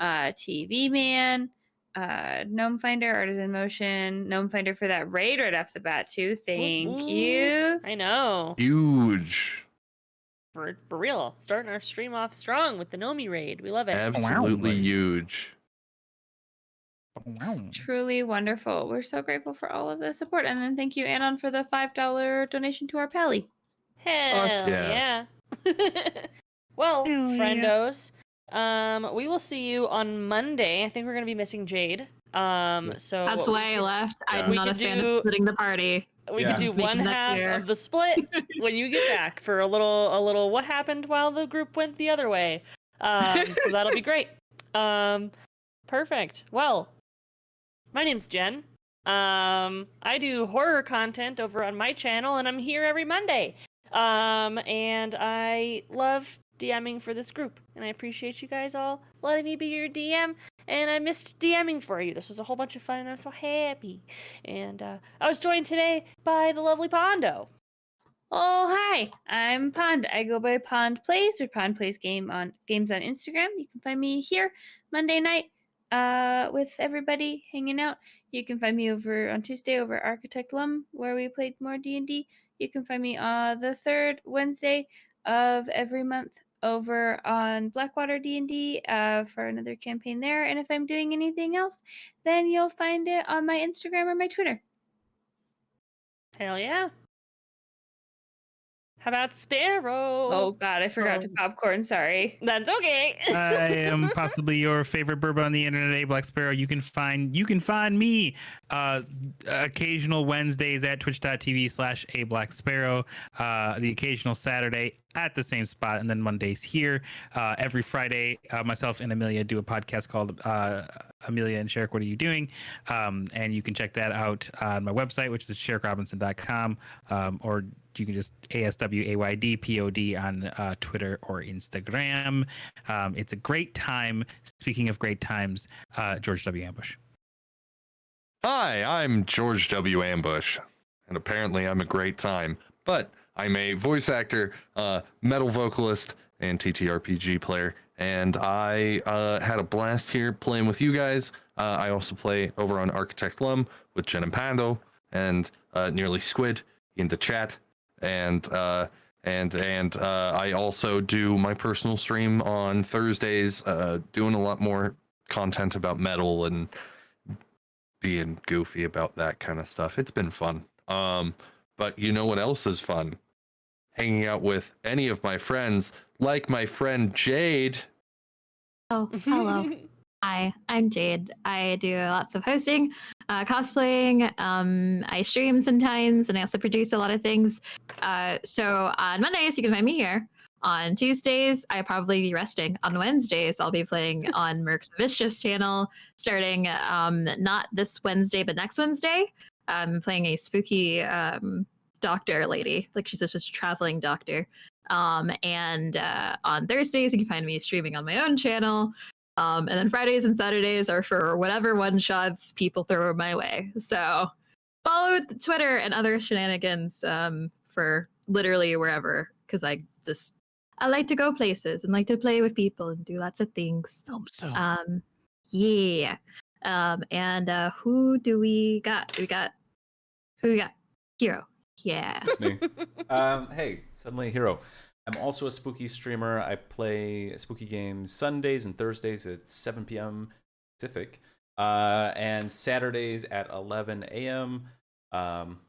Speaker 6: TV Man. Gnome Finder, Artisan Motion. Gnome Finder for that raid right off the bat, too. Thank you.
Speaker 2: I know.
Speaker 3: Huge.
Speaker 2: For real. Starting our stream off strong with the Nomi raid. We love it.
Speaker 3: Absolutely huge.
Speaker 6: Truly wonderful. We're so grateful for all of the support. And then thank you, Anon, for the $5 donation to our Pally.
Speaker 2: Hell yeah. Well, friendos, we will see you on Monday. I think we're gonna be missing Jade. So
Speaker 8: That's why I left. I'm
Speaker 2: we
Speaker 8: not a
Speaker 2: could
Speaker 8: fan
Speaker 2: do-
Speaker 8: of splitting the party.
Speaker 2: We could do
Speaker 8: Making
Speaker 2: one
Speaker 8: that
Speaker 2: half
Speaker 8: clear.
Speaker 2: of the split when you get back for a little what happened while the group went the other way. So that'll be great. Perfect. Well, my name's Jen. I do horror content over on my channel, and I'm here every Monday. And I love DMing for this group, and I appreciate you guys all letting me be your DM. And I missed DMing for you. This was a whole bunch of fun, and I'm so happy. And I was joined today by the lovely Pondo.
Speaker 6: Oh, hi. I'm Pond. I go by Pond Plays or Pond Plays games on Instagram. You can find me here Monday night with everybody hanging out. You can find me over on Tuesday over Architect Lum, where we played more D&D. You can find me the third Wednesday of every month over on Blackwater D&D for another campaign there. And if I'm doing anything else, then you'll find it on my Instagram or my Twitter.
Speaker 2: Hell yeah. How about Sparrow?
Speaker 6: Oh God, I forgot to popcorn. Sorry.
Speaker 2: That's okay.
Speaker 5: I am possibly your favorite burba on the internet, A Black Sparrow. You can find me occasional Wednesdays at twitch.tv/A Black Sparrow, the occasional Saturday at the same spot, and then Mondays here. Every Friday, myself and Amelia do a podcast called Amelia and Sherrick, What Are You Doing? And you can check that out on my website, which is sherrickrobinson.com, or you can just ASWAYDPOD on Twitter or Instagram. It's a great time. Speaking of great times, George W. Ambush.
Speaker 3: Hi, I'm George W. Ambush, and apparently I'm a great time, but I'm a voice actor, metal vocalist, and TTRPG player, and I had a blast here playing with you guys. I also play over on Architect Lum with Jen and Pando, and Nearly Squid in the chat, and I also do my personal stream on Thursdays, doing a lot more content about metal and being goofy about that kind of stuff. It's been fun. But you know what else is fun? Hanging out with any of my friends, like my friend Jade.
Speaker 8: Oh, hello. Hi, I'm Jade. I do lots of hosting, cosplaying. I stream sometimes, and I also produce a lot of things. So on Mondays, you can find me here. On Tuesdays, I'll probably be resting. On Wednesdays, I'll be playing on Mercs Mischief's channel, starting not this Wednesday, but next Wednesday. I'm playing a spooky doctor lady, like she's just a traveling doctor. And on Thursdays, you can find me streaming on my own channel. And then Fridays and Saturdays are for whatever one-shots people throw my way. So follow Twitter and other shenanigans for literally wherever, because I like to go places and like to play with people and do lots of things. Yeah. And who do we got? Who we got? Hero. Yeah.
Speaker 1: It's me. Hey, suddenly a hero. I'm also a spooky streamer. I play spooky games Sundays and Thursdays at 7 p.m. Pacific, and Saturdays at 11 a.m. Come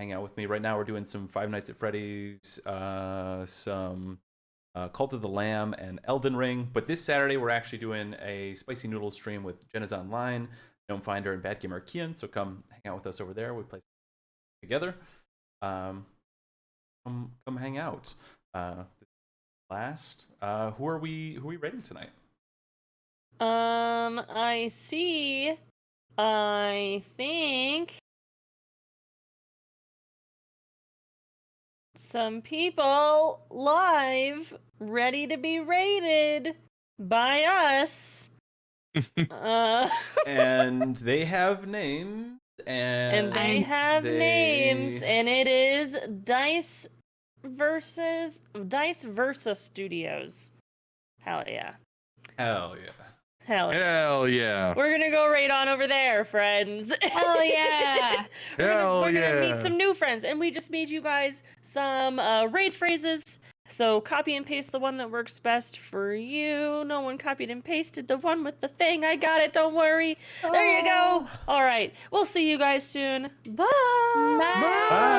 Speaker 1: hang out with me. Right now we're doing some Five Nights at Freddy's, some Cult of the Lamb, and Elden Ring. But this Saturday we're actually doing a Spicy Noodles stream with Jenna's Online, Gnome Finder, and Bad Gamer Kian. So come hang out with us over there. We play together. Come hang out. Last, who are we rating tonight?
Speaker 2: I see. I think some people live ready to be rated by us.
Speaker 1: And they have names. And
Speaker 2: they have names, and it is Dice Versus Studios. Hell yeah.
Speaker 1: Hell yeah.
Speaker 2: Hell yeah.
Speaker 3: Hell yeah.
Speaker 2: We're gonna go raid on over there, friends.
Speaker 6: Hell yeah.
Speaker 2: We're gonna meet some new friends, and we just made you guys some raid phrases. So copy and paste the one that works best for you. No one copied and pasted the one with the thing. I got it, don't worry. There you go. All right, we'll see you guys soon. Bye.
Speaker 6: Bye.